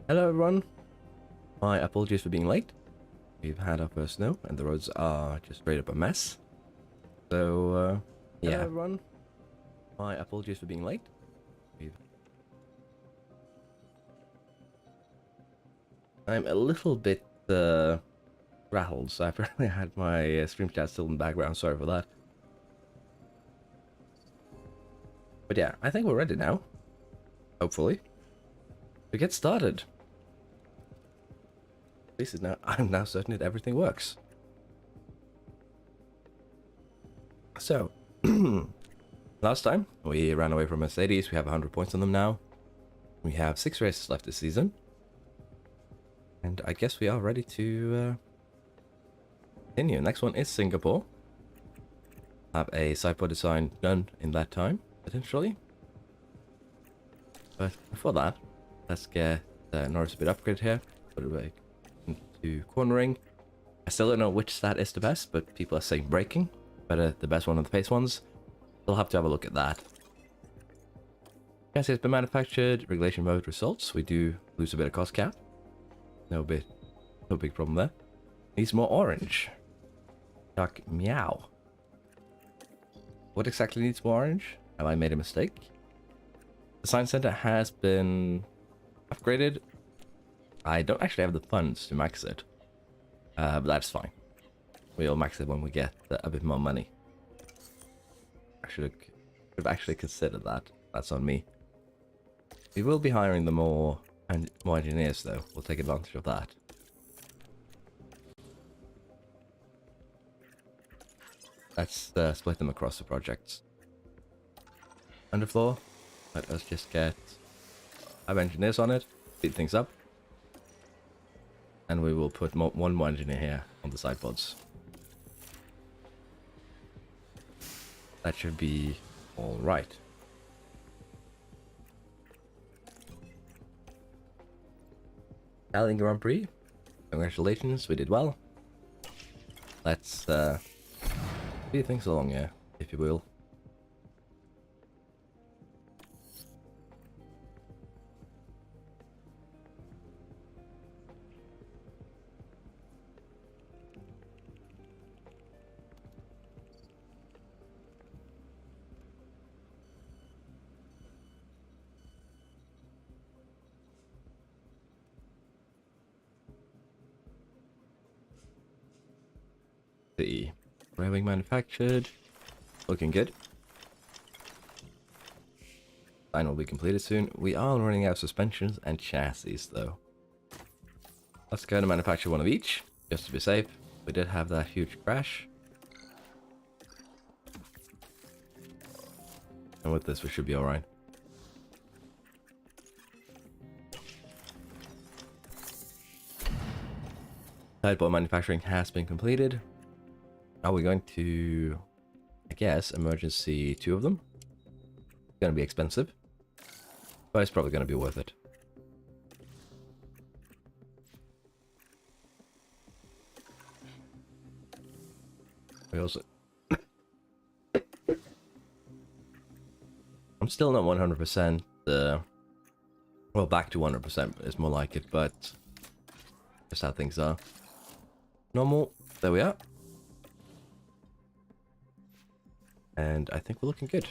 Hello everyone, my apologies for being late. We've had our first snow and the roads are just straight up a mess. So, yeah. Hello everyone, my apologies for being late. I'm a little bit rattled, so I've apparently had my stream chat still in the background, sorry for that. But yeah, I think we're ready now, hopefully, to get started. This is now, I'm now certain that everything works. So, last time we ran away from Mercedes. We have 100 points on them now. We have 6 races left this season. And I guess we are ready to continue. Next one is Singapore. Have a sidepod design done in that time, potentially. But before that, let's get Norris a bit upgraded here. Put it away into cornering. I still don't know which stat is the best, but people are saying braking. Better the best one of the pace ones. We'll have to have a look at that. Chassis has been manufactured. Regulation mode results. We do lose a bit of cost cap. No big problem there. Needs more orange. Duck meow. What exactly needs more orange? Have I made a mistake? The science center has been upgraded. I don't actually have the funds to max it, but that's fine. We'll max it when we get a bit more money. I should have actually considered that. That's on me. We will be hiring the more engineers though. We'll take advantage of that. Let's split them across the projects. Underfloor. Let us just get our engineers on it. Speed things up. And we will put one more engineer here on the side pods. That should be all right. Italian Grand Prix. Congratulations, we did well. Let's speed things along here, if you will. The railing manufactured, looking good. Line will be completed soon. We are running out of suspensions and chassis though. Let's go to manufacture one of each, just to be safe. We did have that huge crash. And with this we should be alright. Sideboard manufacturing has been completed. Are we going to, I guess, emergency 2 of them? It's going to be expensive, but it's probably going to be worth it. We also... I'm still not 100%, well, back to 100% is more like it, but just how things are. Normal, there we are. And I think we're looking good.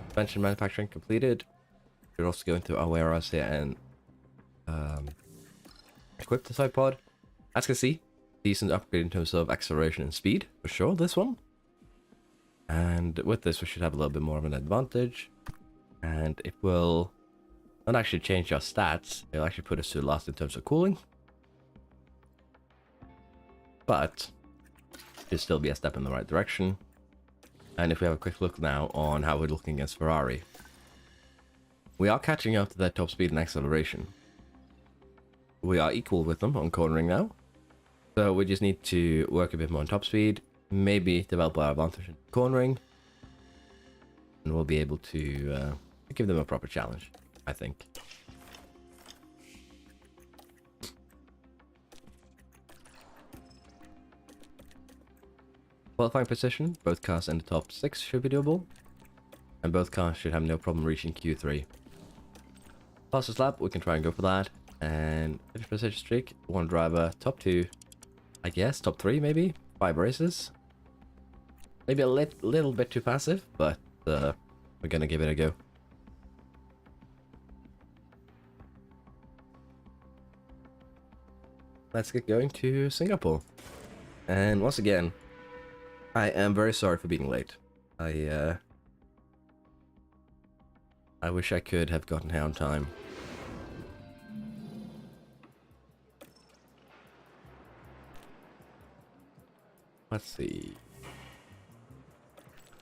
Suspension manufacturing completed. We're also going through our warehouse here and equip the side pod. As you can see, decent upgrade in terms of acceleration and speed, for sure, this one. And with this, we should have a little bit more of an advantage. And it will not actually change our stats. It'll actually put us to last in terms of cooling. But it'll still be a step in the right direction. And if we have a quick look now on how we're looking against Ferrari, we are catching up to their top speed and acceleration. We are equal with them on cornering now. So we just need to work a bit more on top speed, maybe develop our advantage in cornering, and we'll be able to give them a proper challenge, I think. Qualifying position, both cars in the top 6 should be doable, and both cars should have no problem reaching Q3. Fastest lap, we can try and go for that. And finish position streak, 1 driver, top 2, I guess, top 3 maybe, 5 races. Maybe a little bit too passive, but we're gonna give it a go. Let's get going to Singapore. And once again, I am very sorry for being late. I wish I could have gotten here on time. Let's see.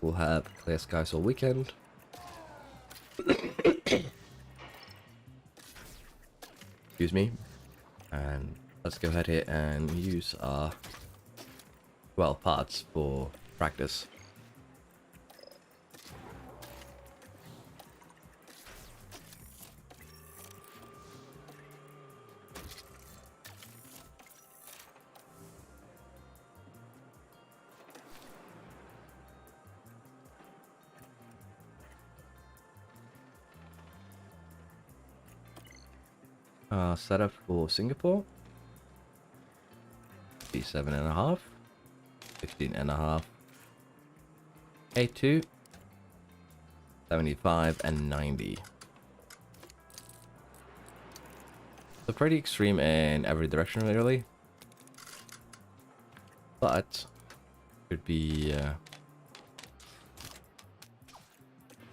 We'll have clear skies all weekend. Excuse me. And let's go ahead here and use our, well, parts for practice. Setup for Singapore. 7.5, 16.5, 82, 75, and 90. So pretty extreme in every direction, really. But should be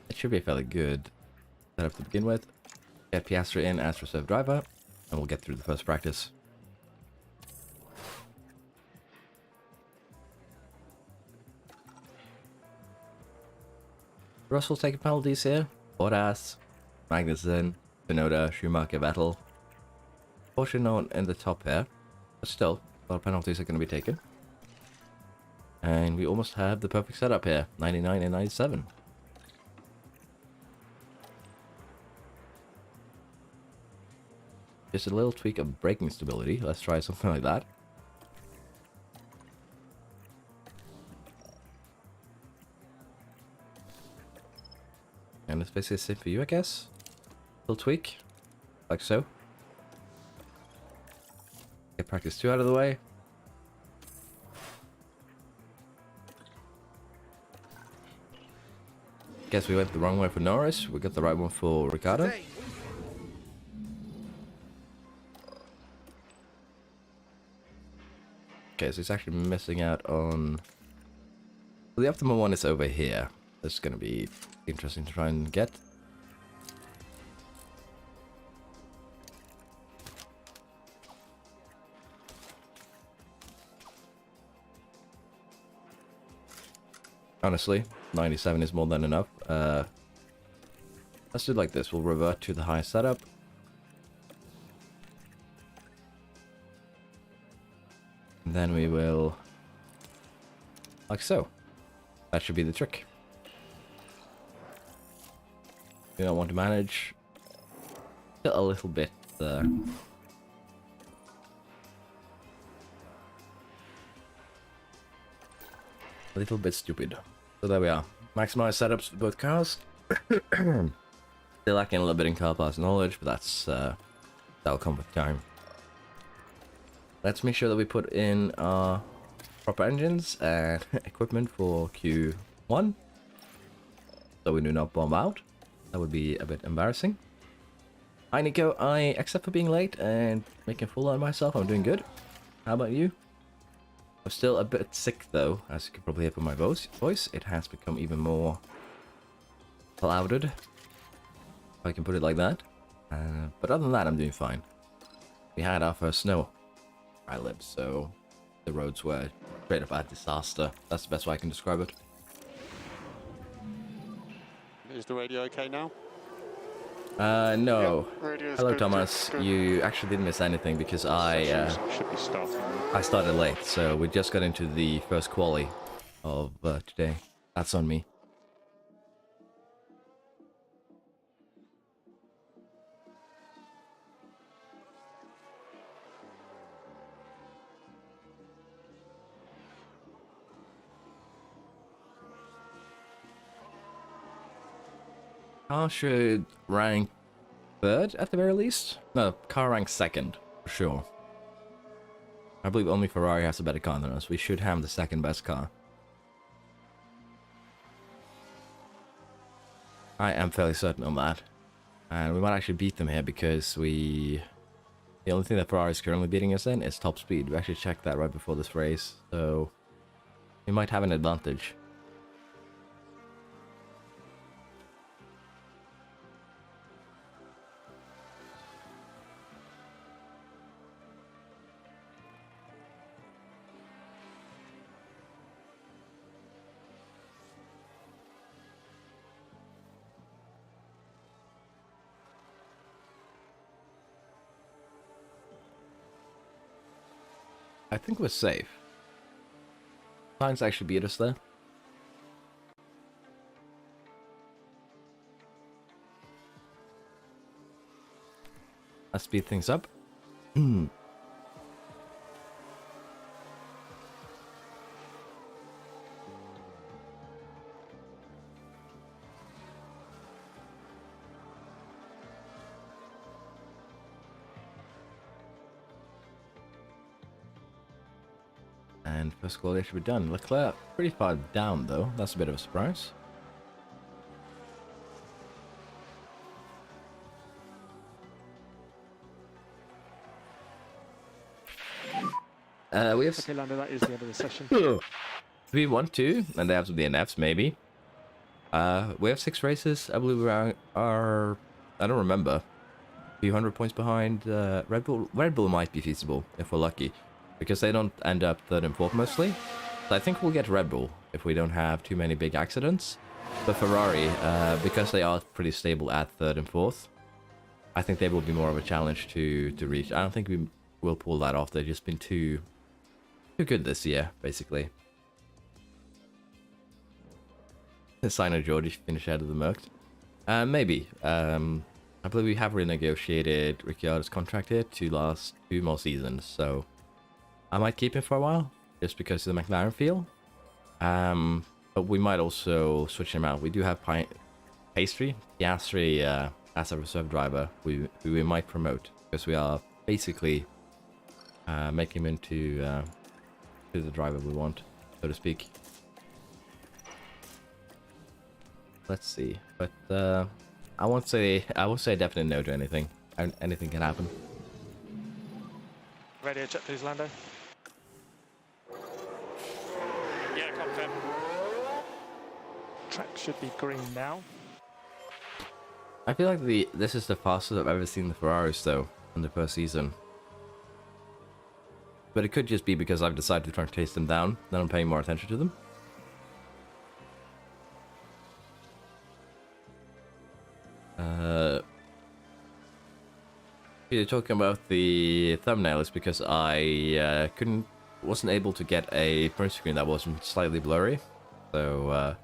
it should be a fairly good setup to begin with. Get Piastri in as reserve driver, and we'll get through the first practice. Russell taking penalties here. Bottas, Magnussen, Tsunoda, Schumacher, Vettel. Fortunately not in the top here, but still, a lot of penalties are going to be taken. And we almost have the perfect setup here, 99 and 97. Just a little tweak of braking stability. Let's try something like that. And it's basically the same for you, I guess. Little tweak, like so. Get practice 2 out of the way. Guess we went the wrong way for Norris. We got the right one for Ricciardo. Okay, so it's actually missing out on... Well, the optimal one is over here. This is going to be interesting to try and get. Honestly, 97 is more than enough. Let's do it like this. We'll revert to the high setup. And then we will... like so. That should be the trick. You don't want to manage a little bit there. A little bit stupid. So there we are. Maximize setups for both cars. Still lacking a little bit in car parts knowledge, but that's that'll come with time. Let's make sure that we put in our proper engines and equipment for Q1, so we do not bomb out. That would be a bit embarrassing. Hi Nico, except for being late and making a fool out of myself, I'm doing good. How about you? I'm still a bit sick though, as you can probably hear from my voice. It has become even more clouded, if I can put it like that. But other than that, I'm doing fine. We had our first snow where I live, so the roads were straight up a disaster. That's the best way I can describe it. Is the radio okay now? No. Yeah, hello good, Thomas. good. You actually didn't miss anything because should be starting. I started late, so we just got into the first quali of today. That's on me. Car should rank third at the very least. No, car rank second, for sure. I believe only Ferrari has a better car than us. We should have the second best car. I am fairly certain on that. And we might actually beat them here because the only thing that Ferrari is currently beating us in is top speed. We actually checked that right before this race, so we might have an advantage. I think we're safe. Sainz actually beat us there. Let's speed things up. And first quality should be done. Leclerc pretty far down though. That's a bit of a surprise. We have. Okay, Lando, that is the end of the session. We want to, and they have some DNFs maybe. We have 6 races. I believe we are I don't remember. A few hundred points behind Red Bull. Red Bull might be feasible if we're lucky, because they don't end up third and fourth mostly. So I think we'll get Red Bull if we don't have too many big accidents. But Ferrari, because they are pretty stable at third and fourth, I think they will be more of a challenge to reach. I don't think we will pull that off. They've just been too good this year, basically. The signer Georgie finish ahead of the Mercs. Maybe. I believe we have renegotiated Ricciardo's contract here to last 2 more seasons, so I might keep him for a while, just because of the McLaren feel. But we might also switch him out. We do have Piastri as a reserve driver, who we might promote, because we are basically making him into the driver we want, so to speak. Let's see, but I won't say definite no to anything. Anything can happen. Radio check, please, Lando. Yeah, confirm. Track should be green now. I feel like this is the fastest I've ever seen the Ferraris though in the first season. But it could just be because I've decided to try and chase them down, then I'm paying more attention to them. You're talking about the thumbnail is because I wasn't able to get a print screen that wasn't slightly blurry, so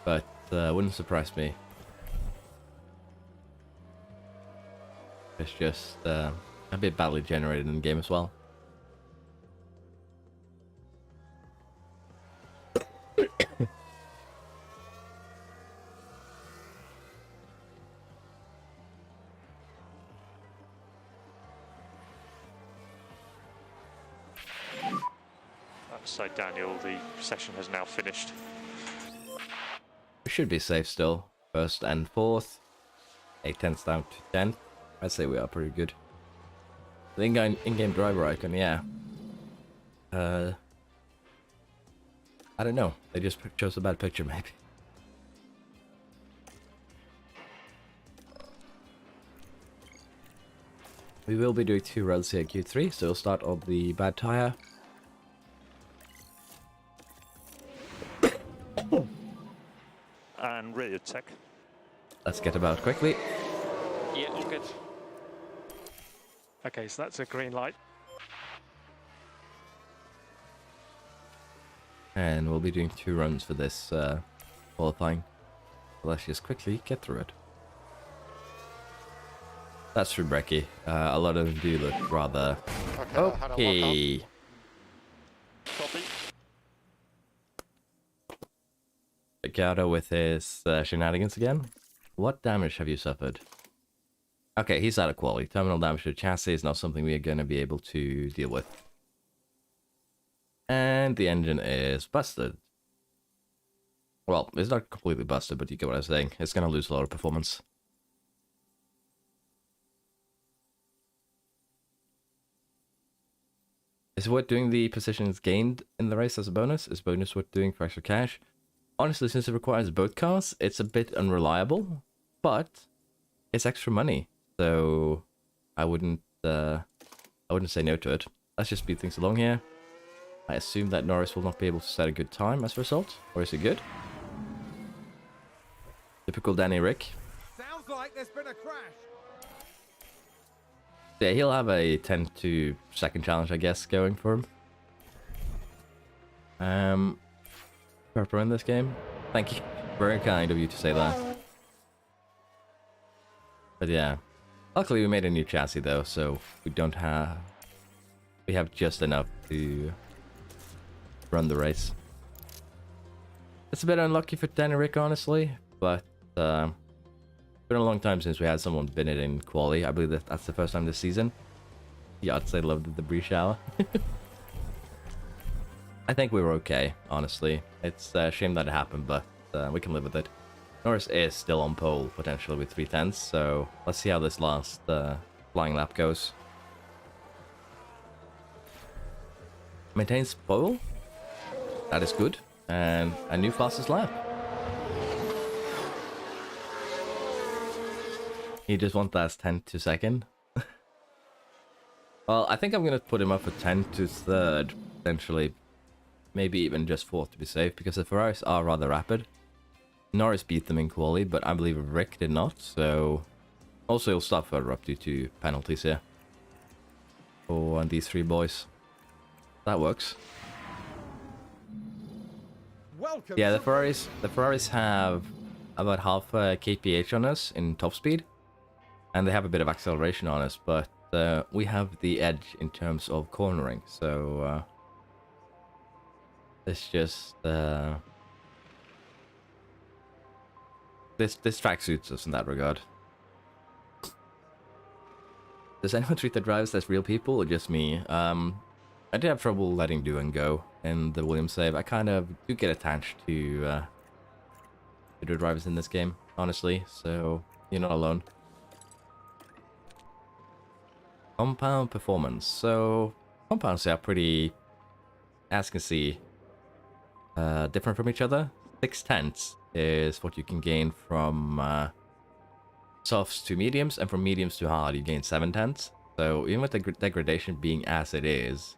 but wouldn't surprise me. It's just a bit badly generated in the game as well. So Daniel, the session has now finished. We should be safe still. First and fourth. 8/10 down to 10. I'd say we are pretty good. The in-game driver icon, yeah. I don't know. They just chose a bad picture, maybe. We will be doing 2 runs here at Q3, so we'll start on the bad tire. And radio check. Let's get about quickly. Yeah, all good. Okay, so that's a green light. And we'll be doing 2 runs for this qualifying. Let's just quickly get through it. That's true, Brecky. A lot of them do look rather... Okay. Copy. Ricciardo with his shenanigans again. what damage have you suffered? Okay, he's out of quality. Terminal damage to the chassis is not something we are going to be able to deal with. And the engine is busted. Well, it's not completely busted, but you get what I'm saying. It's going to lose a lot of performance. Is it worth doing the positions gained in the race as a bonus? Is bonus worth doing for extra cash? Honestly, since it requires both cars, it's a bit unreliable, but it's extra money, so I wouldn't say no to it. Let's just speed things along here. I assume that Norris will not be able to set a good time as a result, or is it good? Typical Danny Rick. Sounds like there's been a crash. Yeah, he'll have a 10 to second challenge, I guess, going for him. Purple in this game. Thank you. Very kind of you to say that. But yeah. Luckily we made a new chassis though, so we don't have... We have just enough to run the race. It's a bit unlucky for Danny Rick, honestly, but it's been a long time since we had someone bin it in quali. I believe that's the first time this season. Yeah, I'd say love the debris shower. I think we were okay, honestly. It's a shame that it happened, but we can live with it. Norris is still on pole, potentially with 3/10, so let's see how this last flying lap goes. Maintains pole. That is good. And a new fastest lap. He just wants that 10 to second. Well, I think I'm going to put him up for 10 to third, potentially. Maybe even just fourth to be safe, because the Ferraris are rather rapid. Norris beat them in quali, but I believe Rick did not, so... Also, he'll start further up due to penalties here. For these three boys. That works. Welcome. Yeah, the Ferraris have about half kph on us in top speed. And they have a bit of acceleration on us, but we have the edge in terms of cornering, so... This just... This track suits us in that regard. Does anyone treat the drivers as real people or just me? I did have trouble letting Doohan go in the Williams save. I kind of do get attached to the drivers in this game, honestly, so you're not alone. Compound performance. So, compounds are pretty, as you can see, different from each other. 6/10 is what you can gain from softs to mediums, and from mediums to hard you gain 7/10. So even with the degradation being as it is,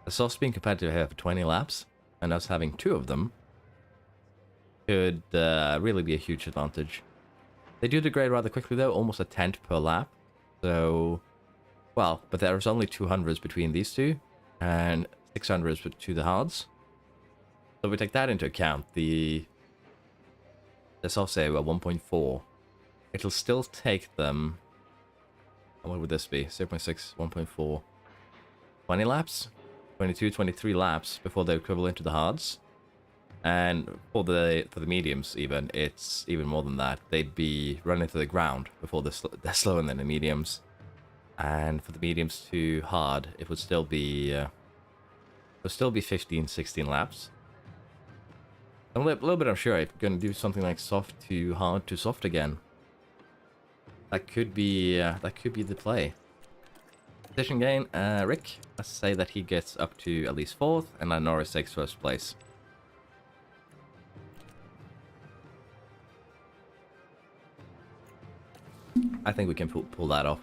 the softs being competitive here for 20 laps, and us having 2 of them, could really be a huge advantage. They do degrade rather quickly though, almost a 10th per lap. So, well, but there's only 200s between these two, and 600s to the hards. So if we take that into account, the softs say we're 1.4. It'll still take them... What would this be? 0.6, 1.4. 20 laps? 22, 23 laps before they equivalent to the hards. And for the mediums even, it's even more than that. They'd be running to the ground before they're slower than the mediums. And for the mediums to hard, it would still be 15, 16 laps. I'm a little bit unsure. I'm going to do something like soft to hard to soft again. That could be the play. Position gain, Rick. Let's say that he gets up to at least 4th, and then Norris takes 1st place. I think we can pull that off.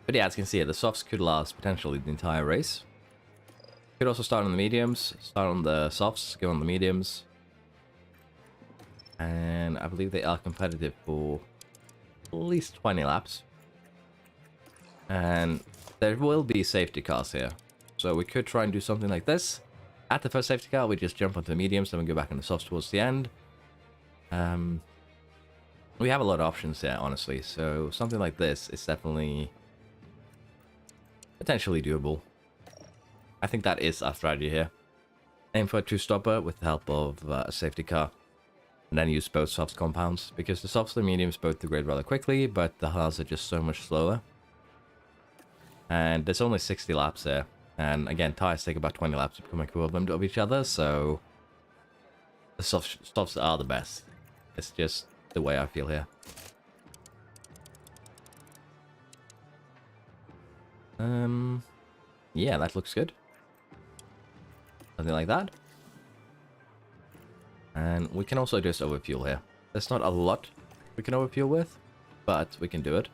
But yeah, as you can see, the softs could last potentially the entire race. Could also start on the mediums, start on the softs, go on the mediums. And I believe they are competitive for at least 20 laps. And there will be safety cars here. So we could try and do something like this. At the first safety car, we just jump onto the mediums, then we go back on the softs towards the end. We have a lot of options here, honestly. So something like this is definitely potentially doable. I think that is our strategy here. Aim for a 2-stopper with the help of a safety car. and then use both softs compounds, because the softs and mediums both degrade rather quickly, but the hards are just so much slower. And there's only 60 laps there, and again, tires take about 20 laps to become equivalent of each other, so the softs are the best. It's just the way I feel here. Yeah, that looks good. Something like that. And we can also just overfuel here. There's not a lot we can overfuel with, but we can do it.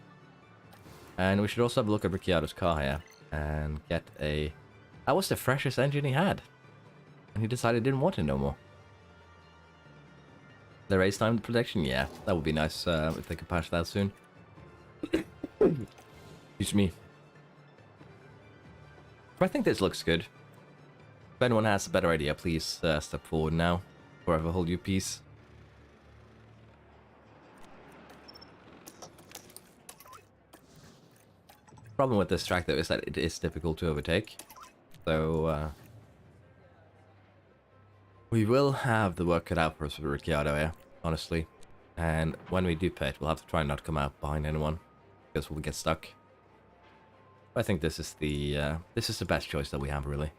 And we should also have a look at Ricciardo's car here and get a... That was the freshest engine he had. And he decided he didn't want it no more. The race time protection, yeah, that would be nice if they could patch that soon. Excuse me. But I think this looks good. If anyone has a better idea, please step forward now. Forever hold your peace. Problem with this track though is that it is difficult to overtake. So we will have the work cut out for us with Ricciardo here, honestly. And when we do pit, we'll have to try and not come out behind anyone, because we'll get stuck. I think this is the best choice that we have, really.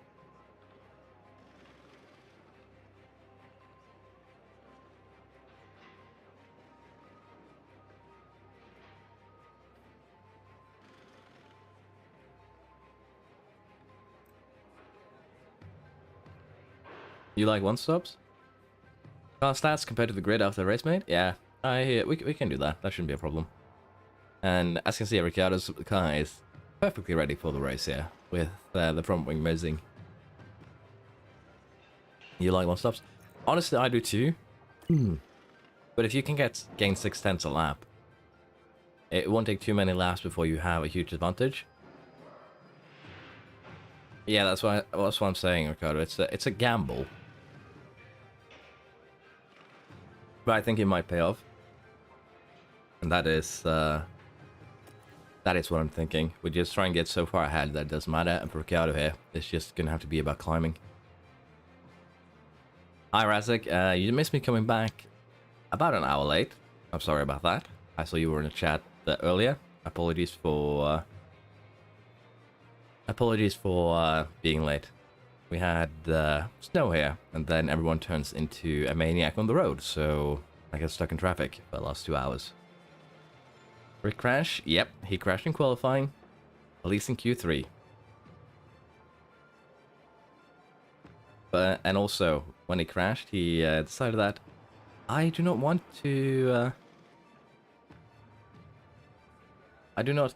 You like one-stops? Car stats compared to the grid after the race, mate? Yeah, we can do that. That shouldn't be a problem. And as you can see, Ricciardo's car is perfectly ready for the race here, with the front wing missing. You like one-stops? Honestly, I do too. But if you can gain 6/10 a lap, it won't take too many laps before you have a huge advantage. Yeah, that's what I'm saying, Ricardo. It's a gamble. But I think it might pay off. And that is what I'm thinking. We just try and get so far ahead that it doesn't matter. And for Ricciardo here, it's just gonna have to be about climbing. Hi Razak, you missed me coming back about an hour late. I'm sorry about that. I saw you were in the chat earlier. Apologies for being late. We had snow here, and then everyone turns into a maniac on the road, so I got stuck in traffic for the last 2 hours. Rick crash? Yep, he crashed in qualifying, at least in Q3. But and also, when he crashed, he decided that I do not want to. I do not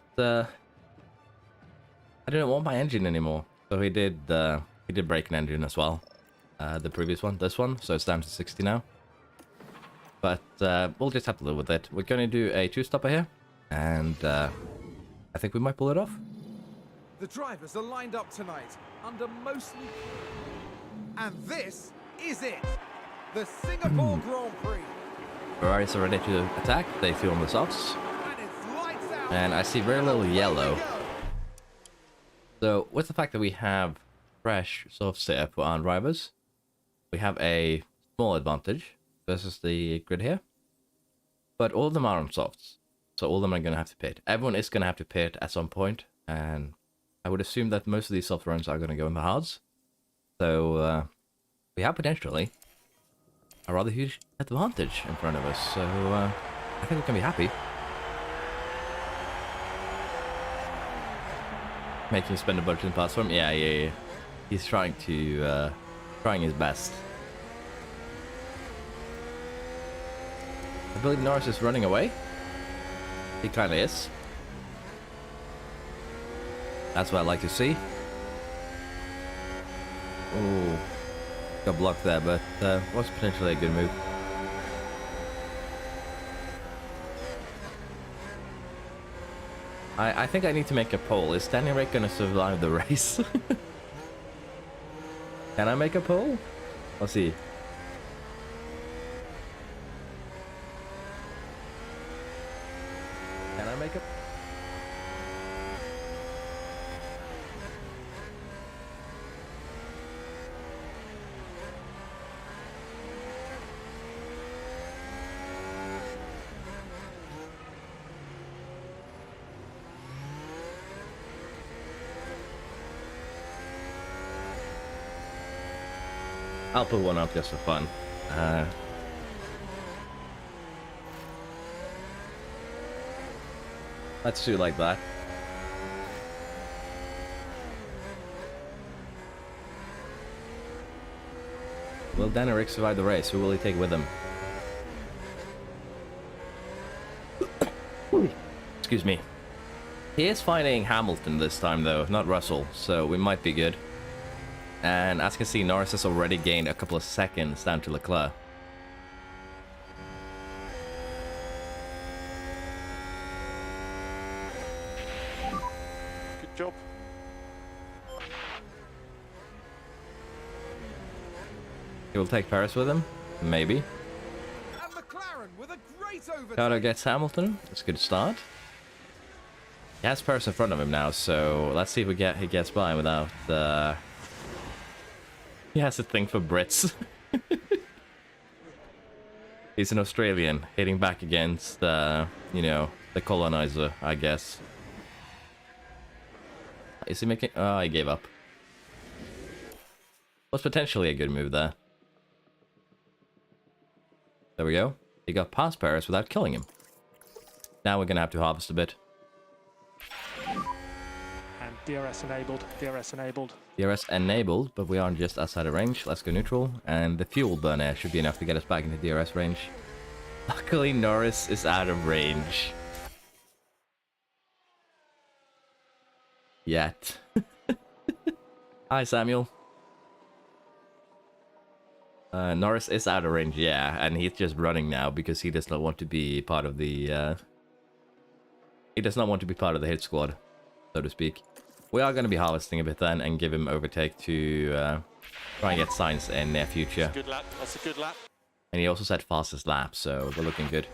want my engine anymore. So he did break an engine as well. The previous one, this one, so it's down to 60 now. But we'll just have to live with it. We're going to do a two-stopper here, and I think we might pull it off. The drivers are lined up tonight under mostly... And this is it! The Singapore Grand Prix! Ferraris are ready to attack. They feel on the softs. And it's lights out! And I see very little yellow. So, with the fact that we have fresh softs here for our drivers, we have a small advantage versus the grid here. But all of them are on softs, so all of them are going to have to pit. Everyone is going to have to pit at some point, and I would assume that most of these soft runs are going to go in the hards. So, we have potentially a rather huge advantage in front of us, so I think we can be happy. Making you spend a budget in platform? Yeah. He's trying his best. I believe Norris is running away. He kinda is. That's what I like to see. Oh, got blocked there, but was potentially a good move. I think I need to make a poll. Is Danny Rick gonna survive the race? Can I make a poll? Let's see. Can I make a... I'll put one up just for fun. Let's do like that. Will Dan or Rick survive the race? Who will he take with him? Excuse me. He is fighting Hamilton this time though, not Russell, so we might be good. And as you can see, Norris has already gained a couple of seconds down to Leclerc. Good job. He will take Paris with him? Maybe. And McLaren with a great overtake. Carter gets Hamilton. That's a good start. He has Paris in front of him now, so let's see if he gets by without... He has a thing for Brits. He's an Australian, hitting back against, you know, the colonizer, I guess. Is he making... Oh, he gave up. Was potentially a good move there. There we go. He got past Paris without killing him. Now we're gonna have to harvest a bit. And DRS enabled, DRS enabled. DRS enabled, but we aren't just outside of range. Let's go neutral. And the fuel burner should be enough to get us back into DRS range. Luckily, Norris is out of range. Yet. Hi, Samuel. Norris is out of range, yeah, and he's just running now because he does not want to be part of the... He does not want to be part of the hit squad, so to speak. We are going to be harvesting a bit then and give him overtake to try and get signs in near future. Good lap. That's a good lap. And he also said fastest lap, so we're looking good.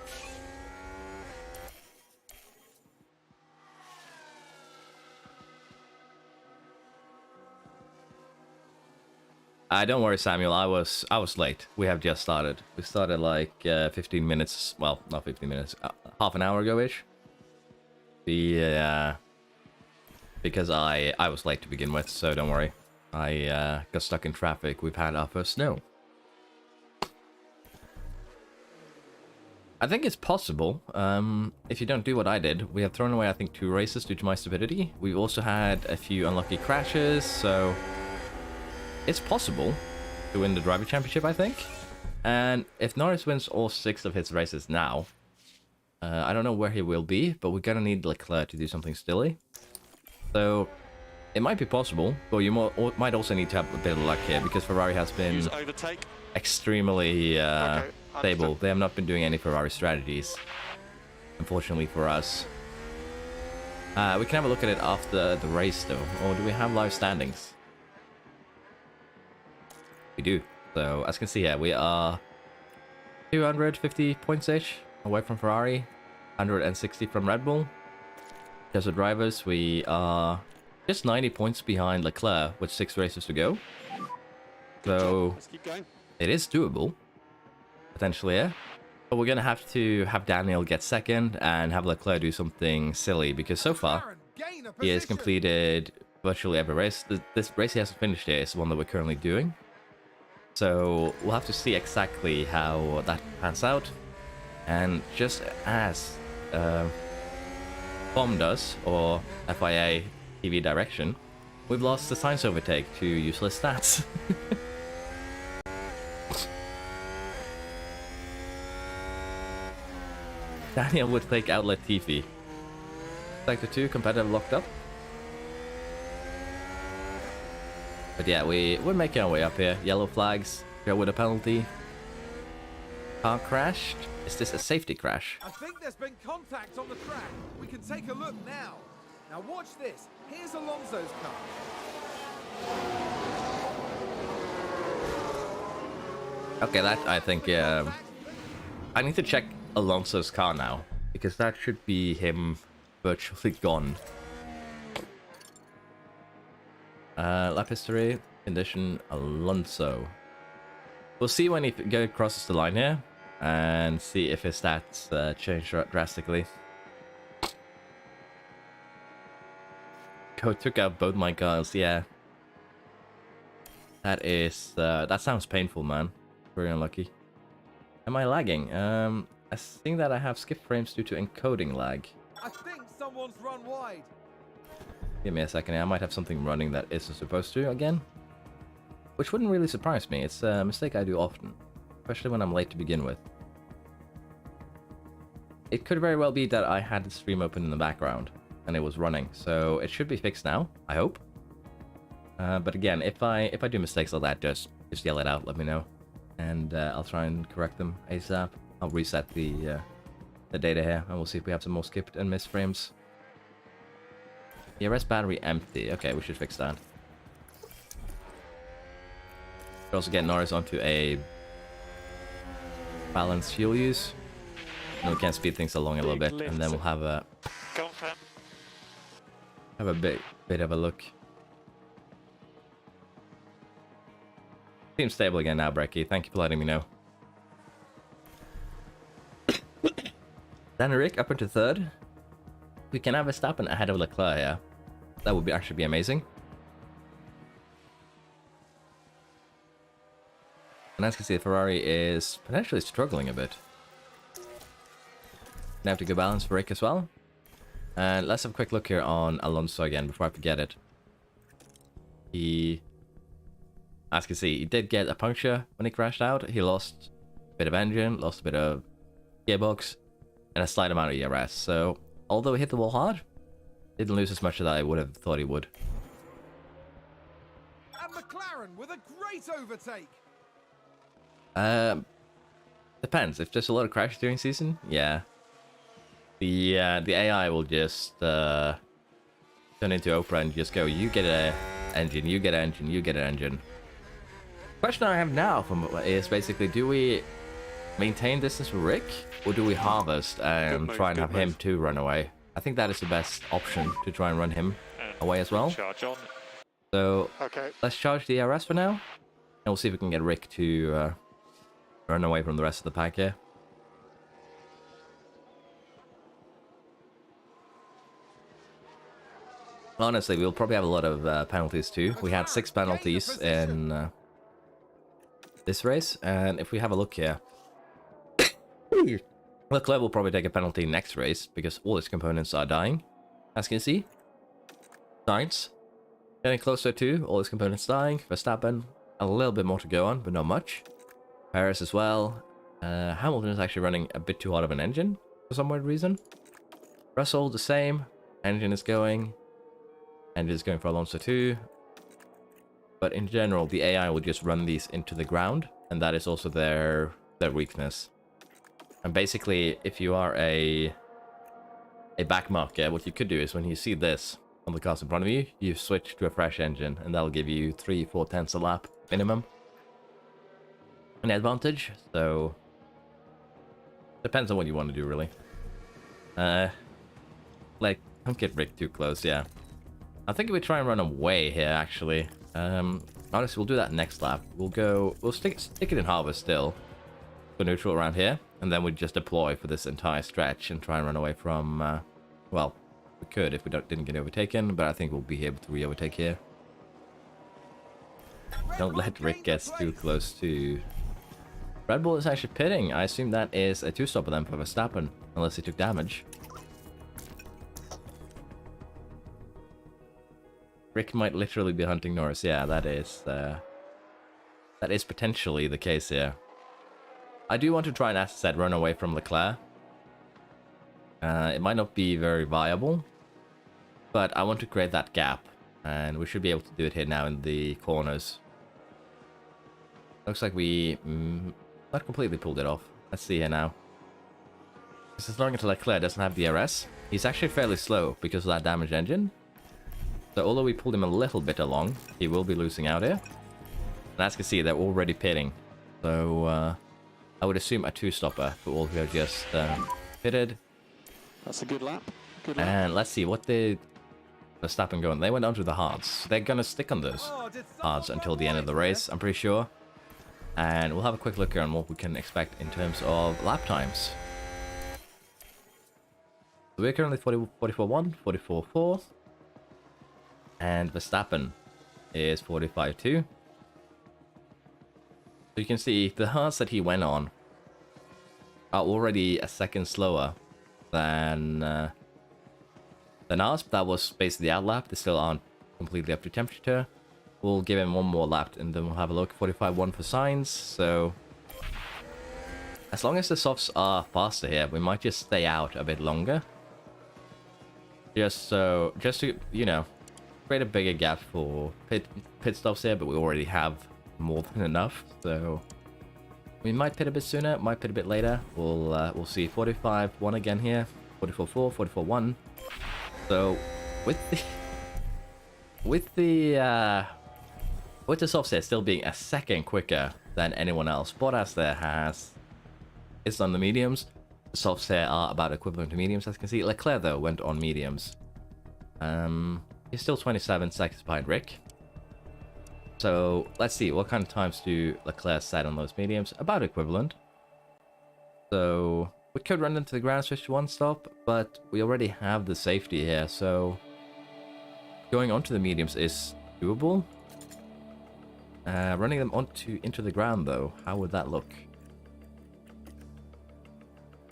Don't worry, Samuel. I was late. We have just started. We started like 15 minutes. Well, not 15 minutes. Half an hour ago-ish. Because I was late to begin with, so don't worry. I got stuck in traffic. We've had our first snow. I think it's possible. If you don't do what I did, we have thrown away, I think, 2 races due to my stupidity. We've also had a few unlucky crashes, so... It's possible to win the driver championship, I think. And if Norris wins all 6 of his races now, I don't know where he will be, but we're gonna need Leclerc to do something silly. So it might be possible, but you might also need to have a bit of luck here because Ferrari has been extremely stable. They have not been doing any Ferrari strategies, unfortunately for us. We can have a look at it after the race though, or do we have live standings? We do. So as you can see here, we are 250 points-ish away from Ferrari, 160 from Red Bull. As the drivers, we are just 90 points behind Leclerc with 6 races to go. So Let's keep going. It is doable, potentially, yeah. But we're gonna have to have Daniel get second and have Leclerc do something silly because so far he has completed virtually every race. This race he hasn't finished here is the one that we're currently doing. So we'll have to see exactly how that pans out. And just as FOM does, or FIA TV direction, we've lost the science overtake to useless stats. Daniel would take outlet Latifi. Sector 2, competitive locked up. But yeah, we're making our way up here. Yellow flags, go with a penalty. Car crashed. Is this a safety crash? I think there's been contact on the track. We can take a look now. Now watch this. Here's Alonso's car. Okay, that I think I need to check Alonso's car now because that should be him virtually gone. Lap history, condition, Alonso. We'll see when he crosses the line here and see if his stats change drastically. Go took out both my cars, yeah. That sounds painful, man. Very unlucky. Am I lagging? I think that I have skipped frames due to encoding lag. I think someone's run wide. Give me a second here. I might have something running that isn't supposed to again. Which wouldn't really surprise me. It's a mistake I do often. Especially when I'm late to begin with. It could very well be that I had the stream open in the background. And it was running. So it should be fixed now, I hope. But again, if I do mistakes like that, just yell it out, let me know. And I'll try and correct them ASAP. I'll reset the data here, and we'll see if we have some more skipped and missed frames. ERS battery empty. Okay, we should fix that. Should also get Norris onto a balanced fuel use. And we can speed things along a little bit, and then we'll have a bit of a look. Seems stable again now, Brecky. Thank you for letting me know. Dan and Rick up into third. We can have Verstappen ahead of Leclerc here. That would actually be amazing. And as you can see, the Ferrari is potentially struggling a bit. Gonna have to go balance for Rick as well. And let's have a quick look here on Alonso again before I forget it. As you can see, he did get a puncture when he crashed out. He lost a bit of engine, lost a bit of gearbox, and a slight amount of ERS. So, although he hit the wall hard, didn't lose as much as I would have thought he would. And McLaren with a great overtake. Depends. If there's a lot of crashes during season, yeah. The AI will just turn into Oprah and just go, you get an engine, you get an engine, you get an engine. Question I have now is basically, do we maintain distance with Rick, or do we harvest and try and have him too run away? I think that is the best option, to try and run him away as well. Charge on. So Okay. let's charge the ERS for now, and we'll see if we can get Rick to run away from the rest of the pack here. Honestly, we'll probably have a lot of penalties too. We had 6 penalties in this race, and if we have a look here, Leclerc will probably take a penalty next race because all his components are dying. As you can see, Sainz getting closer to all his components dying. Verstappen, a little bit more to go on, but not much. Paris as well. Hamilton is actually running a bit too hard of an engine for some weird reason. Russell, the same. Engine is going. Engine is going for Alonso too. But in general, the AI will just run these into the ground, and that is also their weakness. And basically, if you are a backmarker, what you could do is when you see this on the cars in front of you, you switch to a fresh engine, and that'll give you 3-4 tenths a lap minimum. An advantage, so depends on what you want to do, really. Like, don't get Rick too close, yeah. I think if we try and run away here, actually, honestly, we'll do that next lap. We'll stick it in harvest still, for neutral around here, and then we just deploy for this entire stretch and try and run away from, well, we could if we didn't get overtaken, but I think we'll be able to re-overtake here. Don't let Rick get too close to... Red Bull is actually pitting. I assume that is a 2-stopper then for Verstappen, unless he took damage. Rick might literally be hunting Norris. Yeah, that is potentially the case here. I do want to try and, as I said, run away from Leclerc. It might not be very viable, but I want to create that gap, and we should be able to do it here now in the corners. Looks like we not completely pulled it off. Let's see here now. Because as long as Leclerc doesn't have DRS, he's actually fairly slow because of that damaged engine. So although we pulled him a little bit along, he will be losing out here. And as you can see, they're already pitting. So I would assume a 2-stopper for all who have just pitted. That's a good lap. Good lap. And let's see, what did Verstappen go on? They went onto the hards. They're going to stick on those hards until the end of the race, I'm pretty sure. And we'll have a quick look here on what we can expect in terms of lap times. So we're currently 44.1, 44.4. And Verstappen is 45.2. So you can see the hards that he went on are already a second slower than ours. That was basically our lap. They still aren't completely up to temperature. We'll give him one more lap and then we'll have a look. 45.1 for signs. So as long as the softs are faster here, we might just stay out a bit longer. Just to, you know, create a bigger gap for pit stops here, but we already have more than enough. So we might pit a bit sooner, might pit a bit later. We'll see. 45.1 again here. 44.4, 44.1. So with the softs here still being a second quicker than anyone else, Bottas there is on the mediums. The softs here are about equivalent to mediums, as you can see. Leclerc though went on mediums. He's still 27 seconds behind Rick. So let's see, what kind of times do Leclerc set on those mediums? About equivalent. So we could run into the ground switch to one stop, but we already have the safety here, so going onto the mediums is doable. Running them into the ground though, how would that look?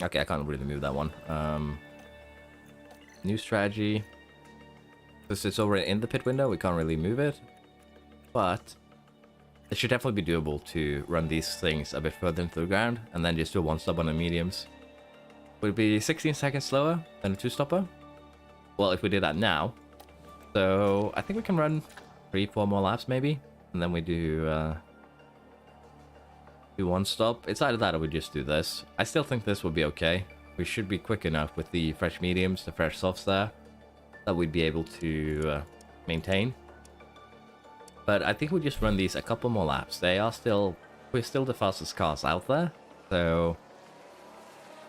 Okay, I can't really move that one. New strategy. Since it's already in the pit window, we can't really move it. But it should definitely be doable to run these things a bit further into the ground and then just do a one stop on the mediums. Would be 16 seconds slower than a two stopper. Well, if we did that now. So I think we can run 3-4 more laps maybe, and then we do one stop. It's either that or we just do this. I still think this will be okay. We should be quick enough with the fresh mediums, the fresh softs there, that we'd be able to maintain. But I think we just run these a couple more laps. We're still the fastest cars out there, so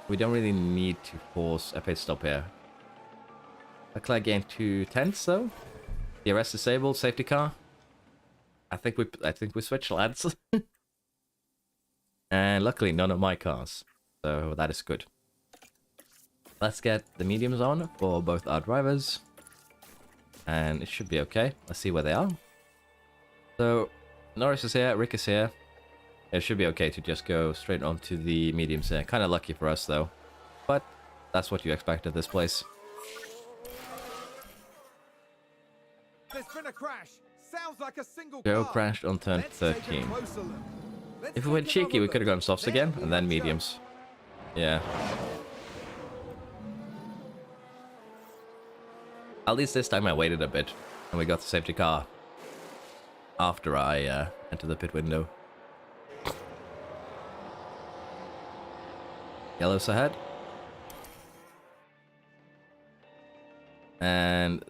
we don't really need to force a pit stop here. Leclerc gained 2 tenths though. DRS disabled, safety car. I think we switched lads. And luckily none of my cars, so that is good. Let's get the mediums on for both our drivers, and it should be okay. Let's see where they are. So Norris is here, Rick is here. It should be okay to just go straight onto the mediums here. Kind of lucky for us though, but that's what you expect at this place. There's been a crash. Sounds like a single Joe car. crashed on turn Let's take a 13. closer look. Let's If we went take cheeky, we another could have gone look. softs There again, we and then go. mediums. Yeah. At least this time I waited a bit, and we got the safety car after I entered the pit window. Yellow's ahead. And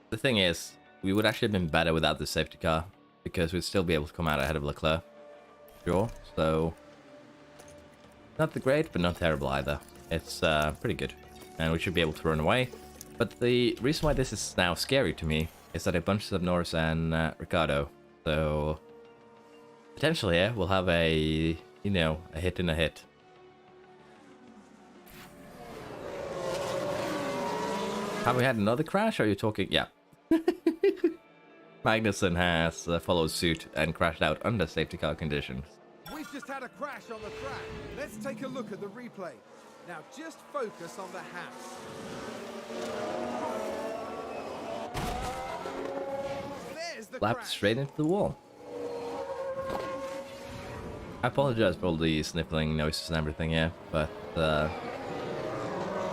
the thing is, we would actually have been better without the safety car, because we'd still be able to come out ahead of Leclerc. Sure, so not the great, but not terrible either. It's pretty good, and we should be able to run away. But the reason why this is now scary to me is that it bunches up Norris and Ricciardo. So potentially, yeah, we'll have a hit and a hit. Have we had another crash? Are you talking? Yeah. Magnussen has followed suit and crashed out under safety car conditions. We've just had a crash on the track. Let's take a look at the replay. Now just focus on the house. There's the Lapped crash. straight into the wall. I apologize for all the sniffling noises and everything here, but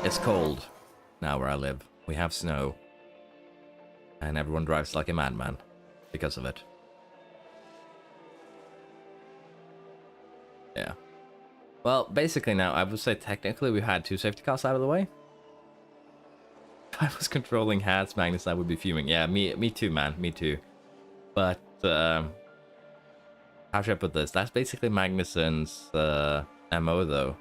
it's cold now where I live. We have snow, and everyone drives like a madman because of it. Yeah. Well, basically now, I would say technically we had 2 safety cars out of the way. If I was controlling Hats, Magnus, I would be fuming. Yeah, me too, man. Me too. But, how should I put this? That's basically Magnussen's MO, though.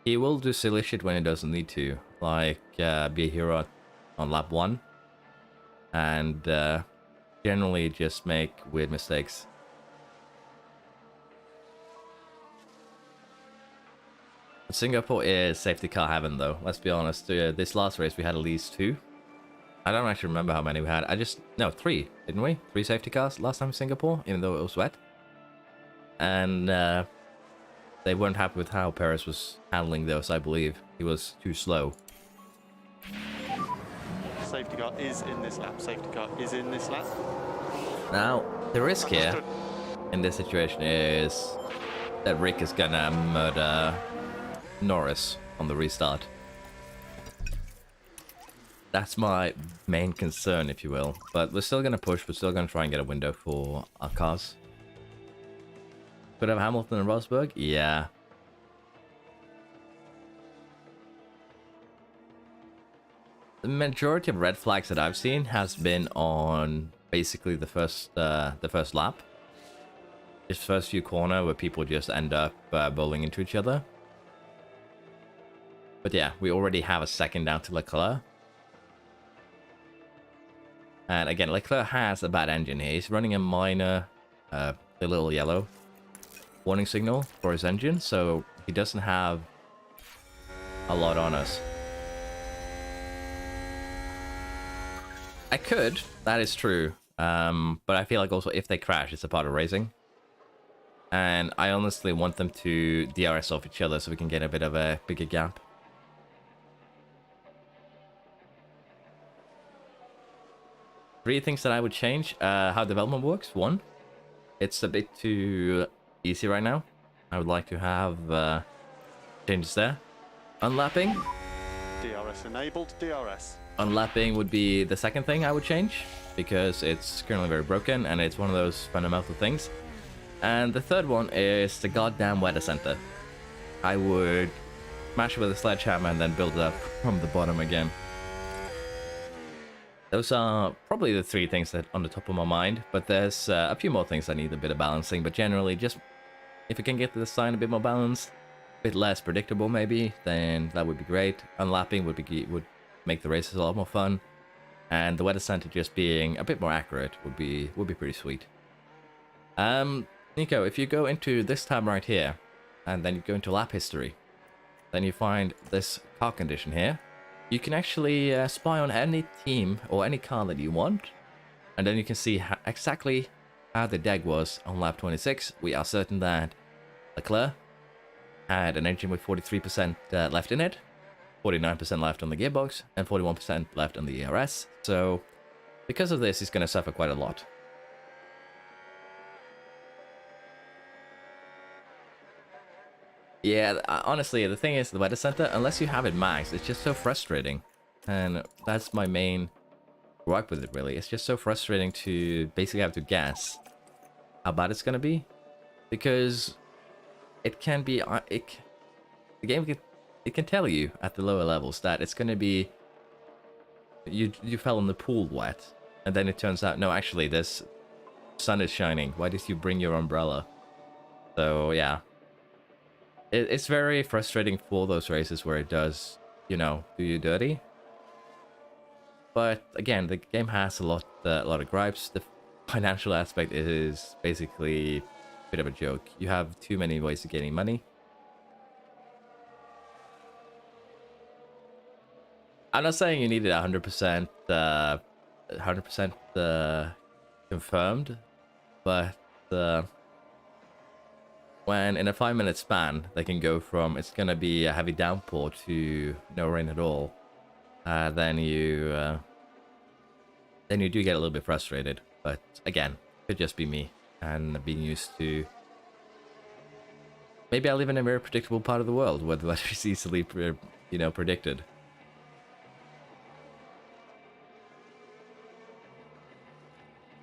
He will do silly shit when he doesn't need to. Like, be a hero on lap 1. And, generally just make weird mistakes. Singapore is safety car heaven, though. Let's be honest. This last race we had at least 2. I don't actually remember how many we had. No, 3, didn't we? 3 safety cars last time in Singapore, even though it was wet. and they weren't happy with how Perez was handling those, I believe. He was too slow. Safety car is in this lap. Safety car is in this lap. Now, the risk here Understood. in this situation is that Rick is gonna murder Norris on the restart. That's my main concern, if you will. But we're still gonna push. We're still gonna try and get a window for our cars. Could have Hamilton and Rosberg? Yeah. The majority of red flags that I've seen has been on basically the first lap. This first few corner where people just end up bowling into each other. But yeah, we already have a second down to Leclerc. And again, Leclerc has a bad engine here. He's running a minor, a little yellow warning signal for his engine, so he doesn't have a lot on us. I could, that is true. But I feel like also if they crash, it's a part of racing. And I honestly want them to DRS off each other so we can get a bit of a bigger gap. Three things that I would change. How development works. One, it's a bit too easy right now. I would like to have changes there. Unlapping. DRS enabled. DRS. Unlapping would be the second thing I would change, because it's currently very broken and it's one of those fundamental things. And the third one is the goddamn weather center. I would smash it with a sledgehammer and then build it up from the bottom again. Those are probably the three things that on the top of my mind, but there's a few more things that need a bit of balancing, but generally just if we can get the design a bit more balanced, a bit less predictable maybe, then that would be great. Unlapping would make the races a lot more fun, and the weather center just being a bit more accurate would be pretty sweet. Nico, if you go into this tab right here, and then you go into lap history, then you find this car condition here. You can actually spy on any team or any car that you want, and then you can see exactly how the deck was on lap 26. We are certain that Leclerc had an engine with 43% left in it, 49% left on the gearbox, and 41% left on the ERS. So because of this, he's going to suffer quite a lot. Yeah, honestly, the thing is, the weather center, unless you have it maxed, it's just so frustrating. And that's my main gripe with it, really. It's just so frustrating to basically have to guess how bad it's going to be. Because it can be... the game can tell you at the lower levels that it's going to be... You fell in the pool wet. And then it turns out, no, actually, this sun is shining. Why did you bring your umbrella? So, yeah. It's very frustrating for those races where it does, you know, do you dirty. But again, the game has a lot of gripes. The financial aspect is basically a bit of a joke. You have too many ways of getting money. I'm not saying you need it 100%, 100% confirmed, but when in a 5-minute span they can go from it's gonna be a heavy downpour to no rain at all, then you do get a little bit frustrated. But again, could just be me and being used to. Maybe I live in a very predictable part of the world where the weather is easily, predicted.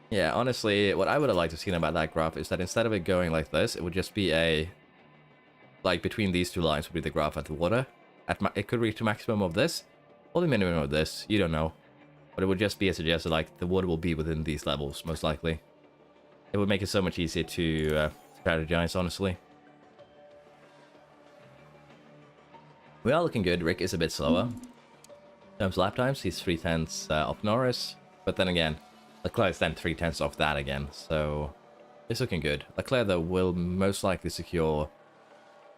Yeah, honestly, what I would have liked to see about that graph is that instead of it going like this, it would just be a... Like, between these two lines would be the graph at the water. It could reach the maximum of this, or the minimum of this, you don't know. But it would just be a suggested, like, the water will be within these levels, most likely. It would make it so much easier to strategize, honestly. We are looking good. Rick is a bit slower. In terms of lap times, he's 3/10 off Norris. But then again... Leclerc's then 3/10 off that again, so it's looking good. Leclerc, though, will most likely secure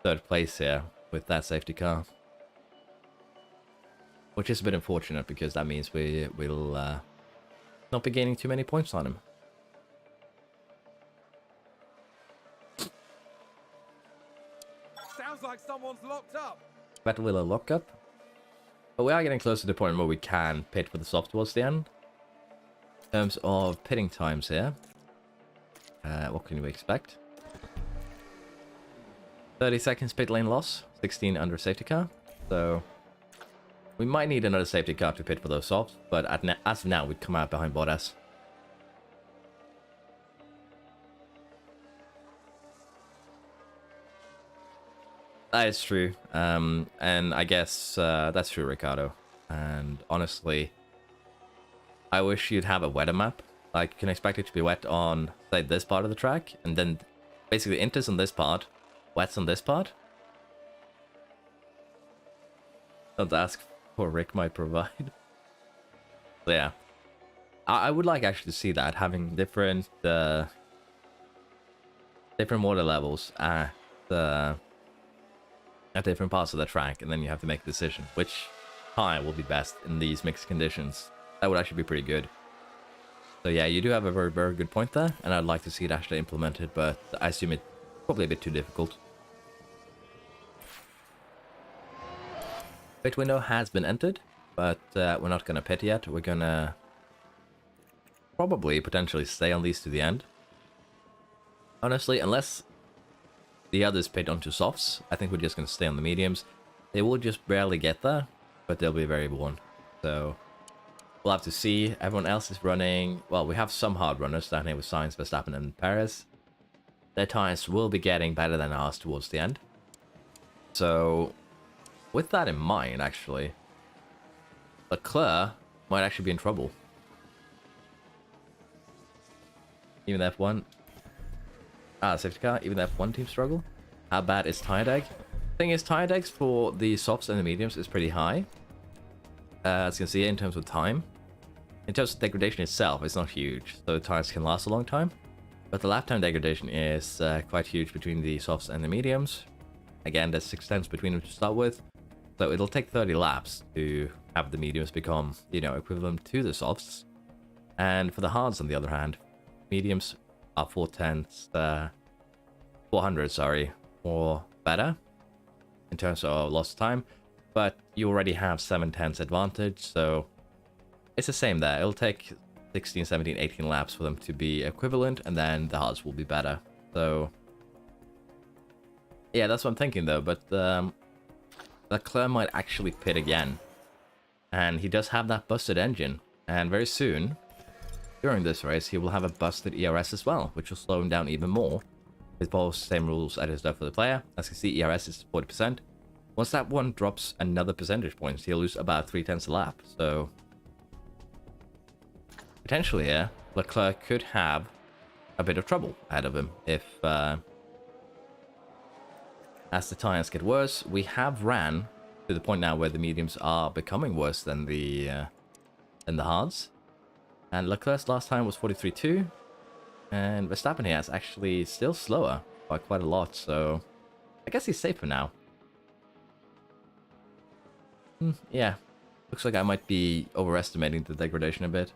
third place here with that safety car. Which is a bit unfortunate, because that means we'll not be gaining too many points on him. Battle Wheel lockup. But we are getting close to the point where we can pit for the soft towards the end. In terms of pitting times here, what can we expect? 30 seconds pit lane loss, 16 under safety car. So we might need another safety car to pit for those softs, but as of now, we'd come out behind Bottas. That is true, and I guess that's true, Ricardo. And honestly, I wish you'd have a weather map. Like, you can expect it to be wet on, say, this part of the track, and then basically inters on this part, wets on this part. Don't ask for Rick might provide. So yeah, I would like actually to see that, having different water levels at different parts of the track, and then you have to make a decision which tire will be best in these mixed conditions. That would actually be pretty good. So yeah, you do have a very, very good point there, and I'd like to see it actually implemented, but I assume it's probably a bit too difficult. Pit window has been entered, but we're not going to pit yet. We're going to probably potentially stay on these to the end. Honestly, unless the others pit onto softs, I think we're just going to stay on the mediums. They will just barely get there, but they'll be very worn. So we'll have to see. Everyone else is running. Well, we have some hard runners down here with Sainz, Verstappen, and Perez. Their tires will be getting better than ours towards the end. So with that in mind, actually, Leclerc might actually be in trouble. Even the F1. Safety car. Even the F1 team struggle. How bad is tire deg? Thing is, tire degs for the softs and the mediums is pretty high. As you can see, in terms of time. In terms of degradation itself, it's not huge, so the tires can last a long time. But the lap time degradation is quite huge between the softs and the mediums. Again, there's 6 tenths between them to start with. So it'll take 30 laps to have the mediums become, you know, equivalent to the softs. And for the hards, on the other hand, mediums are 400, sorry, or better in terms of lost time. But you already have 7 tenths advantage, so it's the same there. It'll take 16, 17, 18 laps for them to be equivalent, and then the hards will be better. So yeah, that's what I'm thinking though. But Leclerc might actually pit again, and he does have that busted engine, and very soon during this race he will have a busted ERS as well, which will slow him down even more. With both same rules as it does for the player. As you can see, ERS is 40%. Once that one drops another percentage points, he'll lose about 3 tenths a lap. So potentially here, Leclerc could have a bit of trouble ahead of him if as the tires get worse. We have ran to the point now where the mediums are becoming worse than the hards. And Leclerc's last time was 43.2, and Verstappen here is actually still slower by quite a lot. So I guess he's safer now. Yeah, looks like I might be overestimating the degradation a bit.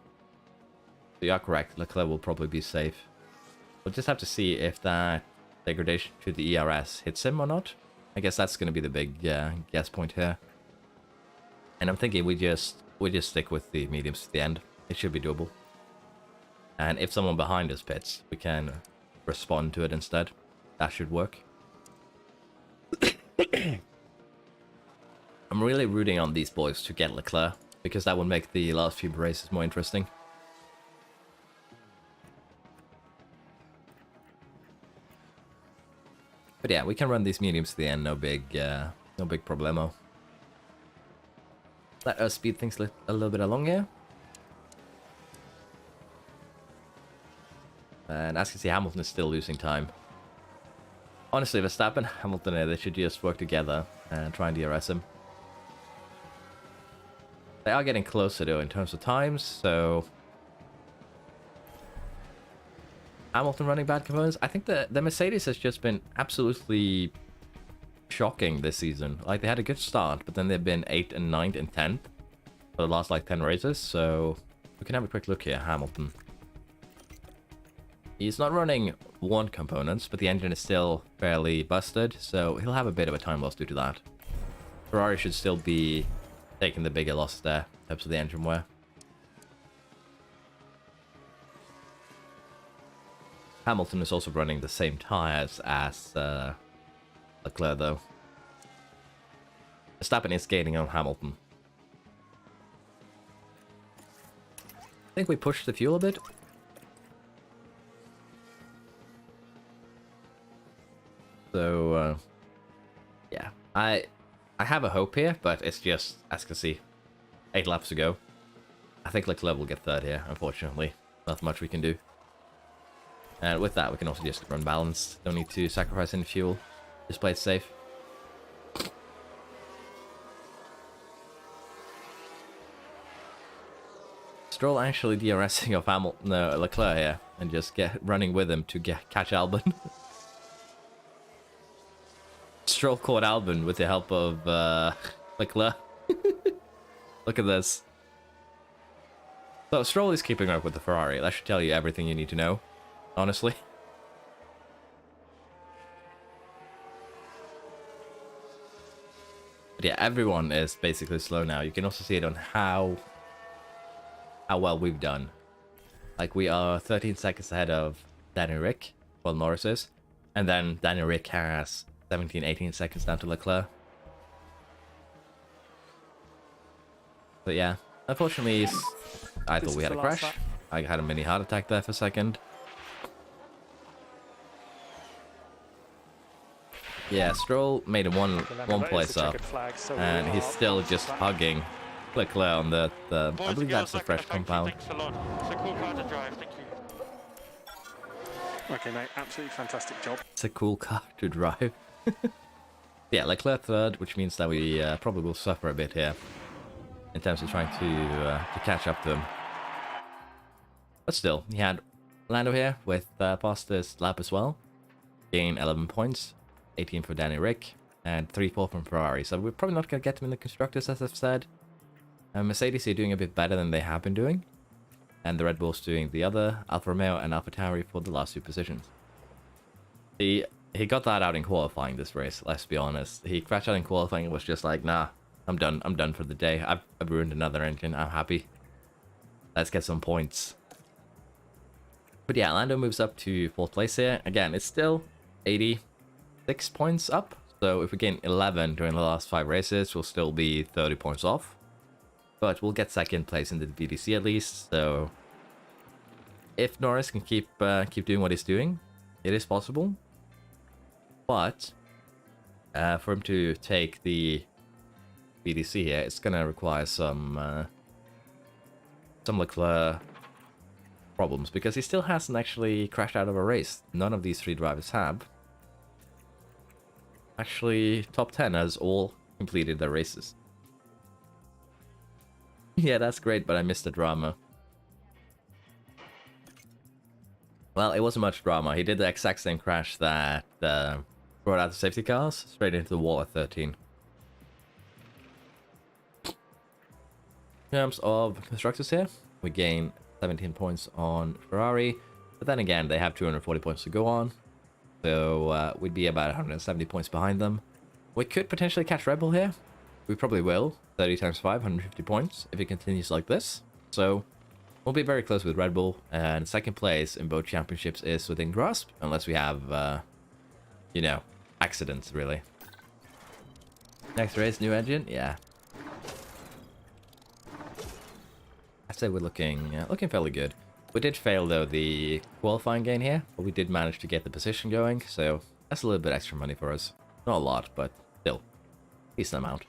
So you are correct, Leclerc will probably be safe. We'll just have to see if that degradation to the ERS hits him or not. I guess that's going to be the big guess point here. And I'm thinking we just stick with the mediums to the end. It should be doable. And if someone behind us pits, we can respond to it instead. That should work. I'm really rooting on these boys to get Leclerc, because that would make the last few races more interesting. But yeah, we can run these mediums to the end, no big problemo. Let us speed things a little bit along here. And as you can see, Hamilton is still losing time. Honestly, Verstappen, Hamilton, they should just work together and try and DRS him. They are getting closer though in terms of times, so Hamilton running bad components. I think the Mercedes has just been absolutely shocking this season. Like, they had a good start, but then they've been 8th and 9th and 10th for the last like 10 races. So we can have a quick look here. Hamilton, he's not running one components, but the engine is still fairly busted, so he'll have a bit of a time loss due to that. Ferrari should still be taking the bigger loss there in terms of the engine wear. Hamilton is also running the same tyres as Leclerc, though. Verstappen is gaining on Hamilton. I think we pushed the fuel a bit. So, yeah. I have a hope here, but it's just, as you can see, 8 laps to go. I think Leclerc will get third here, unfortunately. Not much we can do. And with that, we can also just run balanced. Don't need to sacrifice any fuel. Just play it safe. Stroll actually DRSing off Leclerc here and just running with him to catch Albon. Stroll caught Albon with the help of Leclerc. Look at this. So Stroll is keeping up with the Ferrari. That should tell you everything you need to know, honestly. But yeah, everyone is basically slow now. You can also see it on how well we've done. Like, we are 13 seconds ahead of Daniel Rick, well, Norris is. And then Daniel Rick has 17, 18 seconds down to Leclerc. But yeah, unfortunately, I thought we had a crash. I had a mini heart attack there for a second. Yeah, Stroll made a one place up, and he's still just hugging Leclerc on the I believe that's the fresh compound. Okay, mate, absolutely fantastic job. It's a cool car to drive. Yeah, Leclerc third, which means that we probably will suffer a bit here in terms of trying to catch up to him. But still, he had Lando here with fastest lap as well. Gain 11 points, 18 for Danny Rick, and 3-4 from Ferrari. So we're probably not going to get him in the constructors, as I've said. Mercedes are doing a bit better than they have been doing. And the Red Bulls doing the other, Alfa Romeo and AlphaTauri for the last 2 positions. He got that out in qualifying this race, let's be honest. He crashed out in qualifying and was just like, nah, I'm done for the day. I've ruined another engine, I'm happy. Let's get some points. But yeah, Lando moves up to 4th place here. Again, it's still 86 points up. So if we gain 11 during the last 5 races, we'll still be 30 points off. But we'll get 2nd place in the VDC at least. So if Norris can keep doing what he's doing, it is possible. But for him to take the VDC here, it's gonna require some Leclerc problems, because he still hasn't actually crashed out of a race. None of these 3 drivers have. Actually, top 10 has all completed their races. Yeah, that's great, but I missed the drama. Well, it wasn't much drama. He did the exact same crash that brought out the safety cars straight into the wall at 13. In terms of constructors here, we gain 17 points on Ferrari, but then again, they have 240 points to go on, so we'd be about 170 points behind them. We could potentially catch Red Bull here. We probably will. 30 times 5, 150 points if it continues like this. So we'll be very close with Red Bull, and 2nd place in both championships is within grasp, unless we have, you know, accidents, really. Next race, new engine, yeah. I'd say we're looking fairly good. We did fail, though, the qualifying gain here, but we did manage to get the position going, so that's a little bit extra money for us. Not a lot, but still, decent amount.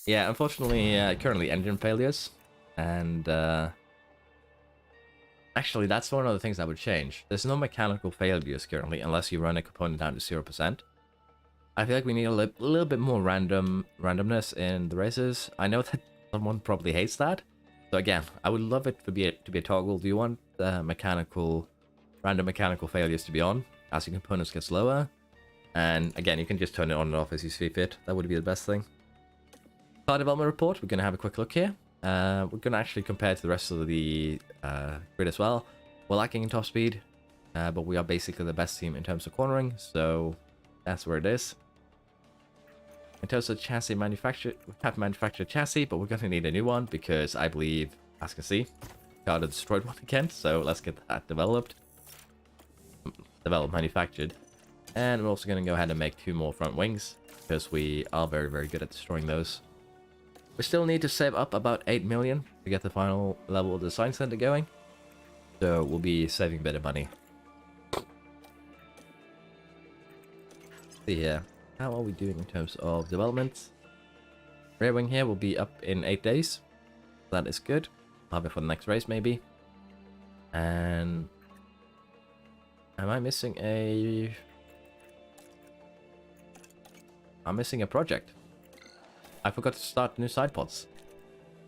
Yeah, unfortunately, currently engine failures, and actually that's one of the things that would change. There's no mechanical failures currently, unless you run a component down to 0%. I feel like we need a little bit more randomness in the races. I know that someone probably hates that, so again, I would love it to be a toggle. Do you want random mechanical failures to be on as your components get slower? And again, you can just turn it on and off as you see fit. That would be the best thing. Car development report, we're going to have a quick look here. We're going to actually compare to the rest of the grid as well. We're lacking in top speed, but we are basically the best team in terms of cornering, so that's where it is. In terms of chassis manufacture, we have manufactured chassis, but we're going to need a new one because I believe, as you can see, got a destroyed one again. So let's get that developed, manufactured. And we're also going to go ahead and make 2 more front wings because we are very, very good at destroying those. We still need to save up about 8 million to get the final level of the design center going. So we'll be saving a bit of money. See here. How are we doing in terms of development? Rear wing here will be up in 8 days. That is good. I'll have it for the next race maybe. And am I missing a... I'm missing a project. I forgot to start new side pods.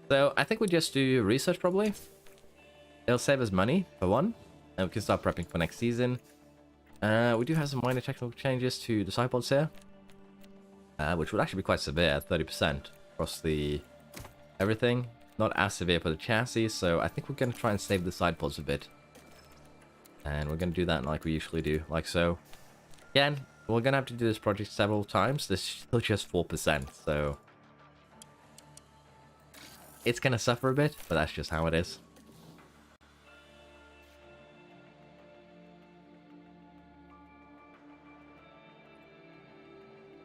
So I think we just do research probably. It'll save us money for one. And we can start prepping for next season. We do have some minor technical changes to the side pods here. Which would actually be quite severe, 30% across the everything. Not as severe for the chassis, so I think we're going to try and save the side pods a bit. And we're going to do that like we usually do, like so. Again, we're going to have to do this project several times. This is still just 4%, so... it's going to suffer a bit, but that's just how it is.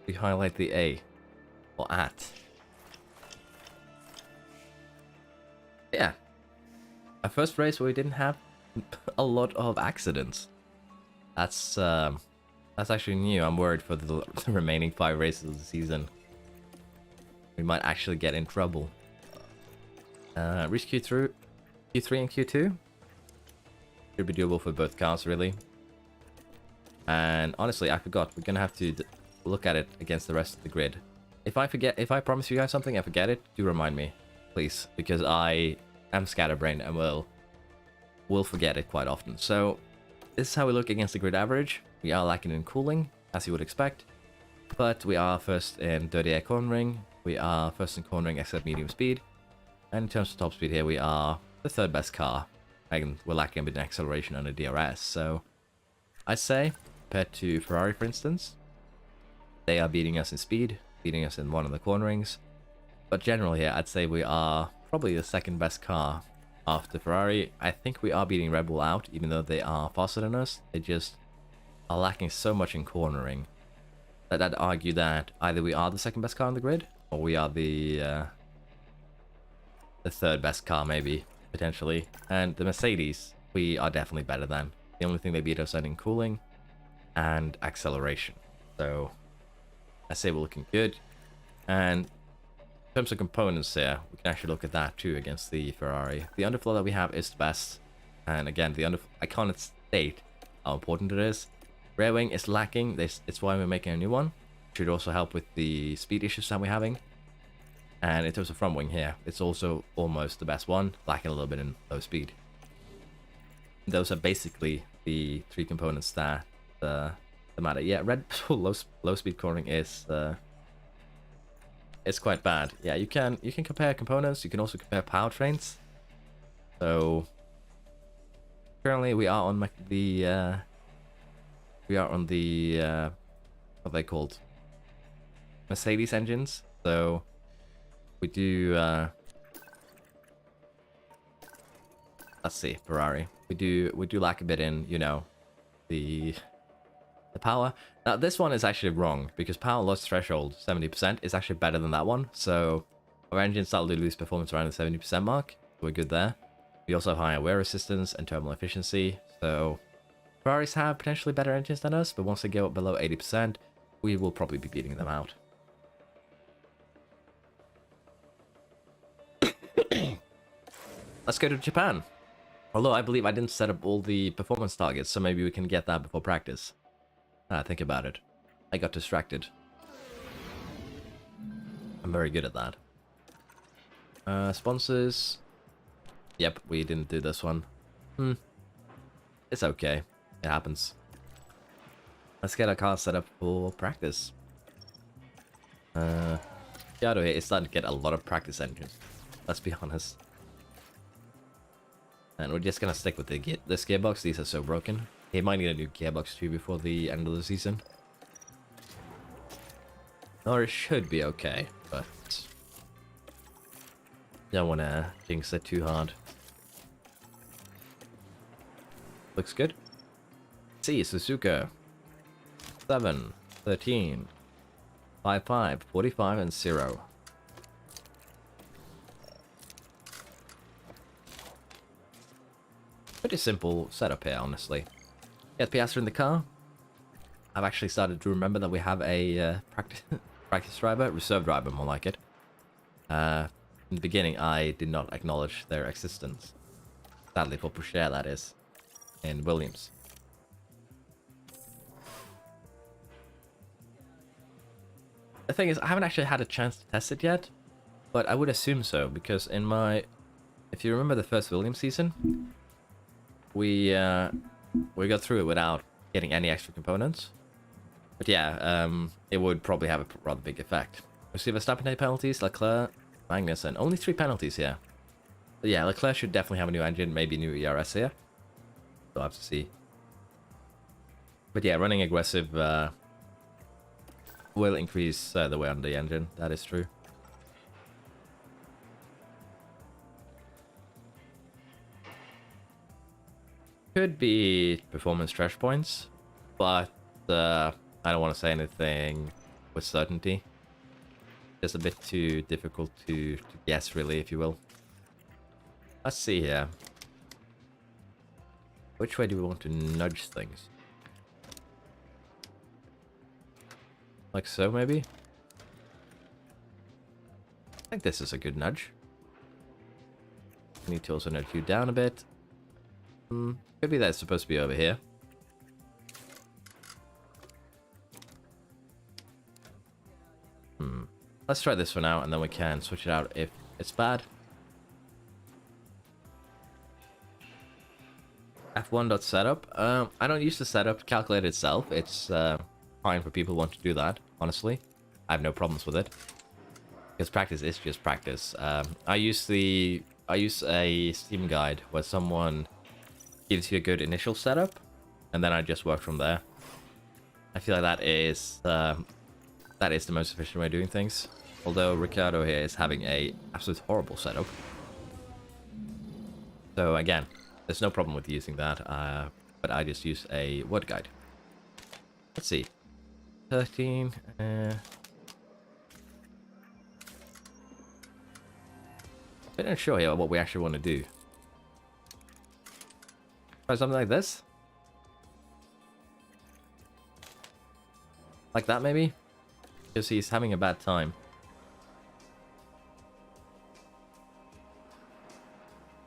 We highlight the A, or at. Yeah. Our first race where we didn't have a lot of accidents. That's actually new. I'm worried for the remaining 5 races of the season. We might actually get in trouble. Reach Q3 and Q2. Should be doable for both cars, really. And honestly, I forgot. We're gonna have to look at it against the rest of the grid. If I promise you guys something, I forget it, do remind me, please, because I am scatterbrained and will forget it quite often. So this is how we look against the grid average. We are lacking in cooling, as you would expect, but we are first in dirty air cornering. We are first in cornering except medium speed, and in terms of top speed here, we are the 3rd best car, and we're lacking a bit in acceleration on the DRS. So I'd say, compared to Ferrari, for instance, they are beating us in speed, beating us in one of the cornerings. But generally here, I'd say we are probably the 2nd best car after Ferrari. I think we are beating Red Bull out, even though they are faster than us. They just are lacking so much in cornering that I'd argue that either we are the 2nd best car on the grid, or we are the 3rd best car, maybe, potentially. And the Mercedes, we are definitely better than. The only thing they beat us in cooling and acceleration. So I say we're looking good. And in terms of components here, we can actually look at that too against the Ferrari. The underfloor that we have is the best. And again, I can't state how important it is. Rear wing is lacking. It's why we're making a new one. Should also help with the speed issues that we're having. And in terms of front wing here, it's also almost the best one, lacking a little bit in low speed. Those are basically the 3 components that matter. Yeah, Red Bull low speed cornering is it's quite bad. Yeah, you can compare components. You can also compare powertrains. So currently we are on the what are they called, Mercedes engines. So we do let's see, Ferrari. We do lack a bit in, you know, the power. Now this one is actually wrong because power loss threshold 70% is actually better than that one. So our engines start to lose performance around the 70% mark. We're good there. We also have higher wear resistance and thermal efficiency. So Ferraris have potentially better engines than us, but once they go up below 80%, we will probably be beating them out. Let's go to Japan. Although I believe I didn't set up all the performance targets, so maybe we can get that before practice. Think about it. I got distracted. I'm very good at that. Sponsors. Yep, we didn't do this one. It's okay. It happens. Let's get our car set up for practice. Giado here is starting to get a lot of practice engines. Let's be honest. And we're just gonna stick with this gearbox. These are so broken. He might need a new gearbox too before the end of the season. Or it should be okay, but don't want to jinx it too hard. Looks good. See, Suzuka. 7, 13, 55, 45, and 0. Pretty simple setup here, honestly. Get Piastri in the car. I've actually started to remember that we have a practice driver, reserve driver, more like it. In the beginning, I did not acknowledge their existence. Sadly for Prix, that is, in Williams. The thing is, I haven't actually had a chance to test it yet, but I would assume so, because in my... If you remember the first Williams season, we got through it without getting any extra components. But yeah, it would probably have a rather big effect. Receive Verstappen penalties, Leclerc, Magnussen. Only 3 penalties here. But yeah, Leclerc should definitely have a new engine, maybe new ERS here. We'll have to see. But yeah, running aggressive will increase the wear on the engine. That is true. Could be performance trash points, but I don't want to say anything with certainty. Just a bit too difficult to guess, really, if you will. Let's see here. Which way do we want to nudge things? Like so, maybe? I think this is a good nudge. I need to also nudge you down a bit. Could be that it's supposed to be over here. Let's try this for now, and then we can switch it out if it's bad. F1.setup. I don't use the setup calculator itself. It's fine for people who want to do that, honestly. I have no problems with it. Because practice is just practice. I use a Steam guide where someone gives you a good initial setup, and then I just work from there. I feel like that is the most efficient way of doing things. Although Ricardo here is having a absolute horrible setup. So again, there's no problem with using that, but I just use a word guide. Let's see. 13. I'm not sure here what we actually want to do. Try something like this? Like that, maybe? Because he's having a bad time.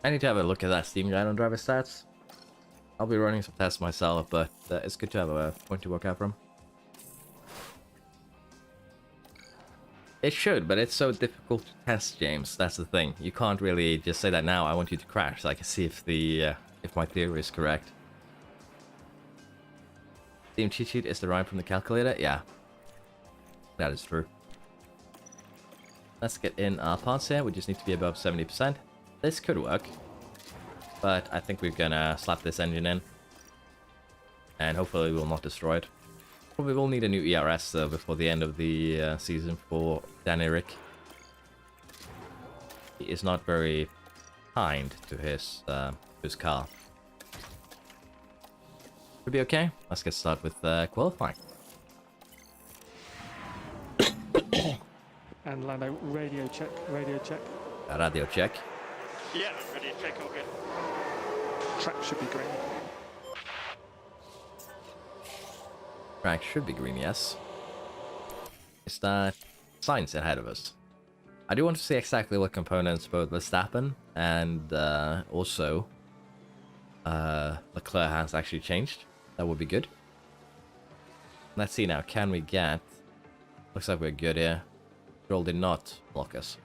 I need to have a look at that Steam guide on driver stats. I'll be running some tests myself, but it's good to have a point to work out from. It should, but it's so difficult to test, James. That's the thing. You can't really just say that now. I want you to crash, so I can see if my theory is correct. Steam cheat sheet is derived from the calculator? Yeah. That is true. Let's get in our parts here. We just need to be above 70%. This could work. But I think we're gonna slap this engine in. And hopefully we'll not destroy it. Probably will need a new ERS though before the end of the season for Dan Eric. He is not very kind to his car. Should be okay. Let's get started with qualifying. And Lando, radio check, radio check. Radio check. Yeah, ready to check all good. Track should be green. Track should be green, yes. Is that Sainz ahead of us? I do want to see exactly what components both Verstappen and also Leclerc has actually changed. That would be good. Let's see now. Can we get... Looks like we're good here. Stroll did not block us.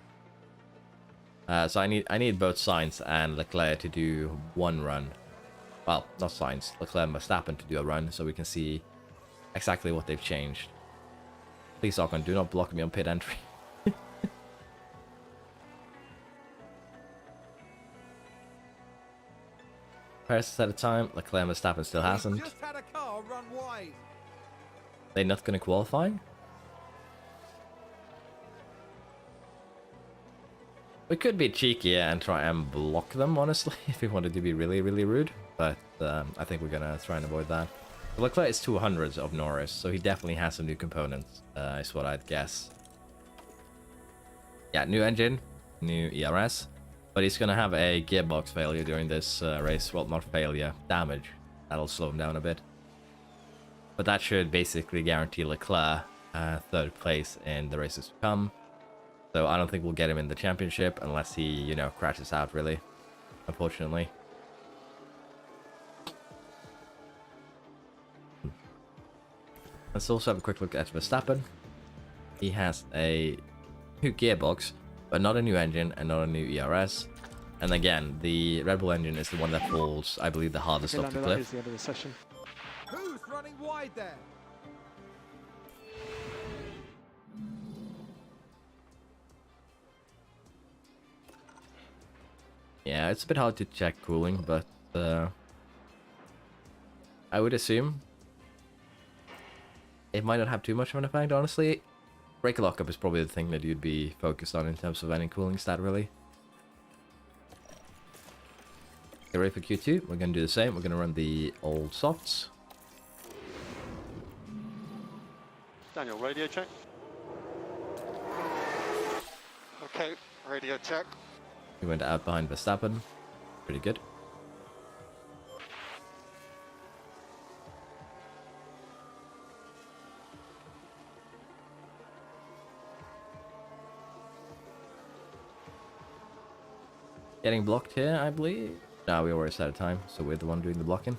So I need both Sainz and Leclerc to do one run. Well, not Sainz. Leclerc and Verstappen to do a run so we can see exactly what they've changed. Please, Ocon, do not block me on pit entry. Paris has had a time. Leclerc and Verstappen still hasn't. Just had a car run wide. They're not going to qualify? We could be cheeky and try and block them, honestly, if we wanted to be really, really rude. But I think we're gonna try and avoid that. Leclerc is 200 of Norris, so he definitely has some new components, is what I'd guess. Yeah, new engine, new ERS, but he's gonna have a gearbox failure during this race. Well, not failure, damage. That'll slow him down a bit. But that should basically guarantee Leclerc third place in the races to come. So I don't think we'll get him in the championship unless he, you know, crashes out, really. Unfortunately. Let's also have a quick look at Verstappen. He has a new gearbox, but not a new engine and not a new ERS. And again, the Red Bull engine is the one that falls, I believe, the hardest off the That cliff. is the end of the session. Who's running wide there? Yeah, it's a bit hard to check cooling, but I would assume it might not have too much of an effect, honestly. Brake lockup is probably the thing that you'd be focused on in terms of any cooling stat, really. Get ready for Q2. We're going to do the same. We're going to run the old softs. Daniel, radio check. Okay, radio check. We went out behind Verstappen. Pretty good. Getting blocked here, I believe. No, we already set a time, so we're the one doing the blocking.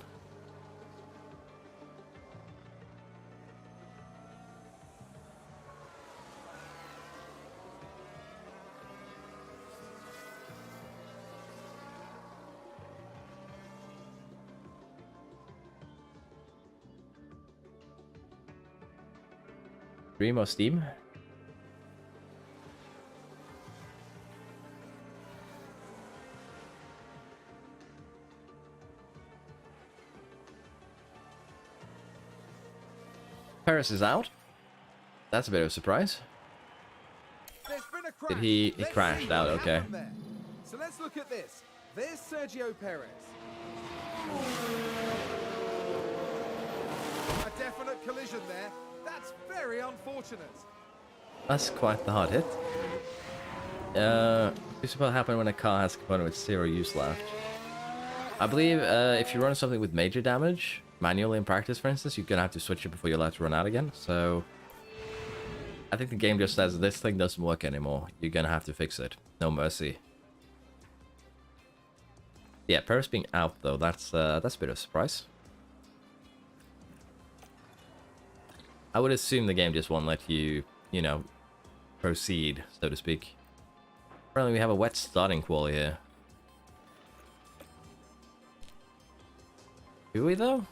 Three more steam. Paris is out. That's a bit of a surprise. There's been a crash. Did he Let's crashed see out, what okay. happened there. So let's look at this. There's Sergio Perez. A definite collision there. That's very unfortunate. That's quite the hard hit. This will happen when a car has a component with 0 use left. I believe if you run something with major damage, manually in practice, for instance, you're gonna have to switch it before you're allowed to run out again. So I think the game just says this thing doesn't work anymore. You're gonna have to fix it. No mercy. Yeah, Paris being out though, that's a bit of a surprise. I would assume the game just won't let you, you know, proceed, so to speak. Apparently we have a wet starting qual here. Do we though?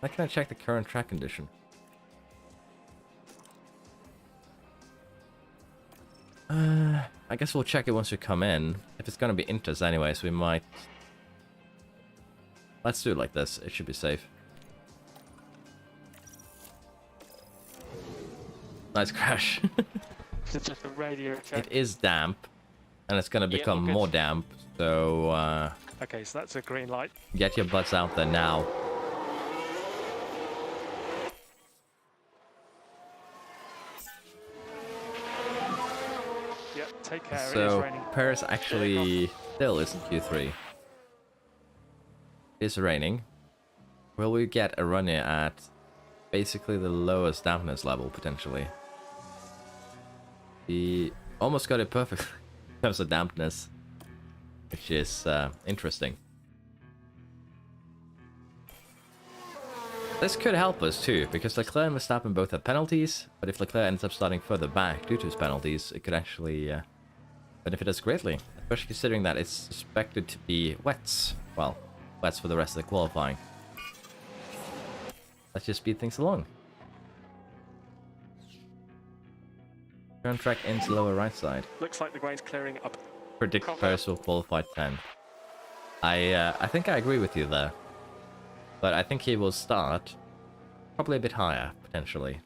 How can I check the current track condition? I guess we'll check it once we come in. If it's gonna be inters anyways, we might... Let's do it like this, it should be safe. Nice crash. Just a radio check. It is damp, and it's gonna become good. more damp, so Okay, so that's a green light. get your butts out there now. Yep, take care. It is So raining. Paris actually still is in Q3. It's raining. Will we get a run here at basically the lowest dampness level potentially? He almost got it perfect in terms of dampness, which is interesting. This could help us too, because Leclerc and Verstappen both have penalties, but if Leclerc ends up starting further back due to his penalties, it could actually benefit us greatly, especially considering that it's suspected to be wets. Well, wets for the rest of the qualifying. Let's just speed things along. Turn track into lower right side. Looks like the grain's clearing up. Predict Cover. Paris will qualify 10. I think I agree with you there. But I think he will start probably a bit higher, potentially.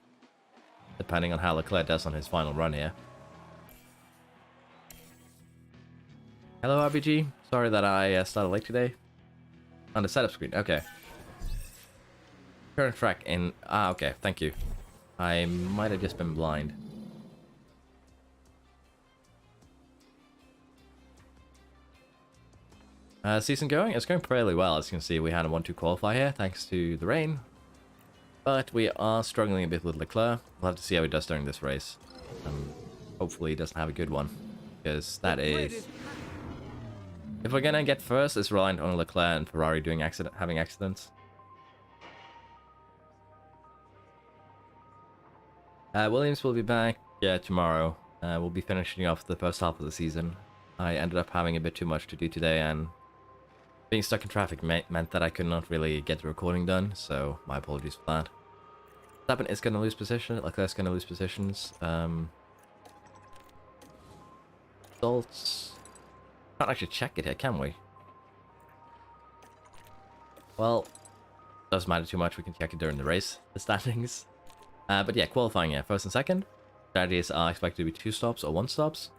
Depending on how Leclerc does on his final run here. Hello, RBG. Sorry that I started late today. On the setup screen, okay. Current track in... Ah, okay, thank you. I might have just been blind. Season going? It's going fairly well. As you can see, we had a 1-2 qualify here, thanks to the rain. But we are struggling a bit with Leclerc. We'll have to see how he does during this race. Hopefully he doesn't have a good one. Because that is... If we're gonna get first, it's reliant on Leclerc and Ferrari having accidents. Williams will be back tomorrow. We'll be finishing off the first half of the season. I ended up having a bit too much to do today, and being stuck in traffic meant that I could not really get the recording done, so my apologies for that. Verstappen is going to lose position, Leclerc's going to lose positions. Results... Can't actually check it here, can we? Well, doesn't matter too much, we can check it during the race, the standings. But yeah, qualifying here, first and second. Strategies are expected to be 2 stops or 1 stops.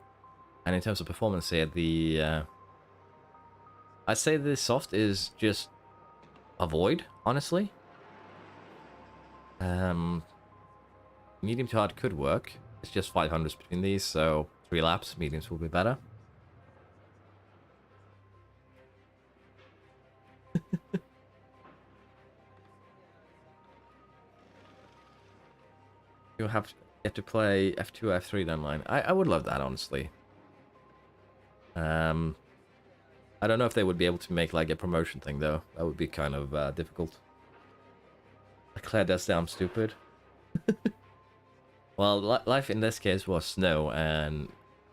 And in terms of performance here, the... I'd say the soft is just avoid, honestly. Medium to hard could work. It's just 500s between these, so 3 laps, mediums will be better. You'll have to get to play F2 or F3 online. I would love that, honestly. I don't know if they would be able to make like a promotion thing though. That would be kind of difficult. Claire does sound stupid. Well, life in this case was snow and,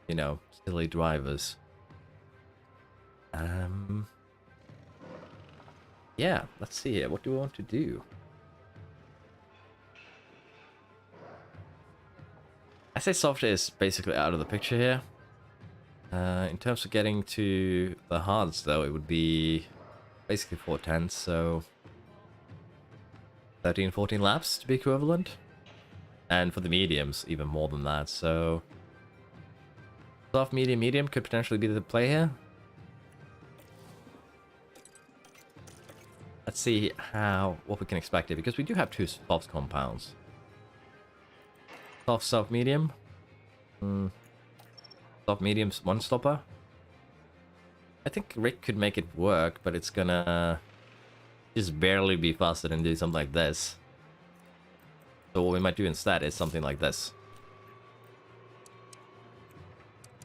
you know, silly drivers. Yeah, let's see here. What do we want to do? I say soft is basically out of the picture here. In terms of getting to the hards, though, it would be basically 4 tenths, so 13, 14 laps to be equivalent. And for the mediums, even more than that, so soft, medium, medium could potentially be the play here. Let's see what we can expect here, because we do have 2 soft compounds. Soft, soft, medium. Soft, medium's 1 stopper. I think Rick could make it work, but it's gonna just barely be faster than do something like this. So what we might do instead is something like this.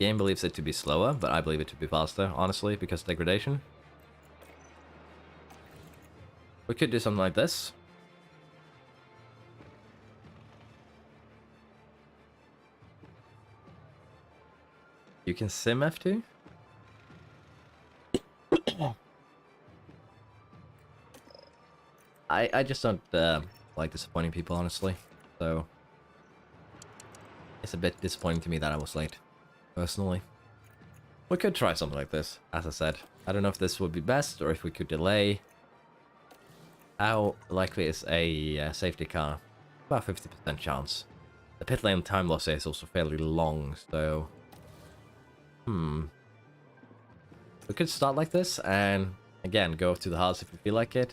Game believes it to be slower, but I believe it to be faster, honestly, because of degradation. We could do something like this. You can sim F2? I just don't like disappointing people, honestly. So it's a bit disappointing to me that I was late, personally. We could try something like this, as I said. I don't know if this would be best or if we could delay. How likely is a safety car? About 50% chance. The pit lane time loss is also fairly long, so... We could start like this, and again, go to the hards if we feel like it.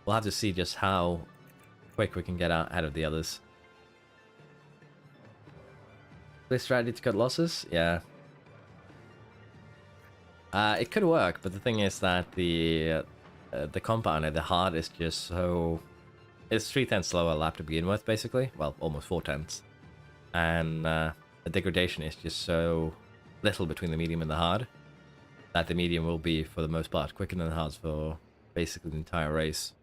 We'll have to see just how quick we can get out ahead of the others. This strategy to cut losses? Yeah. It could work, but the thing is that the compound, the hard, is just so... It's 3 tenths slower lap to begin with, basically. Well, almost 4 tenths. And the degradation is just so little between the medium and the hard that the medium will be, for the most part, quicker than the hards for basically the entire race.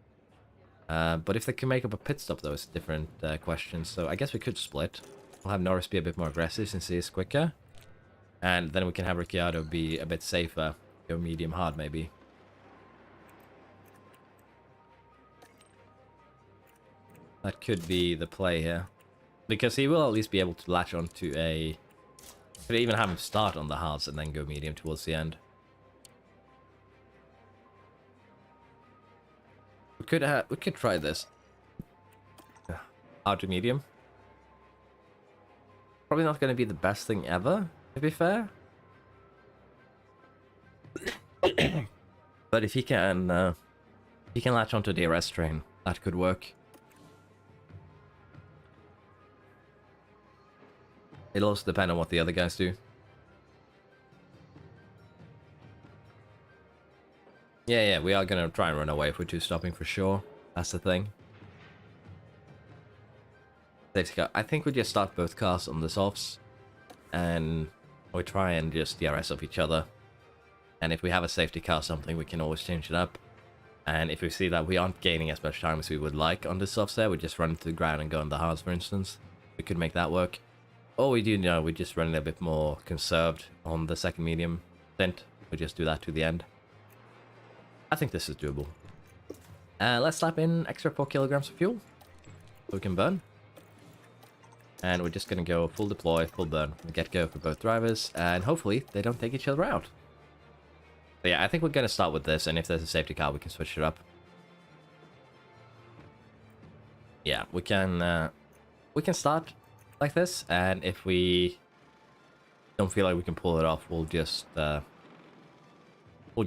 But if they can make up a pit stop, though, it's a different question. So I guess we could split. We'll have Norris be a bit more aggressive since he is quicker. And then we can have Ricciardo be a bit safer. Go medium hard, maybe. That could be the play here. Because he will at least be able to latch onto a... Could even have him start on the hards and then go medium towards the end. We could try this. hard to medium. Probably not going to be the best thing ever, to be fair. But if he can latch onto the DRS train, that could work. It'll also depend on what the other guys do. Yeah, we are gonna try and run away if we're two stopping for sure. That's the thing. Safety car. I think we just start both cars on the softs, and we try and just DRS off each other. And if we have a safety car or something, we can always change it up. And if we see that we aren't gaining as much time as we would like on the softs there, we just run to the ground and go on the hards, for instance. We could make that work. Or we do, you know, we just run a little bit more conserved on the second medium stint. We just do that to the end. I think this is doable. Let's slap in extra 4 kilograms of fuel so we can burn. And we're just gonna go full deploy, full burn from the get-go for both drivers, and hopefully they don't take each other out. So yeah, I think we're gonna start with this, and if there's a safety car, we can switch it up. Yeah, we can start like this, and if we don't feel like we can pull it off, we'll just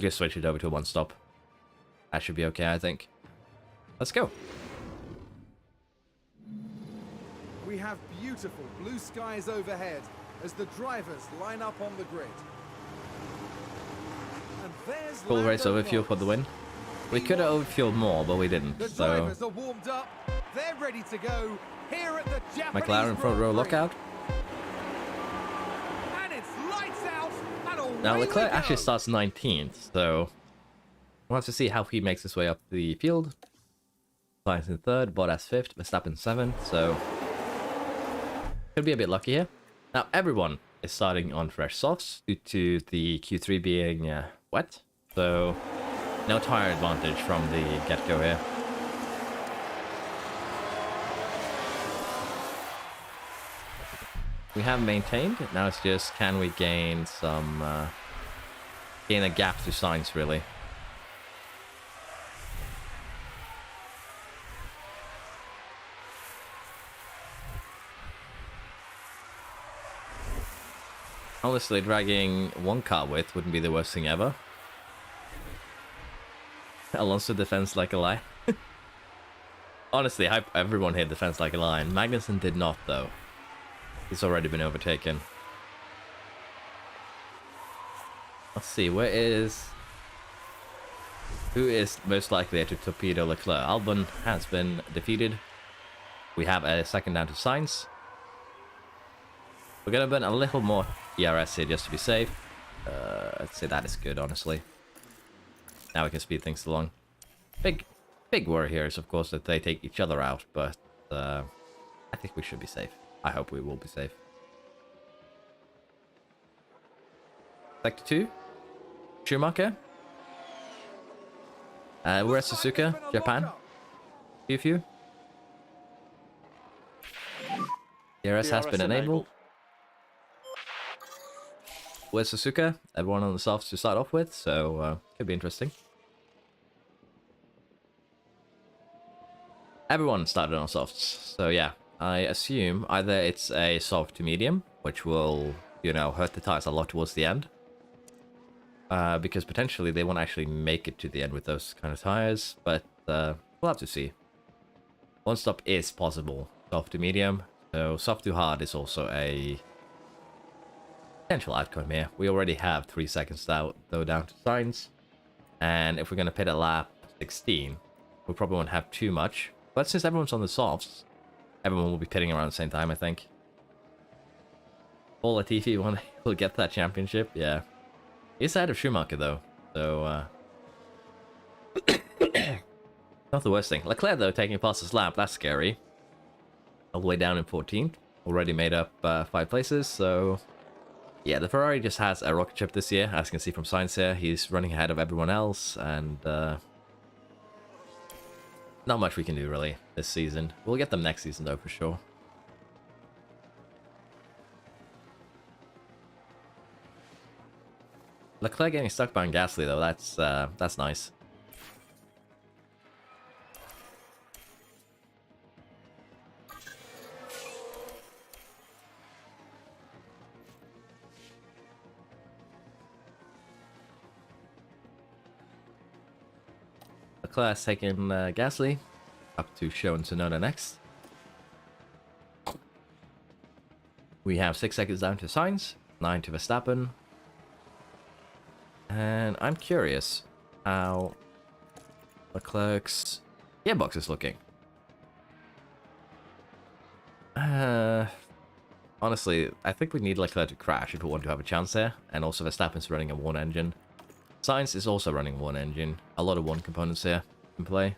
switch it over to a one-stop. That should be okay, I think. Let's go. We have beautiful blue skies overhead as the drivers line up on the grid. And there's Full race Lando overfuel for the Norris. win. We could have overfueled more, but we didn't. The So drivers are warmed up. They're ready to go here at the Japanese McLaren front row Grand Prix. lockout. And it's lights out and away Now we Leclerc go. actually starts 19th, so we'll have to see how he makes his way up the field. Sainz in 3rd, Bottas 5th, Verstappen 7th, so could be a bit lucky here. Now everyone is starting on fresh softs due to the Q3 being wet, so no tire advantage from the get-go here. We have maintained. Now it's just, can we gain some gain a gap to Sainz, really. Honestly, dragging one car width wouldn't be the worst thing ever. Alonso defends like a lion. Honestly, everyone here defends like a lion. Magnussen did not, though. He's already been overtaken. Let's see, who is most likely to torpedo Leclerc? Albon has been defeated. We have a second down to Sainz. We're gonna burn a little more ERS here just to be safe. Let's say that is good, honestly. Now we can speed things along. Big worry here is, of course, that they take each other out, but I think we should be safe. I hope we will be safe. Sector 2. Schumacher. We're at Suzuka, Japan. Few. DRS has been enabled. Where's Suzuka? Everyone on the softs to start off with, so could be interesting. Everyone started on softs, so yeah. I assume either it's a soft to medium, which will, you know, hurt the tires a lot towards the end. Because potentially they won't actually make it to the end with those kind of tires, but we'll have to see. One stop is possible, soft to medium, so soft to hard is also a potential outcome here. We already have 3 seconds though down to Sainz, and if we're going to pit at lap 16, we probably won't have too much. But since everyone's on the softs, everyone will be pitting around the same time, I think. Paul Latifi will get that championship, yeah. He's ahead of Schumacher though, so not the worst thing. Leclerc though taking past his lap, that's scary. All the way down in 14th, already made up 5 places, so yeah, the Ferrari just has a rocket ship this year, as you can see from Sainz here. He's running ahead of everyone else, and not much we can do really this season. We'll get them next season though, for sure. Leclerc getting stuck behind Gasly though, that's nice. Leclerc's taking Gasly up to Show and Tsunoda next. We have 6 seconds down to Sainz, 9 to Verstappen. And I'm curious how Leclerc's gearbox is looking. Honestly, I think we need Leclerc to crash if we want to have a chance here. And also Verstappen's running a 1 engine. Sainz is also running 1 engine. A lot of 1 components here in play.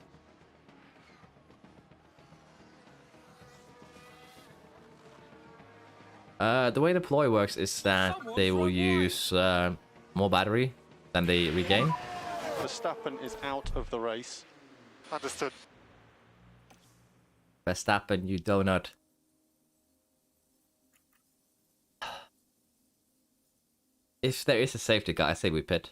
The way the ploy works is that they will use more battery than they regain. Verstappen is out of the race. Understood. Verstappen, you donut. If there is a safety car, I say we pit.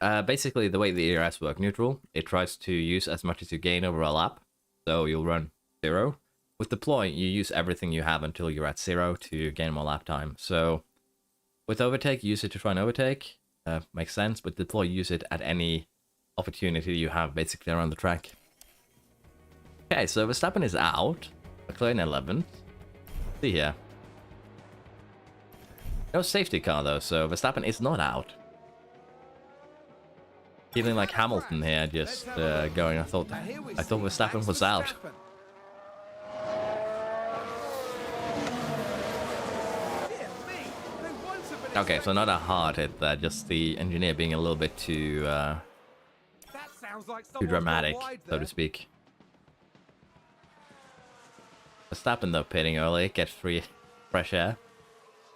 Basically, the way the ERS work, neutral, it tries to use as much as you gain over a lap. So you'll run 0. With deploy, you use everything you have until you're at 0 to gain more lap time. So with overtake, use it to try and overtake. Makes sense. With deploy, use it at any opportunity you have basically around the track. Okay, so Verstappen is out. McLaren 11th. See here. No safety car though, so Verstappen is not out. Feeling like Hamilton here, just going. I thought Verstappen was out. Okay, so not a hard hit there, just the engineer being a little bit too dramatic, so to speak. Verstappen though pitting early, get free fresh air.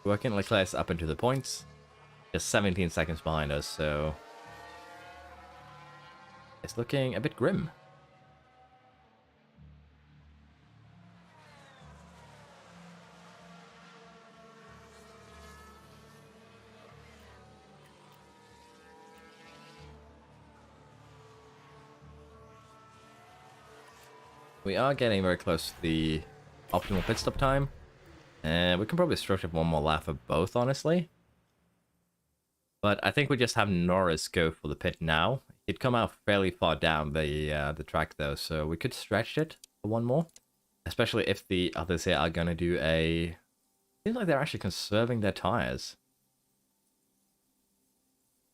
Working Leclerc's up into the points. Just 17 seconds behind us, so it's looking a bit grim. We are getting very close to the optimal pit stop time. And we can probably structure one more lap for both, honestly. But I think we just have Norris go for the pit now. He'd come out fairly far down the track though, so we could stretch it for one more. Especially if the others here are going to do a... Seems like they're actually conserving their tires.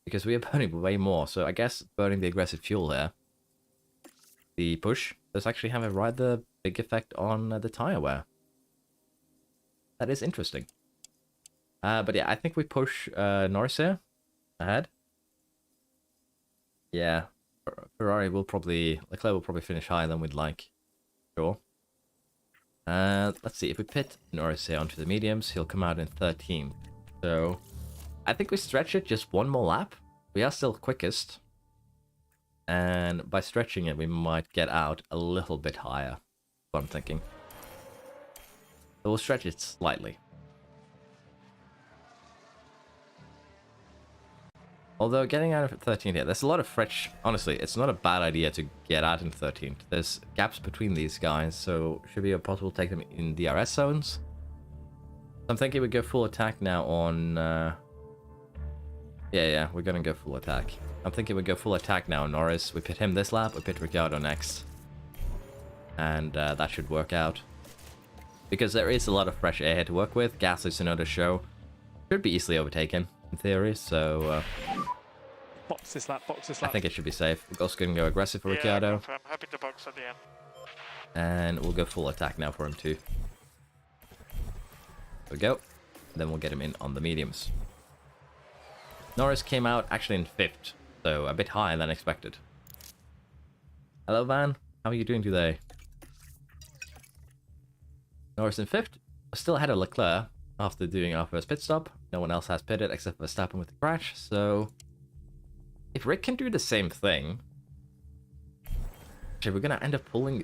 Because we are burning way more, so I guess burning the aggressive fuel here. The push does actually have a rather big effect on the tire wear. That is interesting. But yeah, I think we push Norris here ahead. Yeah, Leclerc will probably finish higher than we'd like. Sure. Let's see, if we pit Norris here onto the mediums, he'll come out in 13th. So I think we stretch it just one more lap. We are still quickest. And by stretching it, we might get out a little bit higher. That's what I'm thinking. So we'll stretch it slightly. Although getting out of 13th here, there's a lot of fresh... Honestly, it's not a bad idea to get out in 13th. There's gaps between these guys, so should be possible to take them in DRS zones. I'm thinking we go full attack now on... Yeah, we're gonna go full attack. I'm thinking we go full attack now on Norris. We pit him this lap, we pit Ricciardo next. And that should work out. Because there is a lot of fresh air here to work with. Gasly, Tsunoda, Show should be easily overtaken, in theory, so... Box this lap, box this lap. I think it should be safe. We're also going to go aggressive for Ricciardo. I'm happy to box at the end. And we'll go full attack now for him too. There we go. Then we'll get him in on the mediums. Norris came out actually in 5th, so a bit higher than expected. Hello, Van. How are you doing today? Norris in 5th. We're still ahead of Leclerc after doing our first pit stop. No one else has pitted except for Verstappen with the crash, so... If Rick can do the same thing... Actually, we're going to end up pulling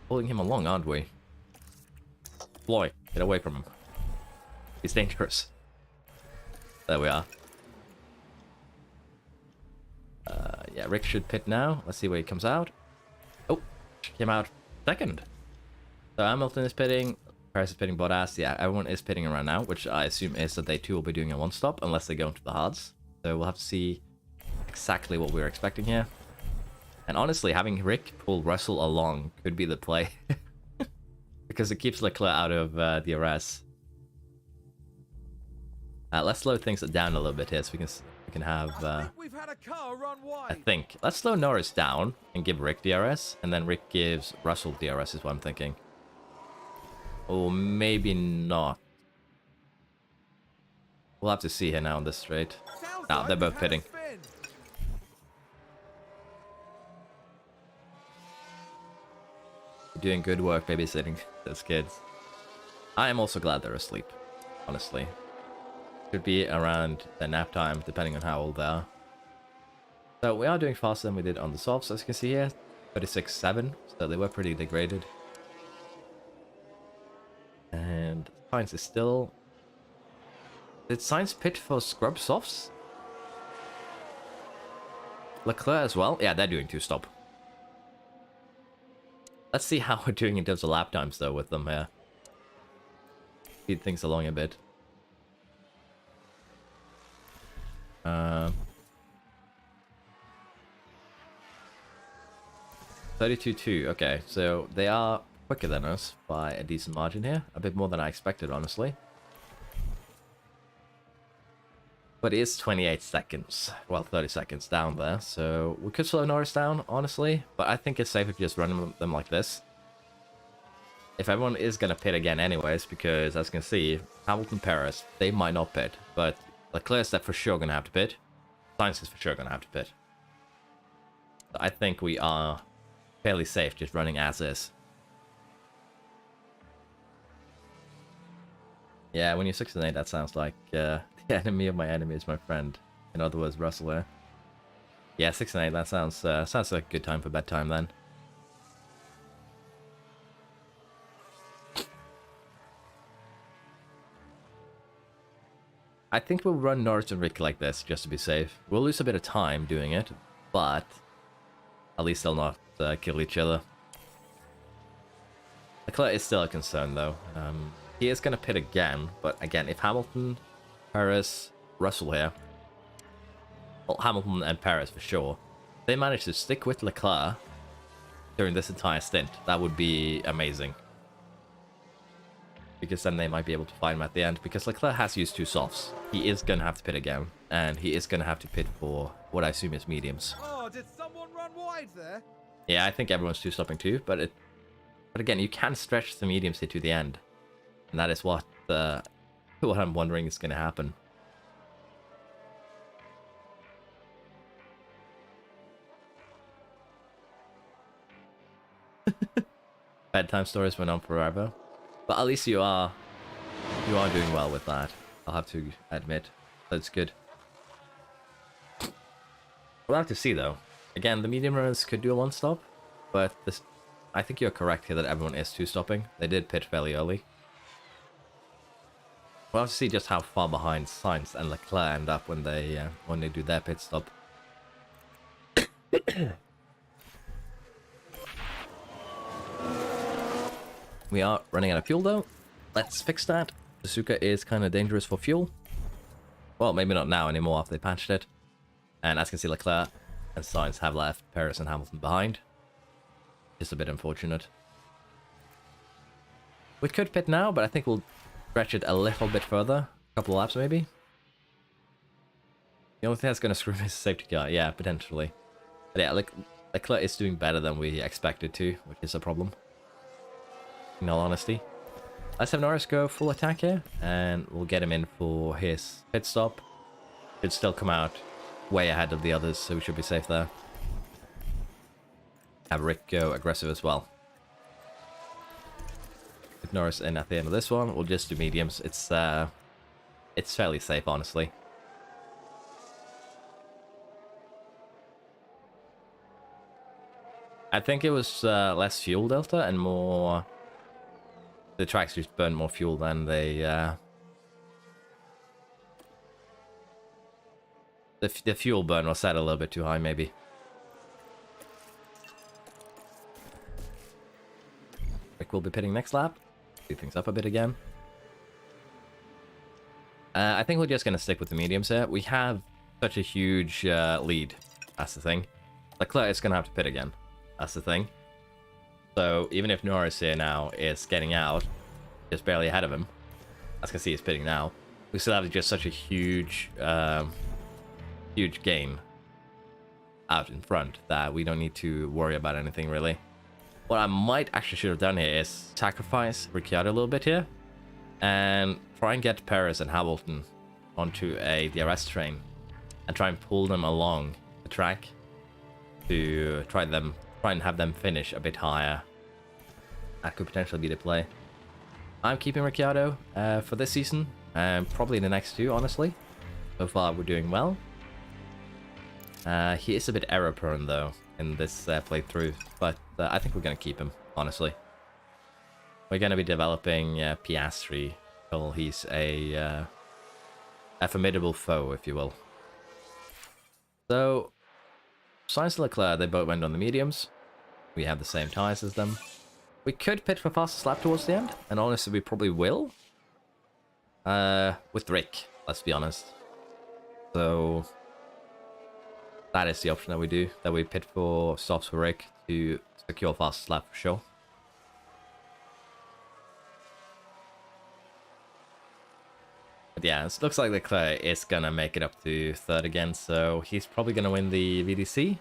him along, aren't we? Floyd, get away from him. He's dangerous. There we are. Yeah, Rick should pit now. Let's see where he comes out. Oh, came out 2nd. So Hamilton is pitting. Paris is pitting Bottas. Yeah, everyone is pitting around now, which I assume is that they too will be doing a one-stop, unless they go into the hards. So we'll have to see exactly what we were expecting here. And honestly, having Rick pull Russell along could be the play. Because it keeps Leclerc out of DRS. Let's slow things down a little bit here so we can have... I think we've had a car run wide. I think. Let's slow Norris down and give Rick DRS. And then Rick gives Russell DRS is what I'm thinking. Or maybe not. We'll have to see here now on this straight. Sounds No, like they're we've both had a pitting. spin. You're doing good work babysitting those kids. I am also glad they're asleep, honestly. Could be around their nap time, depending on how old they are. So we are doing faster than we did on the softs, as you can see here. 36.7, so they were pretty degraded. And Sainz is still... Did Sainz pit for scrub softs? Leclerc as well? Yeah, they're doing 2-stop. Let's see how we're doing in terms of lap times, though, with them here. Speed things along a bit. 32.2, okay, so they are quicker than us by a decent margin here. A bit more than I expected, honestly. But it is 28 seconds. Well, 30 seconds down there, so we could slow Norris down, honestly. But I think it's safer to just run them like this. If everyone is going to pit again anyways, because as you can see, Hamilton, Perez, they might not pit. But Leclerc's for sure going to have to pit. Sainz is for sure going to have to pit. So I think we are fairly safe just running as is. Yeah, when you're 6 and 8, that sounds like the enemy of my enemy is my friend. In other words, Russell there. Yeah, 6 and 8, that sounds like a good time for bedtime then. I think we'll run Norris and Rick like this, just to be safe. We'll lose a bit of time doing it, but at least they'll not kill each other. Leclerc is still a concern, though. He is going to pit again, but again, if Hamilton, Perez, Russell here, well, Hamilton and Perez for sure, they manage to stick with Leclerc during this entire stint, that would be amazing. Because then they might be able to find him at the end. Because Leclerc has used 2 softs. He is going to have to pit again. And he is going to have to pit for what I assume is mediums. Oh, did someone run wide there? Yeah, I think everyone's 2-stopping too. But again, you can stretch the mediums here to the end. And that is what I'm wondering is going to happen. Bedtime stories went on forever. But at least you are doing well with that. I'll have to admit. That's good. We'll have to see though. Again, the medium runners could do a 1-stop, but I think you're correct here that everyone is 2-stopping. They did pit fairly early. We'll have to see just how far behind Sainz and Leclerc end up when they do their pit stop. We are running out of fuel though. Let's fix that. Suzuka is kind of dangerous for fuel. Well, maybe not now anymore after they patched it. And as you can see, Leclerc and Sainz have left Perez and Hamilton behind. Just a bit unfortunate. We could pit now, but I think we'll stretch it a little bit further. A couple of laps maybe. The only thing that's going to screw me is the safety car. Yeah, potentially. But yeah, Leclerc is doing better than we expected to, which is a problem. In all honesty. Let's have Norris go full attack here, and we'll get him in for his pit stop. Should still come out way ahead of the others, so we should be safe there. Have Rick go aggressive as well. With Norris in at the end of this one, we'll just do mediums. It's fairly safe, honestly. I think it was less fuel delta and more... The tracks just burn more fuel than they... The fuel burn was set a little bit too high, maybe. Rick will be pitting next lap. Speed things up a bit again. I think we're just going to stick with the mediums here. We have such a huge lead That's the thing. Leclerc is going to have to pit again. That's the thing. So even if Norris here now is getting out, just barely ahead of him, as you can see he's pitting now, we still have just such a huge, huge gain out in front that we don't need to worry about anything really. What I might actually should have done here is sacrifice Ricciardo a little bit here and try and get Perez and Hamilton onto a DRS train and try and pull them along the track to try and have them finish a bit higher. That could potentially be the play. I'm keeping Ricciardo for this season and probably the next two, honestly. So far we're doing well. He is a bit error prone though in this playthrough, but I think we're going to keep him, honestly. We're going to be developing Piastri until he's a formidable foe, if you will. So, Sainz and Leclerc, they both went on the mediums. We have the same tyres as them. We could pit for fastest lap towards the end, and honestly, we probably will. With Rick, let's be honest. So, that is the option that we do, that we pit for stops for Rick to secure fastest lap for sure. But yeah, it looks like Leclerc is gonna make it up to third again, so he's probably gonna win the VDC,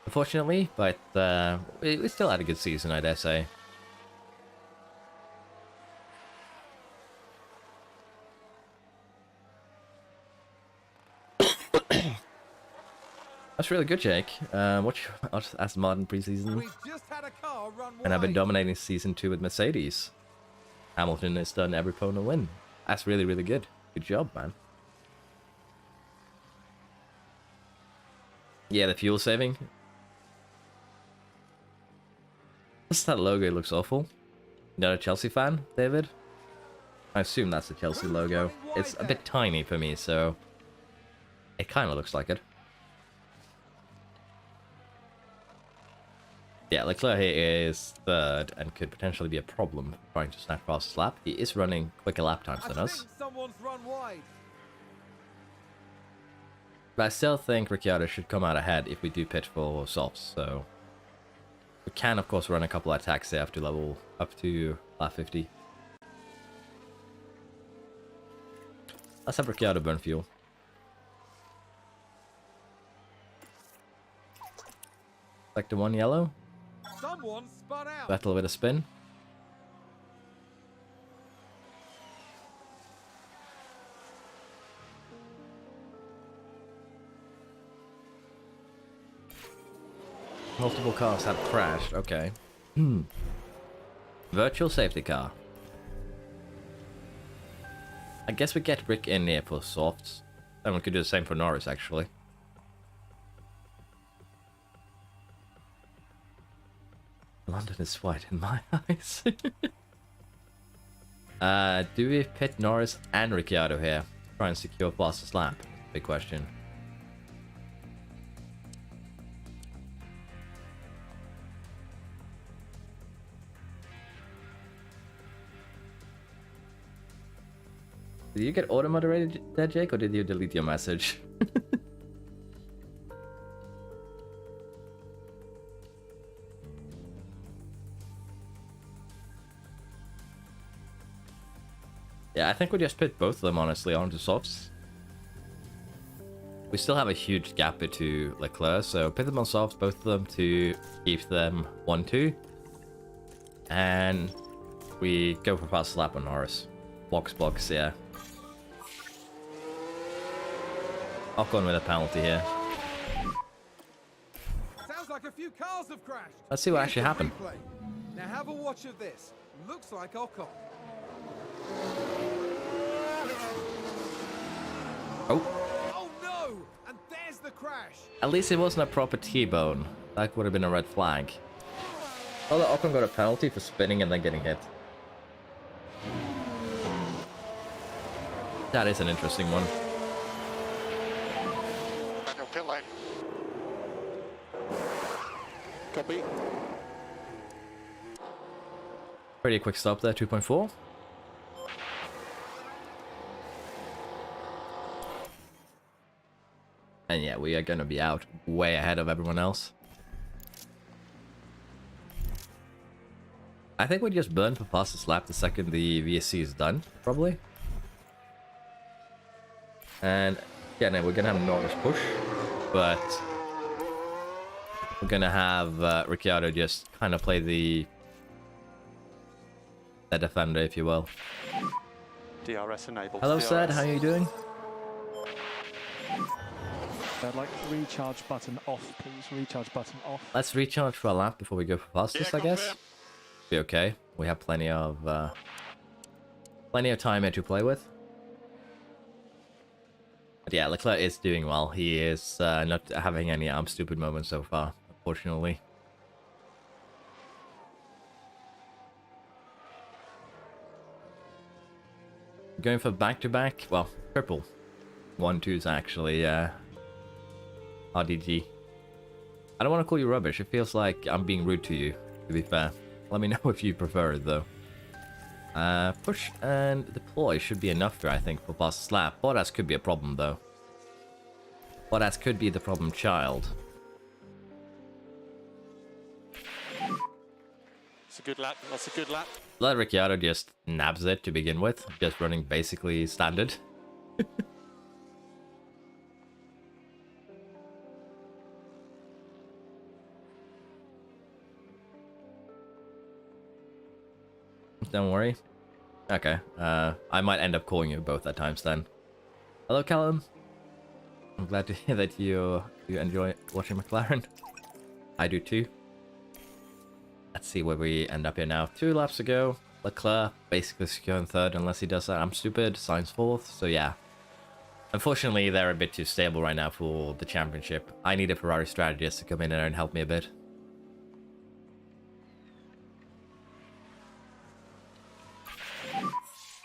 unfortunately, but we still had a good season, I dare say. That's really good, Jake. Watch Aston Martin preseason. We've just had a car run And I've been wide. dominating season 2 with Mercedes. Hamilton has done every pole to win. That's really, really good. Good job, man. Yeah, the fuel saving. What's that logo? It looks awful. You're not a Chelsea fan, David? I assume that's the Chelsea logo. It's a bit tiny for me, so it kind of looks like it. Yeah, Leclerc here is third and could potentially be a problem trying to snap fastest lap. He is running quicker lap times than us. think someone's run wide. But I still think Ricciardo should come out ahead if we do pit for softs, so we can of course run a couple of attacks there up to lap 50. Let's have Ricciardo burn fuel. Sector 1 yellow. Someone spun out. Battle with a spin. Multiple cars have crashed. Okay. Virtual safety car. I guess we get Rick in here for softs. And we could do the same for Norris, actually. London is white in my eyes. Do we pit Norris and Ricciardo here? Try and secure fastest lap? Big question. Did you get auto-moderated there, Jake, or did you delete your message? Yeah, I think we just put both of them, honestly, onto softs. We still have a huge gap between Leclerc, so put them on softs, both of them, to keep them 1-2. And we go for fast lap on Norris. Box, yeah. Ocon with a penalty here. Sounds like a few cars have crashed. Let's see what Here's actually the happened. replay. Now have a watch of this. Looks like Ocon. Oh, Oh no! And there's the crash. at least it wasn't a proper T-bone. That would have been a red flag. Although Ocon got a penalty for spinning and then getting hit. That is an interesting one. Manual pit lane. Copy. Pretty quick stop there, 2.4. And yeah, we are going to be out way ahead of everyone else. I think we just burn for fastest lap the second the VSC is done, probably. And yeah, no, we're going to have Norris push, but we're going to have Ricciardo just kind of play the defender, if you will. DRS enabled. Hello, DRS. Sad, how are you doing? I'd like recharge button off, please. Recharge button off. Let's recharge for a lap before we go for fastest, I guess. Be okay. We have plenty of time here to play with. But yeah, Leclerc is doing well. He is not having any I'm stupid moments so far, unfortunately. Going for back-to-back, well, triple. 1-2s actually, RDG. I don't want to call you rubbish, it feels like I'm being rude to you, to be fair. Let me know if you prefer it, though. Push and deploy should be enough here, I think, for fastest lap. Bottas could be a problem, though. Bottas could be the problem child. It's a good lap. That's a good lap. Let Ricciardo just nabs it to begin with, just running basically standard. Don't worry. Okay, I might end up calling you both at times then. Hello, Callum. I'm glad to hear that you enjoy watching McLaren. I do too. Let's see where we end up here now. 2 laps ago. Leclerc basically secure in third unless he does that. I'm stupid. Sainz fourth. So yeah. Unfortunately, they're a bit too stable right now for the championship. I need a Ferrari strategist to come in there and help me a bit.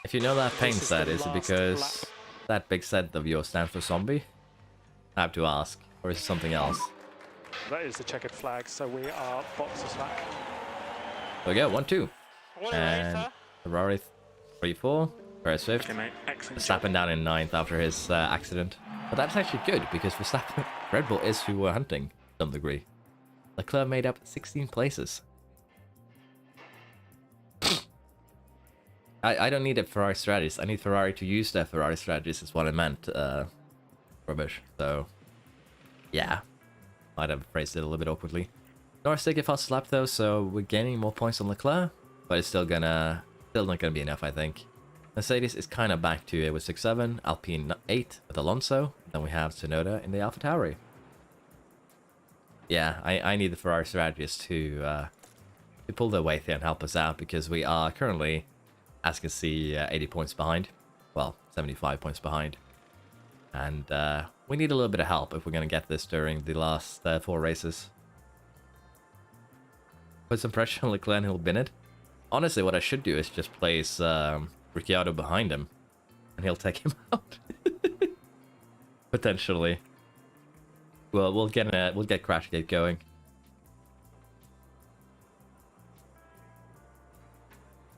If you know that paint set, is it because that big set of yours stands for zombie? I have to ask. Or is it something else? That is the checkered flag, so we are boxes back. There we go, 1-2. Well, And later. Ferrari 3-4. Perez 5th. Okay, mate. Excellent job. Verstappen down in 9th after his accident. But that's actually good, because Verstappen, Red Bull is who we're hunting, to some degree. Leclerc made up 16 places. I don't need a Ferrari strategist. I need Ferrari to use their Ferrari strategist, is what I meant, rubbish. So, yeah. Might have phrased it a little bit awkwardly. Norris did get fast lap though, so we're gaining more points on Leclerc, but it's still not gonna be enough, I think. Mercedes is kind of back to it with 6-7, Alpine 8 with Alonso, then we have Tsunoda in the AlphaTauri. Yeah, I need the Ferrari strategist to pull their weight here and help us out, because we are currently, as you can see, 80 points behind. Well, 75 points behind. And we need a little bit of help if we're going to get this during the last 4 races. Put some pressure on Leclerc and he'll bin it. Honestly, what I should do is just place Ricciardo behind him. And he'll take him out. Potentially. Well, we'll get Crashgate going.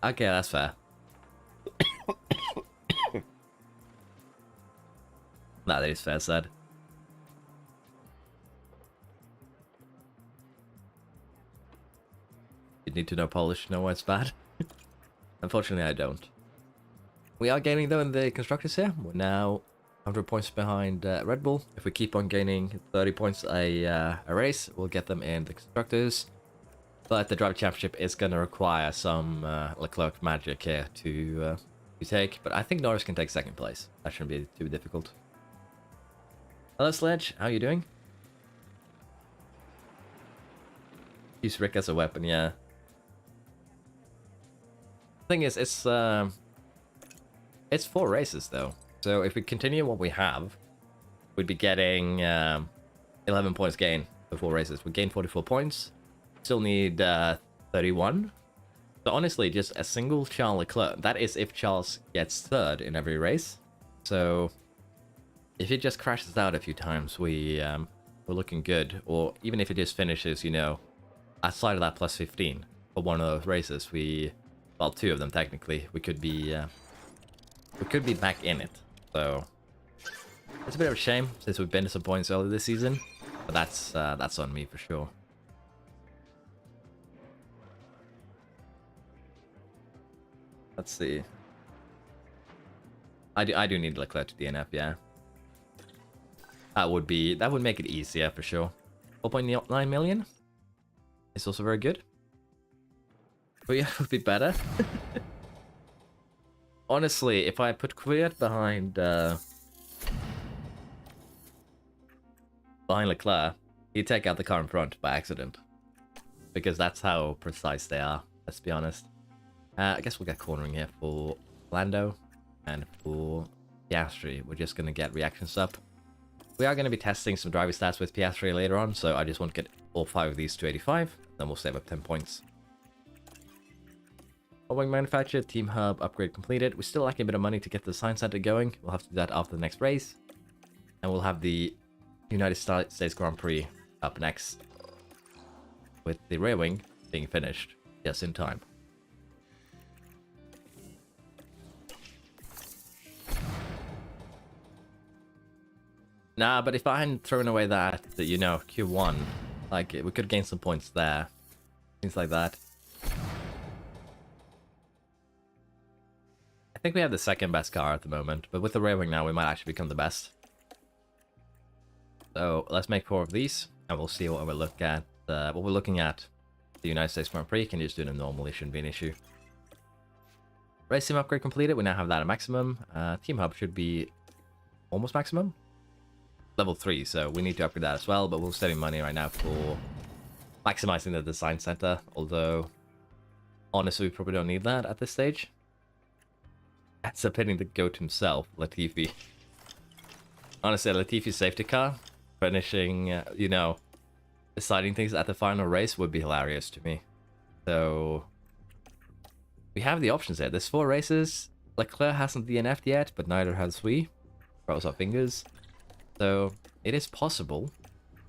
Okay, that's fair. That is fair said. You need to know Polish to know why it's bad. Unfortunately, I don't. We are gaining though in the constructors here. We're now 100 points behind Red Bull. If we keep on gaining 30 points a race, we'll get them in the constructors. But the driver championship is going to require some Leclerc magic here to take. But I think Norris can take 2nd place. That shouldn't be too difficult. Hello, Sledge. How are you doing? Use Rick as a weapon, yeah. Thing is, it's 4 races though. So if we continue what we have, we'd be getting 11 points gain for 4 races. We gain 44 points. Still need 31. So honestly, just a single Charles Leclerc. That is if Charles gets 3rd in every race. So if he just crashes out a few times, we're looking good. Or even if he just finishes, you know, outside of that plus 15 for one of those races, well, 2 of them technically, we could be back in it. So It's a bit of a shame since we've been to some points earlier this season, but that's on me for sure. Let's see. I do need Leclerc to DNF, yeah. That would make it easier for sure. 4.9 million. It's also very good. But yeah, it would be better. Honestly, if I put Kvyat behind Leclerc, he'd take out the car in front by accident. Because that's how precise they are, let's be honest. I guess we'll get cornering here for Lando and for Piastri. We're just going to get reactions up. We are going to be testing some driver stats with Piastri later on, so I just want to get all 5 of these to 85, then we'll save up 10 points. Following manufacturer, Team Hub upgrade completed. We're still lacking a bit of money to get the Science Center going. We'll have to do that after the next race. And we'll have the United States Grand Prix up next, with the rear wing being finished just in time. Nah, but if I hadn't thrown away that you know, Q1, like, we could gain some points there. Things like that. I think we have the second best car at the moment, but with the rear wing now, we might actually become the best. So let's make 4 of these, and we'll see what we look at. What we're looking at. The United States Grand Prix can just do the normal. It shouldn't be an issue. Race sim upgrade completed. We now have that at maximum. Team Hub should be almost maximum. Level 3, so we need to upgrade that as well, but we're saving money right now for maximizing the design center, although honestly we probably don't need that at this stage. Ends up hitting the GOAT himself, Latifi. Honestly, Latifi's safety car finishing, you know, deciding things at the final race would be hilarious to me. So we have the options there. There's 4 races. Leclerc hasn't DNF'd yet, but neither has we. Cross our fingers. So it is possible.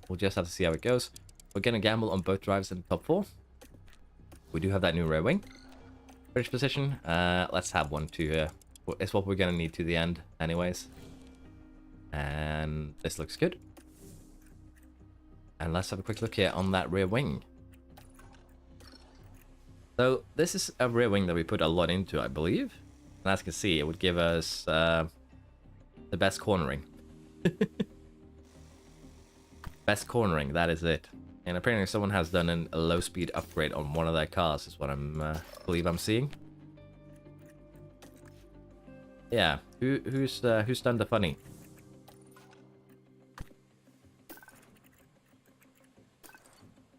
We'll just have to see how it goes. We're going to gamble on both drivers in the top 4. We do have that new rear wing. British position. Let's have 1-2 here. It's what we're going to need to the end anyways. And this looks good. And let's have a quick look here on that rear wing. So this is a rear wing that we put a lot into, I believe. And as you can see, it would give us the best cornering. Best cornering, that is it. And apparently someone has done a low speed upgrade on one of their cars, is what I believe I'm seeing. Yeah, who's done the funny?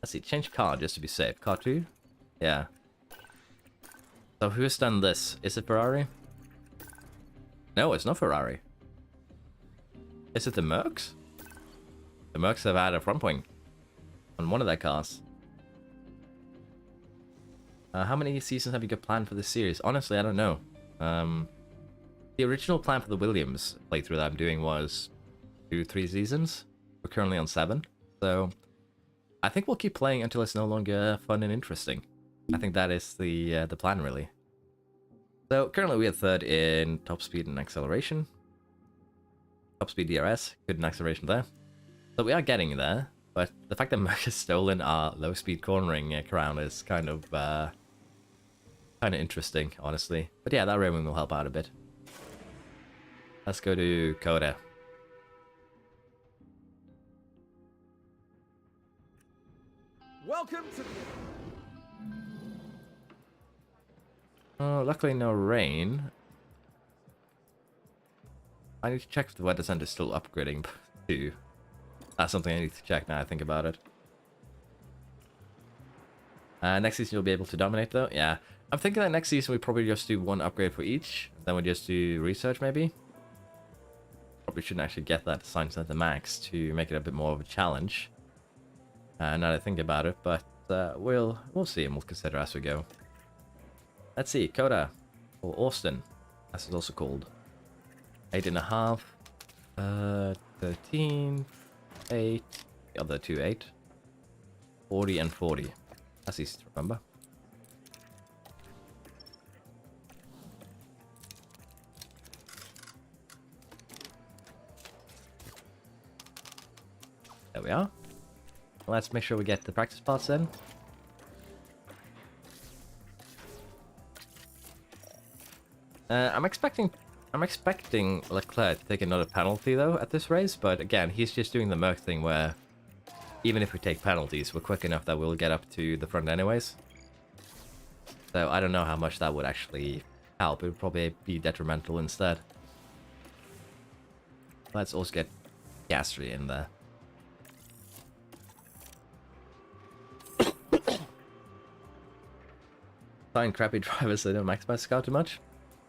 Let's see, change car just to be safe. Car 2? Yeah. So who's done this? Is it Ferrari? No, it's not Ferrari. Is it the Mercs? The Mercs have had a front wing on one of their cars. How many seasons have you got planned for this series? Honestly, I don't know. The original plan for the Williams playthrough that I'm doing was 2-3 seasons. We're currently on 7. So I think we'll keep playing until it's no longer fun and interesting. I think that is the plan, really. So currently we are 3rd in top speed and acceleration. Top speed DRS, good in acceleration there. So we are getting there, but the fact that Merc has stolen our low speed cornering crown is kind of interesting, honestly. But yeah, that rear wing will help out a bit. Let's go to Coda. Welcome to... Oh, luckily no rain. I need to check if the weather center is still upgrading too. That's something I need to check now I think about it. Next season you'll be able to dominate though. Yeah, I'm thinking that next season we probably just do 1 upgrade for each. Then we just do research maybe. Probably shouldn't actually get that Science Center max to make it a bit more of a challenge. Now that I think about it, but we'll see and we'll consider as we go. Let's see, Coda, or Austin, as it's also called. 8.5, 13, 8, the other 2, 8, 40 and 40. That's easy to remember. we are. Let's make sure we get the practice parts in. I'm expecting Leclerc to take another penalty though at this race, but again, he's just doing the Merc thing where even if we take penalties, we're quick enough that we'll get up to the front anyways. So I don't know how much that would actually help. It would probably be detrimental instead. Let's also get Gasly in there. Find crappy drivers so they don't maximize scout too much.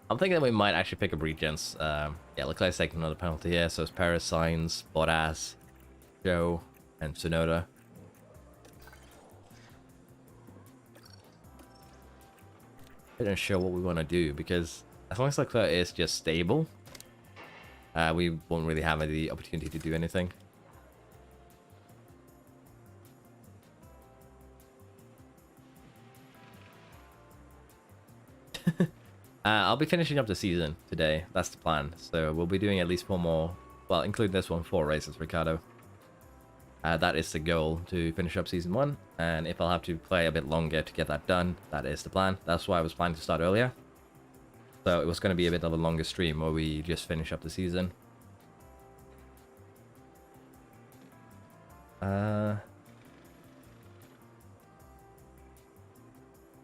I'm thinking that we might actually pick up regents. Yeah, Leclerc's taking another penalty here, so it's Perez, Sainz, Bottas, Joe, and Tsunoda. I'm not sure what we want to do, because as long as Leclerc is just stable, we won't really have the opportunity to do anything. I'll be finishing up the season today. That's the plan. So we'll be doing at least 4 more, well, including this one, 4 races, Ricardo. That is the goal, to finish up season 1. And if I'll have to play a bit longer to get that done, that is the plan. That's why I was planning to start earlier. So it was going to be a bit of a longer stream where we just finish up the season.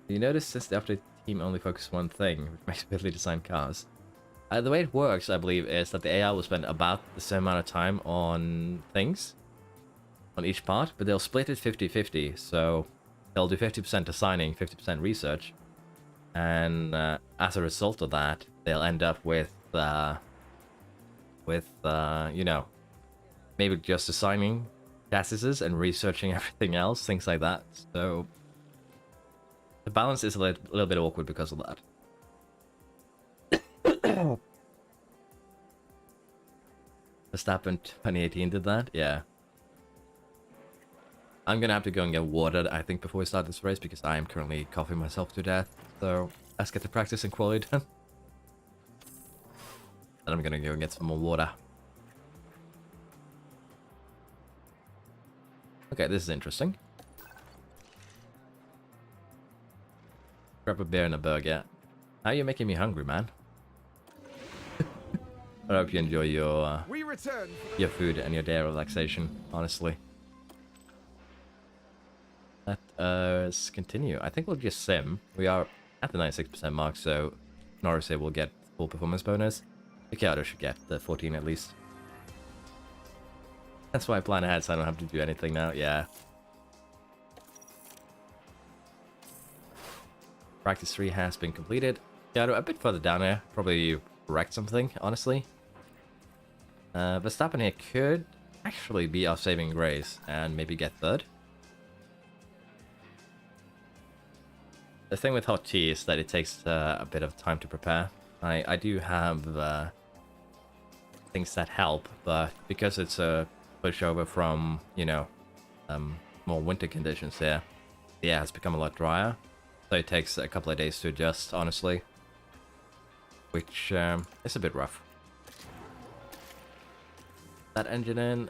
You notice since the update team only focuses one thing, which makes ability to design cars. The way it works, I believe, is that the AI will spend about the same amount of time on things, on each part, but they'll split it 50-50, so they'll do 50% designing, 50% research, and as a result of that, they'll end up with you know, maybe just designing chassis and researching everything else, things like that, so the balance is a little bit awkward because of that. Verstappen 2018 did that? Yeah. I'm gonna have to go and get water, I think, before we start this race, because I am currently coughing myself to death. So let's get the practice and quality done. And I'm gonna go and get some more water. Okay, this is interesting. Grab a beer and a burger. How are you making me hungry, man? I hope you enjoy your food and your day of relaxation, honestly. Let's continue. I think we'll just sim. We are at the 96% mark, so Norris here will get full performance bonus. Ricciardo should get the 14 at least. That's why I plan ahead, so I don't have to do anything now. Yeah. Practice 3 has been completed. Ricciardo a bit further down here. Probably wrecked something, honestly. Verstappen here could actually be our saving grace and maybe get third. The thing with hot tea is that it takes a bit of time to prepare. I do have things that help, but because it's a pushover from, you know, more winter conditions here, the air has become a lot drier. So it takes a couple of days to adjust, honestly. Which is a bit rough. That engine in,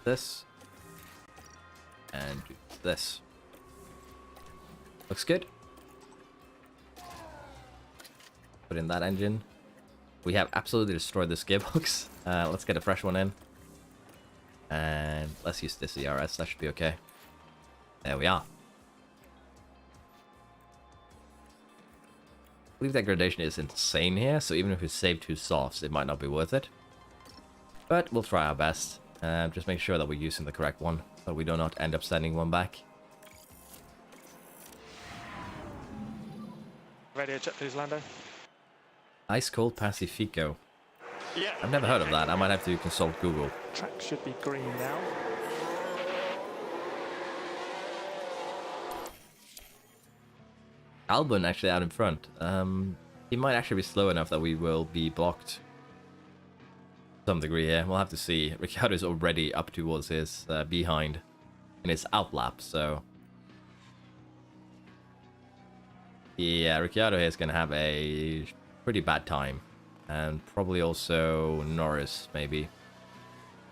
this. And this. Looks good. Put in that engine. We have absolutely destroyed this gearbox. Let's get a fresh one in. And let's use this ERS, that should be okay. There we are. I believe that gradation is insane here, so even if we save 2 softs, it might not be worth it. But we'll try our best. Just make sure that we're using the correct one, so we do not end up sending one back. Radio check, please, Lando. Ice Cold Pacifico. Yeah. I've never heard of that. I might have to consult Google. Track should be green now. Albon actually out in front. He might actually be slow enough that we will be blocked to some degree here. We'll have to see. Ricciardo is already up towards his behind in his outlap, so yeah, Ricciardo here is going to have a pretty bad time, and probably also Norris maybe.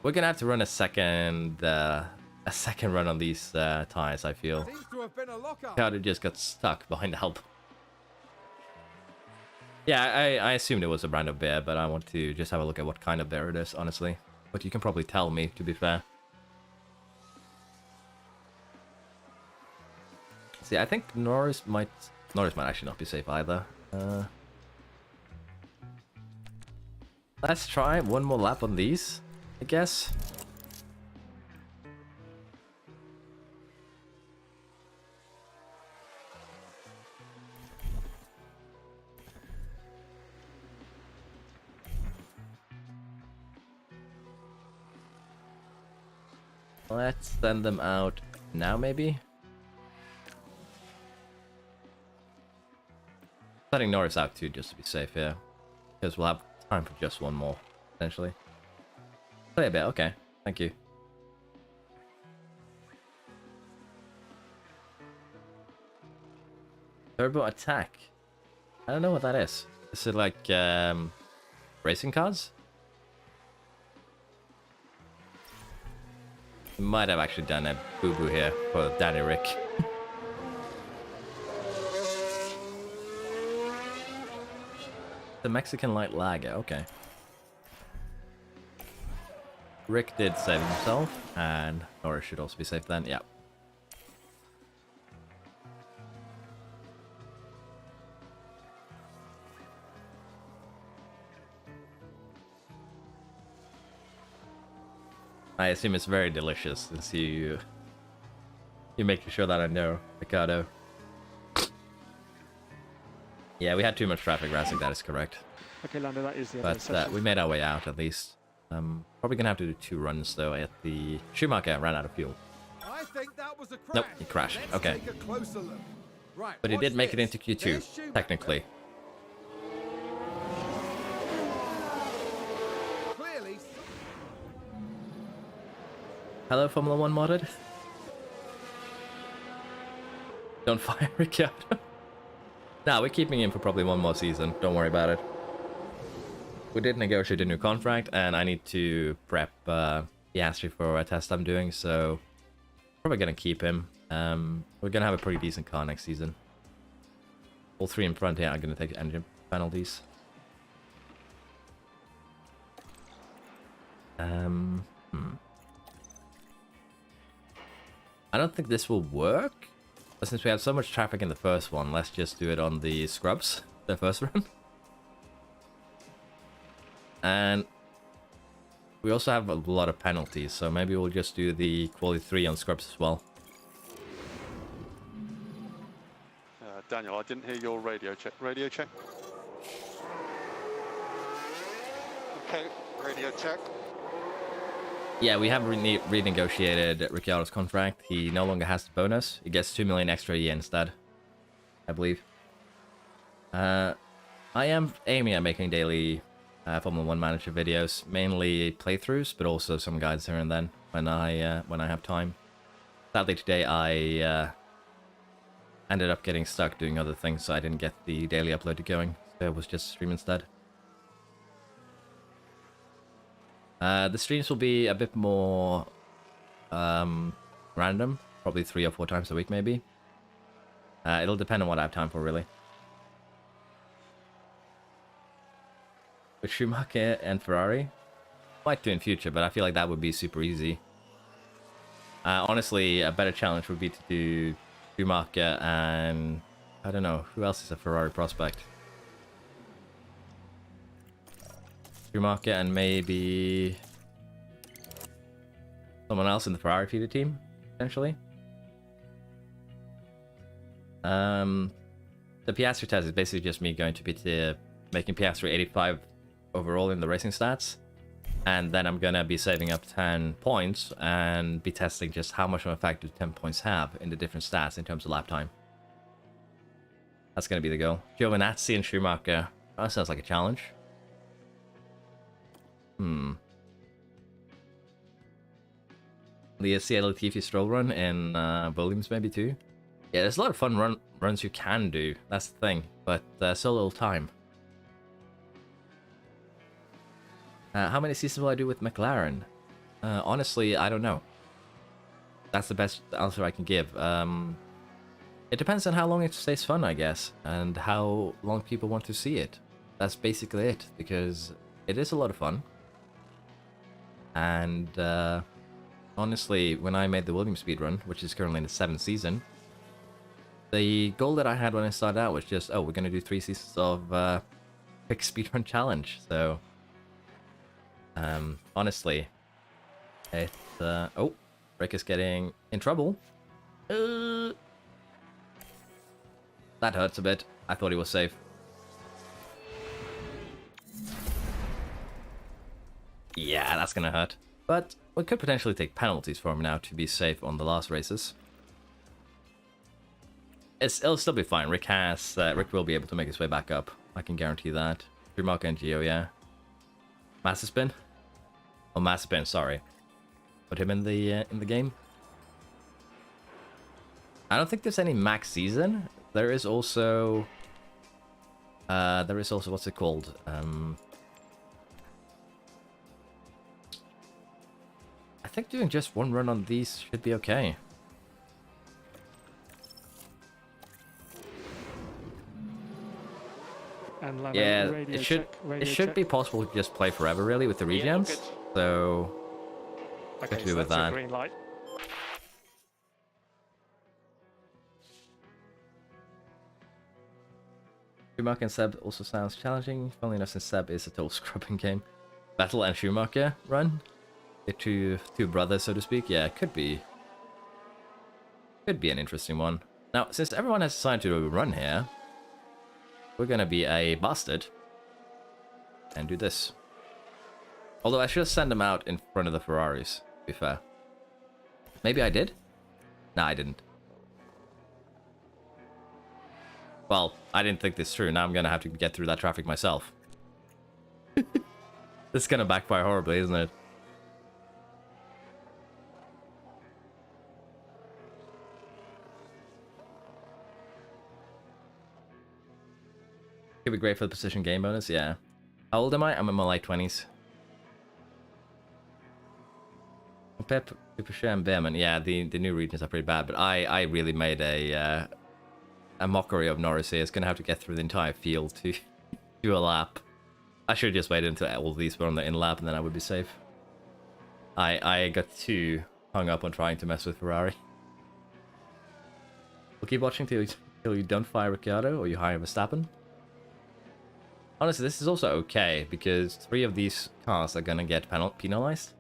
We're gonna have to run a second run on these tires, I feel. Seems to have been a lockup. Ricardo just got stuck behind the help. Yeah, I assumed it was a brand of beer, but I want to just have a look at what kind of beer it is, honestly. But you can probably tell me, to be fair. See, I think Norris might actually not be safe either. Let's try one more lap on these, I guess. Let's send them out now, maybe? Sending Norris out too, just to be safe here. Because we'll have time for just one more, potentially. Play a bit, okay. Thank you. Turbo attack. I don't know what that is. Is it like, racing cars? Might have actually done a boo-boo here for Danny Rick. The Mexican light lager, okay. Rick did save himself, and Norris should also be safe then, yeah. I assume it's very delicious, since you're making sure that I know, Ricardo. Yeah, we had too much traffic, Razzik, that is correct. Okay, Lando, that is the end of the But session. we made our way out, at least. Probably gonna have to do 2 runs, though, at the... Schumacher ran out of fuel. I think that was a crash. Nope, he crashed. Let's Okay. take a closer look. Right, But he watch did make it this. into Q2, There's Schumacher. technically. Clearly, Hello, Formula 1 modded. Don't fire Ricciardo. Nah, we're keeping him for probably 1 more season. Don't worry about it. We did negotiate a new contract, and I need to prep Piastri for a test I'm doing, so probably gonna keep him. We're gonna have a pretty decent car next season. All 3 in front here are gonna take engine penalties. I don't think this will work. But since we had so much traffic in the first one, let's just do it on the scrubs, the first run. And we also have a lot of penalties, so maybe we'll just do the quality 3 on scrubs as well. Daniel, I didn't hear your radio check. Radio check. Okay, radio check. Yeah, we have renegotiated Ricciardo's contract. He no longer has the bonus. He gets 2 million extra a year instead, I believe. I am aiming at making daily Formula 1 manager videos, mainly playthroughs, but also some guides here and then when I have time. Sadly today I ended up getting stuck doing other things, so I didn't get the daily upload going. So it was just stream instead. The streams will be a bit more random, probably 3 or 4 times a week maybe. It'll depend on what I have time for, really. With Schumacher and Ferrari, might do in future, but I feel like that would be super easy. Honestly, a better challenge would be to do Schumacher and I don't know who else is a Ferrari prospect. Schumacher and maybe someone else in the Ferrari feeder team, potentially. The Piastri test is basically just me going to be making Piastri 85 overall in the racing stats, and then I'm gonna be saving up 10 points and be testing just how much of an effect do 10 points have in the different stats in terms of lap time. That's gonna be the goal. Giovinazzi and Schumacher. Oh, that sounds like a challenge. The Seattle Latifi Stroll run in Williams maybe too. Yeah, there's a lot of fun runs you can do. That's the thing, but so little time. How many seasons will I do with McLaren? Honestly, I don't know. That's the best answer I can give. It depends on how long it stays fun, I guess, and how long people want to see it. That's basically it, because it is a lot of fun. And honestly, when I made the Williams speedrun, which is currently in the 7th season, the goal that I had when I started out was just, oh, we're going to do 3 seasons of quick speedrun challenge. So, honestly, it... oh, Rick is getting in trouble. That hurts a bit. I thought he was safe. Yeah, that's gonna hurt. But we could potentially take penalties for him now to be safe on the last races. It'll still be fine. Rick will be able to make his way back up. I can guarantee that. Schumacher and Gio, yeah. Massive spin? Oh, massive spin, sorry. Put him in the game. I don't think there's any max season. There is also what's it called? I think doing just one run on these should be okay. And Yeah, radio it should check, it should be possible to just play forever really with the regens. So Okay, to do so with that's a that. green light. Schumacher and Seb also sounds challenging. Funnily enough, since Seb is a total scrubbing game. Vettel and Schumacher run. The two brothers, so to speak. Yeah, it could be an interesting one. Now, since everyone has decided to run here, we're gonna be a bastard and do this. Although I should send them out in front of the Ferraris, to be fair. Maybe I did? Nah, I didn't. Well, I didn't think this through. Now I'm gonna have to get through that traffic myself. This is gonna backfire horribly, isn't it? Could be great for the position game bonus, yeah. How old am I? I'm in my late 20s. Pep, Supershare, and Behrman. Yeah, the new regions are pretty bad, but I really made a mockery of Norris here. It's gonna have to get through the entire field to do a lap. I should have just waited until all these were on the in lap, and then I would be safe. I got too hung up on trying to mess with Ferrari. We'll keep watching till you don't fire Ricciardo or you hire Verstappen. Honestly, this is also okay, because 3 of these cars are gonna get penalized.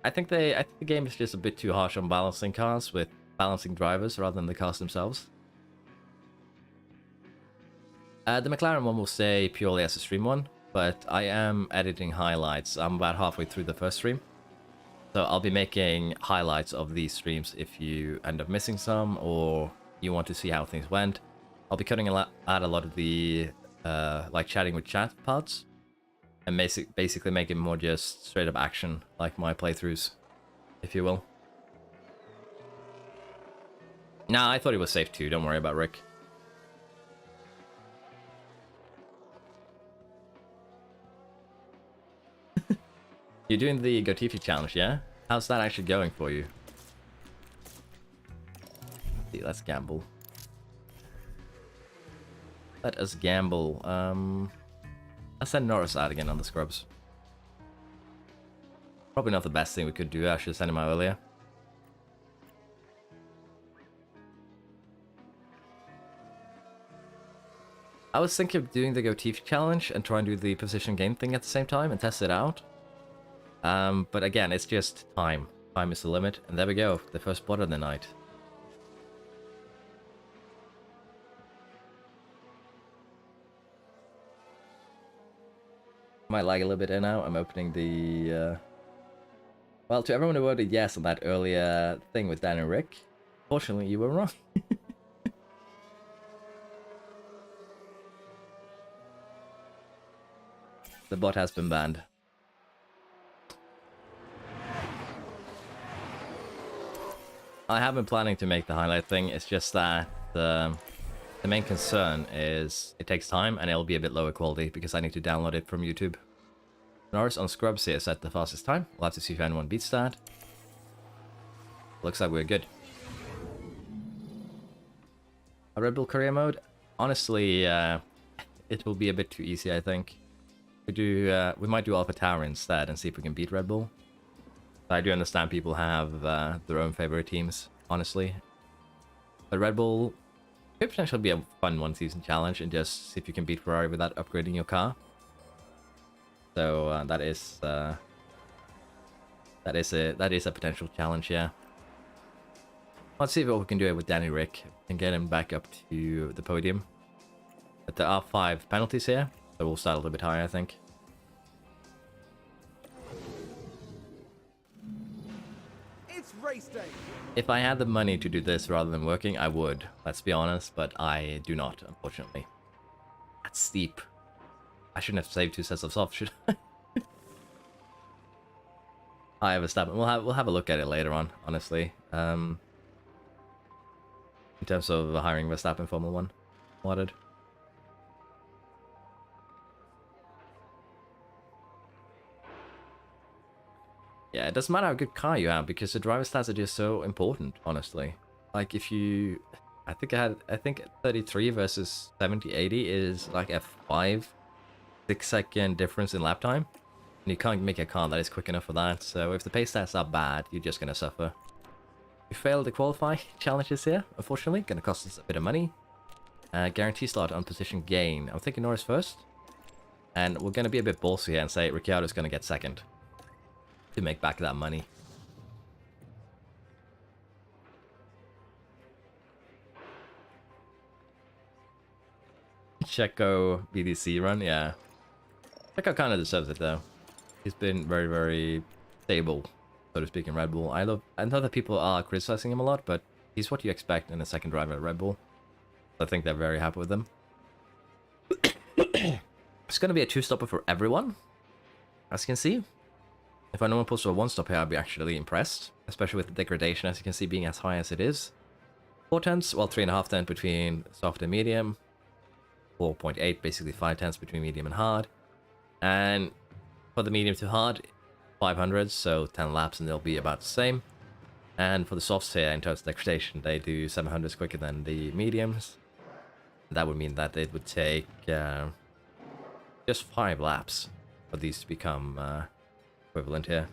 I think the game is just a bit too harsh on balancing cars with balancing drivers rather than the cars themselves. The McLaren one will stay purely as a stream one, but I am editing highlights. I'm about halfway through the first stream. So I'll be making highlights of these streams if you end up missing some or you want to see how things went. I'll be cutting out a lot of the like chatting with chat parts and basically make it more just straight up action, like my playthroughs, if you will. Nah, I thought he was safe too. Don't worry about Rick. You're doing the Gotifi challenge, yeah? How's that actually going for you? See, let's gamble. Let us gamble. Let's send Norris out again on the scrubs. Probably not the best thing we could do. I should send him out earlier. I was thinking of doing the Gotifi challenge and try and do the position game thing at the same time and test it out. But again, it's just time. Time is the limit. And there we go. The first spot of the night. Might lag a little bit here now. I'm opening the... Well, to everyone who voted yes on that earlier thing with Dan and Rick, fortunately you were wrong. The bot has been banned. I have been planning to make the highlight thing. It's just that the main concern is it takes time and it'll be a bit lower quality because I need to download it from YouTube. Norris on scrubs here set the fastest time. We'll have to see if anyone beats that. Looks like we're good. A Red Bull career mode? Honestly, it will be a bit too easy, I think. We might do Alpha Tower instead and see if we can beat Red Bull. I do understand people have their own favorite teams, honestly. But Red Bull could potentially be a fun one-season challenge and just see if you can beat Ferrari without upgrading your car. So that is a potential challenge, yeah. Let's see what we can do with Danny Rick and get him back up to the podium. But there are 5 penalties here, so we'll start a little bit higher, I think. It's race day. If I had the money to do this rather than working, I would. Let's be honest, but I do not, unfortunately. That's steep. I shouldn't have saved 2 sets of soft, should I? I have a stab. We'll have a look at it later on, honestly. In terms of hiring Verstappen Formula 1 modded. Yeah, it doesn't matter how good car you have because the driver stats are just so important, honestly. Like if you, I think 33 versus 70-80 is like a 5-6 second difference in lap time. And you can't make a car that is quick enough for that. So if the pace stats are bad, you're just gonna suffer. We failed the qualify challenges here, unfortunately. Gonna cost us a bit of money. Guarantee slot on position gain. I'm thinking Norris first. And we're gonna be a bit ballsy here and say Ricciardo's gonna get second. To make back that money. Checo BDC run, yeah. Checo kind of deserves it though. He's been very, very stable, so to speak, in Red Bull. I know that people are criticizing him a lot, but he's what you expect in a second driver at Red Bull. I think they're very happy with him. It's going to be a 2-stopper for everyone, as you can see. If anyone pulls to a 1-stop here, I'd be actually impressed, especially with the degradation, as you can see, being as high as it is. 4 tenths, well, 3.5 tenths between soft and medium. 4.8, basically 5 tenths between medium and hard. And for the medium to hard, 500, so 10 laps and they'll be about the same. And for the softs here, in terms of degradation, they do 700s quicker than the mediums. That would mean that it would take just 5 laps for these to become equivalent here.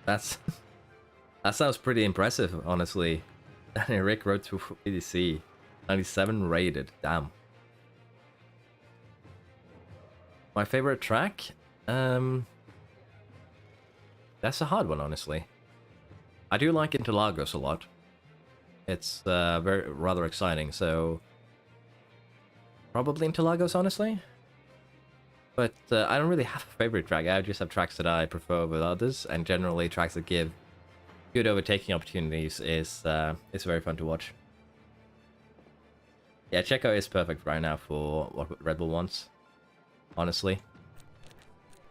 That sounds pretty impressive, honestly. Danny Rick rode to EDC, 97 rated. Damn. My favorite track? That's a hard one, honestly. I do like Interlagos a lot. It's rather exciting, so probably Interlagos, honestly. But I don't really have a favorite track. I just have tracks that I prefer over others, and generally tracks that give good overtaking opportunities is very fun to watch. Yeah, Checo is perfect right now for what Red Bull wants, honestly.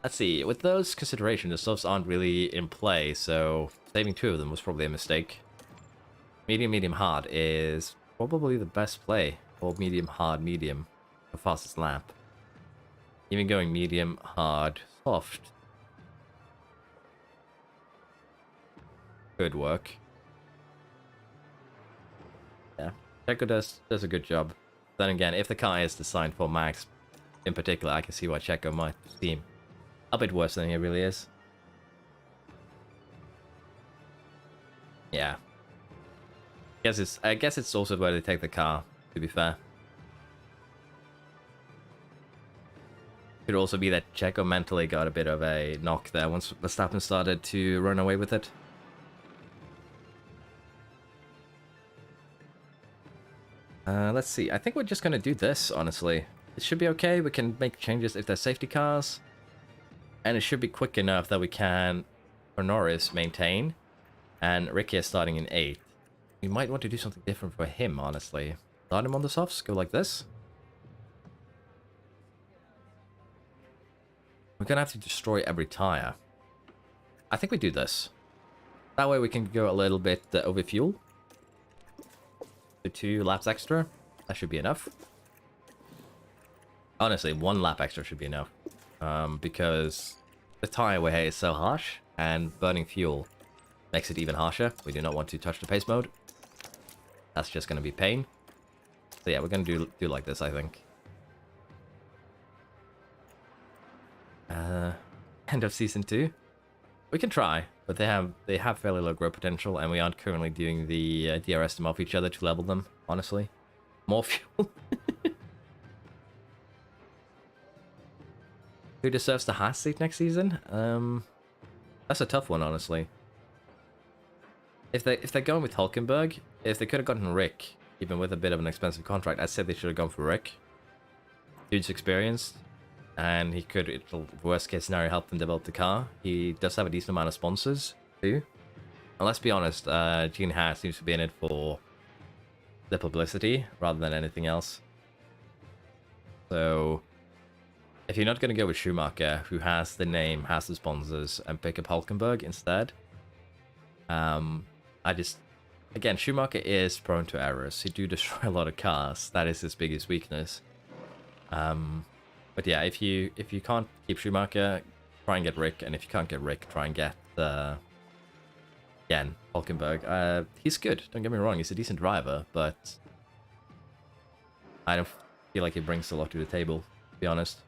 Let's see, with those considerations, the softs aren't really in play, so saving 2 of them was probably a mistake. Medium, medium, hard is probably the best play, or medium, hard, medium, the fastest lap. Even going medium, hard, soft could work. Yeah, Checo does a good job. Then again, if the car is designed for Max in particular, I can see why Checo might seem a bit worse than he really is. Yeah. I guess it's also where they take the car, to be fair. Could also be that Checo mentally got a bit of a knock there once Verstappen started to run away with it. Let's see. I think we're just going to do this, honestly. It should be okay. We can make changes if there's safety cars. And it should be quick enough that we can, for Norris, maintain. And Ricky is starting in 8th. We might want to do something different for him, honestly. Start him on the softs, go like this. We're going to have to destroy every tire. I think we do this. That way we can go a little bit over fuel. to 2 laps extra. That should be enough. Honestly, 1 lap extra should be enough. Because the tire wear is so harsh, and burning fuel makes it even harsher. We do not want to touch the pace mode. That's just going to be pain. So yeah, we're going to do like this, I think. End of season 2. We can try, but they have fairly low growth potential, and we aren't currently doing the DRS them off each other to level them, honestly. More fuel. Who deserves the Haas seat next season? That's a tough one, honestly. If they're going with Hulkenberg, if they could have gotten Rick, even with a bit of an expensive contract, I said they should have gone for Rick. Dude's experienced, and he could, worst case scenario, help them develop the car. He does have a decent amount of sponsors, too. And let's be honest, Gene Haas seems to be in it for the publicity, rather than anything else. So, if you're not going to go with Schumacher, who has the name, has the sponsors, and pick up Hulkenberg instead, again, Schumacher is prone to errors. He do destroy a lot of cars. That is his biggest weakness. But yeah, if you can't keep Schumacher, try and get Rick, and if you can't get Rick, try and get again Hulkenberg. He's good. Don't get me wrong. He's a decent driver, but I don't feel like he brings a lot to the table, to be honest.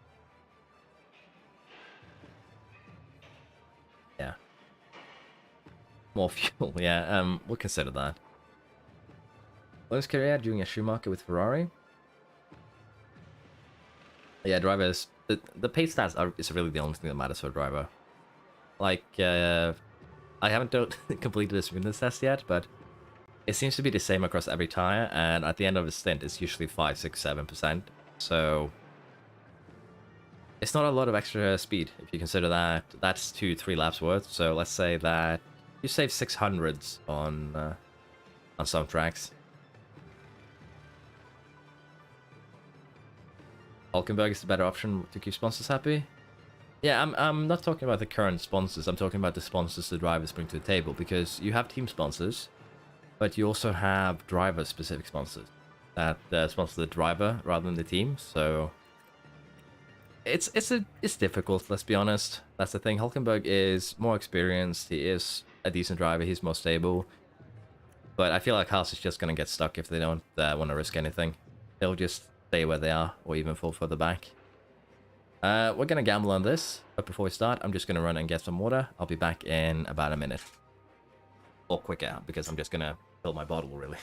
Yeah. More fuel, yeah, we'll consider that. Lewis Carrier doing a Schumacher with Ferrari. Yeah, drivers, the pace stats is really the only thing that matters for a driver. Like, I haven't completed this fitness test yet, but it seems to be the same across every tire, and at the end of a stint, it's usually 5, 6, 7%. So, it's not a lot of extra speed, if you consider that that's 2-3 laps worth. So let's say that you save 600s on some tracks. Hulkenberg is the better option to keep sponsors happy. Yeah, I'm not talking about the current sponsors. I'm talking about the sponsors the drivers bring to the table, because you have team sponsors, but you also have driver-specific sponsors that sponsor the driver rather than the team. So it's difficult. Let's be honest. That's the thing. Hulkenberg is more experienced. He is a decent driver. He's more stable. But I feel like Haas is just gonna get stuck if they don't want to risk anything. They'll just stay where they are, or even fall further back. We're gonna gamble on this, but before we start, I'm just gonna run and get some water. I'll be back in about a minute. Or quicker, because I'm just gonna fill my bottle, really.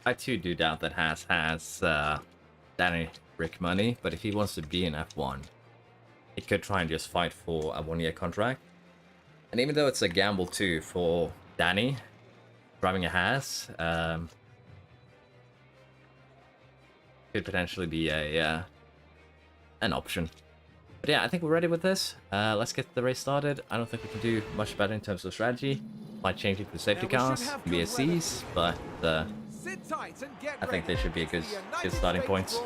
I too do doubt that Haas has Danny Rick money, but if he wants to be in F1, he could try and just fight for a 1-year contract. And even though it's a gamble too for Danny driving a Haas, could potentially be a an option. But yeah, I think we're ready with this. Let's get the race started. I don't think we can do much better in terms of strategy. Might change it to safety cars, BSCs, but I think they should be a good starting points.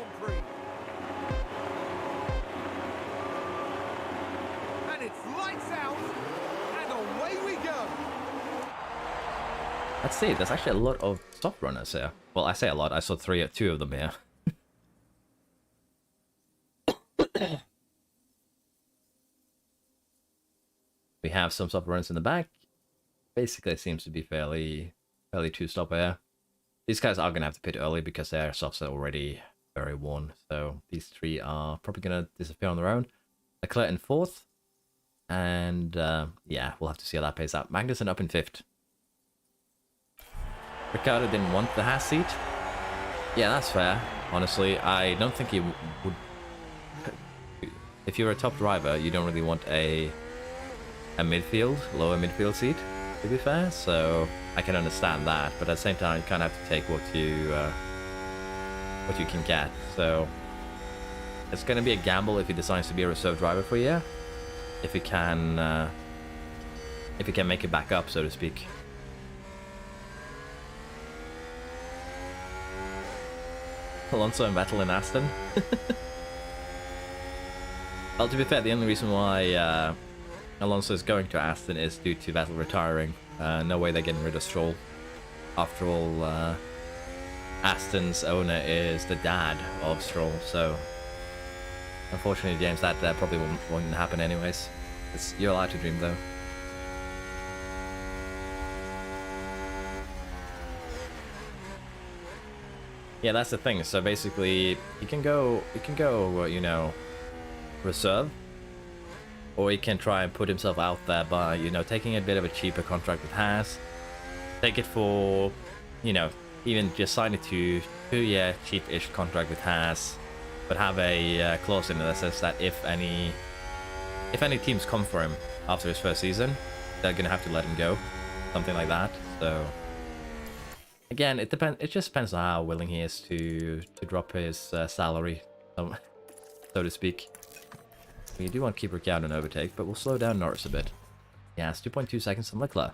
And it's lights out, and away we go. Let's see, there's actually a lot of soft runners here. Well, I say a lot, I saw two of them here. We have some soft runners in the back. Basically, it seems to be fairly two-stop here. These guys are going to have to pit early because their softs are already very worn. So these three are probably going to disappear on their own. Leclerc in 4th. And yeah, we'll have to see how that plays out. Magnussen up in 5th. Ricciardo didn't want the Haas seat. Yeah, that's fair. Honestly, I don't think he would... If you're a top driver, you don't really want a midfield, lower midfield seat, to be fair. So I can understand that, but at the same time, you kind of have to take what you can get. So it's going to be a gamble if he decides to be a reserve driver for a year. If he can make it back up, so to speak. Alonso and Vettel in Aston. Well, to be fair, the only reason why Alonso is going to Aston is due to Vettel retiring. No way they're getting rid of Stroll. After all, Aston's owner is the dad of Stroll, so unfortunately, James, that probably won't happen anyways. You're allowed to dream, though. Yeah, that's the thing. So basically, you can go, you know, reserve, or he can try and put himself out there by, you know, taking a bit of a cheaper contract with Haas. Take it for, you know, even just sign it to 2-year cheap-ish contract with Haas, but have a clause in it that says that if any teams come for him after his first season, they're gonna have to let him go, something like that. So again, it depends. It just depends on how willing he is to drop his salary, so to speak. We do want to keep Ricciardo in overtake, but we'll slow down Norris a bit. Yeah, it's 2.2 seconds on Leclerc.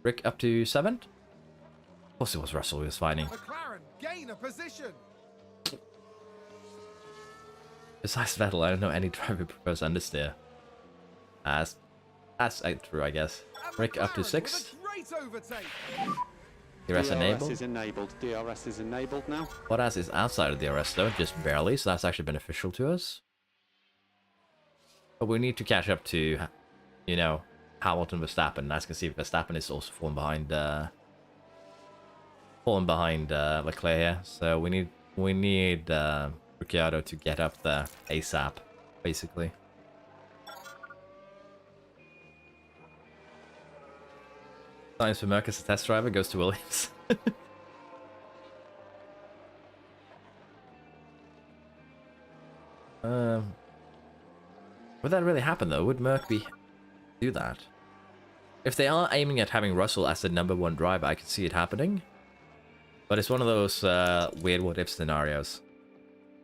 Rick up to 7th. Of course it was Russell who was fighting. McLaren gain a position. Besides Vettel, I don't know any driver who prefers understeer. That's true, I guess. And Rick up to McLaren 6th. with a great overtake. DRS DRS enabled. is enabled. DRS is enabled now. Bottas is outside of DRS though, just barely, so that's actually beneficial to us. But we need to catch up to, you know, Hamilton, Verstappen. As you can see, Verstappen is also falling behind Leclerc here. So we need Ricciardo to get up there ASAP, basically. Signs for Merck as a test driver goes to Williams. Would that really happen though? Would Merck do that? If they are aiming at having Russell as the #1 driver, I can see it happening. But it's one of those weird what-if scenarios.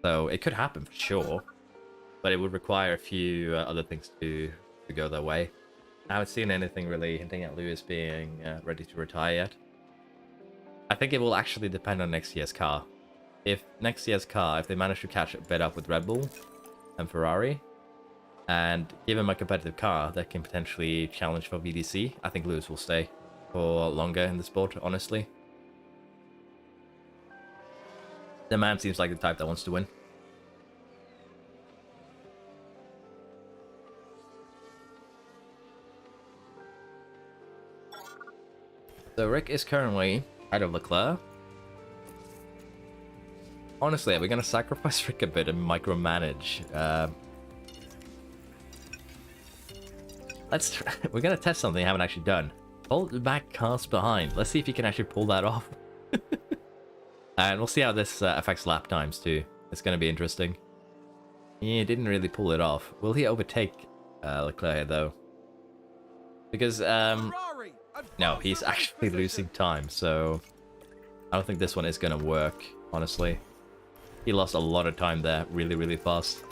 So it could happen for sure, but it would require a few other things to go their way. I haven't seen anything really hinting at Lewis being ready to retire yet. I think it will actually depend on next year's car. If next year's car, if they manage to catch a bit up with Red Bull and Ferrari, and give him a competitive car that can potentially challenge for VDC, I think Lewis will stay for longer in the sport, honestly. The man seems like the type that wants to win. So Rick is currently out of Leclerc. Honestly, are we going to sacrifice Rick a bit and micromanage? We're going to test something I haven't actually done. Hold back cars behind. Let's see if he can actually pull that off. And we'll see how this affects lap times too. It's going to be interesting. He didn't really pull it off. Will he overtake Leclerc though? Because, Ferrari no, he's actually losing time, so I don't think this one is going to work, honestly. He lost a lot of time there really, really fast.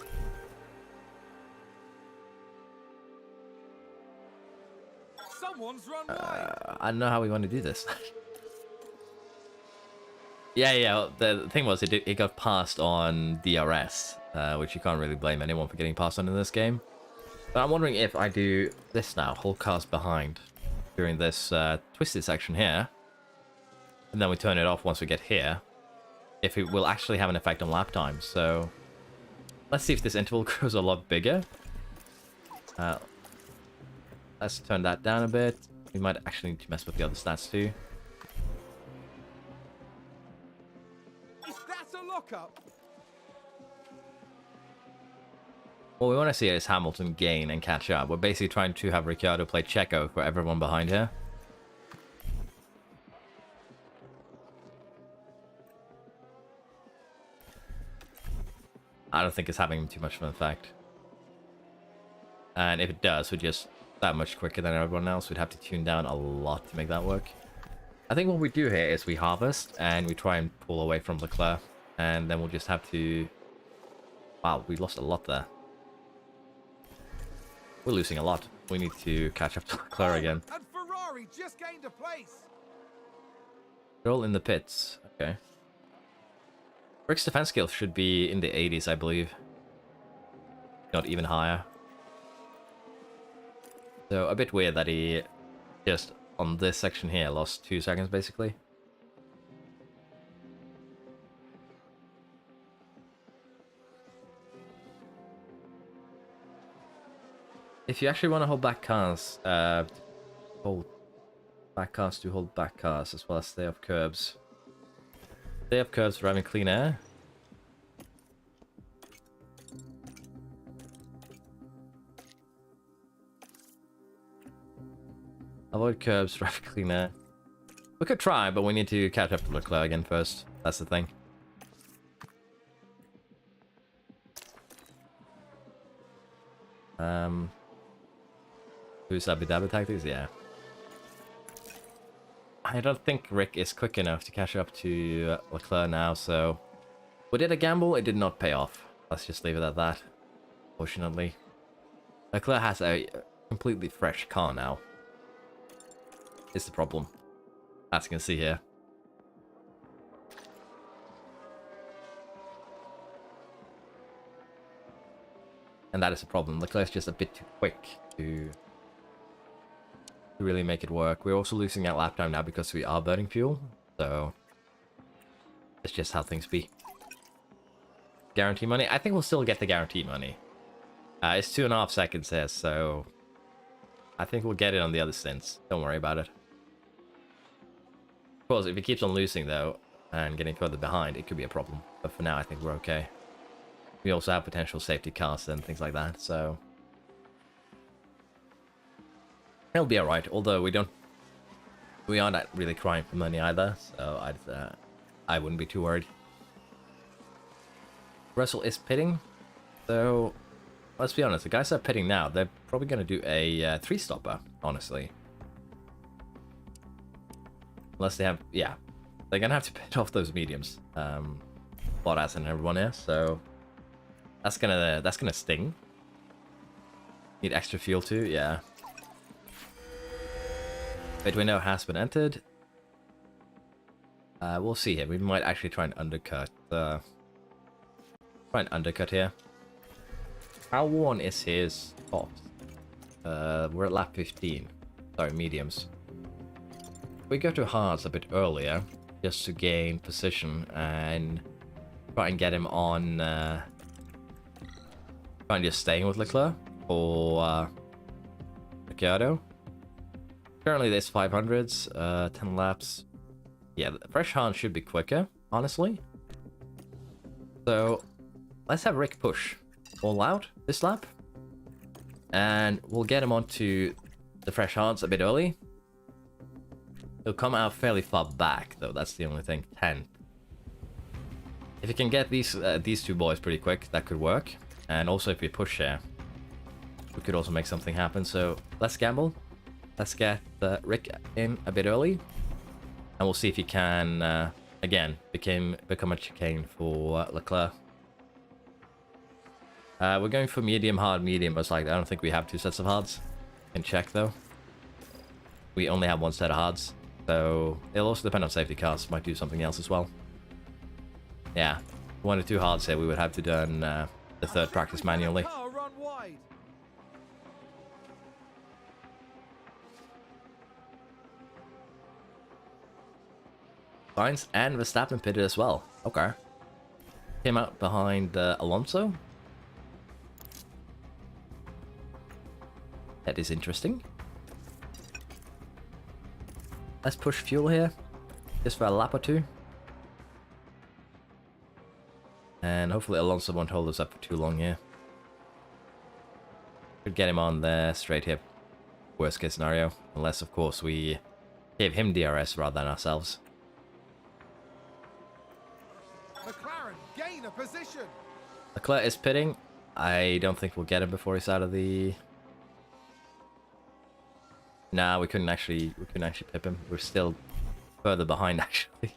Someone's run wide. I don't know how we want to do this. Yeah, the thing was, it got passed on DRS, which you can't really blame anyone for getting passed on in this game. But I'm wondering if I do this now, hold cars behind during this twisted section here, and then we turn it off once we get here, if it will actually have an effect on lap time. So let's see if this interval grows a lot bigger. Let's turn that down a bit. We might actually need to mess with the other stats too. Cup. What we want to see is Hamilton gain and catch up. We're basically trying to have Ricciardo play Checo for everyone behind here. I don't think it's having too much of an effect. And if it does, we're just that much quicker than everyone else. We'd have to tune down a lot to make that work. I think what we do here is we harvest and we try and pull away from Leclerc. And then we'll just have to... Wow, we lost a lot there. We're losing a lot. We need to catch up to Leclerc again. And Ferrari just gained a place. They're all in the pits. Okay. Rick's defense skills should be in the 80s, I believe. Not even higher. So a bit weird that he just, on this section here, lost 2 seconds basically. If you actually want to hold back cars, hold back cars to hold back cars as well as stay off curbs. Stay off curbs for having clean air. Avoid curbs for having clean air. We could try, but we need to catch up to Leclerc again first. That's the thing. Who's Abu Dhabi tactics? Yeah. I don't think Rick is quick enough to catch up to Leclerc now, so... We did a gamble, it did not pay off. Let's just leave it at that, fortunately. Leclerc has a completely fresh car now. It's the problem. As you can see here. And that is the problem. Leclerc's just a bit too quick to really make it work. We're also losing out lap time now because we are burning fuel. So it's just how things be. Guarantee money? I think we'll still get the guarantee money. It's 2.5 seconds here, so I think we'll get it on the other stints. Don't worry about it. Of course, if he keeps on losing though and getting further behind, it could be a problem. But for now, I think we're okay. We also have potential safety cars and things like that, so it'll be alright. Although we aren't really crying for money either, so I wouldn't be too worried. Russell is pitting, so let's be honest. The guys that are pitting now, they're probably going to do a 3-stopper, honestly. Unless they have, yeah, they're going to have to pit off those mediums, Bottas and everyone here. So that's gonna sting. Need extra fuel too, yeah. Pit window has been entered. We'll see here. We might actually try and undercut. Try and undercut here. How worn is his tops? We're at lap 15. Sorry, mediums. We go to hards a bit earlier, just to gain position and try and get him on. Try and just staying with Leclerc or Ricciardo. Currently, there's 500s, 10 laps. Yeah, the fresh hard should be quicker, honestly. So let's have Rick push all out this lap, and we'll get him onto the fresh hards a bit early. He'll come out fairly far back, though. That's the only thing. 10. If you can get these two boys pretty quick, that could work. And also, if we push here, we could also make something happen. So let's gamble. Let's get Rick in a bit early, and we'll see if he can again become a chicane for Leclerc. We're going for medium, hard, medium, but it's like I don't think we have 2 sets of hards. Can check though. We only have 1 set of hards, so it'll also depend on safety cars. Might do something else as well. Yeah, 1 or 2 hards here. We would have to done the 3rd practice manually. Sainz and Verstappen pitted as well. Okay. Came out behind Alonso. That is interesting. Let's push fuel here. Just for a lap or 2. And hopefully Alonso won't hold us up for too long here. Could get him on there straight here. Worst case scenario. Unless, of course, we gave him DRS rather than ourselves. McLaren gain a position. Leclerc is pitting. I don't think we'll get him before he's out of the... Nah, we couldn't actually pip him. We're still further behind, actually.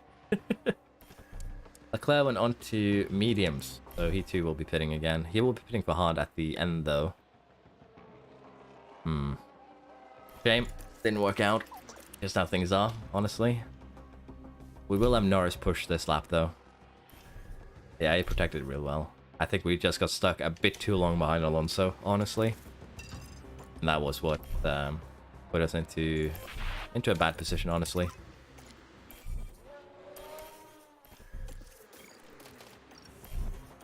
Leclerc went on to mediums, so he too will be pitting again. He will be pitting for hard at the end, though. Shame. Didn't work out. Just how things are, honestly. We will have Norris push this lap, though. Yeah, he protected it real well. I think we just got stuck a bit too long behind Alonso, honestly. And that was what put us into a bad position, honestly.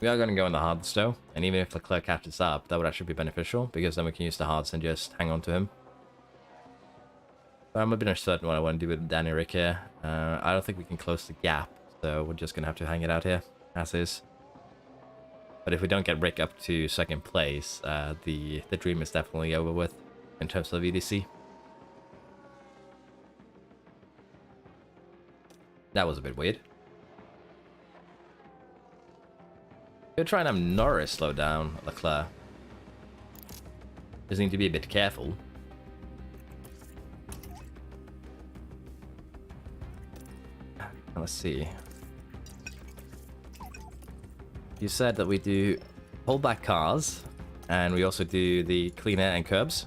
We are going to go in the hards though, and even if Leclerc catches up, that would actually be beneficial, because then we can use the hards and just hang on to him. But I'm a bit uncertain what I want to do with Danny Rick here. I don't think we can close the gap, so we're just going to have to hang it out here, as is. But if we don't get Rick up to second place, the dream is definitely over with, in terms of EDC. That was a bit weird. We're trying to have Norris slow down Leclerc. Just need to be a bit careful. Let's see. You said that we do hold back cars, and we also do the clean air and curbs.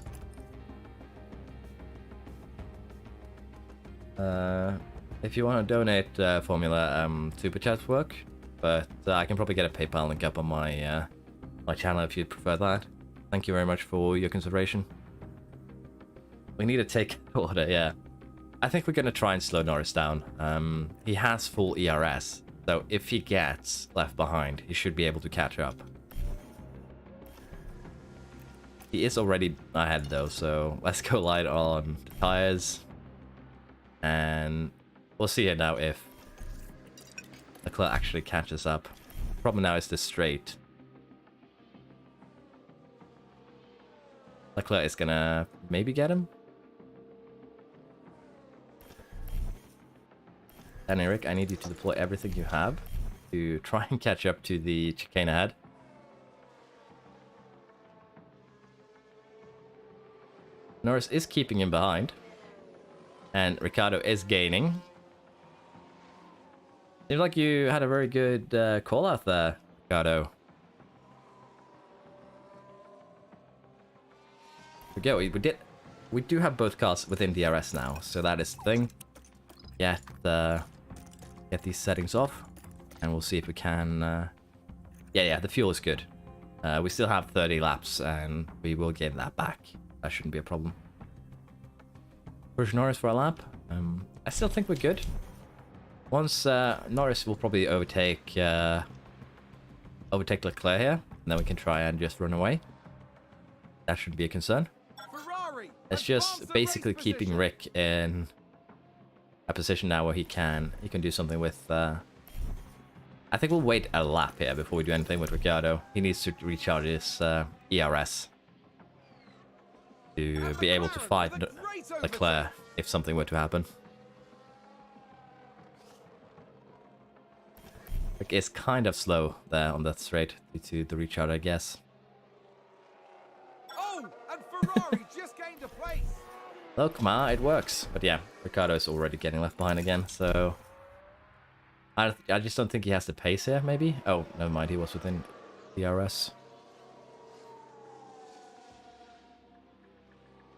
If you want to donate Formula, Super Chats work. But I can probably get a PayPal link up on my my channel if you'd prefer that. Thank you very much for your consideration. We need to take order, yeah. I think we're going to try and slow Norris down. He has full ERS, so if he gets left behind, he should be able to catch up. He is already ahead though, so let's go light on the tires. And we'll see it now if Leclerc actually catches up. Problem now is the straight. Leclerc is gonna maybe get him. And Eric, I need you to deploy everything you have to try and catch up to the chicane ahead. Norris is keeping him behind. And Ricciardo is gaining. Seems like you had a very good call out there, Ricciardo. We do have both cars within DRS now, so that is the thing. Get these settings off, and we'll see if we can. Yeah, the fuel is good. We still have 30 laps, and we will gain that back. That shouldn't be a problem. Push Norris for a lap. I still think we're good. Once Norris will probably overtake Leclerc here, and then we can try and just run away. That shouldn't be a concern. It's just basically keeping Rick in a position now where he can do something with. I think we'll wait a lap here before we do anything with Ricciardo. He needs to recharge his ERS to be able to fight Leclerc if something were to happen. Rick is kind of slow there on that straight due to the recharge, I guess. Oh, and Ferrari just gained a place. Look, it works. But yeah, Ricciardo's already getting left behind again, so I just don't think he has the pace here, maybe? Oh, never mind, he was within DRS.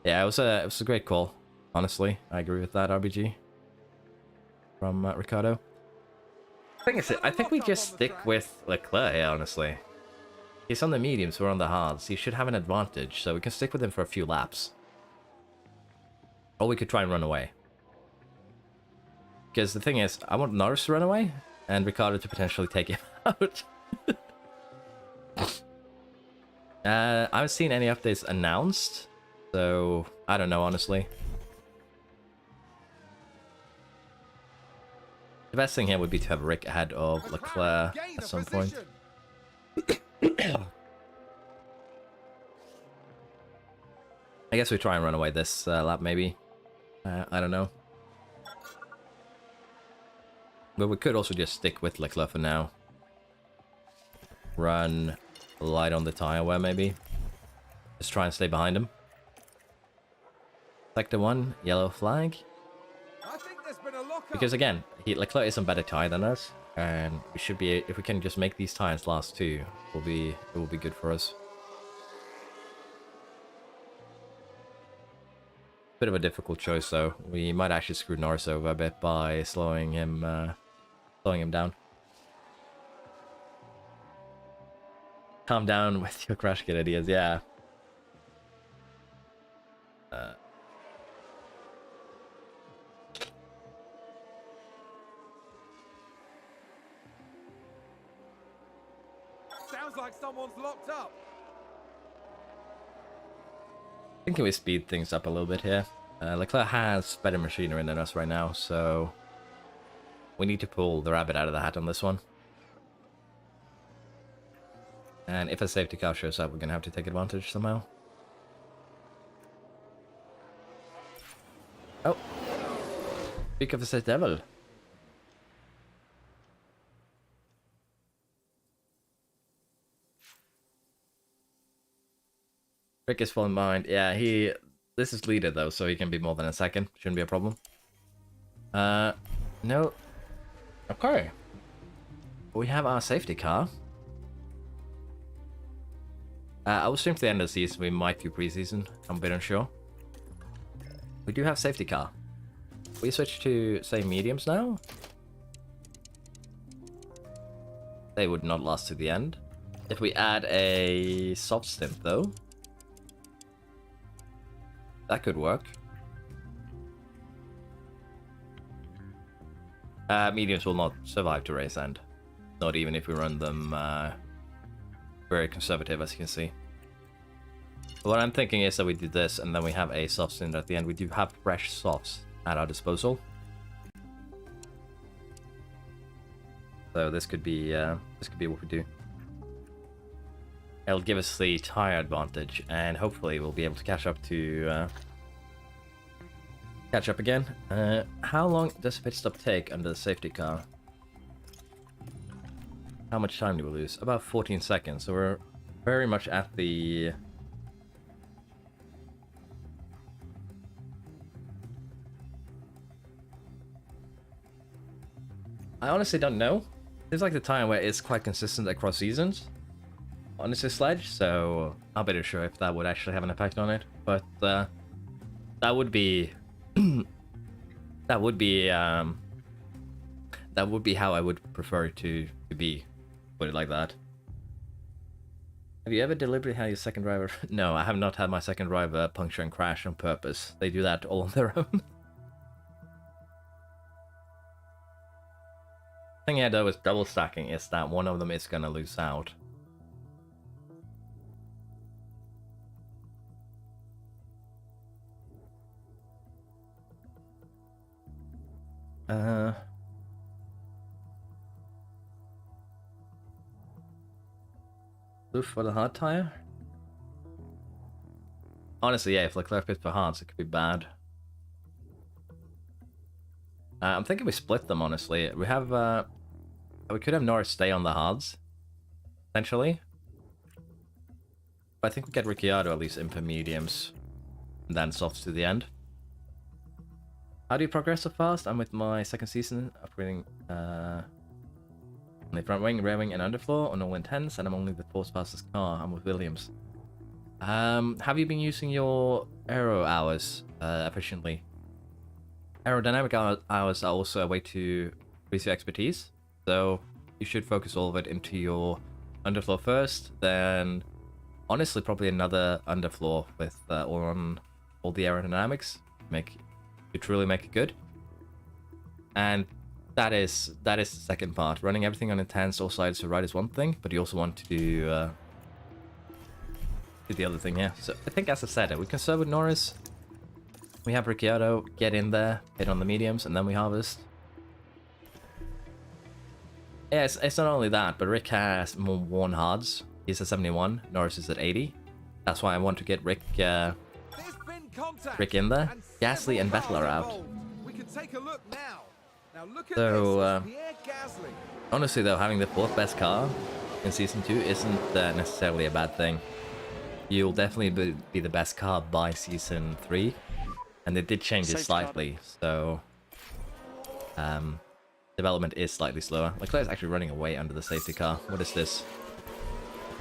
Yeah, it was a great call, honestly. I agree with that, RBG. From Ricciardo. I think we just stick with Leclerc here, honestly. He's on the mediums, we're on the hards. He should have an advantage, so we can stick with him for a few laps. Or we could try and run away. Because the thing is, I want Norris to run away, and Ricciardo to potentially take him out. I haven't seen any updates announced, so I don't know, honestly. The best thing here would be to have Rick ahead of Leclerc at some point. I guess we try and run away this lap, maybe. I don't know. But we could also just stick with Leclerc for now. Run light on the tire wear, maybe. Just try and stay behind him. Sector 1, yellow flag. I think there's been a lockup. Because again, Leclerc is on better tire than us, and we should be, if we can just make these tires last too, it will be good for us. Bit of a difficult choice though. We might actually screw Norris over a bit by slowing him down. Calm down with your crash kit ideas, yeah. Sounds like someone's locked up. Thinking we speed things up a little bit here. Leclerc has better machinery than us right now, so we need to pull the rabbit out of the hat on this one. And if a safety car shows up, we're gonna have to take advantage somehow. Oh, speak of the devil. Rick is falling behind. Yeah, this is leader though, so he can be more than a second. Shouldn't be a problem. No. Okay. We have our safety car. I will stream to the end of the season. We might do preseason. I'm a bit unsure. We do have safety car. We switch to, say, mediums now. They would not last to the end. If we add a soft stint, though, that could work. Mediums will not survive to race end. Not even if we run them very conservative, as you can see. What I'm thinking is that we do this, and then we have a soft stint at the end. We do have fresh softs at our disposal. So this could be what we do. It'll give us the tire advantage, and hopefully we'll be able to catch up again. How long does a pit stop take under the safety car? How much time do we lose? About 14 seconds. So we're very much at the... I honestly don't know. It's like the time where it's quite consistent across seasons on this sledge, so I'm better sure if that would actually have an effect on it. But that would be that would be how I would prefer it to be. Put it like that. Have you ever deliberately had your second driver? No, I have not had my second driver puncture and crash on purpose. They do that all on their own. Thing here though with double stacking is that one of them is gonna lose out. Loop for the hard tire? Honestly, yeah, if Leclerc pits for hards, it could be bad. I'm thinking we split them, honestly. We could have Norris stay on the hards, essentially. But I think we get Ricciardo at least in for mediums, and then softs to the end. How do you progress so fast? I'm with my second season, upgrading on the front wing, rear wing, and underfloor on all intents, and I'm only the fourth fastest car. I'm with Williams. Have you been using your aero hours efficiently? Aerodynamic hours are also a way to increase your expertise, so you should focus all of it into your underfloor first, then honestly probably another underfloor with all the aerodynamics to truly make it good. And that is the second part. Running everything on intense, all sides to right is one thing, but you also want to do the other thing here. So I think, as I said, we can serve with Norris. We have Ricciardo get in there, hit on the mediums, and then we harvest. Yeah, it's not only that, but Rick has more worn hards. He's at 71, Norris is at 80. That's why I want to get Rick There's been contact, Rick in there. and Gasly and several Vettel are cars out. involved. We can take a look now. Now look at So, this. It's Pierre Gasly. Honestly though, having the 4th best car in Season 2 isn't necessarily a bad thing. You'll definitely be the best car by Season 3. And they did change it Safety slightly, so... development is slightly slower. Leclerc's actually running away under the safety car. What is this?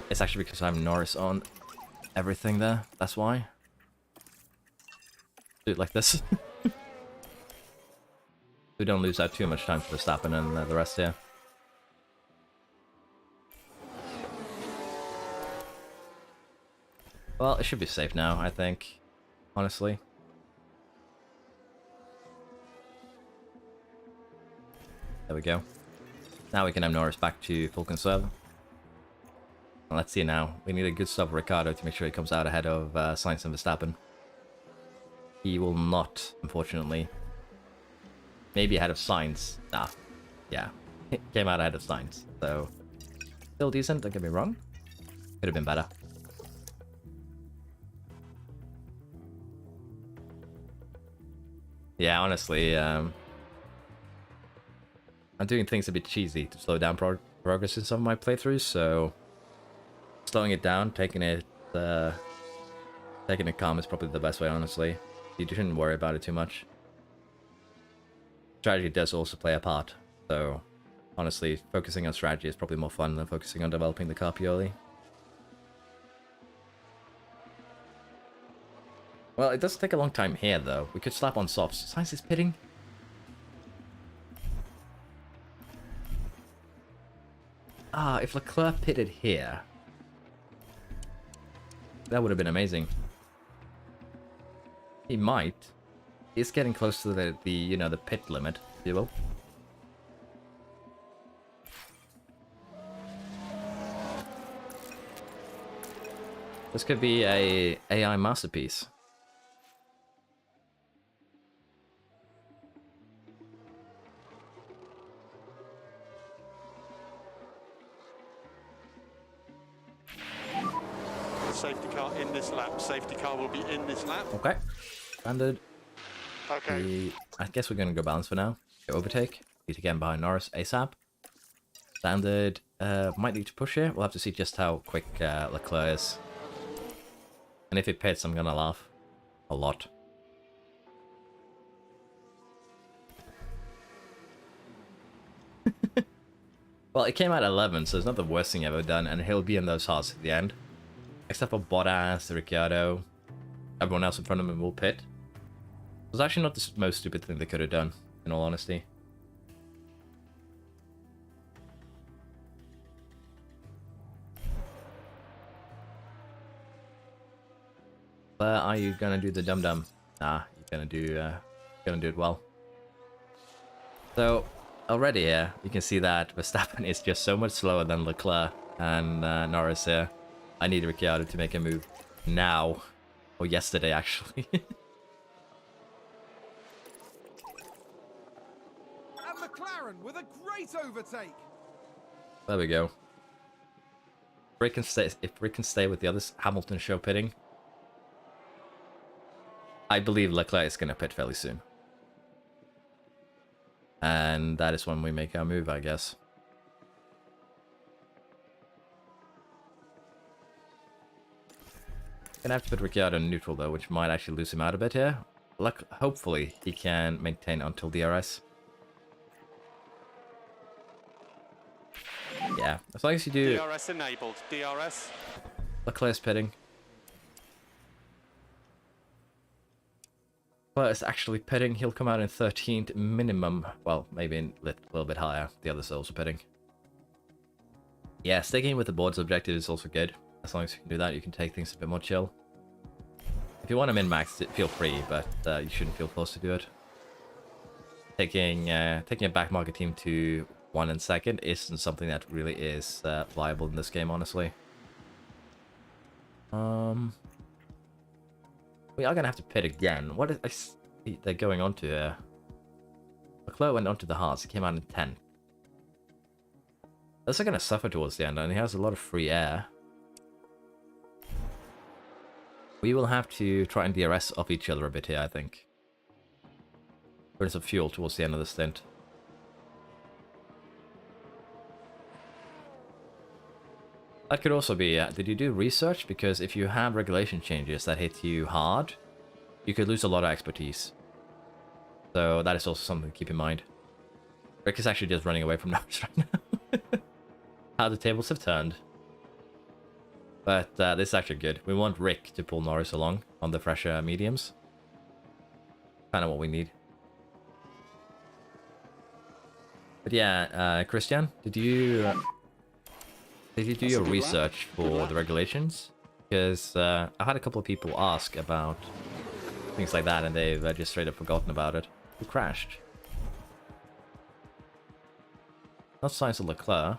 It's actually because I'm Norris on everything there. That's why. Do it like this. We don't lose out too much time for Verstappen and the rest here. Well, it should be safe now, I think. Honestly. There we go. Now we can have Norris back to full conserve. And let's see now. We need a good stop of Ricciardo to make sure he comes out ahead of Sainz and Verstappen. He will not, unfortunately. Maybe ahead of Sainz. Nah. Yeah. Came out ahead of Sainz. So, still decent, don't get me wrong. Could have been better. Yeah, honestly, I'm doing things a bit cheesy to slow down progress in some of my playthroughs, so slowing it down, taking it calm is probably the best way, honestly. You shouldn't worry about it too much. Strategy does also play a part, so honestly, focusing on strategy is probably more fun than focusing on developing the car purely. Well, it does take a long time here, though. We could slap on softs. Sainz is pitting. Ah, if Leclerc pitted here, that would have been amazing. He might. He's getting close to the you know, the pit limit, if you will. This could be a AI masterpiece. Safety car in this lap. Safety car will be in this lap. Okay. Standard. Okay. I guess we're going to go balance for now. Go overtake. Need to get behind Norris ASAP. Standard. Might need to push here. We'll have to see just how quick Leclerc is. And if it pits, I'm going to laugh. A lot. Well, it came out 11, so it's not the worst thing I've ever done, and he'll be in those hearts at the end. Except for Bottas, Ricciardo, everyone else in front of him will pit. It was actually not the most stupid thing they could have done, in all honesty. But are you gonna do the dum-dum? Nah, you're gonna do it well. So, already here, you can see that Verstappen is just so much slower than Leclerc and Norris here. I need Ricciardo to make a move now. Or yesterday, actually. And McLaren with a great overtake. There we go. If Rick can stay with the others, Hamilton show pitting. I believe Leclerc is going to pit fairly soon. And that is when we make our move, I guess. Gonna have to put Ricciardo in neutral though, which might actually lose him out a bit here. Hopefully he can maintain until DRS. Yeah, as long as you do. DRS enabled. DRS. Leclerc's pitting. Leclerc's actually pitting. He'll come out in 13th minimum. Well, maybe a little bit higher. The others are also pitting. Yeah, sticking with the board's objective is also good. As long as you can do that, you can take things a bit more chill. If you want to min-max, feel free, but you shouldn't feel forced to do it. Taking a back market team to 1 and 2nd isn't something that really is viable in this game, honestly. We are gonna have to pit again. What is they're going on to here? Leclerc went onto the hearts. He came out in 10th. That's going to suffer towards the end, and he has a lot of free air. We will have to try and DRS off each other a bit here, I think. Burn some fuel towards the end of the stint. That could also be, did you do research? Because if you have regulation changes that hit you hard, you could lose a lot of expertise. So that is also something to keep in mind. Rick is actually just running away from Norris right now. How the tables have turned. But this is actually good. We want Rick to pull Norris along on the fresher mediums. Kind of what we need. But yeah, Christian, did you do your research for the regulations? Because I had a couple of people ask about things like that, and they've just straight up forgotten about it. Who crashed? Not signs of Leclerc,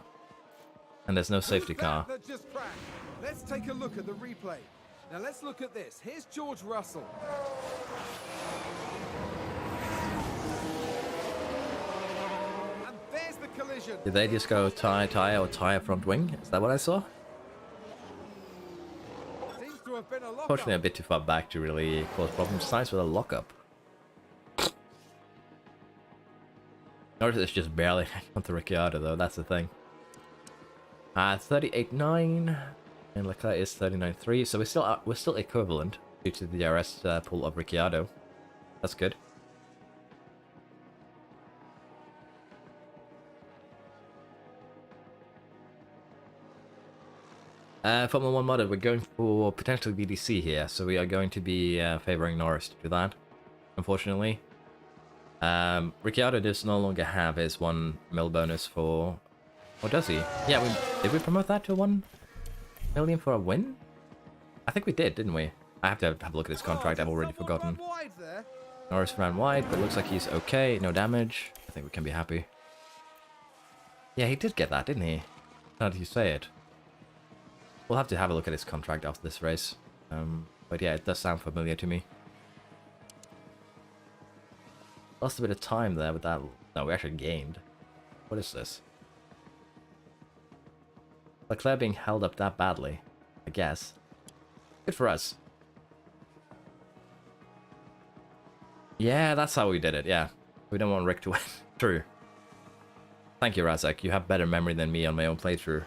and there's no safety car. That just crashed? Let's take a look at the replay. Now let's look at this. Here's George Russell. And there's the collision. Did they just go tire or tire front wing? Is that what I saw? Seems to have been a lockup. Unfortunately, a bit too far back to really cause problems. Nice with a lockup. Norris is just barely onto Ricciardo though, that's the thing. 38.9, and Leclerc is 39.3, so we're still equivalent due to the DRS pull of Ricciardo. That's good. Formula 1 modded, we're going for potentially VDC here, so we are going to be favoring Norris to do that, unfortunately. Ricciardo does no longer have his 1 mil bonus for... Or does he? Yeah, did we promote that to 1 million for a win? I think we did, didn't we? I have to have a look at his contract, I've already forgotten. Norris ran wide, but it looks like he's okay, no damage. I think we can be happy. Yeah, he did get that, didn't he? How did you say it? We'll have to have a look at his contract after this race. But yeah, it does sound familiar to me. Lost a bit of time there with that. No, we actually gained. What is this? Leclerc being held up that badly, I guess. Good for us. Yeah, that's how we did it, yeah. We don't want Rick to win. True. Thank you, Razak. You have better memory than me on my own playthrough.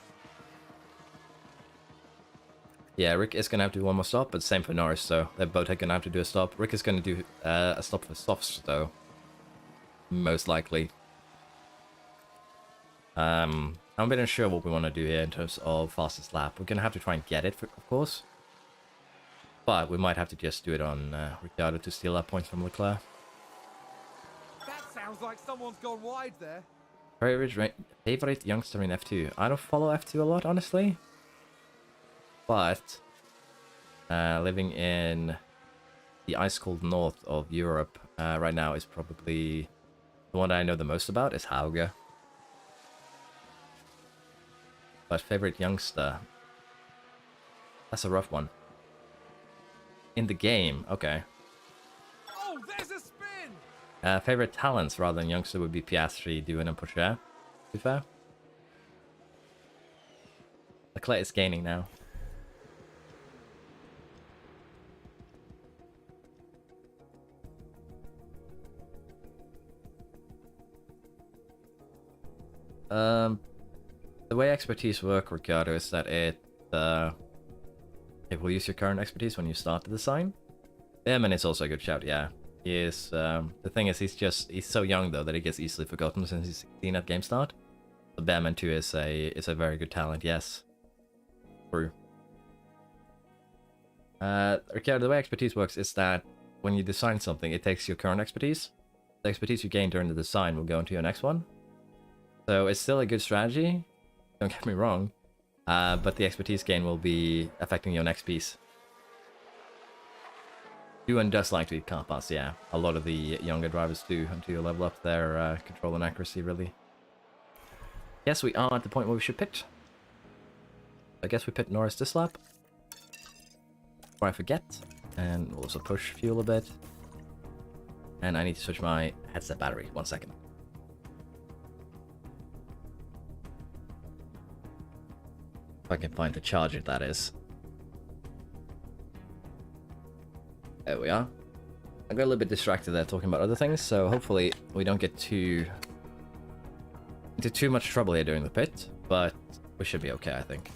Yeah, Rick is going to have to do one more stop, but same for Norris, so they're both going to have to do a stop. Rick is going to do a stop for softs, though. Most likely. I'm a bit unsure what we want to do here in terms of fastest lap. We're going to have to try and get it, of course. But we might have to just do it on Ricciardo to steal that points from Leclerc. That sounds like someone's gone wide there. Favorite youngster in F2. I don't follow F2 a lot, honestly. But living in the ice-cold north of Europe right now is probably the one I know the most about is Hauge. But favorite youngster? That's a rough one. In the game, okay. Oh, there's a spin! Favorite talents rather than youngster would be Piastri, Doohan, and Pocher, to be fair. Leclerc is gaining now. The way expertise work, Ricciardo, is that it will use your current expertise when you start the design. Behrman is also a good shout, yeah. He is, the thing is, he's so young though that he gets easily forgotten since he's 16 at game start. But Behrman too is a very good talent, yes. True. Ricciardo, the way expertise works is that when you design something, it takes your current expertise. The expertise you gain during the design will go into your next one. So it's still a good strategy, don't get me wrong, but the expertise gain will be affecting your next piece. Doohan does like to eat car pass, yeah. A lot of the younger drivers do until you level up their control and accuracy, really. Yes, we are at the point where we should pit. I guess we pit Norris this lap. Before I forget. And we'll also push fuel a bit. And I need to switch my headset battery. 1 second. If I can find the charger, that is. There we are. I got a little bit distracted there talking about other things, so hopefully we don't get into too much trouble here during the pit, but we should be okay, I think.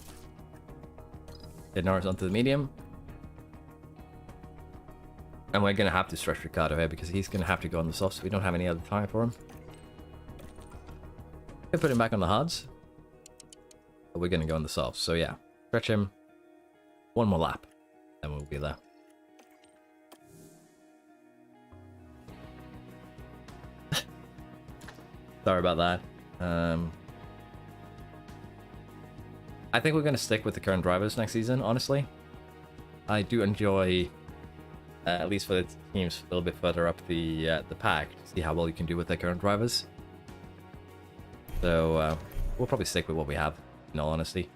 Get Norris onto the medium. And we're going to have to stretch Ricciardo here because he's going to have to go on the softs. We don't have any other tire for him. We'll put him back on the hards. But we're going to go on the softs. So yeah, stretch him. One more lap. And we'll be there. Sorry about that. I think we're going to stick with the current drivers next season, honestly. I do enjoy, at least for the teams a little bit further up the pack, to see how well you can do with the current drivers. So we'll probably stick with what we have, in all honesty.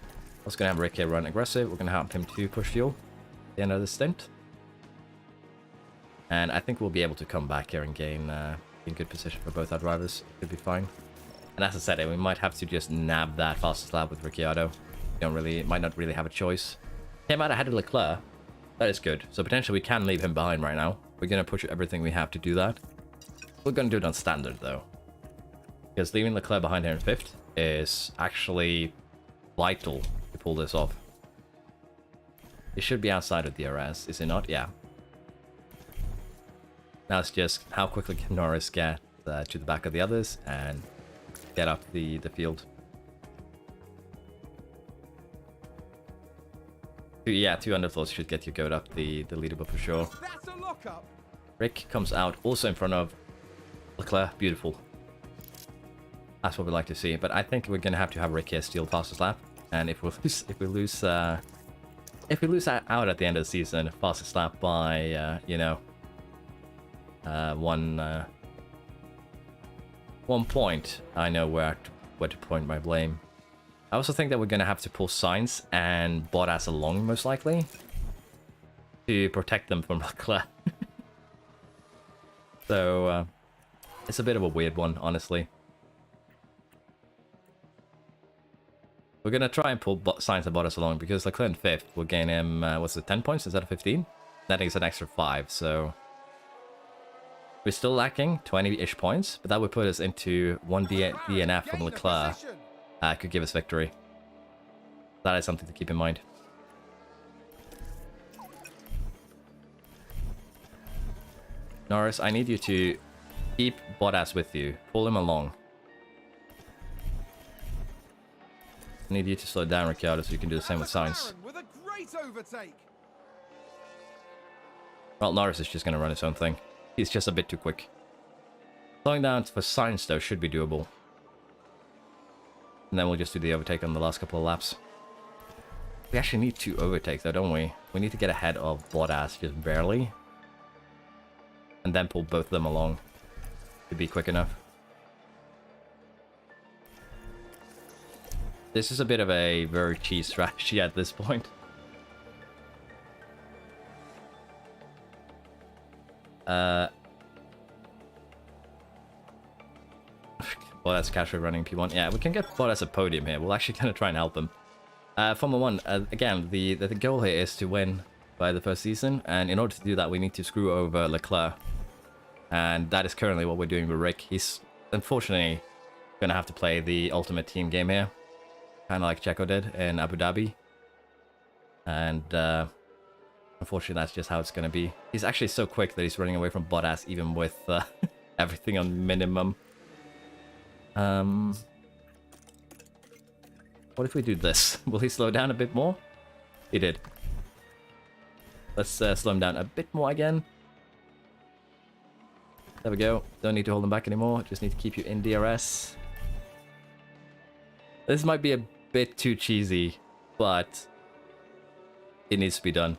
I was going to have Rick here run aggressive. We're going to have him to push fuel at the end of the stint. And I think we'll be able to come back here and gain in good position for both our drivers. Should be fine. And as I said, we might have to just nab that fastest lap with Ricciardo. Might not really have a choice. Came out ahead of Leclerc. That is good. So potentially we can leave him behind right now. We're going to push everything we have to do that. We're going to do it on standard though. Because leaving Leclerc behind here in 5th is actually vital to pull this off. It should be outside of the DRS, is it not? Yeah. Now it's just how quickly can Norris get to the back of the others and get up the field. Yeah, 2 underfloors should get you going up the leaderboard for sure. That's a lockup. Rick comes out also in front of Leclerc. Beautiful. That's what we like to see. But I think we're gonna have to have Rick here steal fastest lap. And if we lose out at the end of the season, fastest lap by 1 point, I know where to point my blame. I also think that we're going to have to pull Sainz and Bottas along, most likely, to protect them from Leclerc. So, it's a bit of a weird one, honestly. We're going to try and pull Sainz and Bottas along, because Leclerc in 5th will gain him, what's it, 10 points instead of 15? That is an extra 5, so... We're still lacking 20-ish points, but that would put us into 1 DNF from Leclerc. Could give us victory. That is something to keep in mind. Norris, I need you to keep Bottas with you. Pull him along. I need you to slow down Ricciardo so you can do the same with Sainz. With a great overtake. Well, Norris is just going to run his own thing. He's just a bit too quick. Slowing down for Sainz, though, should be doable. And then we'll just do the overtake on the last couple of laps. We actually need 2 overtakes, though, don't we? We need to get ahead of Bottas, just barely. And then pull both of them along to be quick enough. This is a bit of a very cheese strategy at this point. Bottas casually running P1. Yeah, we can get Bottas a podium here. We're actually going to try and help him. Formula 1, again, the goal here is to win by the first season. And in order to do that, we need to screw over Leclerc. And that is currently what we're doing with Rick. He's, unfortunately, going to have to play the ultimate team game here. Kind of like Checo did in Abu Dhabi. And, unfortunately, that's just how it's going to be. He's actually so quick that he's running away from Bottas, even with everything on minimum. What if we do this? Will he slow down a bit more? He did. Let's slow him down a bit more again. There we go. Don't need to hold him back anymore. Just need to keep you in DRS. This might be a bit too cheesy, but it needs to be done.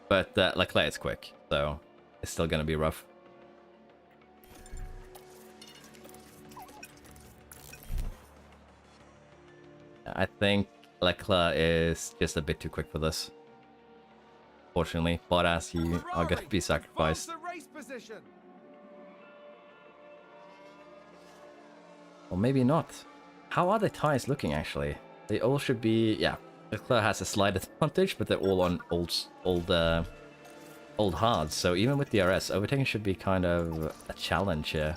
But Leclerc is quick, so it's still going to be rough. I think Leclerc is just a bit too quick for this. Fortunately, Bottas, you are going to be sacrificed. Or maybe not. How are the tires looking, actually? They all should be... Yeah, Leclerc has a slight advantage, but they're all on old hards. So even with DRS, overtaking should be kind of a challenge here.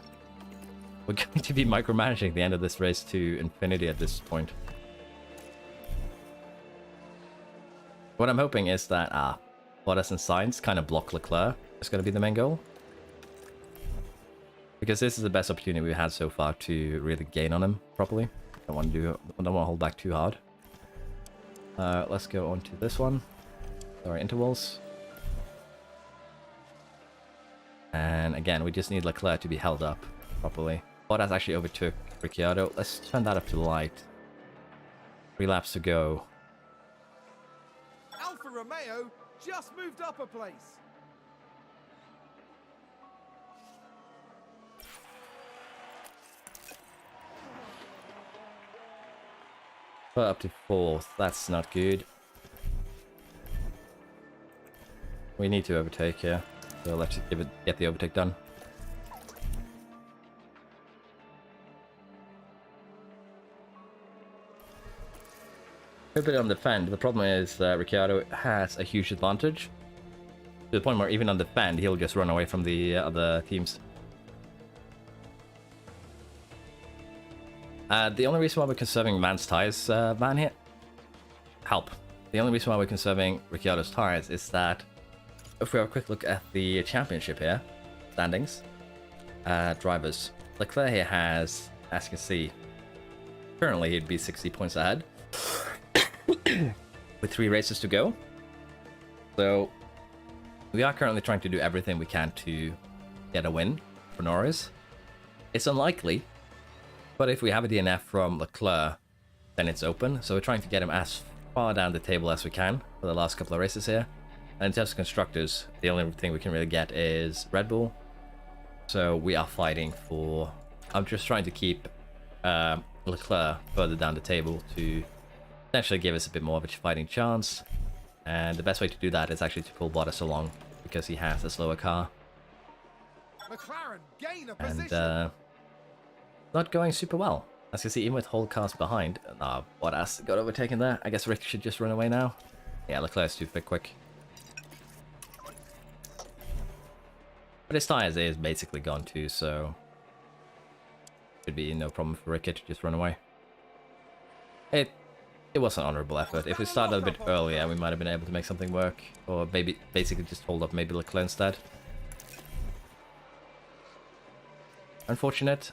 We're going to be micromanaging the end of this race to infinity at this point. What I'm hoping is that Bottas and Sainz kind of block Leclerc. It's going to be the main goal. Because this is the best opportunity we've had so far to really gain on him properly. Don't want to hold back too hard. Let's go on to this one. Sorry, intervals. And again, we just need Leclerc to be held up properly. Bottas actually overtook Ricciardo. Let's turn that up to light. 3 laps to go. Alfa Romeo just moved up a place. Put up to 4th. That's not good. We need to overtake here. So let's just get the overtake done. A bit on defend. The problem is Ricciardo has a huge advantage. To the point where even on defend, he'll just run away from the other teams. The only reason why we're conserving Van's tires, Van here, help. The only reason why we're conserving Ricciardo's tires is that if we have a quick look at the championship here, standings, drivers, Leclerc here has, as you can see, currently he'd be 60 points ahead with 3 races to go. So we are currently trying to do everything we can to get a win for Norris. It's unlikely. But if we have a DNF from Leclerc, then it's open. So we're trying to get him as far down the table as we can for the last couple of races here. And in terms of constructors, the only thing we can really get is Red Bull. So we are fighting for... I'm just trying to keep Leclerc further down the table to potentially give us a bit more of a fighting chance. And the best way to do that is actually to pull Bottas along, because he has a slower car. McLaren gain a position. And not going super well. As you see, even with whole cars behind. Bottas got overtaken there. I guess Rick should just run away now. Yeah, Leclerc's too quick. But his tires is basically gone too, so should be no problem for Rick to just run away. It was an honorable effort. If we started a bit earlier, we might have been able to make something work, or maybe basically just hold up maybe Leclerc instead. Unfortunate.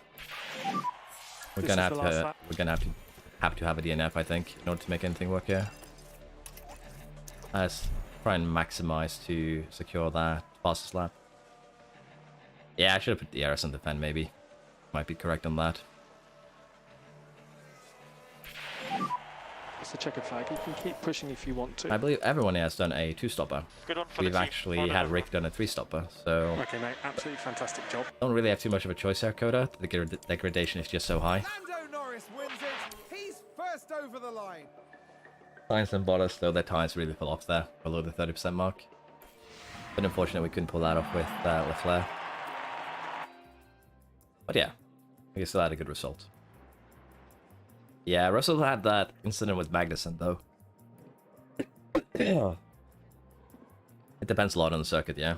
We're gonna have to have a DNF, I think, in order to make anything work here. Let's try and maximize to secure that fastest lap. Yeah, I should have put the DRS on defend, maybe. Might be correct on that. It's a checkered flag. You can keep pushing if you want to. I believe everyone here has done a 2-stopper. Good on for We've the team. actually Well had done. Rick done a 3-stopper, so Okay, mate. Absolutely fantastic job. don't really have too much of a choice here, Coda. The degradation is just so high. Lando Norris wins it. He's first over the line. Sainz and Bottas, though, their tires really fell off there, below the 30% mark. But unfortunately, we couldn't pull that off with Leclerc. But yeah, we still had a good result. Yeah, Russell had that incident with Magnussen, though. It depends a lot on the circuit, yeah.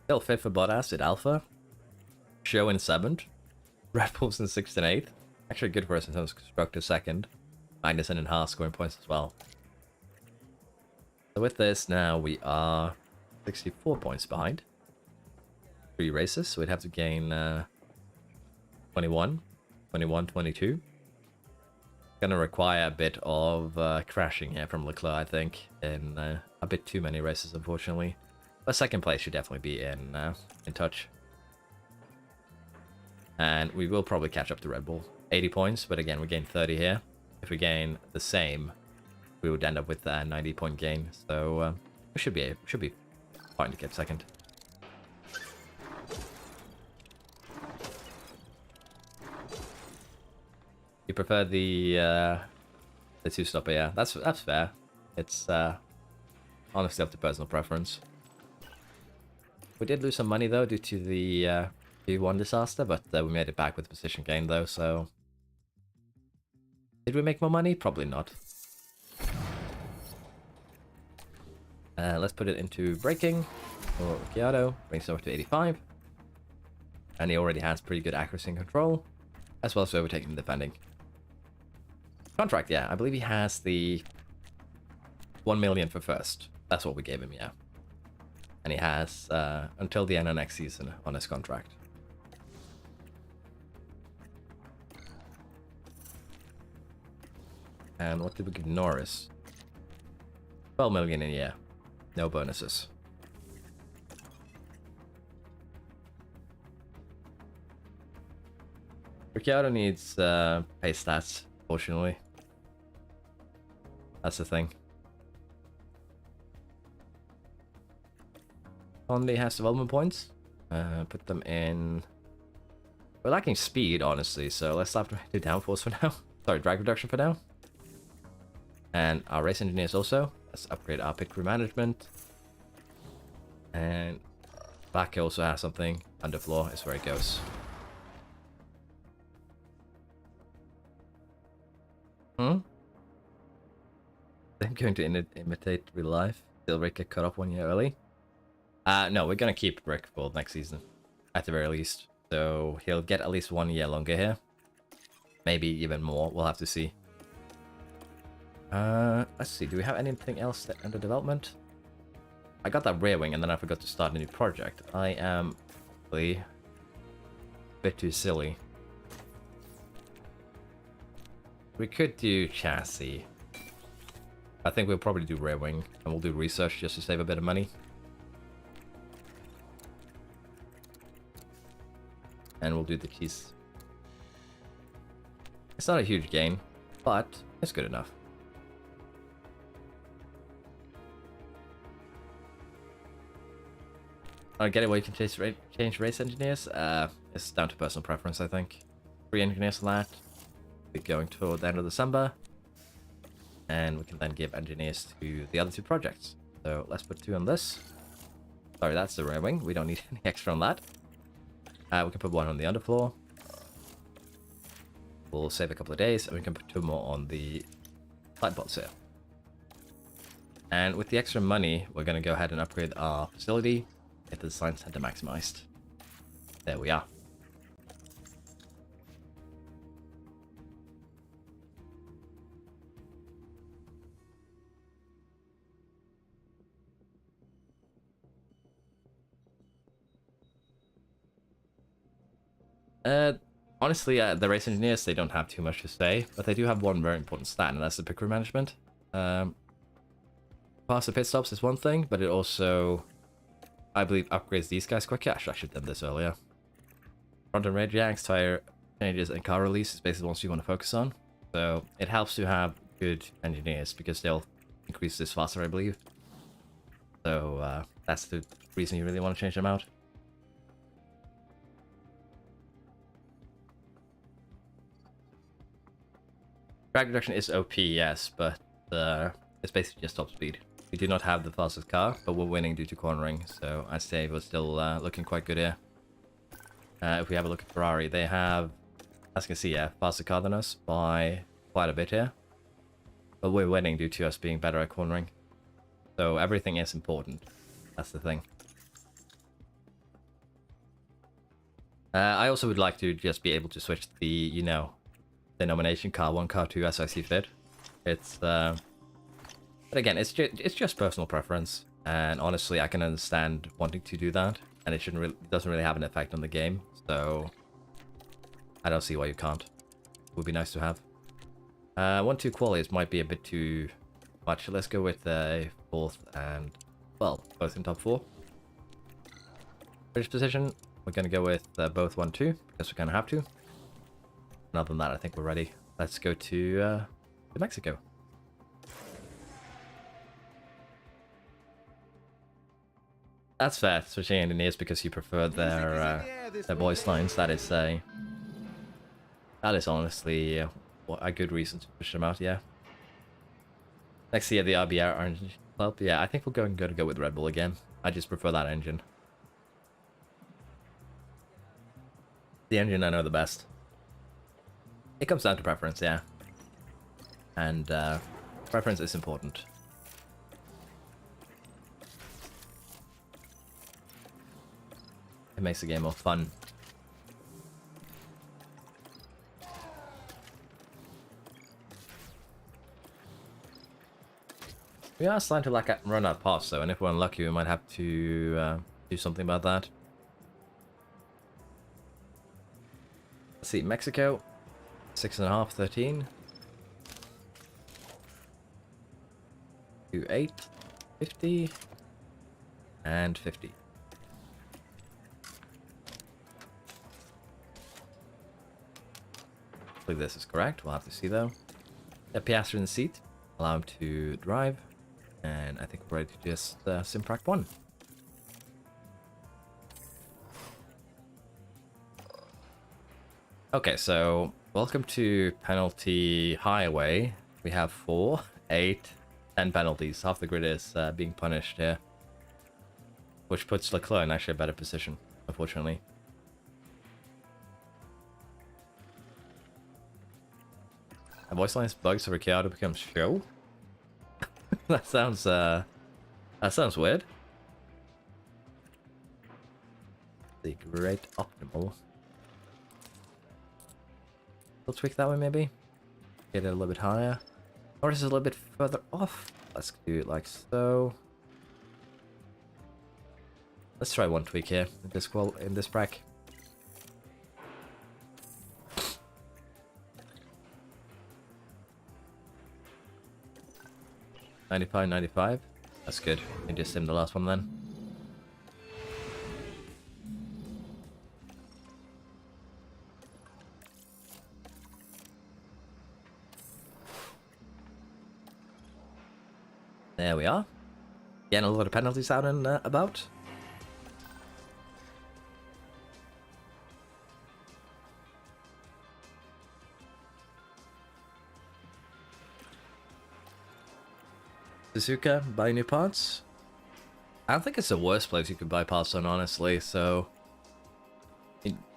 Still 5th for Bottas at Alpha. Show in 7th. Red Bull's in 6th and 8th. Actually good for us in terms of constructor 2nd. Magnussen and Haas scoring points as well. So with this, now we are 64 points behind. 3 races, so we'd have to gain 21, 21, 22. Gonna require a bit of crashing here from Leclerc, I think, in a bit too many races, unfortunately. But 2nd place should definitely be in touch. And we will probably catch up to Red Bull. 80 points, but again, we gained 30 here. If we gain the same, we would end up with a 90-point gain. So we should be fine to get 2nd. You prefer the 2-stopper, yeah. That's fair. It's honestly up to personal preference. We did lose some money though due to the Q1 disaster, but we made it back with position gain though, so... Did we make more money? Probably not. Let's put it into braking for Ricciardo, brings it over to 85. And he already has pretty good accuracy and control, as well as overtaking and defending. Contract, yeah, I believe he has the 1 million for first. That's what we gave him, yeah. And he has until the end of next season on his contract. And what did we give Norris? 12 million in a year. No bonuses. Ricciardo needs pay stats, fortunately. That's the thing. Only has development points. Put them in... We're lacking speed, honestly, so let's stop do downforce for now. Sorry, drag reduction for now. And our race engineers also. Let's upgrade our pit crew management. And back also has something. Underfloor is where it goes. I'm going to imitate real life. Still Rick get cut off 1 year early. No, we're gonna keep Rick for next season. At the very least. So he'll get at least 1 year longer here. Maybe even more, we'll have to see. Let's see, do we have anything else under development? I got that rear wing and then I forgot to start a new project. I am really a bit too silly. We could do chassis. I think we'll probably do rear wing and we'll do research just to save a bit of money. And we'll do the cheese. It's not a huge gain, but it's good enough. I get it why you can change race engineers. It's down to personal preference, I think. 3 engineers on that. We're going toward the end of December. And we can then give engineers to the other 2 projects. So let's put 2 on this. Sorry, that's the rear wing. We don't need any extra on that. We can put 1 on the underfloor. We'll save a couple of days, and we can put 2 more on the light bots here. And with the extra money, we're going to go ahead and upgrade our facility. Get the design center maximized. There we are. Honestly, the race engineers, they don't have too much to say, but they do have one very important stat, and that's the pit crew management. Faster pit stops is one thing, but it also, I believe, upgrades these guys quicker. Actually, I should have done this earlier. Front and rear jacks, tire changes, and car release is basically the ones you want to focus on. So it helps to have good engineers because they'll increase this faster, I believe. So that's the reason you really want to change them out. Drag reduction is OP, yes, but it's basically just top speed. We do not have the fastest car, but we're winning due to cornering, so I'd say we're still looking quite good here. If we have a look at Ferrari, they have, as you can see, yeah, faster car than us by quite a bit here. But we're winning due to us being better at cornering. So everything is important. That's the thing. I also would like to just be able to switch the, you know, denomination car 1, car 2 as I see fit. It's but again, it's just personal preference, and honestly, I can understand wanting to do that, and it doesn't really have an effect on the game, so I don't see why you can't. It would be nice to have. 1-2 qualities might be a bit too much. Let's go with a 4th and, well, both in top 4. British position, we're gonna go with both 1-2 because we kind of have to. And other than that, I think we're ready. Let's go to Mexico. That's fair, switching engineers because you prefer their voice lines. That is honestly a good reason to push them out. Yeah. Next year, the RBR Orange Club. Yeah, I think we're going to go with Red Bull again. I just prefer that engine. the engine I know the best. It comes down to preference, yeah. And preference is important. It makes the game more fun. We are starting to like run out of parts though, and if we're unlucky we might have to do something about that. Let's see, Mexico, 6.5, 13. 28, 50, and 50. I believe this is correct. We'll have to see though. A Piastri in the seat. Allow him to drive. And I think we're ready to just Simprac 1. Okay, so welcome to Penalty Highway. We have 4, 8, 10 penalties. Half the grid is being punished here. Which puts Leclerc in actually a better position, unfortunately. A voice line's bugs so Ricciardo becomes show? that sounds weird. The great optimal. We'll tweak that way maybe. Get it a little bit higher. Or is it a little bit further off? Let's do it like so. Let's try one tweak here in this bracket. 95, 95. That's good. We can just sim the last one then. There we are. Getting a lot of penalties out and about. Suzuka, buy new parts? I don't think it's the worst place you could buy parts on, honestly, so...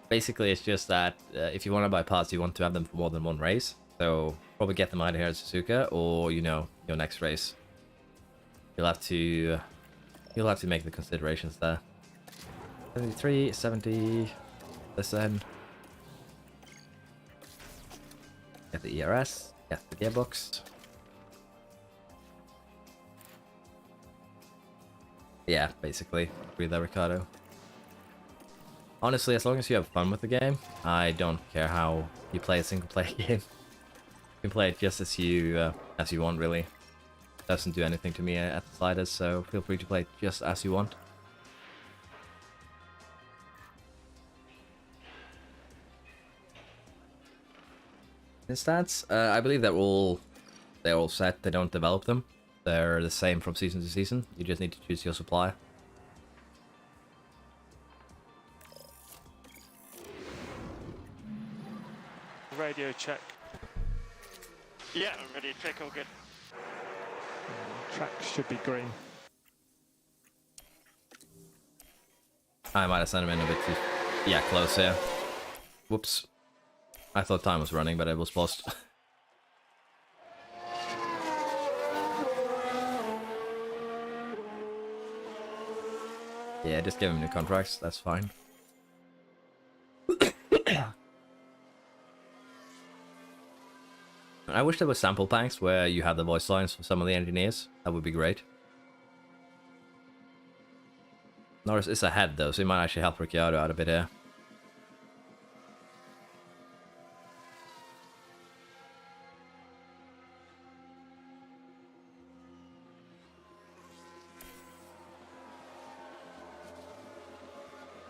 Basically, it's just that if you want to buy parts, you want to have them for more than one race. So, probably get them either here at Suzuka, or, you know, your next race. You'll have to make the considerations there. 73, 70, this end. Get the ERS, get the gearbox. Yeah, basically. Agree there, Ricardo. Honestly, as long as you have fun with the game, I don't care how you play a single-player game. You can play it just as you want, really. Doesn't do anything to me at the slightest, so feel free to play it just as you want. The stats, I believe they're all set. They don't develop them. They're the same from season to season. You just need to choose your supplier. Radio check. Yeah, I'm ready to check, all good. Track should be green. I might have sent him in a bit too... Yeah, close here. Whoops. I thought time was running, but it was paused. Yeah, just give him new contracts, that's fine. I wish there were sample packs where you had the voice lines for some of the engineers. That would be great. Norris is ahead though, so he might actually help Ricciardo out a bit here.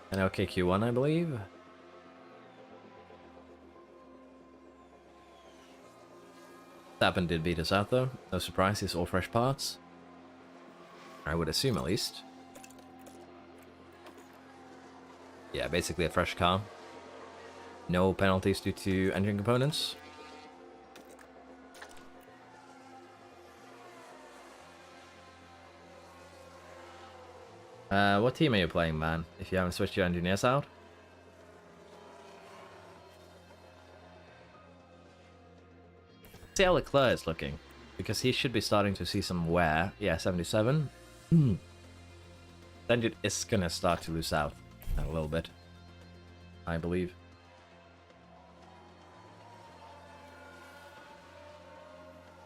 And okay, Q1, I believe. Stappen did beat us out though. No surprise, it's all fresh parts. I would assume at least. Yeah, basically a fresh car. No penalties due to engine components. What team are you playing, man? If you haven't switched your engineers out? See how Leclerc is looking, because he should be starting to see some wear. Yeah, 77. Then it is gonna start to lose out a little bit, I believe.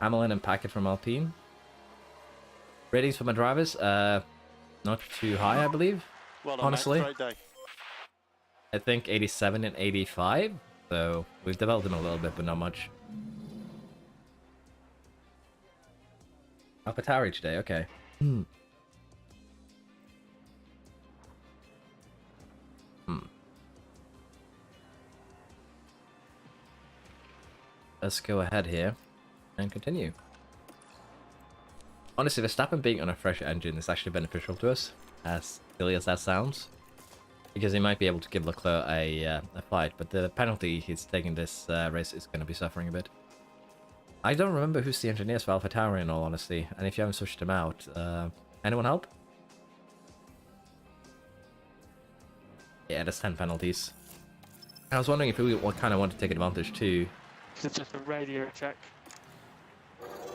Hamilton and Packard from Alpine. Ratings for my drivers, not too high, I believe. Well done, Honestly. mate. Great day. I think 87 and 85, so we've developed them a little bit, but not much. AlphaTauri today, okay. Let's go ahead here and continue. Honestly, Verstappen being on a fresh engine is actually beneficial to us, as silly as that sounds. Because he might be able to give Leclerc a fight, but the penalty he's taking this race is going to be suffering a bit. I don't remember who's the engineers for AlphaTauri in all honesty, and if you haven't switched them out, anyone help? Yeah, there's 10 penalties. I was wondering if we kind of want to take advantage too. It's just a radio check.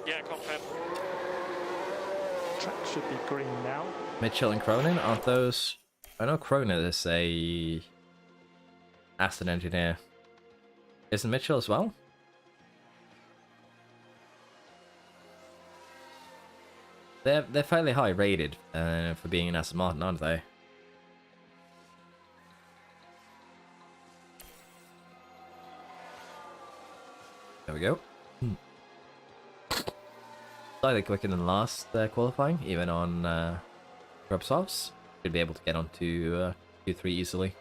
Yeah, confirm. Track should be green now. Mitchell and Cronin, aren't those... I know Cronin is a Aston engineer. Isn't Mitchell as well? They're fairly high rated for being an Aston Martin, aren't they? There we go. Slightly quicker than last qualifying, even on grub softs. Should be able to get onto Q3 easily.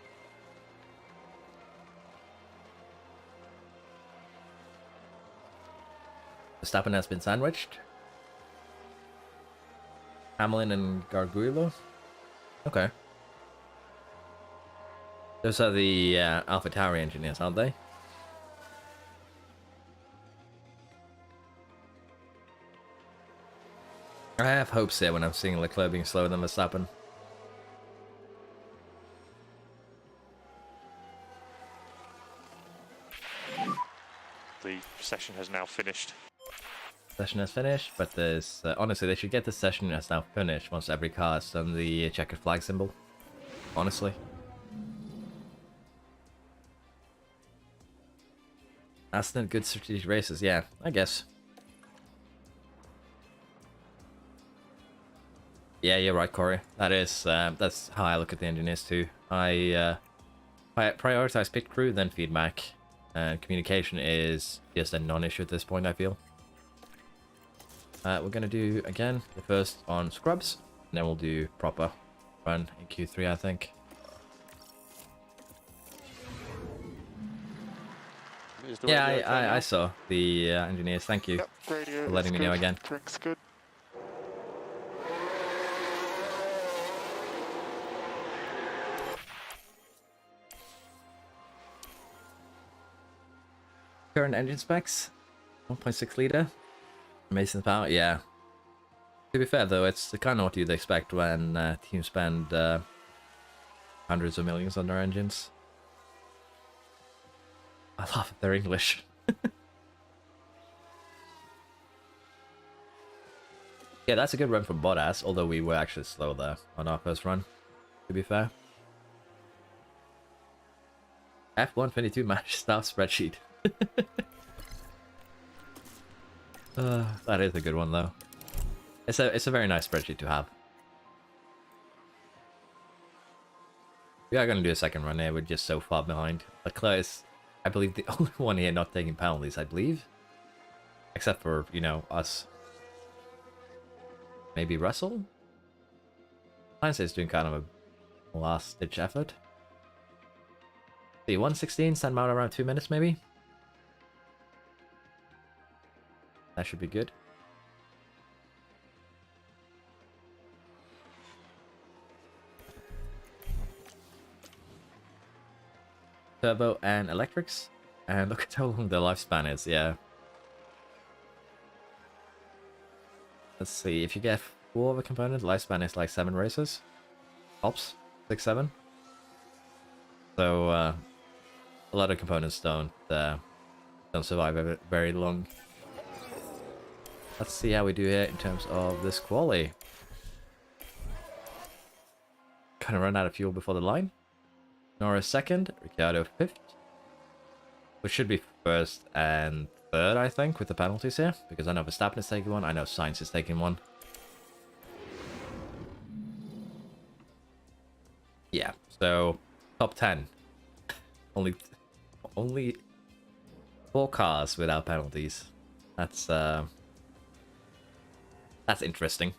Verstappen has been sandwiched. Hamlin and Garguilo. Okay. Those are the AlphaTauri engineers, aren't they? I have hopes there when I'm seeing Leclerc being slower than Verstappen. The session has now finished. Session has finished, but there's honestly they should get the session as now finished once every car has done the checkered flag symbol. Honestly. Aston good strategic races, yeah, I guess. Yeah, you're right, Corey. That is that's how I look at the engineers too. I prioritize pit crew, then feedback, and communication is just a non-issue at this point, I feel. We're gonna do again the first on scrubs, and then we'll do proper run in Q3, I think. Is the Yeah, radio okay now? I saw the engineers. Thank you Yep, radio for letting is me know good. again. Drink's good. Current engine specs, 1.6 liter. Amazing power, yeah. To be fair though, it's kind of what you'd expect when teams spend hundreds of millions on their engines. I love it, they're English. Yeah, that's a good run from Bottas, although we were actually slow there on our first run, to be fair. F122 match start spreadsheet. That is a good one though. It's a very nice spreadsheet to have. We are going to do a second run here, we're just so far behind. Leclerc is, I believe, the only one here not taking penalties, I believe. Except for, you know, us. Maybe Russell? Sainz is doing kind of a last-ditch effort. See, 116, send him out around 2 minutes maybe? That should be good. Turbo and electrics. And look at how long the lifespan is, yeah. Let's see, if you get 4 of a component, lifespan is like 7 races. Tops, 6, 7. So, a lot of components don't survive very long. Let's see how we do here in terms of this quali. Kind of run out of fuel before the line. Norris second, Ricciardo fifth. Which should be first and third, I think, with the penalties here. Because I know Verstappen is taking one, I know Sainz is taking one. Yeah, so top 10. Only 4 cars without penalties. That's interesting.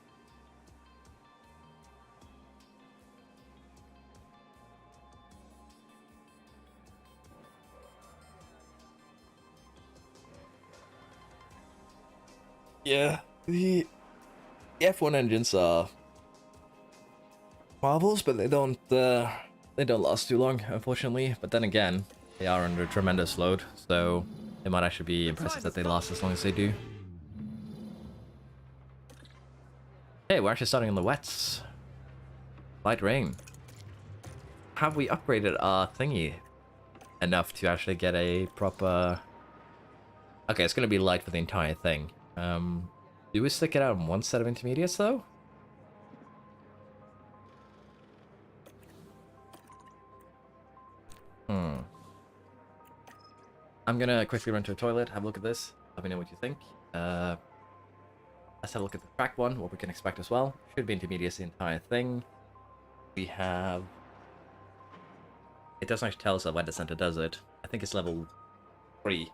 Yeah, the F1 engines are marvels, but they don't last too long, unfortunately. But then again, they are under a tremendous load, so it might actually be impressive that they last as long as they do. Hey, we're actually starting on the wets. Light rain. Have we upgraded our thingy enough to actually get a proper... Okay, it's going to be light for the entire thing. Do we stick it out on one set of intermediates, though? I'm gonna quickly run to a toilet, have a look at this, let me know what you think. Let's have a look at the track one, what we can expect as well. Should be intermediates the entire thing. We have... It doesn't actually tell us that weather center does it. I think it's level 3.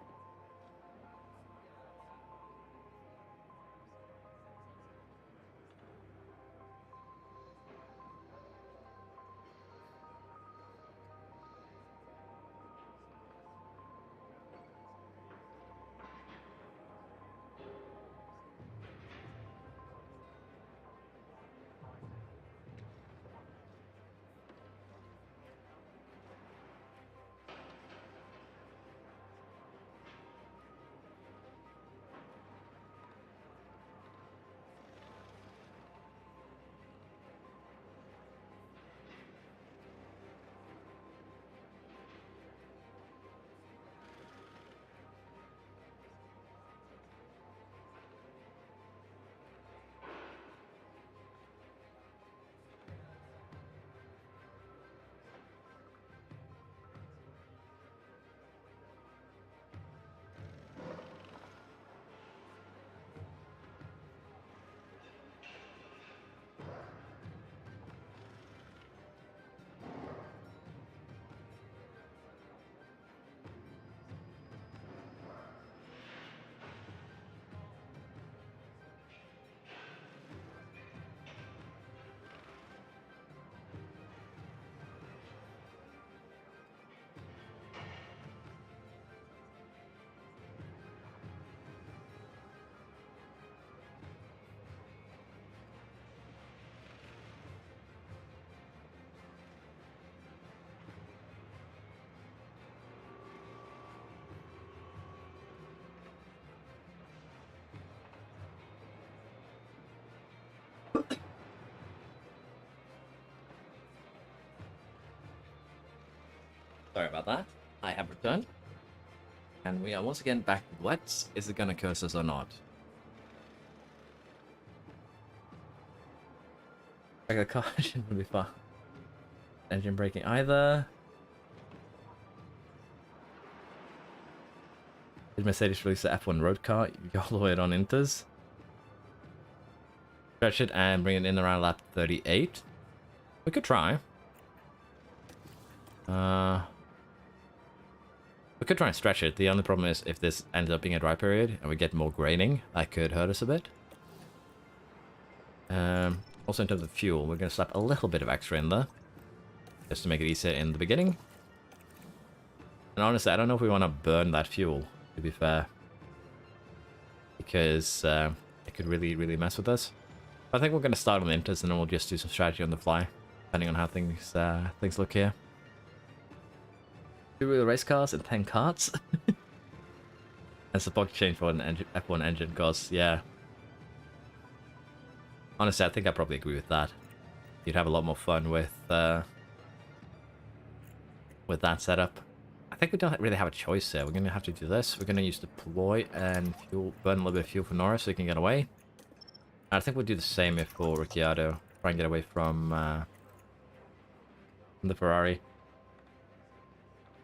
Sorry about that. I have returned. And we are once again back with wets. Is it gonna curse us or not? Regular car shouldn't be far. Engine braking either. Did Mercedes release the F1 road car? You go all the way on Inters. Stretch it and bring it in around lap 38. We could try. We could try and stretch it. The only problem is if this ends up being a dry period and we get more graining, that could hurt us a bit. Also in terms of fuel, we're going to slap a little bit of extra in there. Just to make it easier in the beginning. And honestly, I don't know if we want to burn that fuel, to be fair. Because it could really, really mess with us. I think we're going to start on the inters and then we'll just do some strategy on the fly. Depending on how things look here. 2 real race cars and 10 karts. That's the pocket change for an F1 engine costs, yeah. Honestly, I think I probably agree with that. You'd have a lot more fun with that setup. I think we don't really have a choice here. We're going to have to do this. We're going to use deploy and fuel, burn a little bit of fuel for Norris so he can get away. I think we'll do the same if for Ricciardo. Try and get away from the Ferrari.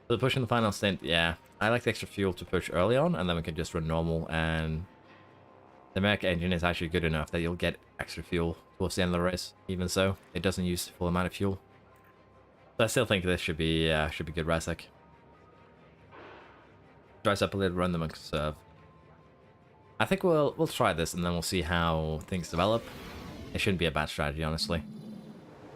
So the push in the final stint, yeah. I like the extra fuel to push early on, and then we can just run normal, and the mech engine is actually good enough that you'll get extra fuel towards the end of the race. Even so, it doesn't use the full amount of fuel. So I still think this should be good Razak. Dries up a little, run them and conserve. I think we'll try this, and then we'll see how things develop. It shouldn't be a bad strategy, honestly.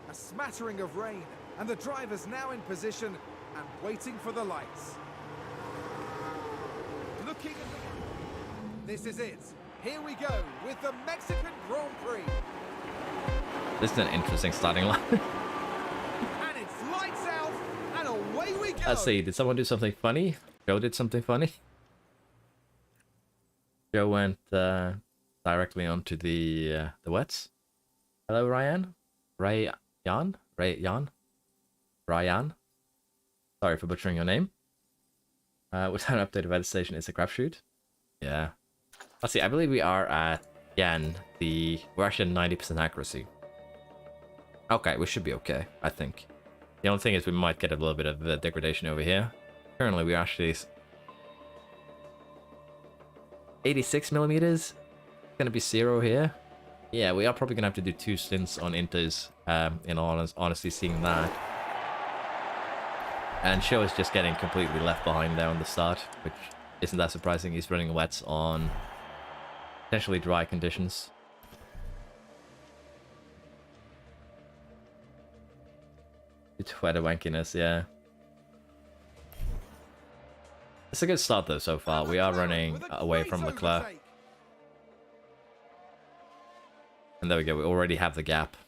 A smattering of rain, and the driver's now in position and waiting for the lights. Looking at the... This is it. Here we go with the Mexican Grand Prix. This is an interesting starting line. And it's lights out, and away we go. Let's see, did someone do something funny? Joe did something funny. Joe went directly onto the wets. Hello, Ryan. Ryan. Sorry for butchering your name. What time update of Edit Station is a crapshoot? Yeah. Let's see, I believe we are at, again, we're actually at 90% accuracy. Okay, we should be okay, I think. The only thing is we might get a little bit of degradation over here. Currently, we're actually 86 millimeters. Gonna be 0 here. Yeah, we are probably gonna have to do 2 stints on inters, in all honesty, seeing that. And Show is just getting completely left behind there on the start, which isn't that surprising. He's running wets on potentially dry conditions. It's weather wankiness, yeah. It's a good start though so far. We are running away from Leclerc. And there we go, we already have the gap.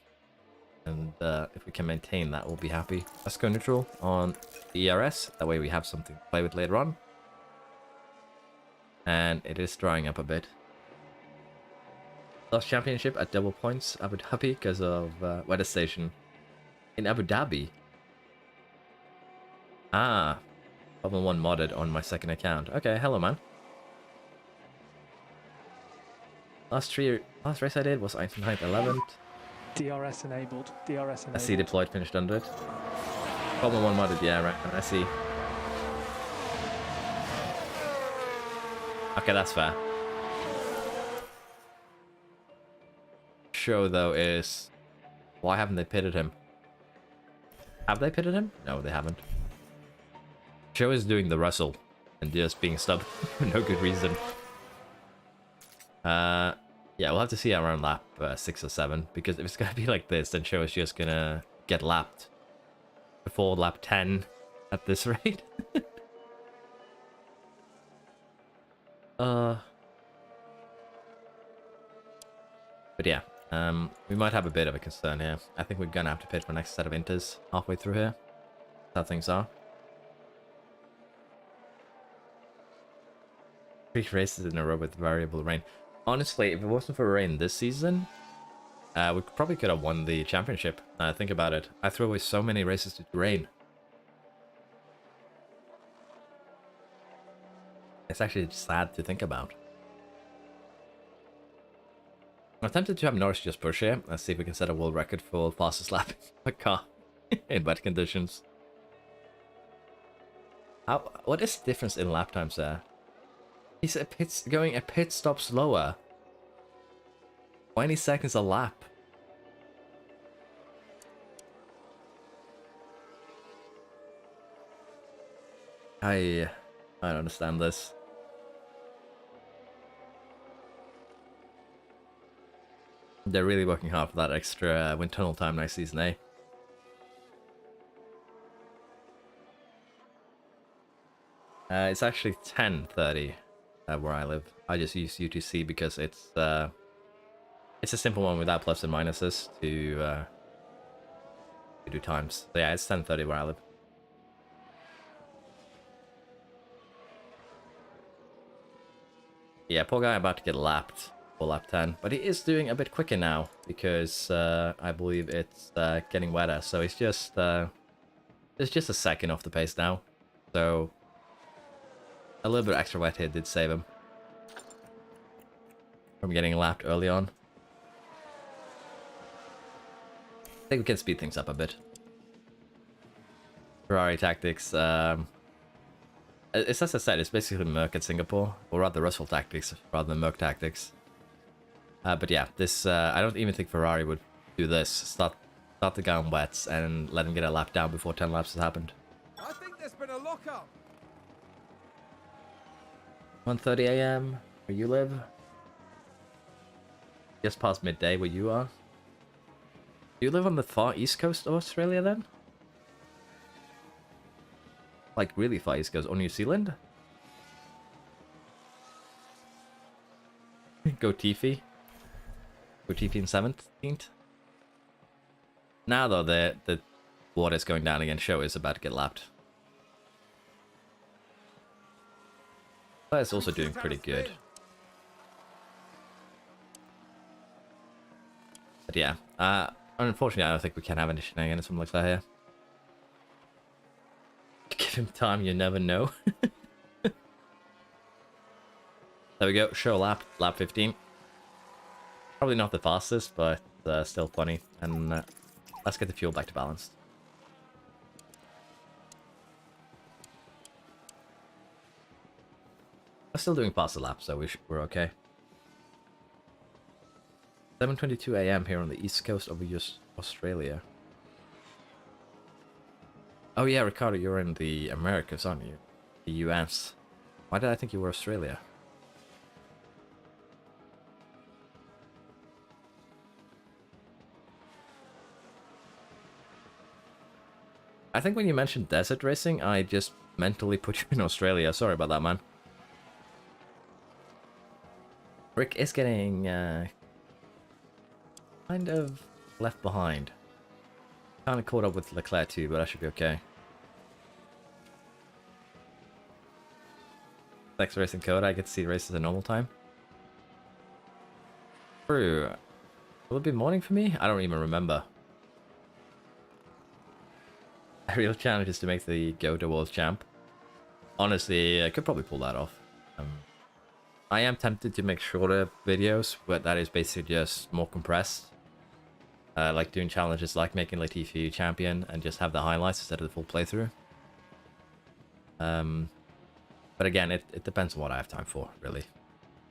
And if we can maintain that, we'll be happy. Let's go neutral on the ERS. That way we have something to play with later on. And it is drying up a bit. Lost championship at double points, Abu Dhabi, because of weather station. In Abu Dhabi. Ah. Problem 1 modded on my second account. Okay, hello man. Last race I did was 9th, 11th. DRS enabled. DRS enabled. I see deployed, finished under it. Problem 1 modded, yeah, right. I see. Okay, that's fair. Show though is, why haven't they pitted him? Have they pitted him? No, they haven't. Show is doing the Russell and just being stubborn for no good reason. Yeah, we'll have to see around lap 6 or 7, because if it's gonna be like this, then Show is just gonna get lapped before lap 10 at this rate. But yeah, we might have a bit of a concern here. I think we're gonna have to pit for next set of inters halfway through here. That's how things are. 3 races in a row with variable rain. Honestly, if it wasn't for rain this season, we probably could have won the championship. Think about it. I threw away so many races to rain. It's actually sad to think about. I'm tempted to have Norris just push here. Let's see if we can set a world record for fastest lap in a car in wet conditions. What is the difference in lap times there? He's going a pit stop slower. 20 seconds a lap. I don't understand this. They're really working hard for that extra wind tunnel time next season, eh? It's actually 10:30 where I live. I just use UTC because it's a simple one without plus and minuses to do times. So yeah, it's 10:30 where I live. Yeah, poor guy about to get lapped for lap 10, but he is doing a bit quicker now because I believe it's getting wetter. So it's just a second off the pace now. So A little bit extra wet here did save him from getting lapped early on. I think we can speed things up a bit. Ferrari tactics, it's as I said, it's basically Merc at Singapore, or rather Russell tactics rather than Merc tactics. But yeah, this I don't even think Ferrari would do this. Start the guy on wets and let him get a lap down before 10 laps has happened. I think there's been a lockup. 1:30 a.m. where you live. Just past midday where you are. Do you live on the far east coast of Australia then? Like really far east coast, or New Zealand? Go Tiffy. Go Tiffy in 17th. Now though, the water's going down again. Show is about to get lapped. But it's also doing pretty good. But yeah, unfortunately I don't think we can have any shenanigans or something like that here. Give him time, you never know. There we go, show lap 15. Probably not the fastest, but still funny. And let's get the fuel back to balanced. We're still doing faster laps, so we're okay. 7:22 a.m. here on the east coast of Australia. Oh yeah, Ricardo, you're in the Americas, aren't you? The US. Why did I think you were Australia? I think when you mentioned desert racing, I just mentally put you in Australia. Sorry about that, man. Rick is getting kind of left behind. Kind of caught up with Leclerc too, but I should be okay. Next racing code, I get to see races at normal time. True. Will it be morning for me? I don't even remember. The real challenge is to make the go to World Champ. Honestly, I could probably pull that off. I am tempted to make shorter videos, but that is basically just more compressed. Like doing challenges like making Latifi champion and just have the highlights instead of the full playthrough. But again, it depends on what I have time for, really.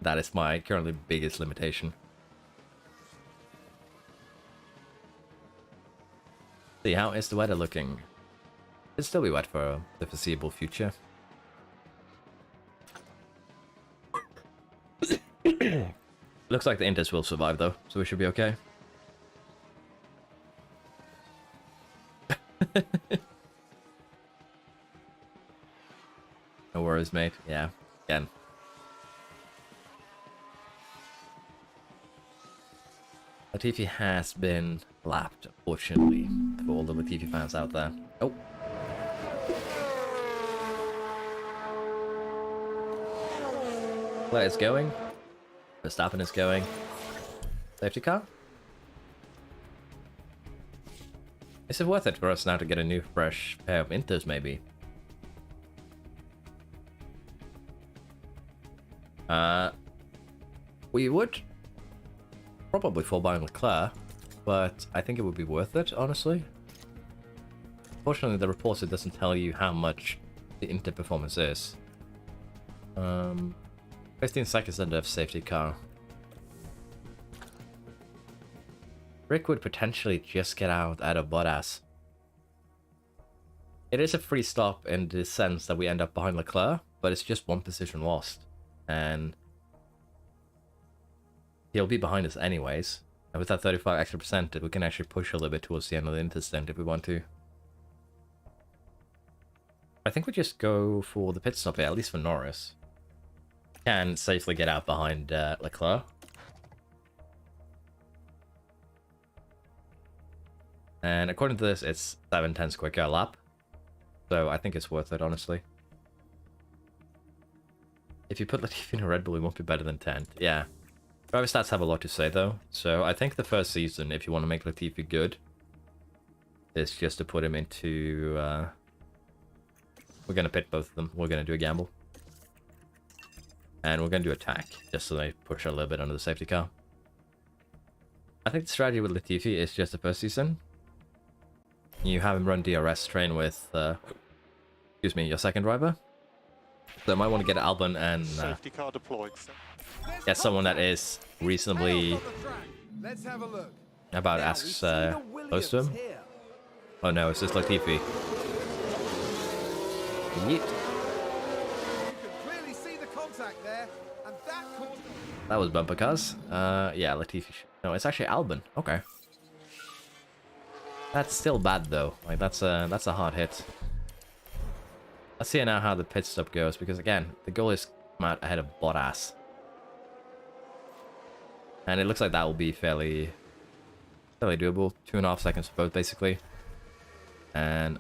That is my currently biggest limitation. See, how is the weather looking? It'll still be wet for the foreseeable future. Looks like the Inters will survive though, so we should be okay. No worries, mate. Yeah, again. Latifi has been lapped, unfortunately, for all the Latifi fans out there. Oh. Where it's going. Verstappen is going. Safety car? Is it worth it for us now to get a new fresh pair of Inters, maybe? We would probably fall behind Leclerc, but I think it would be worth it, honestly. Fortunately, the report doesn't tell you how much the Inter performance is. 15 seconds under safety car. Rick would potentially just get out of Bottas. It is a free stop in the sense that we end up behind Leclerc, but it's just one position lost. And he'll be behind us anyways. And with that 35 extra percent, we can actually push a little bit towards the end of the interstint if we want to. I think we just go for the pit stop here, at least for Norris. Can safely get out behind Leclerc. And according to this, it's 7/10 quicker a lap. So I think it's worth it, honestly. If you put Latifi in a Red Bull, he won't be better than 10th. Yeah. Driver stats have a lot to say, though. So I think the first season, if you want to make Latifi good, is just to put him into... we're going to pit both of them. We're going to do a gamble. And we're going to do attack, just so they push a little bit under the safety car. I think the strategy with Latifi is just the first season. You have him run DRS, train with, excuse me, your second driver. So I might want to get Albon and Safety car deployed. get someone that is reasonably Let's have a look. about Now, as we see the close to him. Williams here. Oh no, it's just Latifi. Yeet. You can clearly see the contact there, and that caused... That was bumper cars. Yeah, Latifi. No, it's actually Albon. Okay. That's still bad though. Like that's a hard hit. Let's see now how the pit stop goes, because again, the goal is come out ahead of Bottas. And it looks like that will be fairly doable. 2.5 seconds for both basically. And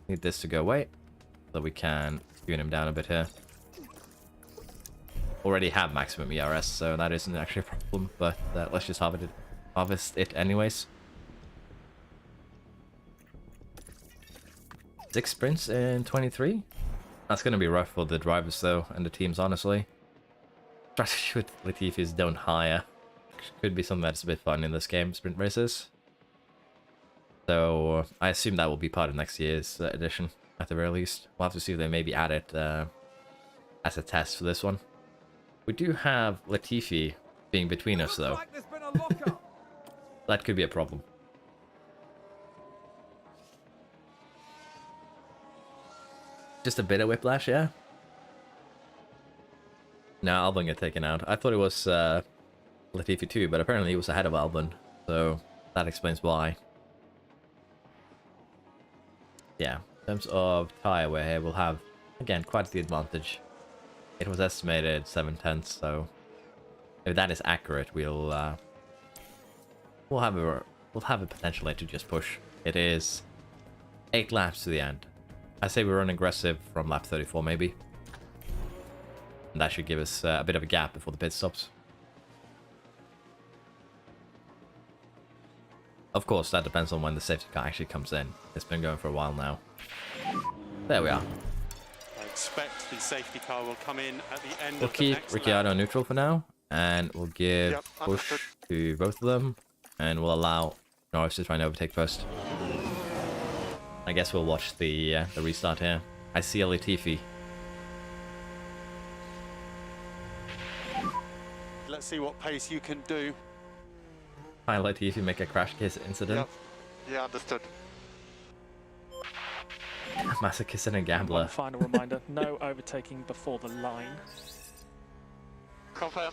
need this to go away so we can tune him down a bit here. Already have maximum ERS, so that isn't actually a problem, but let's just harvest it anyways. 6 sprints in 23. That's going to be rough for the drivers though, and the teams honestly. Strategy with Latifi is don't hire. Could be something that's a bit fun in this game, sprint races. So I assume that will be part of next year's edition at the very least. We'll have to see if they maybe add it as a test for this one. We do have Latifi being between us though. Like there's been a lockup. That could be a problem. Just a bit of whiplash, yeah? Now Albon get taken out. I thought it was Latifi too, but apparently he was ahead of Albon. So that explains why. Yeah, in terms of tyre wear here, we'll have, again, quite the advantage. It was estimated 7/10, so if that is accurate, we'll have a potential to just push. It is 8 laps to the end. I say we run aggressive from lap 34 maybe. And that should give us a bit of a gap before the pit stops. Of course, that depends on when the safety car actually comes in. It's been going for a while now. There we are. I expect the safety car will come in at the end We'll of the keep next Ricciardo lap. neutral for now, and we'll give Yep, push understood. to both of them, and we'll allow Norris to try and overtake first. I guess we'll watch the restart here. I see a Latifi. Let's see what pace you can do. Hi Latifi, make a crash case incident. Yep. Yeah, understood. Masochist and a One gambler. final reminder, no overtaking before the line. Confirm.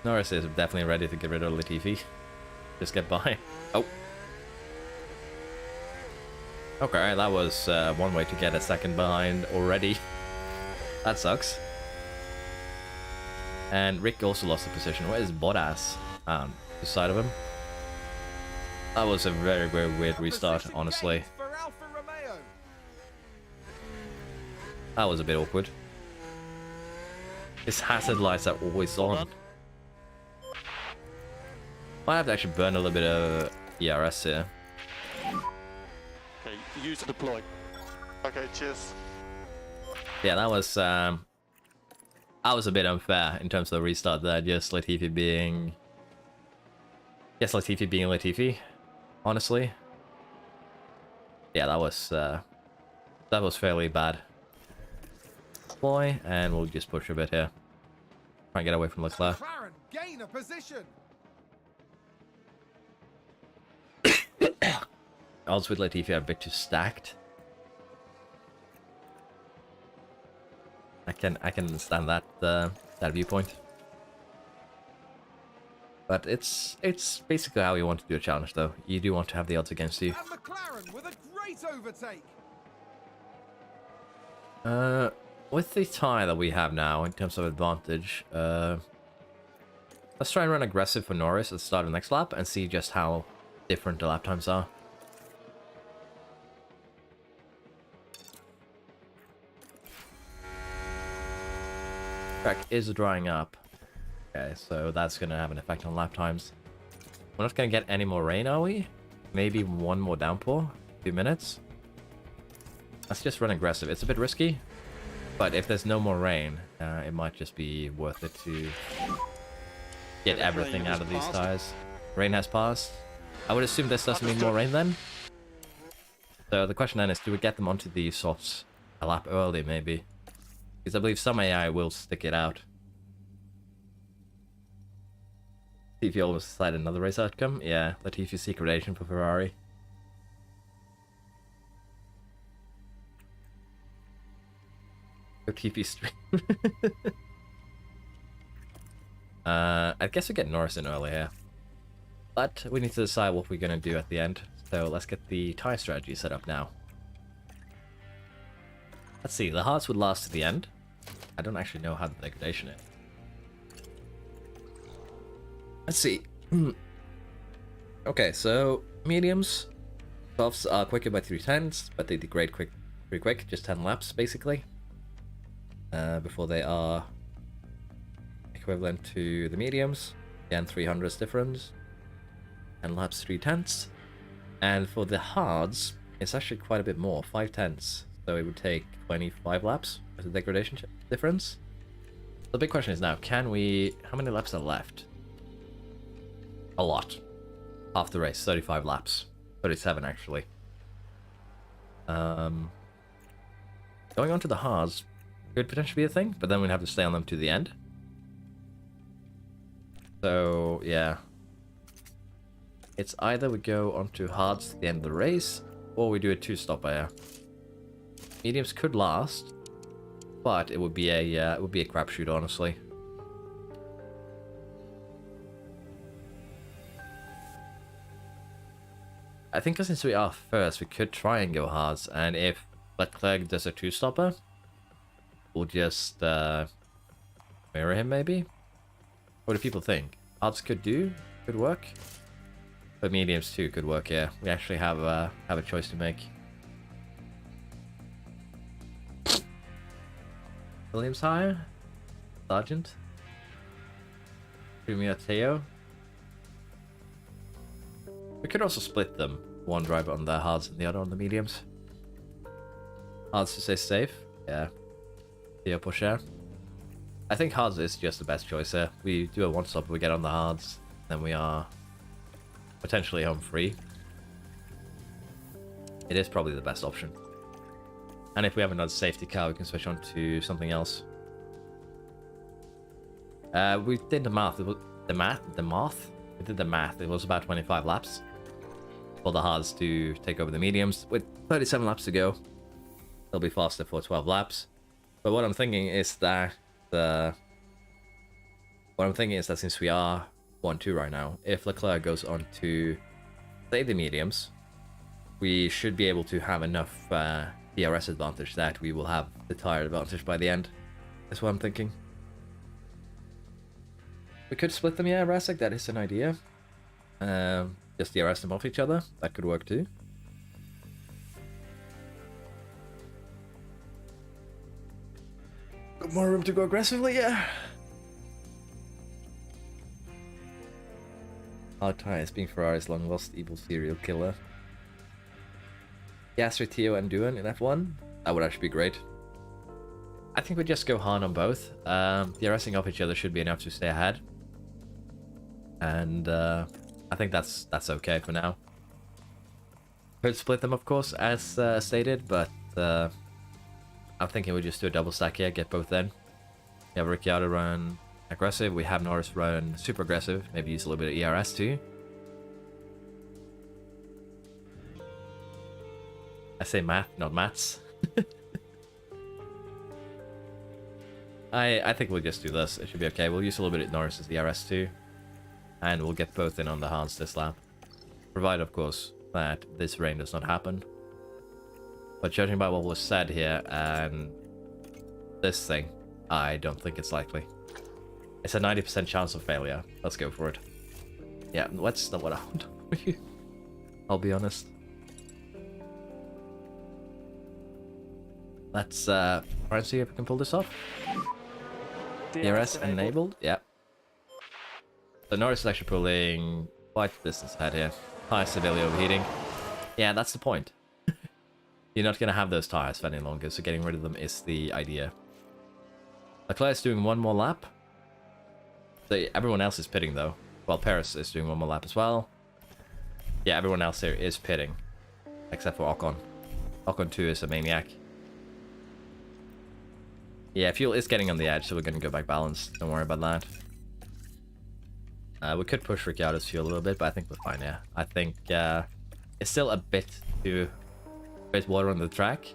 Norris is definitely ready to get rid of Latifi. Just get by. Oh. Okay, that was one way to get a second behind already. That sucks. And Rick also lost the position. Where is Bottas? The side of him. That was a very, very weird restart, Position honestly. gains for Alfa Romeo. That was a bit awkward. His hazard lights are always on. Might have to actually burn a little bit of ERS here. Okay, use deploy. Okay, cheers. Yeah, that was a bit unfair in terms of the restart there. Just Latifi being... Yes, Latifi being Latifi, honestly. Yeah, that was fairly bad. Deploy, and we'll just push a bit here. Try and get away from Leclerc. McLaren gain a position. Odds with Latifi are a bit too stacked. I can understand that that viewpoint. But it's basically how you want to do a challenge, though. You do want to have the odds against you. And McLaren with a great overtake. With the tie that we have now in terms of advantage, let's try and run aggressive for Norris at the start of the next lap and see just how different the lap times are. Track is drying up. Okay, so that's going to have an effect on lap times. We're not going to get any more rain, are we? Maybe one more downpour? A few minutes? Let's just run aggressive. It's a bit risky, but if there's no more rain, it might just be worth it to get everything out of these tires. Rain has passed. I would assume this doesn't mean more rain then. So the question then is, do we get them onto the softs a lap early, maybe? Because I believe some AI will stick it out. Latifi almost decided another race outcome. Yeah, Latifi secret for Ferrari. Latifi stream. I guess we get Norris in early here. But we need to decide what we're going to do at the end. So let's get the tire strategy set up now. Let's see, the hards would last to the end. I don't actually know how the degradation is. Let's see. Okay, so mediums. Softs are quicker by 3/10, but they degrade pretty quick, just 10 laps basically. Before they are equivalent to the mediums. Again, 300s difference. And laps 3/10. And for the hards, it's actually quite a bit more, 5/10. So it would take 25 laps as a degradation difference. The big question is now, can we... How many laps are left? A lot. Half the race, 35 laps. 37 actually. Going on to the hards could potentially be a thing, but then we'd have to stay on them to the end. So, yeah. It's either we go onto hards to the end of the race, or we do a 2-stop air. Mediums could last, but it would be a crapshoot, honestly. I think since we are first, we could try and go hards, and if Leclerc does a 2-stopper, we'll just mirror him maybe. What do people think? Hards could work. But mediums too could work, yeah. We actually have a choice to make. Williams higher? Sergeant? Premier Teo? We could also split them. One driver on the hards and the other on the mediums. Hards to stay safe? Yeah. Teo Pocher. I think hards is just the best choice here. We do a 1-stop, we get on the hards, then we are potentially home free. It is probably the best option. And if we have another safety car, we can switch on to something else. We did the math. We did the math. It was about 25 laps for the hards to take over the mediums. With 37 laps to go, they'll be faster for 12 laps. But what I'm thinking is that since we are 1-2 right now, if Leclerc goes on to say the mediums, we should be able to have enough DRS advantage that we will have the tire advantage by the end. That's what I'm thinking. We could split them, yeah, Rasek, that is an idea. Just DRS them off each other, that could work too. Got more room to go aggressively, yeah. Hard tires, being Ferrari's long lost evil serial killer. Gasly, Teo, and Duan in F1? That would actually be great. I think we just go hard on both. DRSing off each other should be enough to stay ahead. And I think that's okay for now. Could split them, of course, as stated, but I'm thinking we just do a double stack here, get both in. We have Ricciardo run aggressive, we have Norris run super aggressive, maybe use a little bit of ERS too. I say math, not mats. I think we'll just do this, it should be okay. We'll use a little bit of Norris's ERS too. And we'll get both in on the hards this lap. Provided, of course, that this rain does not happen. But judging by what was said here and this thing, I don't think it's likely. It's a 90% chance of failure. Let's go for it. Yeah, that's not what I want for you. I'll be honest. Let's try and see if we can pull this off. DRS enabled, yep. So Norris is actually pulling quite a distance ahead here. High severely overheating. Yeah, that's the point. You're not going to have those tires for any longer, so getting rid of them is the idea. Leclerc is doing one more lap. So everyone else is pitting, though. Well, Paris is doing one more lap as well. Yeah, everyone else here is pitting. Except for Ocon. Ocon 2 is a maniac. Yeah, fuel is getting on the edge, so we're going to go back balanced. Don't worry about that. We could push Ricciardo's fuel a little bit, but I think we're fine, yeah. I think it's still a bit water on the track,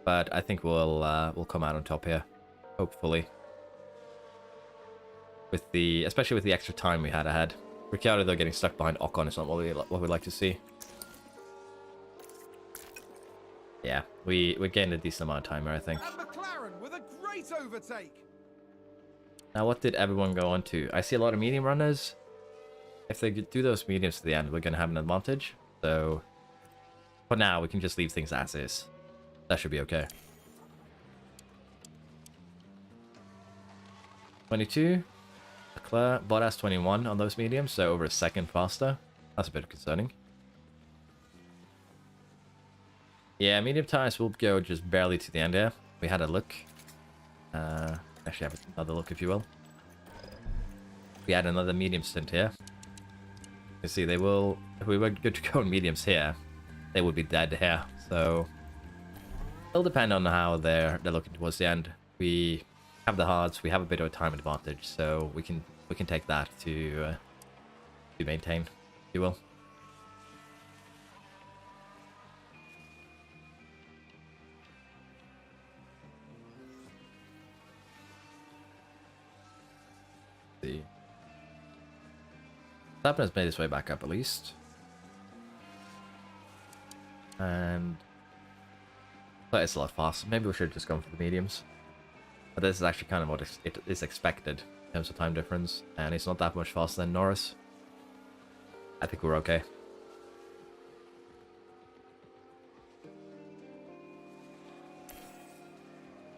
but I think we'll come out on top here, hopefully. Especially with the extra time we had ahead. Ricciardo, though, getting stuck behind Ocon is not what we like to see. Yeah, we gained a decent amount of time here, I think. And McLaren with a great overtake. Now, what did everyone go on to? I see a lot of medium runners. If they do those mediums to the end, we're going to have an advantage. So, for now, we can just leave things as is. That should be okay. 22. Leclerc, Bottas 21 on those mediums, so over a second faster. That's a bit concerning. Yeah, medium tires will go just barely to the end here. We had a look. Actually, have another look, if you will. We had another medium stint here. You see, they will... If we were good to go in mediums here, they would be dead here. So, it'll depend on how they're looking towards the end. We have the hards, we have a bit of a time advantage, so we can take that to maintain, if you will. See. Verstappen has made his way back up at least. And but it's a lot faster. Maybe we should have just gone for the mediums. But this is actually kind of what it is expected in terms of time difference. And it's not that much faster than Norris. I think we're okay.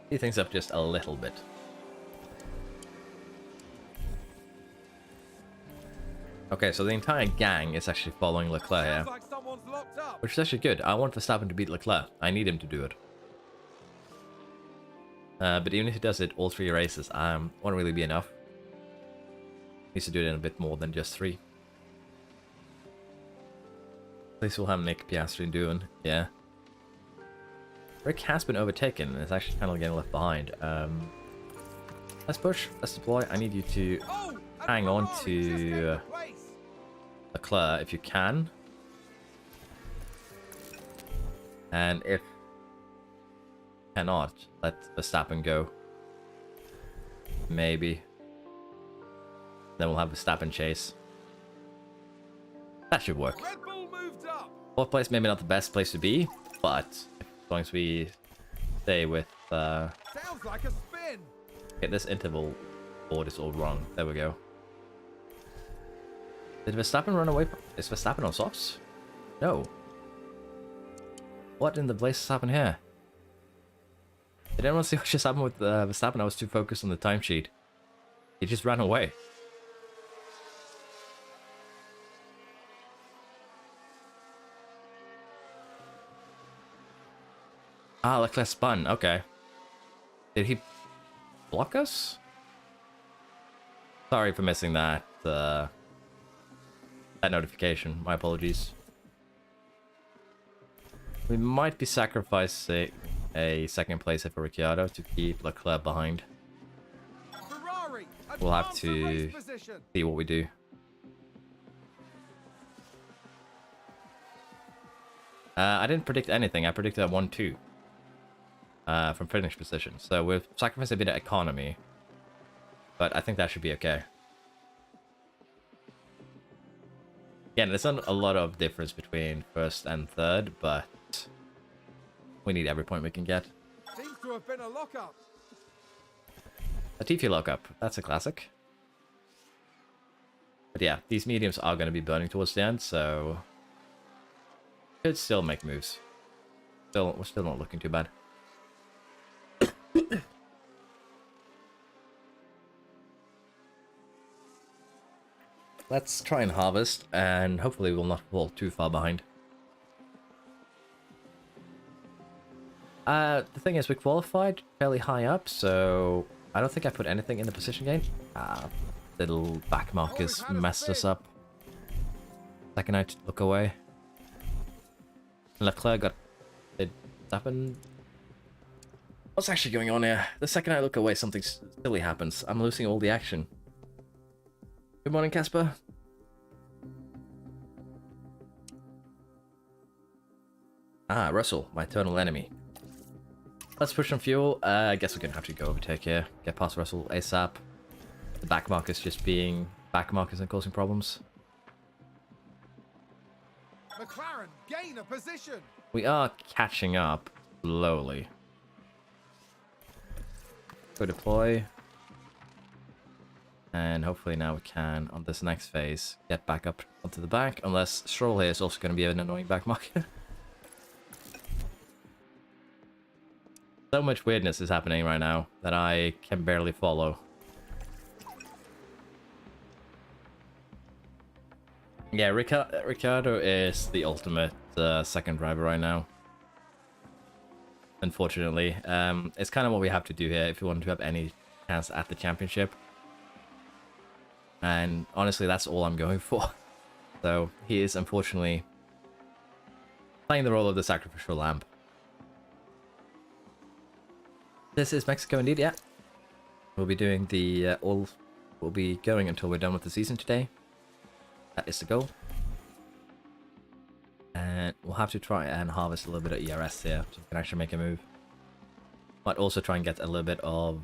Speed things up just a little bit. Okay, so the entire gang is actually following Leclerc here. Like someone's locked up. Which is actually good. I want Verstappen to beat Leclerc. I need him to do it. But even if he does it all 3 races, won't really be enough. Needs to do it in a bit more than just 3. At least we'll have Nick Piastri doing, yeah. Rick has been overtaken and is actually kind of getting left behind. Let's push, let's deploy. I need you to hang on to Leclerc if you can. And if cannot, let Verstappen go. Maybe. Then we'll have Verstappen chase. That should work. Red Bull moved up. 4th place, maybe not the best place to be, but as long as we stay with Sounds like a spin. get this interval board is all wrong. There we go. Did Verstappen run away? Is Verstappen on softs? No. What in the place has happened here? Did anyone see what just happened with Verstappen? I was too focused on the timesheet. He just ran away. Ah, Leclerc spun. Okay. Did he block us? Sorry for missing that. That notification. My apologies. We might be sacrificing a second place for Ricciardo to keep Leclerc behind. Ferrari, We'll have advance the race to position. see what we do. I didn't predict anything. I predicted a 1-2 from finish position. So we've sacrificed a bit of economy, but I think that should be okay. Again, there's not a lot of difference between 1st and 3rd, but we need every point we can get. Seems to have been a lockup. A Tifi lockup, that's a classic. But yeah, these mediums are going to be burning towards the end, so could still make moves. We're still not looking too bad. Let's try and harvest, and hopefully we'll not fall too far behind. The thing is, we qualified fairly high up, so I don't think I put anything in the position gain. Little back markers messed us up. Second I look away. Leclerc got... Did happen? What's actually going on here? The second I look away, something silly happens. I'm losing all the action. Good morning, Casper. Ah, Russell, my eternal enemy. Let's push some fuel. I guess we're gonna have to go overtake here. Get past Russell ASAP. The back markers just being back markers and causing problems. McLaren gain a position. We are catching up slowly. Go deploy. And hopefully now we can, on this next phase, get back up onto the back. Unless Stroll here is also going to be an annoying back marker. So much weirdness is happening right now that I can barely follow. Yeah, Ricciardo is the ultimate second driver right now. Unfortunately. It's kind of what we have to do here if we want to have any chance at the championship. And honestly, that's all I'm going for. So he is unfortunately playing the role of the sacrificial lamb. This is Mexico indeed, yeah. We'll be doing the we'll be going until we're done with the season today. That is the goal. And we'll have to try and harvest a little bit of ERS here so we can actually make a move. Might also try and get a little bit of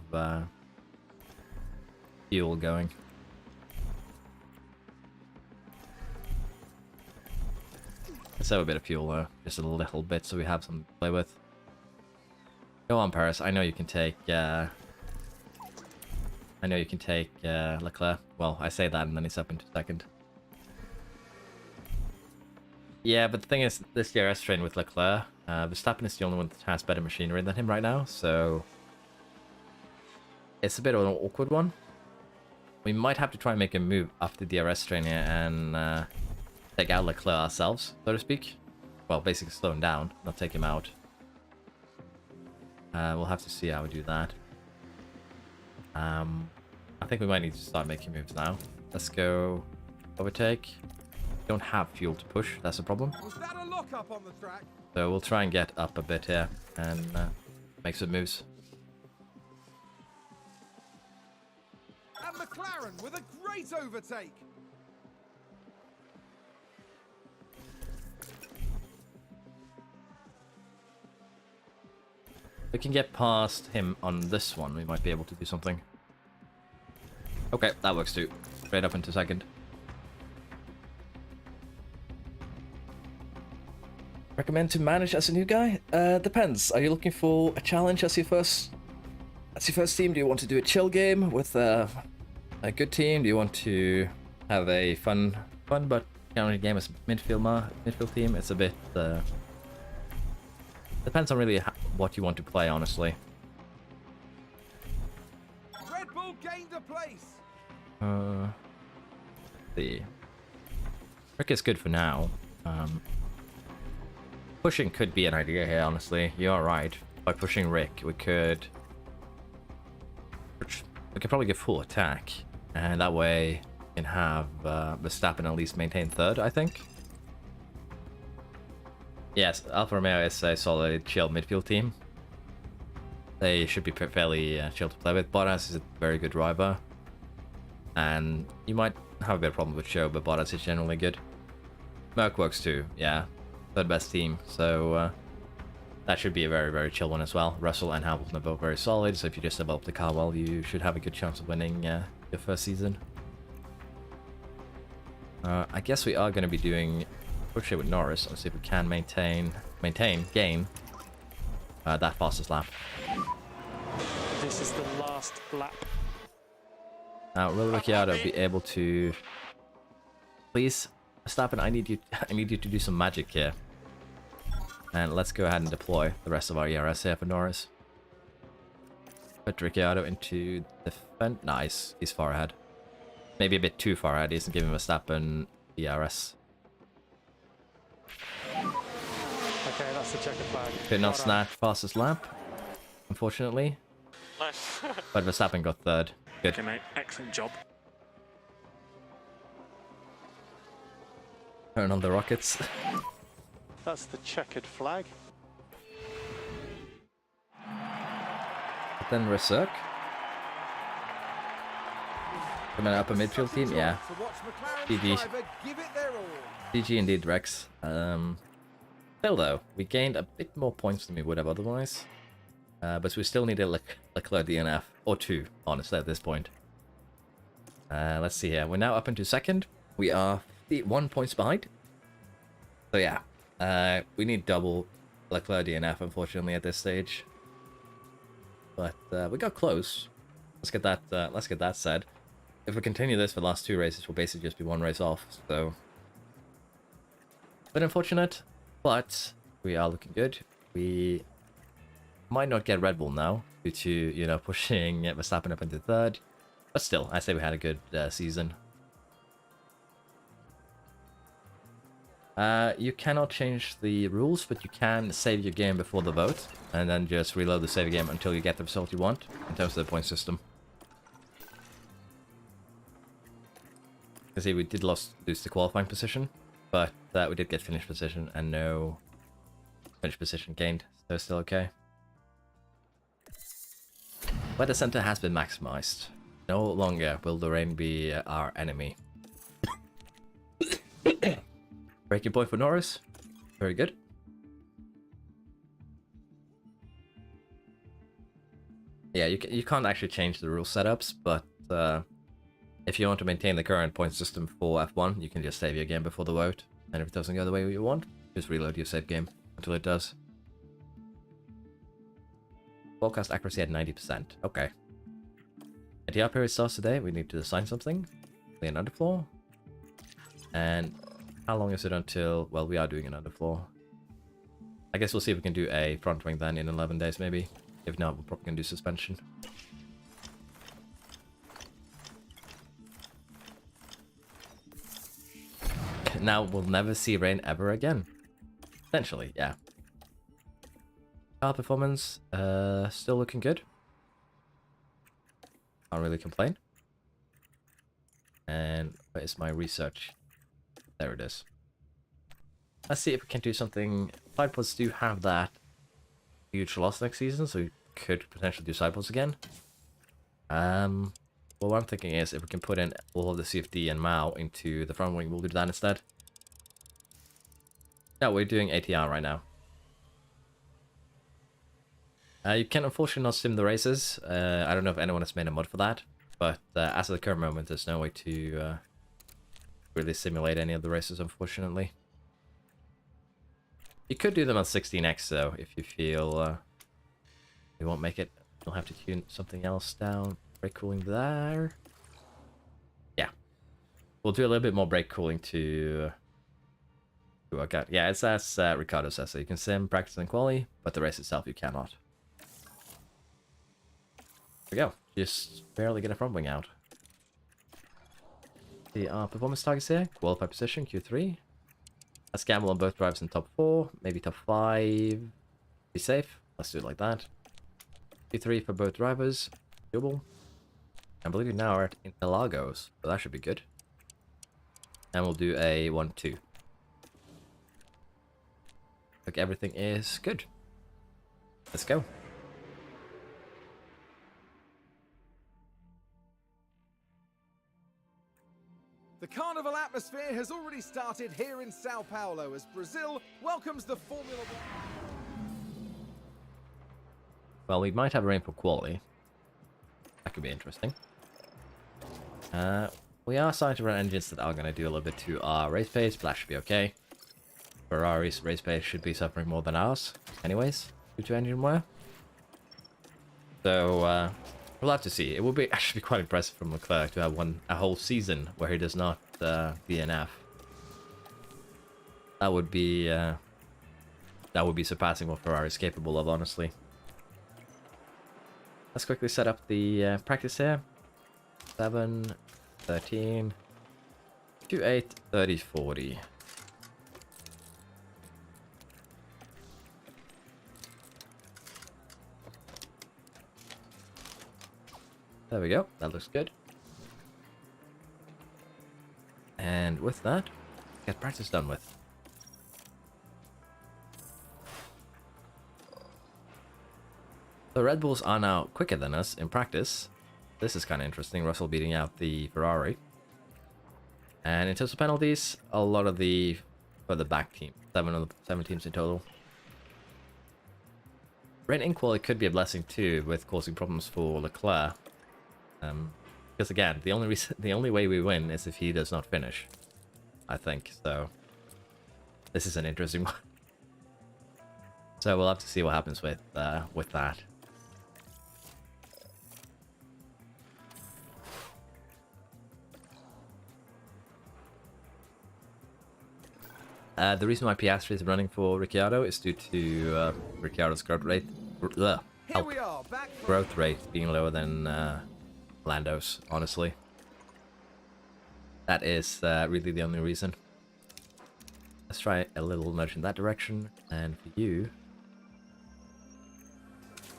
fuel going. Let's have a bit of fuel though, just a little bit so we have something to play with. Go on, Paris. I know you can take. Leclerc. Well, I say that and then he's up into second. Yeah, but the thing is, this DRS train with Leclerc, Verstappen is the only one that has better machinery than him right now, so it's a bit of an awkward one. We might have to try and make a move up the DRS train here and take out Leclerc ourselves, so to speak. Well, basically slow him down, not take him out. We'll have to see how we do that. I think we might need to start making moves now. Let's go overtake. Don't have fuel to push, that's a problem. Was that a lock up on the track? So we'll try and get up a bit here and make some moves. And McLaren with a great overtake. We can get past him on this one, we might be able to do something. Okay, that works too. Straight up into second. Recommend to manage as a new guy? Depends. Are you looking for a challenge as your first team? Do you want to do a chill game with a good team? Do you want to have a fun but challenging game as a midfield team? It's a bit depends on really what you want to play, honestly. Red Bull gained a place. The Rick is good for now. Pushing could be an idea here, honestly. You're right. By pushing Rick, we could probably get full attack, and that way we can have Verstappen at least maintain third, I think. Yes, Alfa Romeo is a solid, chill midfield team. They should be fairly chill to play with. Bottas is a very good driver, and you might have a bit of problem with Show, but Bottas is generally good. Merc works too, yeah. Third best team, so that should be a very, very chill one as well. Russell and Hamilton are both very solid, so if you just develop the car well, you should have a good chance of winning your first season. I guess we are going to be doing push it with Norris and see if we can gain that fastest lap. This is the last lap. Now, will Ricciardo be able to... Please, Verstappen, I need you to do some magic here. And let's go ahead and deploy the rest of our ERS here for Norris. Put Ricciardo into defense. Nice, he's far ahead. Maybe a bit too far ahead. He isn't giving Verstappen ERS. Okay, that's the checkered flag. Could not Well done. snatch fastest lap, unfortunately. Nice. But Verstappen got third. Good. Okay, mate. Excellent job. Turn on the rockets. That's the checkered flag. But then Resurk. From an upper midfield team, yeah. To watch McLaren's GG. driver give it their all. GG indeed, Rex. Still though, we gained a bit more points than we would have otherwise. But we still need a Leclerc DNF, or two, honestly, at this point. Let's see here. We're now up into second. We are 1 point behind. So yeah, we need double Leclerc DNF, unfortunately, at this stage. But we got close. Let's get that said. If we continue this for the last two races, we'll basically just be one race off. So, bit unfortunate, but we are looking good. We might not get Red Bull now due to, you know, pushing Verstappen up into third. But still, I say we had a good season. You cannot change the rules, but you can save your game before the vote, and then just reload the save game until you get the result you want in terms of the point system. You see, we did lose the qualifying position, but we did get finished position and no finish position gained, so it's still okay. Weather center has been maximized. No longer will the rain be our enemy. Breaking point for Norris. Very good. Yeah, you can't actually change the rule setups, but if you want to maintain the current point system for F1, you can just save your game before the vote. And if it doesn't go the way you want, just reload your save game until it does. Forecast accuracy at 90%. Okay. ATR period starts today. We need to assign something. Play an underfloor. And how long is it until... Well, we are doing an underfloor. I guess we'll see if we can do a front wing then in 11 days, maybe. If not, we're probably going to do suspension. Now we'll never see rain ever again. Essentially, yeah. Car performance, still looking good. Can't really complain. And where is my research? There it is. Let's see if we can do something. Sidepods do have that huge loss next season, so we could potentially do sidepods again. Well, what I'm thinking is if we can put in all of the CFD and Mao into the front wing, we'll do that instead. No, we're doing ATR right now. You can unfortunately not sim the races. I don't know if anyone has made a mod for that, but as of the current moment, there's no way to really simulate any of the races, unfortunately. You could do them on 16x though, if you feel you won't make it. You'll have to tune something else down. Brake cooling there. Yeah, we'll do a little bit more brake cooling to work out. Yeah, it's as Ricardo says. So you can sim, practice, and quali, but the race itself you cannot. There we go. Just barely get a front wing out. The performance targets here. Qualify position, Q3. Let's gamble on both drivers in top 4, maybe top 5. Be safe. Let's do it like that. Q3 for both drivers. Doable. I believe we now are at Interlagos, so that should be good. And we'll do a 1-2. Look, everything is good. Let's go. The carnival atmosphere has already started here in Sao Paulo as Brazil welcomes the Formula 1. Well, we might have rain for quali. That could be interesting. We are starting to run engines that are going to do a little bit to our race pace, but that should be okay. Ferrari's race pace should be suffering more than ours, anyways, due to engine wear. So, we'll have to see. It would be actually quite impressive from Leclerc to have won a whole season where he does not DNF. That would be surpassing what Ferrari is capable of, honestly. Let's quickly set up the practice here. 7, 13, 28, 30, 40. There we go. That looks good. And with that, get practice done with. The Red Bulls are now quicker than us in practice. This is kind of interesting. Russell beating out the Ferrari. And in terms of penalties, a lot of the further back team. 7 teams in total. Rain in quality could be a blessing too, with causing problems for Leclerc. Because again, the only way we win is if he does not finish. I think so. This is an interesting one. So we'll have to see what happens with that. The reason why Piastri is running for Ricciardo is due to Ricciardo's growth rate being lower than Lando's, honestly. That is really the only reason. Let's try a little nudge in that direction, and for you,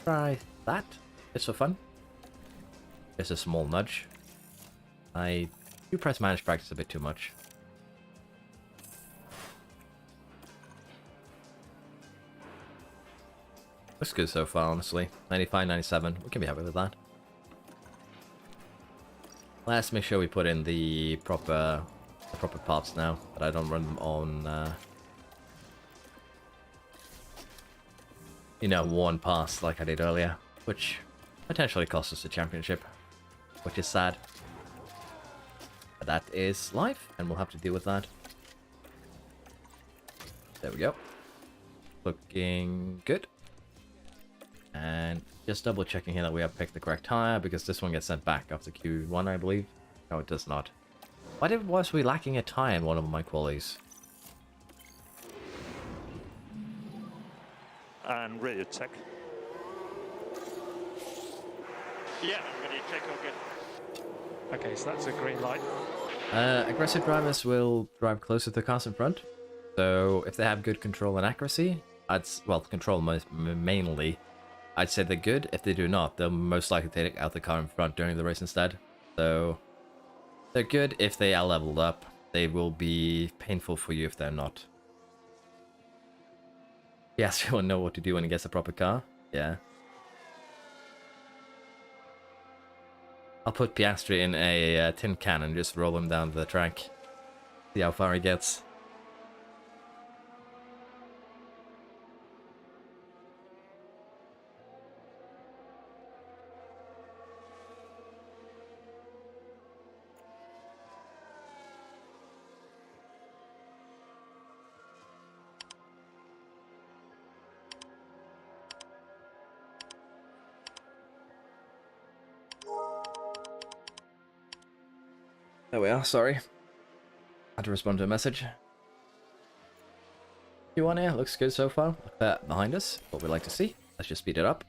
try that. It's for fun. Just a small nudge. I do press manage practice a bit too much. Looks good so far, honestly. 95, 97. We can be happy with that. Let's make sure we put in the proper parts now, but I don't run them on, you know, one pass like I did earlier, which potentially cost us the championship, which is sad. But that is life, and we'll have to deal with that. There we go. Looking good. And just double checking here that we have picked the correct tire, because this one gets sent back after Q1, I believe. No, it does not. Why was we lacking a tire in one of my qualies? And radio check. Yeah, ready to check, all good. Okay, so that's a green light. Aggressive drivers will drive closer to the cars in front. So if they have good control and accuracy, control mainly, I'd say they're good. If they do not, they'll most likely take out the car in front during the race instead. So they're good if they are leveled up. They will be painful for you if they're not. Yes, you will know what to do when he gets a proper car. Yeah. I'll put Piastri in a tin can and just roll him down the track. See how far he gets. There we are, sorry. Had to respond to a message. Q1 here, looks good so far. Behind us, what we'd like to see. Let's just speed it up.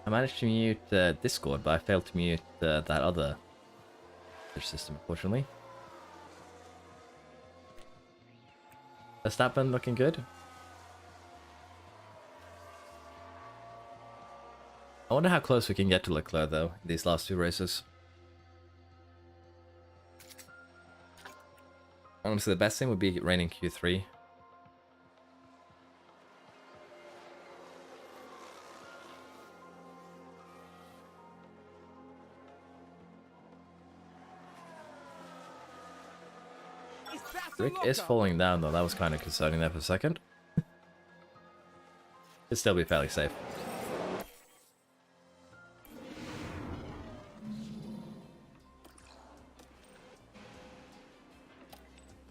I managed to mute Discord, but I failed to mute that other system, unfortunately. Verstappen looking good. I wonder how close we can get to Leclerc though in these last 2 races. Honestly, the best thing would be raining Q3. Rick is falling down though, that was kind of concerning there for a second. It'd still be fairly safe.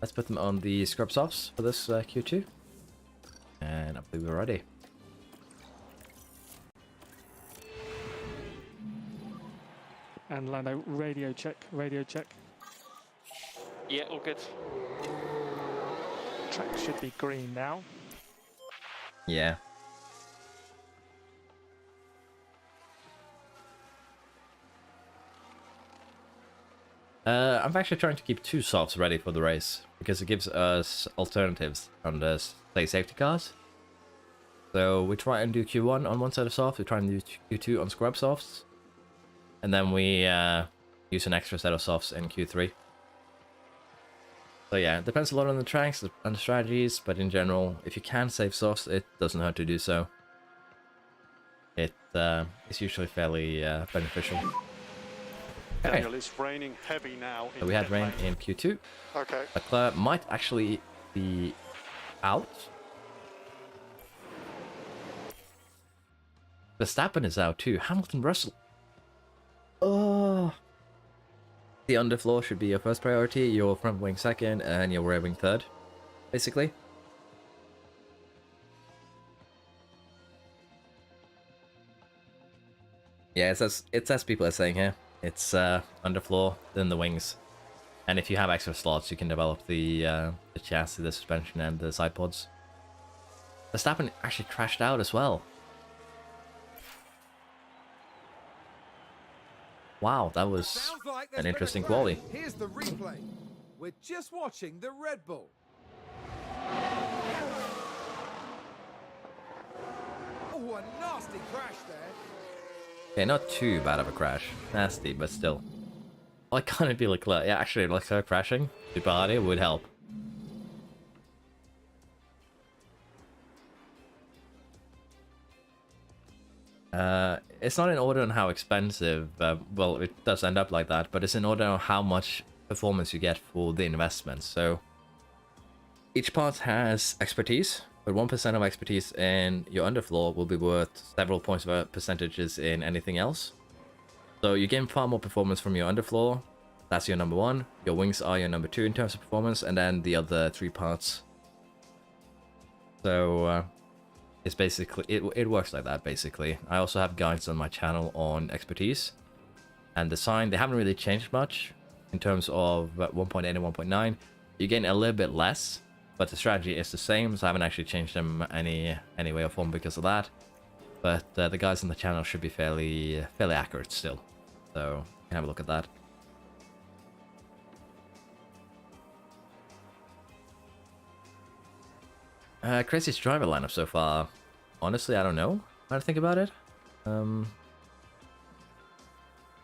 Let's put them on the scrub softs for this Q2. And I believe we're ready. And Lando, radio check, radio check. Yeah, all good. Track should be green now. Yeah. I'm actually trying to keep 2 softs ready for the race, because it gives us alternatives on the, say, safety cars. So we try and do Q1 on one set of softs, we try and do Q2 on scrub softs, and then we use an extra set of softs in Q3. So yeah, it depends a lot on the tracks and the strategies, but in general, if you can save softs, it doesn't hurt to do so. It's usually fairly beneficial. Okay. Daniel, it's raining heavy now. So we had rain in Q2. Okay. Leclerc might actually be out. Verstappen is out too. Hamilton, Russell. Oh. The underfloor should be your first priority, your front wing second, and your rear wing third, basically. Yeah, it's as people are saying here. It's underfloor, then the wings. And if you have extra slots, you can develop the chassis, the suspension, and the side pods. Verstappen actually crashed out as well. Wow, that was Sounds like there's an been a interesting crash. quality. Here's the replay. We're just watching the Red Bull. Oh, a nasty crash there. Okay, not too bad of a crash. Nasty, but still. Why can't it be Leclerc? Yeah, actually, Leclerc crashing super hard would help. It's not in order on how expensive, well, it does end up like that, but it's in order on how much performance you get for the investment. So each part has expertise, but 1% of expertise in your underfloor will be worth several points of percentages in anything else. So you gain far more performance from your underfloor. That's your number 1. Your wings are your number 2 in terms of performance, and then the other 3 parts. So it's basically it works like that basically. I also have guides on my channel on expertise and design. They haven't really changed much in terms of 1.8 and 1.9. You gain a little bit less, but the strategy is the same, so I haven't actually changed them any way or form because of that. But the guides on the channel should be fairly accurate still, so you can have a look at that. Craziest driver lineup so far. Honestly, I don't know how to think about it.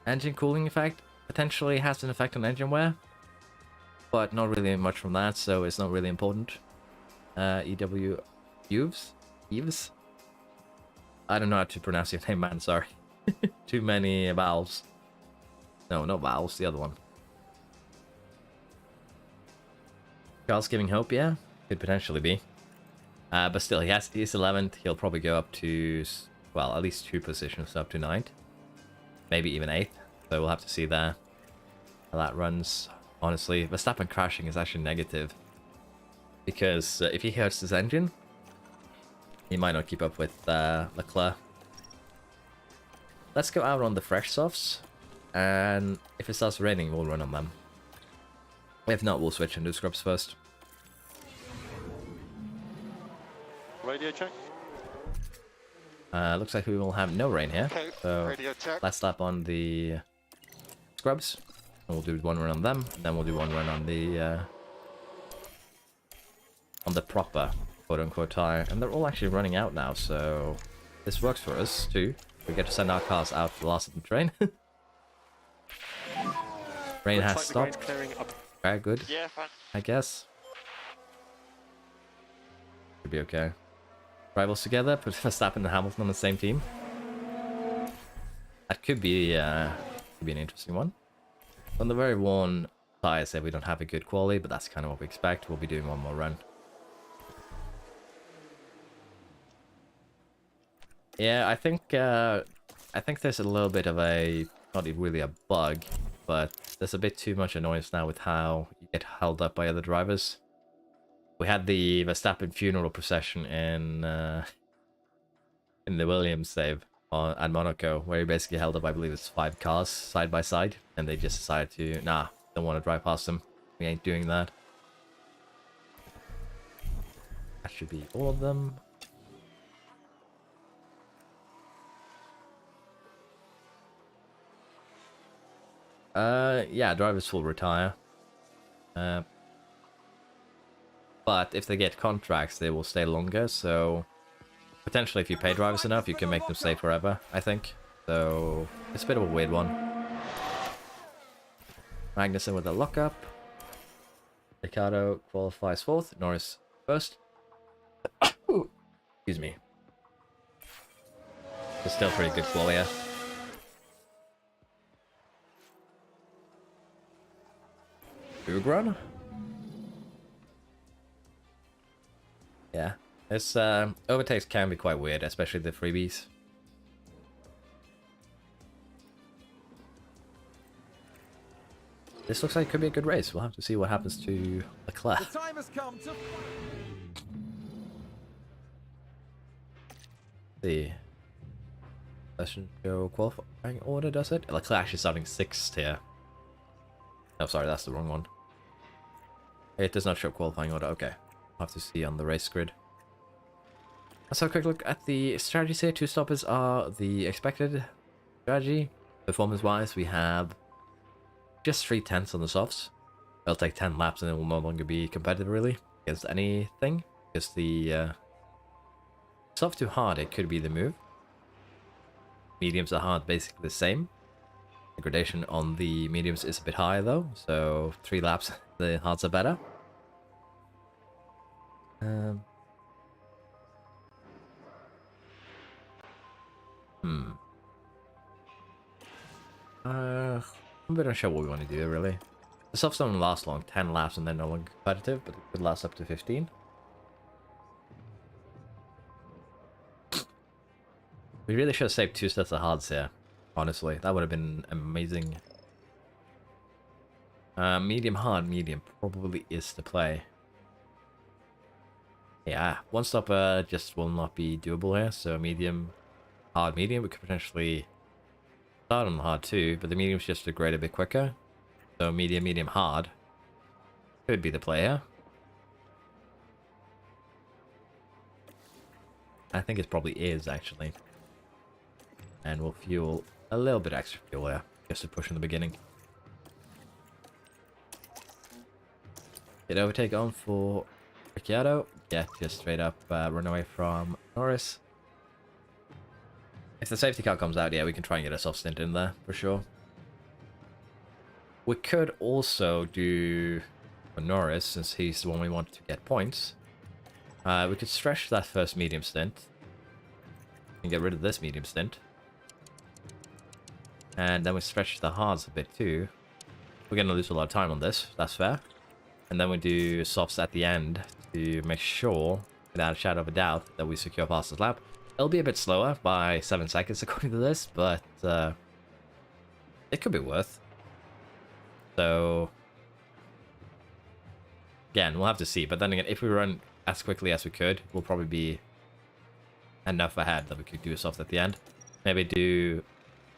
Engine cooling effect potentially has an effect on engine wear, but not really much from that, so it's not really important. EW Eves? I don't know how to pronounce your name, man, sorry. Too many vowels. No, not vowels, the other one. Carl's giving hope, yeah? Could potentially be. But still, he's 11th. He'll probably go up to, well, at least 2 positions up to 9th. Maybe even 8th. So we'll have to see there how that runs. Honestly, Verstappen crashing is actually negative. Because if he hurts his engine, he might not keep up with Leclerc. Let's go out on the fresh softs. And if it starts raining, we'll run on them. If not, we'll switch and do scrubs first. Radio check. Looks like we will have no rain here. Okay, So radio check. let's slap on the scrubs. And we'll do 1 run on them. Then we'll do 1 run on the proper quote-unquote tire. And they're all actually running out now, so this works for us too. We get to send our cars out for the last of the train. Rain has Looks like the rain's stopped. clearing up. Very good, Yeah, fine. I guess. Should be okay. Rivals together, put Verstappen and Hamilton on the same team. That could be an interesting one. On the very worn tires there, we don't have a good quality, but that's kind of what we expect. We'll be doing 1 more run. Yeah, I think there's a little bit of a, not really a bug, but there's a bit too much annoyance now with how you get held up by other drivers. We had the Verstappen funeral procession in the Williams save at Monaco, where he basically held up, I believe it's 5 cars side by side, and they just decided to, nah, don't want to drive past them. We ain't doing that. That should be all of them. Yeah, drivers will retire. But if they get contracts, they will stay longer, so potentially if you pay drivers enough, you can make them stay forever, I think. So it's a bit of a weird one. Magnussen with a lockup. Ricciardo qualifies 4th, Norris 1st. Excuse me. It's still pretty good qual here. Ugrun? Yeah. This overtakes can be quite weird, especially the freebies. This looks like it could be a good race. We'll have to see what happens to Leclerc. The time has come to... See. Doesn't show qualifying order, does it? Leclerc actually starting 6th here. Oh, sorry, that's the wrong one. It does not show qualifying order. Okay. I'll have to see on the race grid. Let's have a quick look at the strategies here. 2 stoppers are the expected strategy. Performance-wise, we have just 3/10 on the softs. It'll take 10 laps and it will no longer be competitive, really, against anything. Because the soft to hard, it could be the move. Mediums are hard, basically the same. The gradation on the mediums is a bit higher, though. So 3 laps, the hards are better. I'm a bit unsure what we want to do, really. The softs don't last long, 10 laps and then no longer competitive, but it could last up to 15. We really should have saved 2 sets of hards here, honestly. That would have been amazing. Medium hard, medium probably is the play. Yeah, 1 stopper just will not be doable here, so medium, hard, medium. We could potentially start on hard too, but the medium's just degrade a bit quicker. So medium, medium, hard could be the play here. I think it probably is, actually. And we'll fuel a little bit extra fuel here, just to push in the beginning. Get overtake on for Ricciardo. Yeah, just straight up run away from Norris. If the safety car comes out, yeah, we can try and get a soft stint in there, for sure. We could also do for Norris, since he's the one we want to get points. We could stretch that first medium stint. And get rid of this medium stint. And then we stretch the hards a bit too. We're going to lose a lot of time on this, that's fair. And then we do softs at the end to make sure, without a shadow of a doubt, that we secure fastest lap. It'll be a bit slower by 7 seconds according to this, but it could be worth. So again, we'll have to see. But then again, if we run as quickly as we could, we'll probably be enough ahead that we could do a soft at the end. Maybe do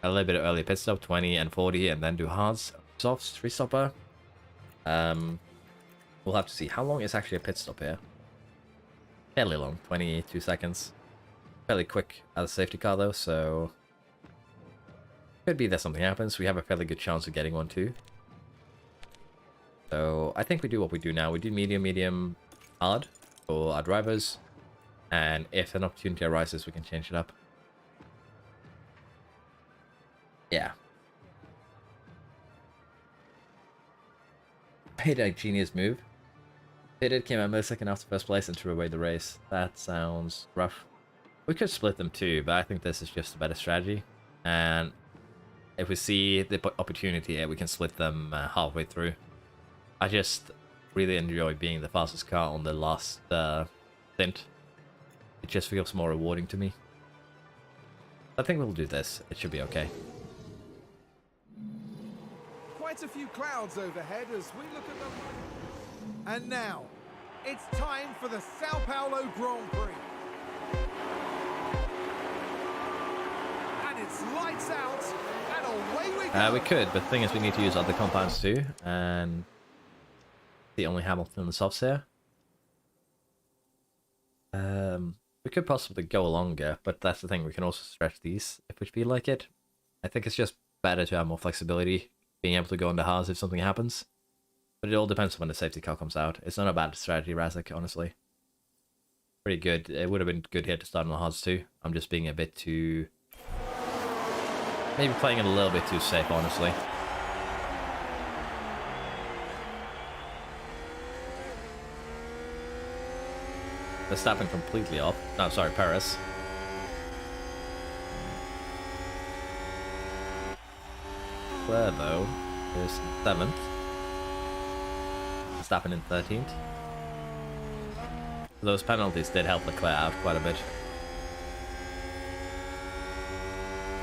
a little bit of early pit stop, 20 and 40, and then do hards, softs, 3-stopper. We'll have to see. How long is actually a pit stop here? Fairly long, 22 seconds. Fairly quick as a safety car though, so could be that something happens. We have a fairly good chance of getting one too. So I think we do what we do now. We do medium, medium, hard for our drivers, and if an opportunity arises, we can change it up. Yeah. Made a genius move. Pitted, came out millisecond after first place and threw away the race. That sounds rough. We could split them too, but I think this is just a better strategy. And if we see the opportunity here, we can split them halfway through. I just really enjoy being the fastest car on the last stint. It just feels more rewarding to me. I think we'll do this. It should be okay. Quite a few clouds overhead as we look at them. And now, it's time for the Sao Paulo Grand Prix. And it's lights out, and away we go. We could, but the thing is we need to use other compounds too, and the only Hamilton and the softs here. We could possibly go longer, but that's the thing, we can also stretch these if we feel like it. I think it's just better to have more flexibility being able to go on the hards if something happens. But it all depends when the safety car comes out. It's not a bad strategy, Razak, honestly. Pretty good. It would have been good here to start on the hards too. I'm just being a bit too... maybe playing it a little bit too safe, honestly. Verstappen completely off. No, sorry, Perez. Leclerc, though, is 7th. Verstappen in 13th. Those penalties did help Leclerc out quite a bit.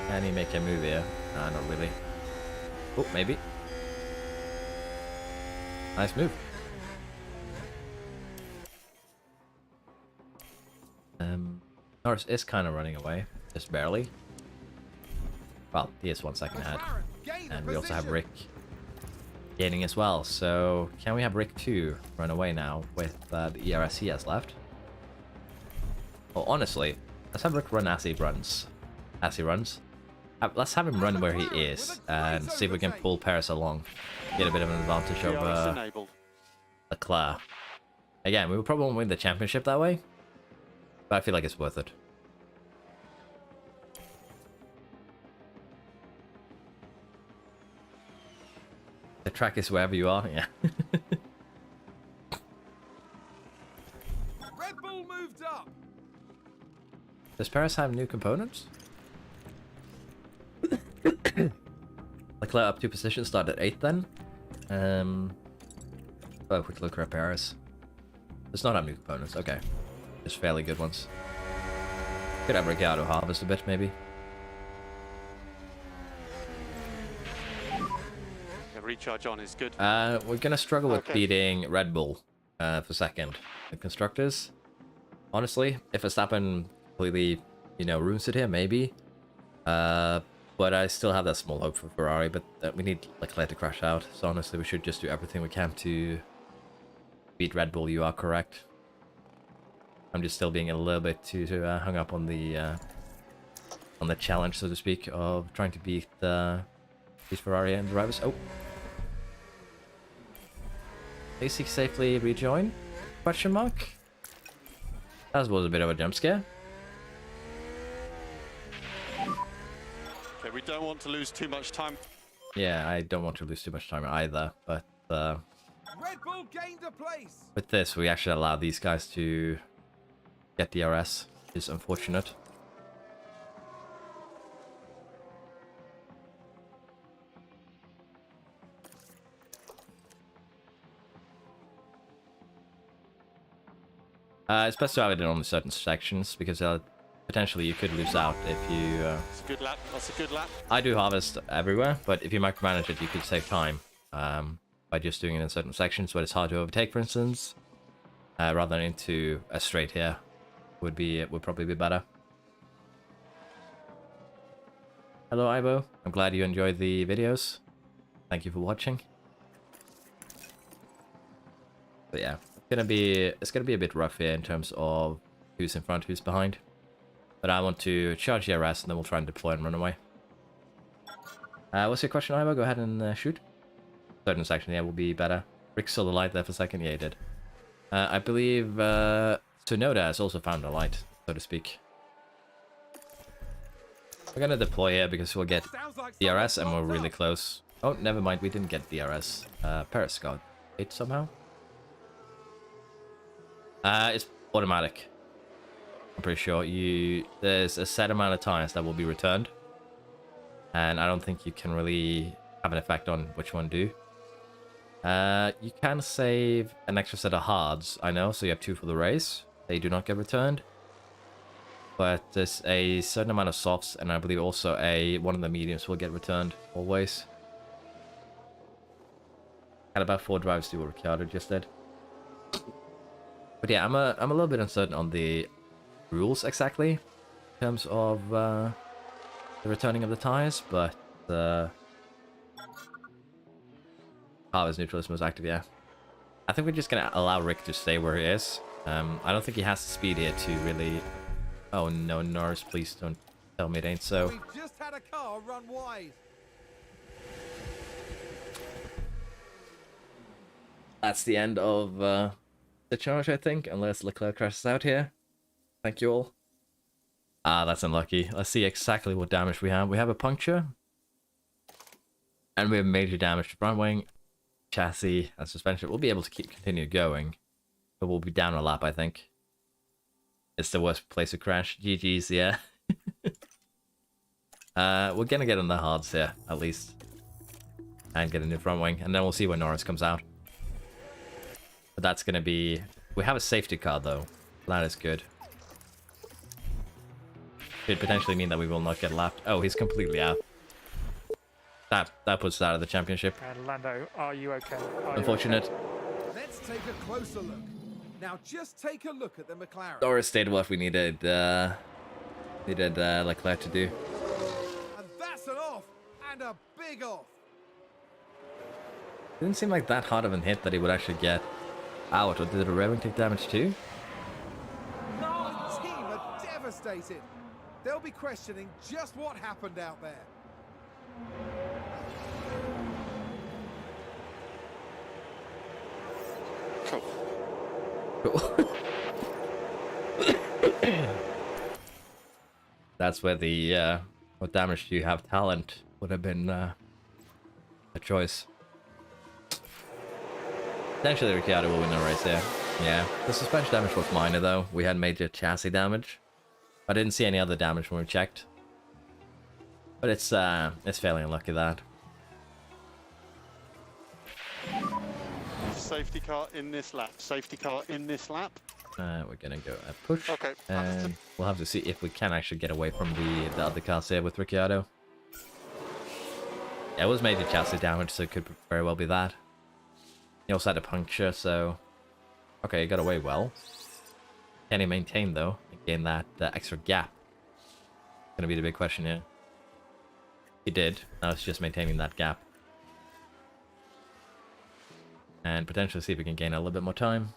Can he make a move here? Nah, not really. Oh, maybe. Nice move. Norris is kind of running away, just barely. Well, he is 1 second ahead. And we also have Rick gaining as well. So, can we have Rick 2 run away now with the ERS he has left? Well, honestly, let's have Rick run as he runs. Let's have him run where he is and see if we can pull Paris along. Get a bit of an advantage over Leclerc. Again, we will probably win the championship that way, but I feel like it's worth it. The track is wherever you are, yeah. Red Bull moved up. Does Paris have new components? Leclerc up 2 positions, start at 8th then. Oh, quick look at Paris. Does not have new components, okay. Just fairly good ones. Could have Ricciardo harvest a bit, maybe. The recharge on is good. We're gonna struggle with beating Red Bull for second. The constructors. Honestly, if Verstappen completely, you know, ruins it here, maybe. But I still have that small hope for Ferrari, but we need Leclerc to crash out. So honestly, we should just do everything we can to beat Red Bull. You are correct. I'm just still being a little bit too hung up on the challenge, so to speak, of trying to beat these Ferrari and drivers. Oh, is he safely rejoin? Question mark. That was a bit of a jump scare. Okay, we don't want to lose too much time. Yeah, I don't want to lose too much time either, but Red Bull gained a place. with this, we actually allow these guys to get DRS, which is unfortunate. It's best to have it on certain sections, because potentially you could lose out if you... It's a good lap. That's a good lap. I do harvest everywhere, but if you micromanage it, you could save time by just doing it in certain sections where it's hard to overtake, for instance, rather than into a straight here. Would probably be better. Hello, Ivo. I'm glad you enjoyed the videos. Thank you for watching. But yeah, it's gonna be a bit rough here in terms of who's in front, who's behind. But I want to charge the RS and then we'll try and deploy and run away. What's your question, Ivo? Go ahead and shoot. Certain section, yeah, will be better. Rick saw the light there for a second. Yeah, he did. I believe Tsunoda has also found a light, so to speak. We're gonna deploy here because we'll get DRS and we're really close. Oh, never mind, we didn't get DRS. Paris got it somehow. It's automatic. I'm pretty sure there's a set amount of tires that will be returned, and I don't think you can really have an effect on which one do. You can save an extra set of hards, I know, so you have 2 for the race. They do not get returned, but there's a certain amount of softs, and I believe also one of the mediums will get returned always. And about 4 drives do what Ricciardo just did. But yeah, I'm a little bit uncertain on the rules exactly in terms of the returning of the tires, but his neutralism was active, yeah. I think we're just gonna allow Rick to stay where he is. I don't think he has the speed here to really... Oh no, Norris, please don't tell me it ain't so. We've just had a car run wide. that's the end of the charge, I think, unless Leclerc crashes out here. Thank you all. Ah, that's unlucky. Let's see exactly what damage we have. We have a puncture. And we have major damage to front wing, chassis, and suspension. We'll be able to continue going. But we'll be down a lap, I think. It's the worst place to crash. GG's, yeah. We're gonna get on the hards here, at least. And get a new front wing. And then we'll see when Norris comes out. But that's gonna be... We have a safety car, though. That is good. Could potentially mean that we will not get lapped. Oh, he's completely out. That puts us out of the championship. And Lando, are you okay? Are you Unfortunate. okay? Let's take a closer look. Now just take a look at the McLaren. Norris did what we needed Leclerc to do. And that's an off, and a big off. Didn't seem like that hard of a hit that he would actually get out. Or did the railing take damage too? The team are devastated. They'll be questioning just what happened out there. Cool. That's where the what damage do you have talent would have been a choice. Potentially Ricciardo will win the race here. Yeah, the suspension damage was minor though. We had major chassis damage. I didn't see any other damage when we checked. But it's fairly unlucky that. Safety car in this lap. Safety car in this lap. We're gonna go a push. Okay, And understood. we'll have to see if we can actually get away from the other cars here with Ricciardo. Yeah, it was major chassis damage, so it could very well be that. He also had a puncture, so... Okay, he got away well. Can he maintain, though, and gain that extra gap? Gonna be the big question here. He did. Now it's just maintaining that gap. And potentially see if we can gain a little bit more time.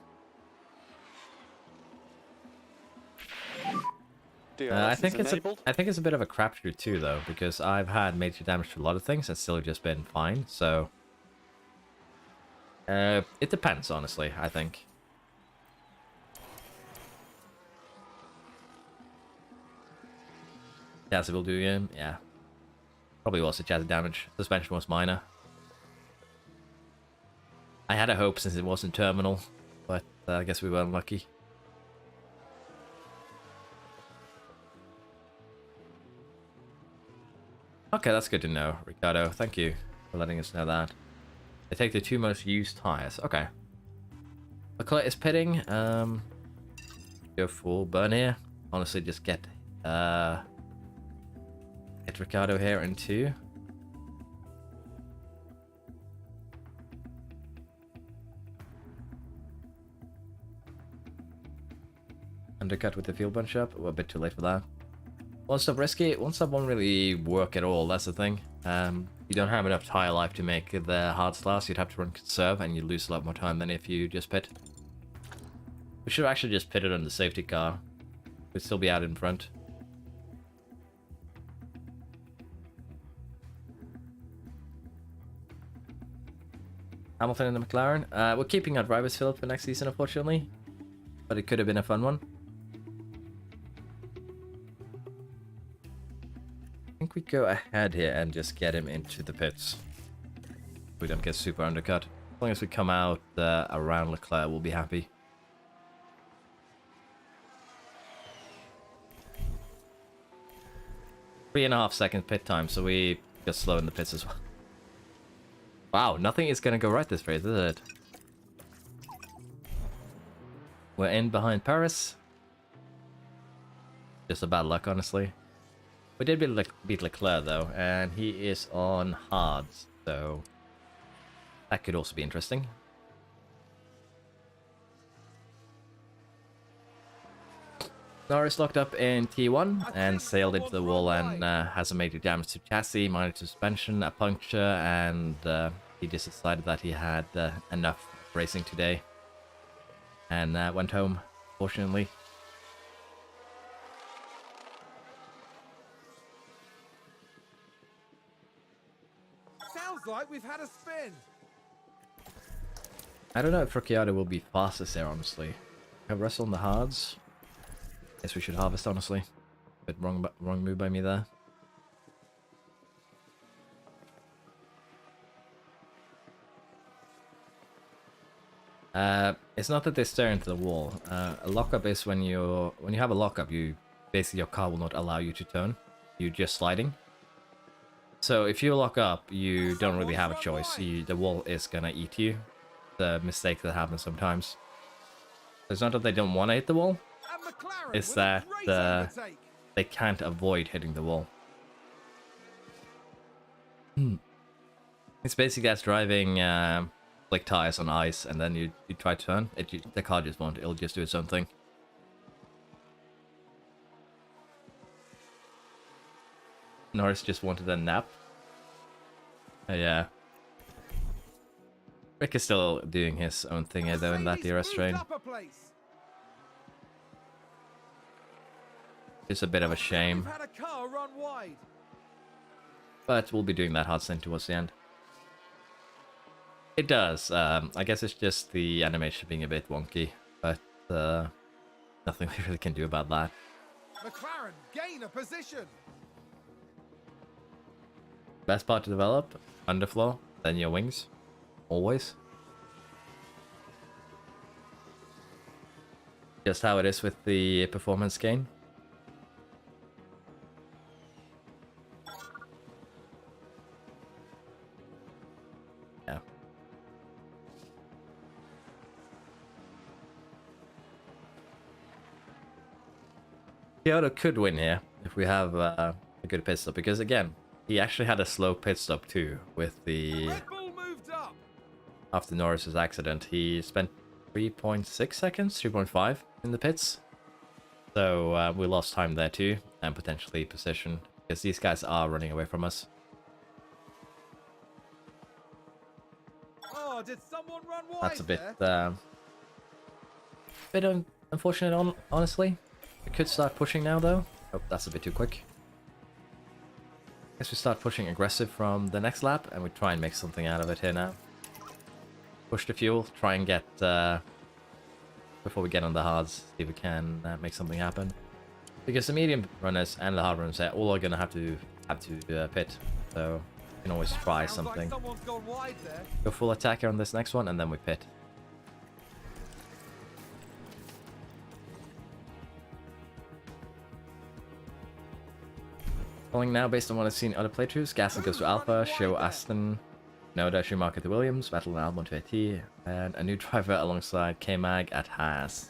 I think it's a bit of a crapshoot too, though, because I've had major damage to a lot of things and still just been fine. So it depends, honestly. I think. Chassis will do, yeah. Probably was the chassis damage. Suspension was minor. I had a hope since it wasn't terminal, but I guess we were unlucky. Okay, that's good to know, Ricardo. Thank you for letting us know that. They take the 2 most used tires. Okay. Leclerc is pitting. Go full burn here. Honestly, just get Ricardo here in 2. Undercut with the fuel bunch up. We're a bit too late for that. One stop risky. One stop won't really work at all. That's the thing. You don't have enough tire life to make the hards last. You'd have to run conserve, and you lose a lot more time than if you just pit. We should have actually just pitted on the safety car. We'd still be out in front. Hamilton and the McLaren. We're keeping our drivers filled for next season, unfortunately. But it could have been a fun one. I think we go ahead here and just get him into the pits. We don't get super undercut. As long as we come out around Leclerc, we'll be happy. Three and a half second pit time, so we got slow in the pits as well. Wow, nothing is going to go right this race, is it? We're in behind Paris. Just a bad luck, honestly. We did beat Leclerc, though, and he is on hards, so that could also be interesting. Norris locked up in T1 and sailed into the wall and has some major damage to chassis, minor suspension, a puncture, and he just decided that he had enough racing today and went home, fortunately. Sounds like we've had a spin. I don't know if Ricciardo will be fastest there, honestly. Have Russell on the hards. Guess we should harvest, honestly. But wrong move by me there. It's not that they stare into the wall. A lockup is when you have a lockup, you basically your car will not allow you to turn. You're just sliding. So if you lock up, you don't really have a choice. The wall is gonna eat you. The mistake that happens sometimes. It's not that they don't want to hit the wall. And McLaren It's with that a great overtake. they can't avoid hitting the wall. It's basically as driving like tires on ice, and then you try to turn. The car just won't. It'll just do its own thing. Norris just wanted a nap. Yeah. Rick is still doing his own thing here, though, in that DRS train. It's a bit of a shame. We've had a car run wide. But we'll be doing that hard stint towards the end. It does. I guess it's just the animation being a bit wonky, but nothing we really can do about that. McLaren gain a position. Best part to develop, underfloor, then your wings. Always. Just how it is with the performance gain. Yeah. Kyoto could win here if we have a good pit stop, because again, he actually had a slow pit stop too with the... Red Bull moved up. After Norris's accident, he spent 3.6 seconds, 3.5 in the pits. So we lost time there too, and potentially position, because these guys are running away from us. Oh, did someone run wide? That's a bit, there? Unfortunate, honestly. We could start pushing now, though. Oh, that's a bit too quick. Guess we start pushing aggressive from the next lap, and we try and make something out of it here now. Push the fuel, try and get, before we get on the hards, see if we can make something happen. Because the medium runners and the hard runners, they're all going to have to pit. So, you can always try Sounds like something. someone's gone wide there. Go full attacker on this next one, and then we pit. Calling now based on what I've seen in other playthroughs. Gasly goes to Alpha, Show Aston, Noda Schumacher to Williams, Vettel and Albon to AT, and a new driver alongside K-Mag at Haas.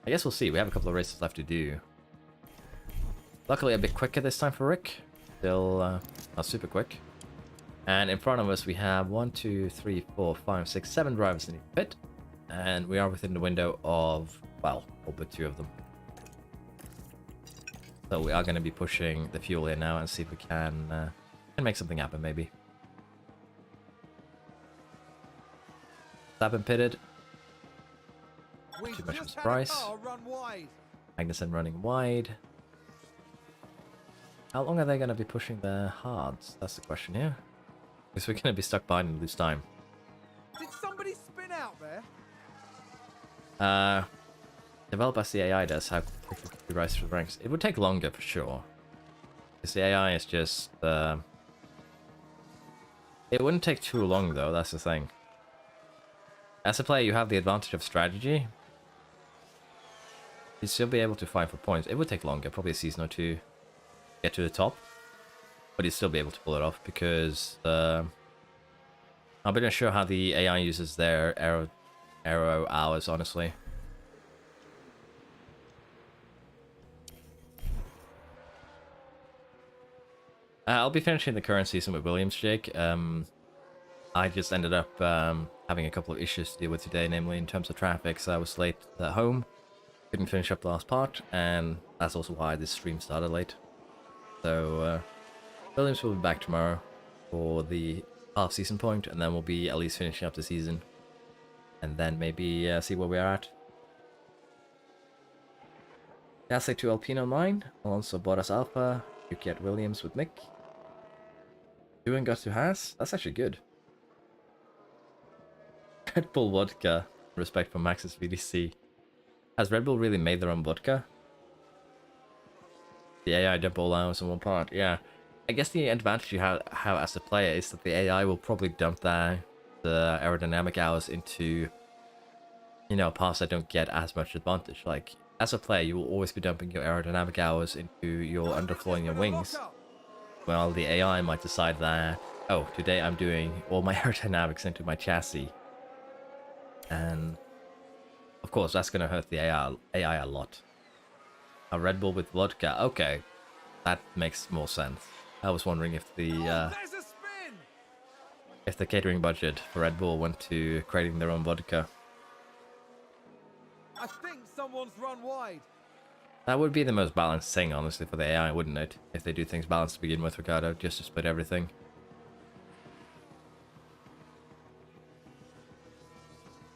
I guess we'll see. We have a couple of races left to do. Luckily a bit quicker this time for Rick. Still not super quick. And in front of us we have 1, 2, 3, 4, 5, 6, 7 drivers in the pit. And we are within the window of, well, all but 2 of them. So we are going to be pushing the fuel in now and see if we can make something happen, maybe. Verstappen pitted. Too much of a surprise. Magnussen running wide. How long are they going to be pushing their hards? That's the question here. Because we're going to be stuck behind and lose time. Did somebody spin out there? Develop as the AI does, how quickly we rise through the ranks. It would take longer for sure. Because the AI is just... It wouldn't take too long though, that's the thing. As a player, you have the advantage of strategy. You'd still be able to fight for points. It would take longer, probably a season or 2 to get to the top. But you'd still be able to pull it off because... I'm not sure how the AI uses their aero hours, honestly. I'll be finishing the current season with Williams, Jake. I just ended up having a couple of issues to deal with today, namely in terms of traffic, so I was late at home. Couldn't finish up the last part, and that's also why this stream started late. So, Williams will be back tomorrow for the half-season point, and then we'll be at least finishing up the season. And then maybe see where we are at. Gasly to Alpine online, Alonso Bottas Alpha, Yuki at Williams with Nick. Doing got to Haas? That's actually good. Red Bull vodka. Respect for Max's VDC. Has Red Bull really made their own vodka? The AI dump all hours in one part. Yeah. I guess the advantage you have as a player is that the AI will probably dump the aerodynamic hours into, you know, parts that don't get as much advantage. Like, as a player, you will always be dumping your aerodynamic hours into your underfloor and your wings. Well, the AI might decide that, oh, today I'm doing all my aerodynamics into my chassis. And, of course, that's going to hurt the AI a lot. A Red Bull with vodka. Okay, that makes more sense. I was wondering if the catering budget for Red Bull went to creating their own vodka. I think someone's run wide. That would be the most balanced thing, honestly, for the AI, wouldn't it? If they do things balanced to begin with, Ricardo, just to split everything.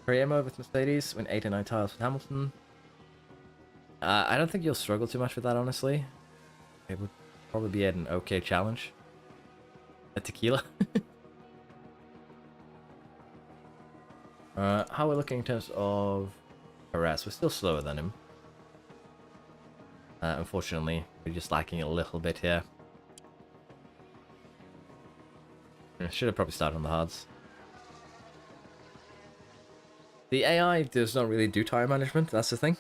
Primo with Mercedes, win 8 and 9 titles with Hamilton. I don't think you'll struggle too much with that, honestly. It would probably be an okay challenge. A tequila. How are we looking in terms of Perez? We're still slower than him. Unfortunately, we're just lacking a little bit here. Should have probably started on the hards. The AI does not really do tire management, that's the thing.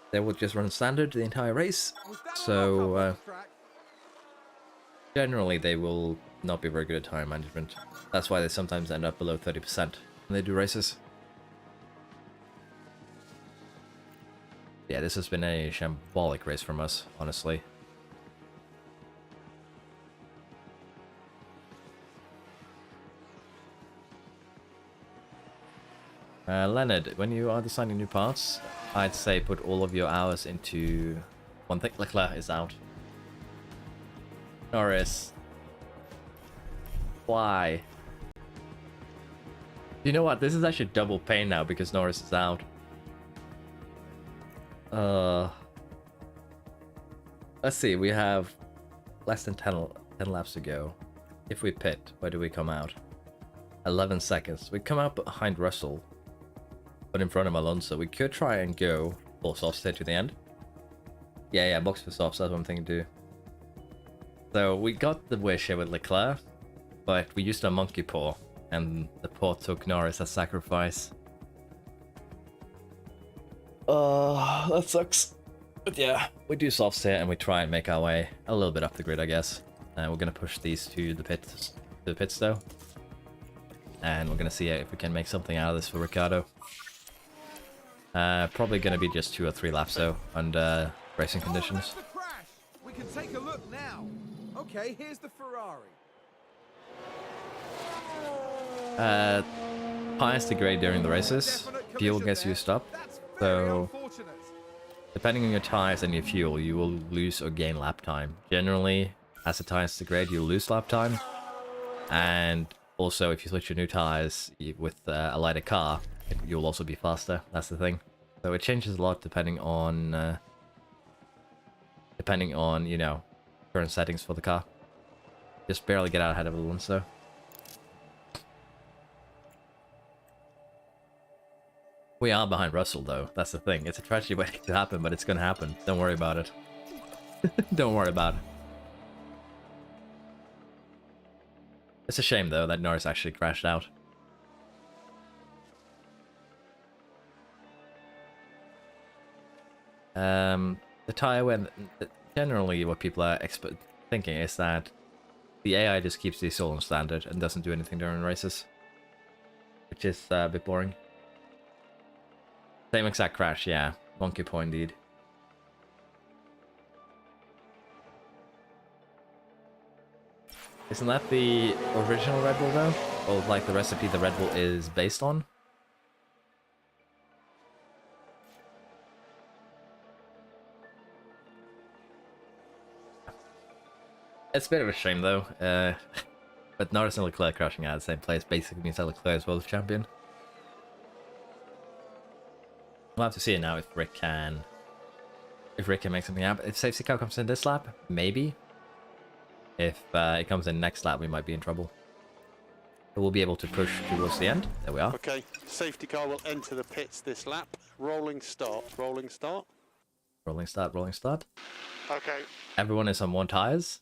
They will just run standard the entire race. So, generally they will not be very good at tire management. That's why they sometimes end up below 30% when they do races. Yeah, this has been a shambolic race from us, honestly. Leonard, when you are designing new parts, I'd say put all of your hours into one thing. Leclerc is out. Norris. Why? You know what? This is actually double pain now because Norris is out. Let's see, we have less than 10 laps to go. If we pit, where do we come out? 11 seconds. We come out behind Russell, but in front of Alonso. We could try and go full soft stay to the end. Yeah, box for softs, that's what I'm thinking to do. So we got the wish here with Leclerc, but we used a monkey paw, and the paw took Norris as sacrifice. That sucks. But yeah, we do softs here and we try and make our way a little bit up the grid, I guess. And we're gonna push these to the pits though. And we're gonna see if we can make something out of this for Ricciardo. Probably gonna be just 2 or 3 laps though, under racing conditions. We can take a look now. Okay, here's the Ferrari. Tires degrade during the races. Fuel gets used up. So, depending on your tires and your fuel, you will lose or gain lap time. Generally, as the tires degrade, you'll lose lap time. And also, if you switch your new tires with a lighter car, you'll also be faster. That's the thing. So it changes a lot depending on, you know, current settings for the car. Just barely get out ahead of Alonso. We are behind Russell, though. That's the thing. It's a tragedy waiting to happen, but it's gonna happen. Don't worry about it. Don't worry about it. It's a shame, though, that Norris actually crashed out. The tire wear... Generally, what people are thinking is that the AI just keeps these all on standard and doesn't do anything during races. Which is a bit boring. Same exact crash, yeah. Monkey paw indeed. Isn't that the original Red Bull though? Or like the recipe the Red Bull is based on? It's a bit of a shame though. But Norris and Leclerc crashing out at the same place basically means that Leclerc is world champion. We'll have to see it now if Rick can make something happen. If safety car comes in this lap, maybe. If it comes in next lap, we might be in trouble. So we'll be able to push towards the end. There we are. Okay, safety car will enter the pits this lap. Rolling start, rolling start. Rolling start, rolling start. Okay. Everyone is on 1 tires.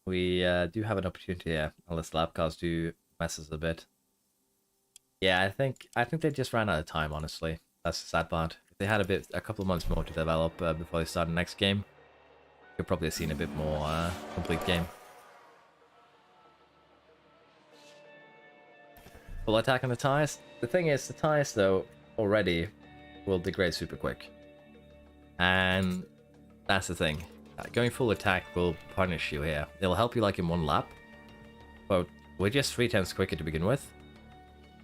We do have an opportunity here, unless lap cars do mess us a bit. Yeah, I think they just ran out of time, honestly. That's the sad part. If they had a couple of months more to develop before they start the next game, you'll probably have seen a bit more complete game. Full attack on the tires. The thing is, the tires though already will degrade super quick, and that's the thing. Going full attack will punish you here. It'll help you like in 1 lap, but we're just 3 times quicker to begin with.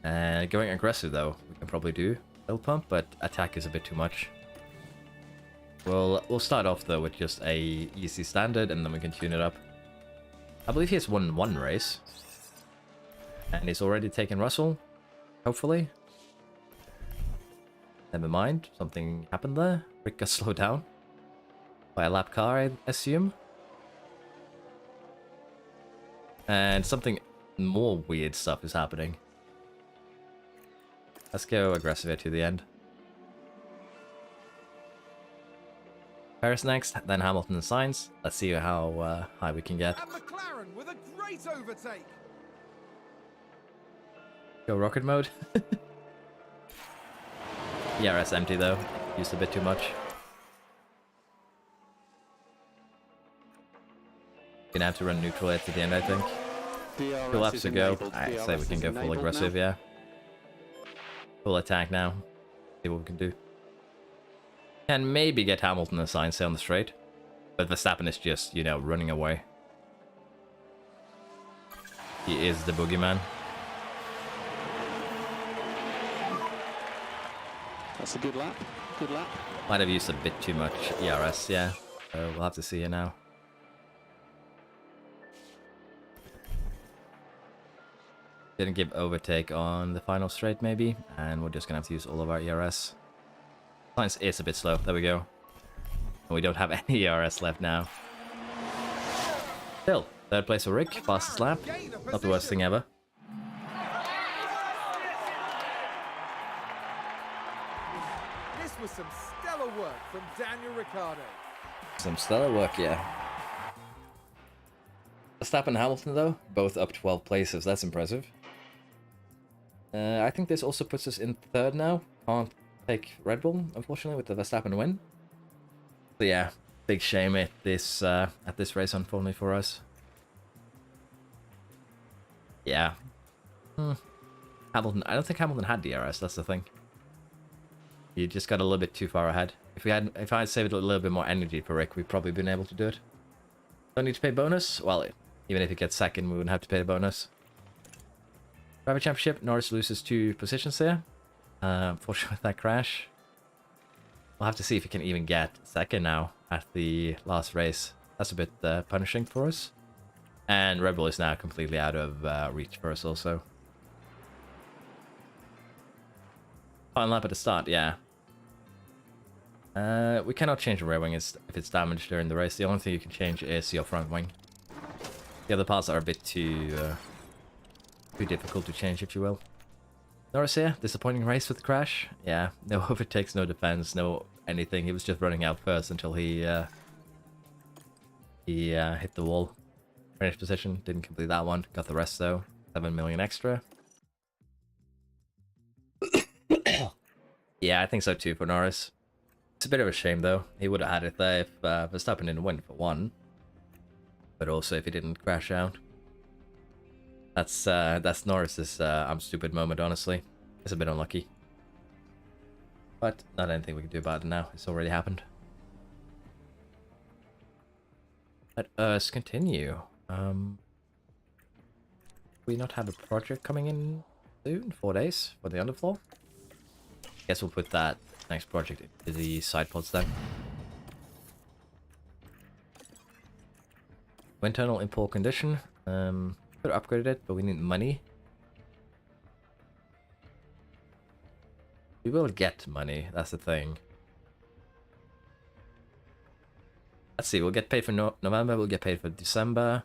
And going aggressive though, we can probably do fuel pump, but attack is a bit too much. We'll start off though with just a easy standard, and then we can tune it up. I believe he has won 1 race. And he's already taken Russell, hopefully. Never mind, something happened there. Rick got slowed down by a lap car, I assume. And something more weird stuff is happening. Let's go aggressive here to the end. Paris next, then Hamilton and Sainz. Let's see how high we can get. And McLaren with a great overtake. Go rocket mode. ERS empty though. Used a bit too much. Gonna have to run neutral at the end, I think. 2 laps to go. I say we can go full aggressive, yeah. Full attack now. See what we can do. Can maybe get Hamilton and Sainz on the straight, but Verstappen is just, you know, running away. He is the boogeyman. That's a good lap. Good lap. Might have used a bit too much ERS, yeah. So we'll have to see it now. Didn't give overtake on the final straight, maybe, and we're just gonna have to use all of our ERS. Science is a bit slow. There we go. And we don't have any ERS left now. Still, 3rd place for Rick, fastest lap. Not the worst thing ever. This was some stellar work from Daniel Ricciardo. Some stellar work, yeah. Verstappen and Hamilton, though, both up 12 places. That's impressive. I think this also puts us in 3rd now. Can't take Red Bull, unfortunately, with the Verstappen win. So yeah, big shame at this race, unfortunately for us. Yeah. Hamilton. I don't think Hamilton had DRS. That's the thing. You just got a little bit too far ahead. If I had saved a little bit more energy for Rick, we'd probably been able to do it. Don't need to pay bonus. Well, even if he gets 2nd, we wouldn't have to pay the bonus. Driver Championship. Norris loses 2 positions there. Unfortunately, with that crash. We'll have to see if he can even get 2nd now at the last race. That's a bit punishing for us. And Red Bull is now completely out of reach for us also. Final lap at the start, yeah. We cannot change the rear wing if it's damaged during the race. The only thing you can change is your front wing. The other parts are a bit too difficult to change, if you will. Norris here, disappointing race with the crash. Yeah, no overtakes, no defense, no anything. He was just running out first until he hit the wall. Finish position, didn't complete that one. Got the rest though. 7 million extra. Yeah, I think so too for Norris. It's a bit of a shame though. He would have had it there if Verstappen didn't win for 1. But also if he didn't crash out. That's Norris's I'm stupid moment, honestly. It's a bit unlucky. But not anything we can do about it now. It's already happened. Let us continue. We not have a project coming in soon? 4 days for the underfloor? Guess we'll put that next project into the side pods then. Wind tunnel in poor condition. Could have upgraded it, but we need money. We will get money, that's the thing. Let's see, we'll get paid for November, we'll get paid for December.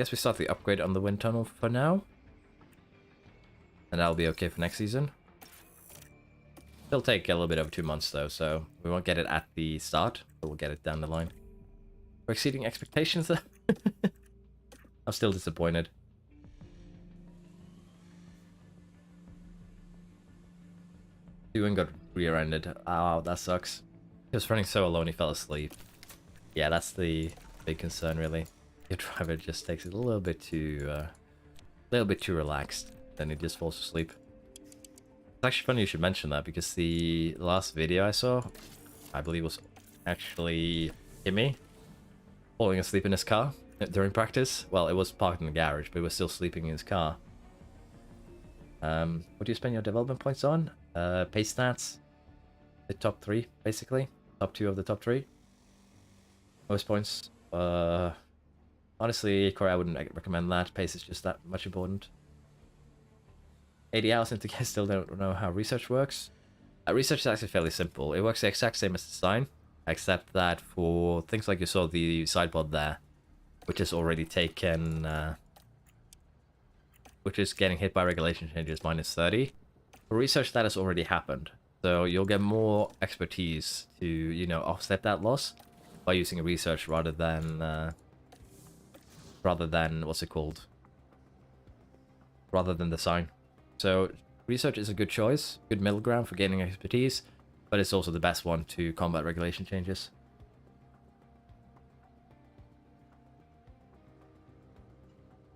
guess we start the upgrade on the wind tunnel for now. And that'll be okay for next season. It'll take a little bit over 2 months though, so we won't get it at the start, but we'll get it down the line. We're exceeding expectations though. I'm still disappointed. Ewan got rear-ended. Oh, that sucks. He was running so alone he fell asleep. Yeah, that's the big concern really. Your driver just takes it a little bit too relaxed. Then he just falls asleep. It's actually funny you should mention that because the last video I saw, I believe was actually Kimmy falling asleep in his car during practice. Well, it was parked in the garage, but he was still sleeping in his car. What do you spend your development points on? Pace stats. The top 3, basically. Top 2 of the top 3. Most points. Honestly, Corey, I wouldn't recommend that. Pace is just that much important. 80 hours into game, still don't know how research works. Research is actually fairly simple. It works the exact same as design, except that for things like you saw the sidepod there, which is already taken, which is getting hit by regulation changes -30. For research, that has already happened. So you'll get more expertise to, you know, offset that loss by using a research rather than what's it called? Rather than design. So research is a good choice, good middle ground for gaining expertise, but it's also the best one to combat regulation changes.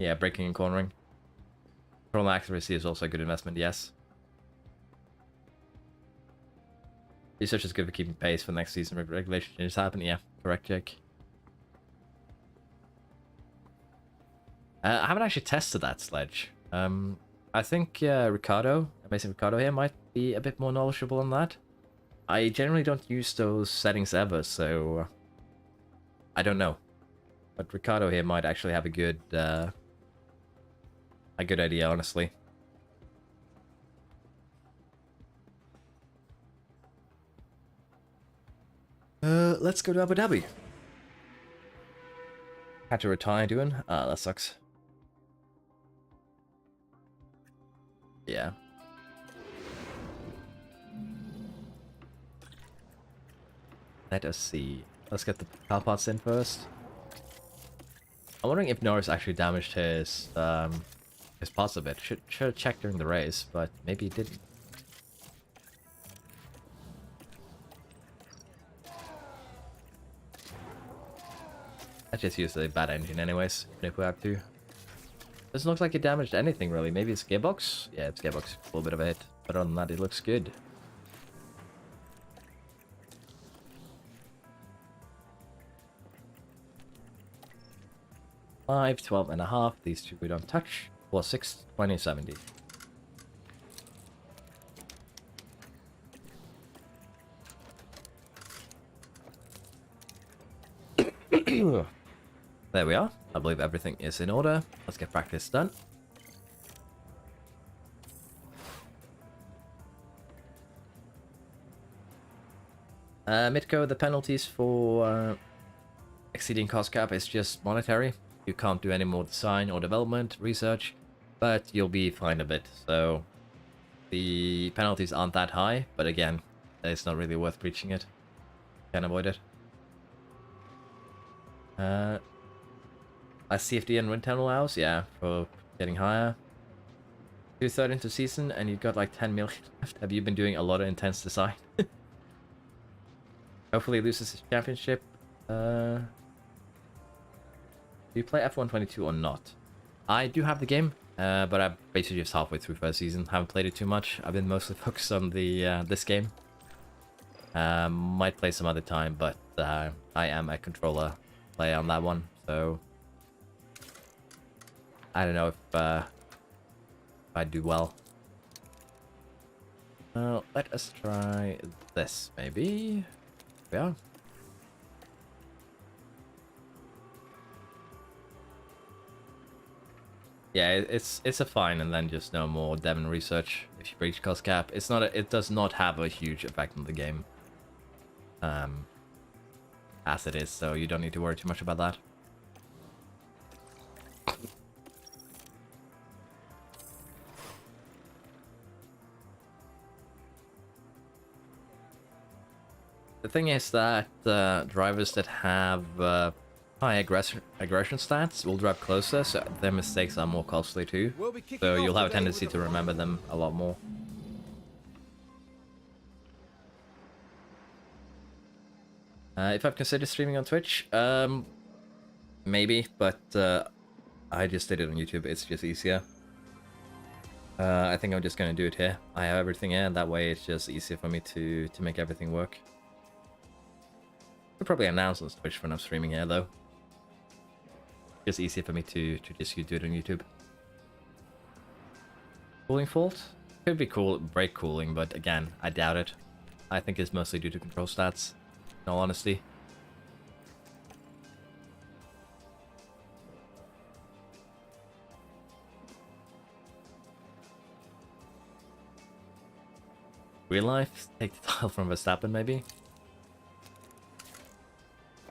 Yeah, braking and cornering. Control accuracy is also a good investment, yes. Research is good for keeping pace for next season. Regulation changes happen, yeah. Correct, Jake. I haven't actually tested that sledge. I think Ricardo, Amazing Ricardo here, might be a bit more knowledgeable on that. I generally don't use those settings ever, so I don't know. But Ricardo here might actually have a good idea, honestly. Let's go to Abu Dhabi. Had to retire doing. That sucks. Yeah. Let us see. Let's get the car parts in first. I'm wondering if Norris actually damaged his parts of it. Should have checked during the race, but maybe he didn't. I just used a bad engine anyways, if we have to. Doesn't look like it damaged anything really. Maybe it's gearbox? Yeah, it's gearbox. A little bit of a hit. But other than that, it looks good. Five, 12.5. These two we don't touch. 4, 6, 20, 70. There we are. I believe everything is in order. Let's get practice done. Mitko, the penalties for exceeding cost cap is just monetary. You can't do any more design or development, research, but you'll be fined a bit. So the penalties aren't that high, but again, it's not really worth breaching it. Can avoid it. CFD and wind tunnel hours, yeah, for getting higher. 2/3 into season and you've got like 10 million left. Have you been doing a lot of intense design? Hopefully he loses his championship. Do you play F122 or not? I do have the game, but I'm basically just halfway through first season. Haven't played it too much. I've been mostly focused on the this game. Might play some other time, but I am a controller player on that one, so I don't know if I do well. Let us try this, maybe. Yeah. Yeah, it's a fine, and then just no more dev and research if you breach cost cap. It's not it does not have a huge effect on the game, as it is, so you don't need to worry too much about that. The thing is that drivers that have high aggression stats will drive closer, so their mistakes are more costly too. We'll be kicking So off you'll have a today tendency with to the remember them a lot more. If I've considered streaming on Twitch, maybe, but I just did it on YouTube. It's just easier. I think I'm just gonna do it here. I have everything here, and that way it's just easier for me to make everything work. I'll probably announce on Twitch when I'm streaming here, though. Just easier for me to just do it on YouTube. Cooling fault? Could be cool, brake cooling, but again, I doubt it. I think it's mostly due to control stats, in all honesty. Real life? Take the tile from Verstappen, maybe?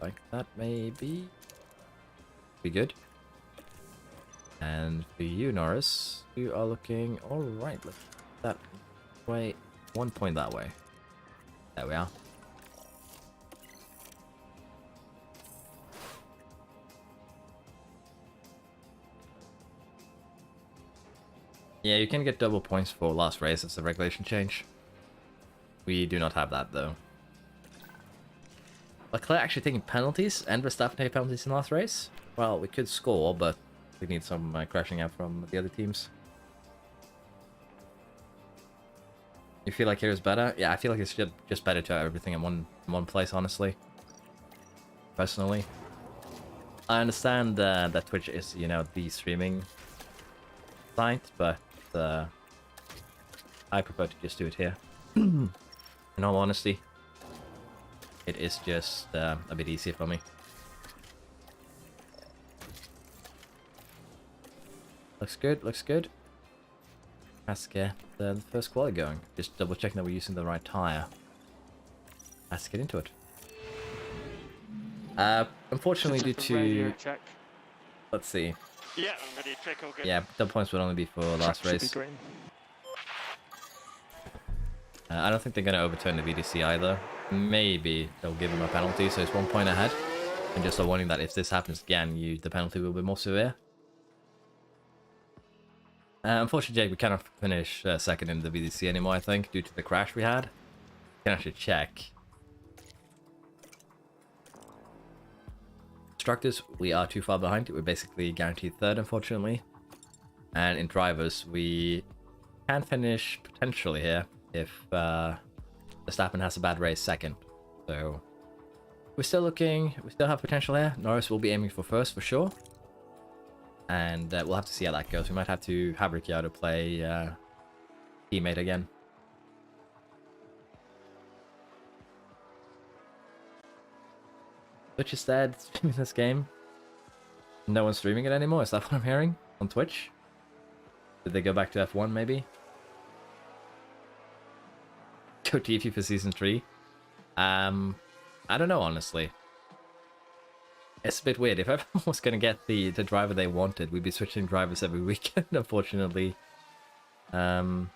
Like that, maybe? Be good. And for you, Norris, you are looking alright. Look that way. 1 point that way. There we are. Yeah, you can get double points for last race as a regulation change. We do not have that, though. Leclerc actually taking penalties, and Verstappen taking penalties in last race? Well, we could score, but we need some crashing out from the other teams. You feel like here is better? Yeah, I feel like it's just better to have everything in one place, honestly. Personally. I understand that Twitch is, you know, the streaming site, but I prefer to just do it here. In all honesty, it is just a bit easier for me. Looks good, looks good. Let's get the first quali going. Just double checking that we're using the right tire. Let's get into it. Unfortunately, due to... check. Let's see. Yeah, I'm ready to check all good. Yeah, double points would only be for last Track should race. be green. I don't think they're going to overturn the VDC either. Maybe they'll give him a penalty, so it's 1 point ahead. And just a warning that if this happens again, the penalty will be more severe. Unfortunately, Jake, we cannot finish second in the VDC anymore, I think, due to the crash we had. Can actually check. Constructors, we are too far behind. We're basically guaranteed third, unfortunately. And in drivers, we can finish potentially here if Verstappen has a bad race second. So we're still looking, we still have potential here. Norris will be aiming for first for sure. And we'll have to see how that goes. We might have to have Ricciardo play teammate again. Twitch is dead, streaming this game. No one's streaming it anymore, is that what I'm hearing? On Twitch? Did they go back to F1 maybe? Go TV for season 3? I don't know, honestly. It's a bit weird. If everyone was going to get the driver they wanted, we'd be switching drivers every weekend, unfortunately. But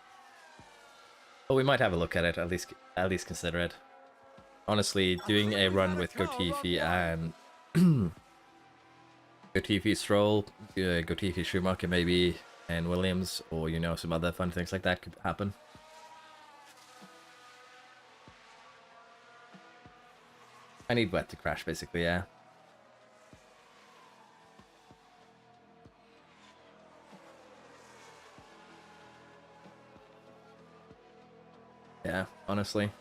we might have a look at it, at least consider it. Honestly, doing a run with Gotifi and Gotifi Stroll, Gotifi Schumacher maybe, and Williams, or you know, some other fun things like that could happen. I need wet to crash, basically, yeah. Yeah, honestly.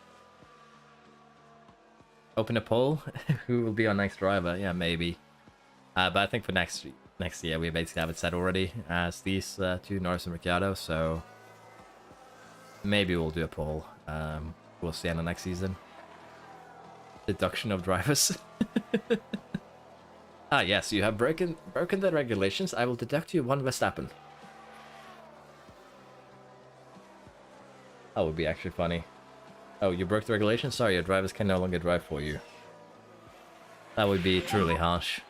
Open a poll? Who will be our next driver? Yeah, maybe. But I think for next year, we basically have it set already as these two, Norris and Ricciardo, so maybe we'll do a poll. We'll see in the next season. Deduction of drivers. Ah, yes, you have broken the regulations. I will deduct you 1 Verstappen. That would be actually funny. Oh, you broke the regulations? Sorry, your drivers can no longer drive for you. That would be truly harsh.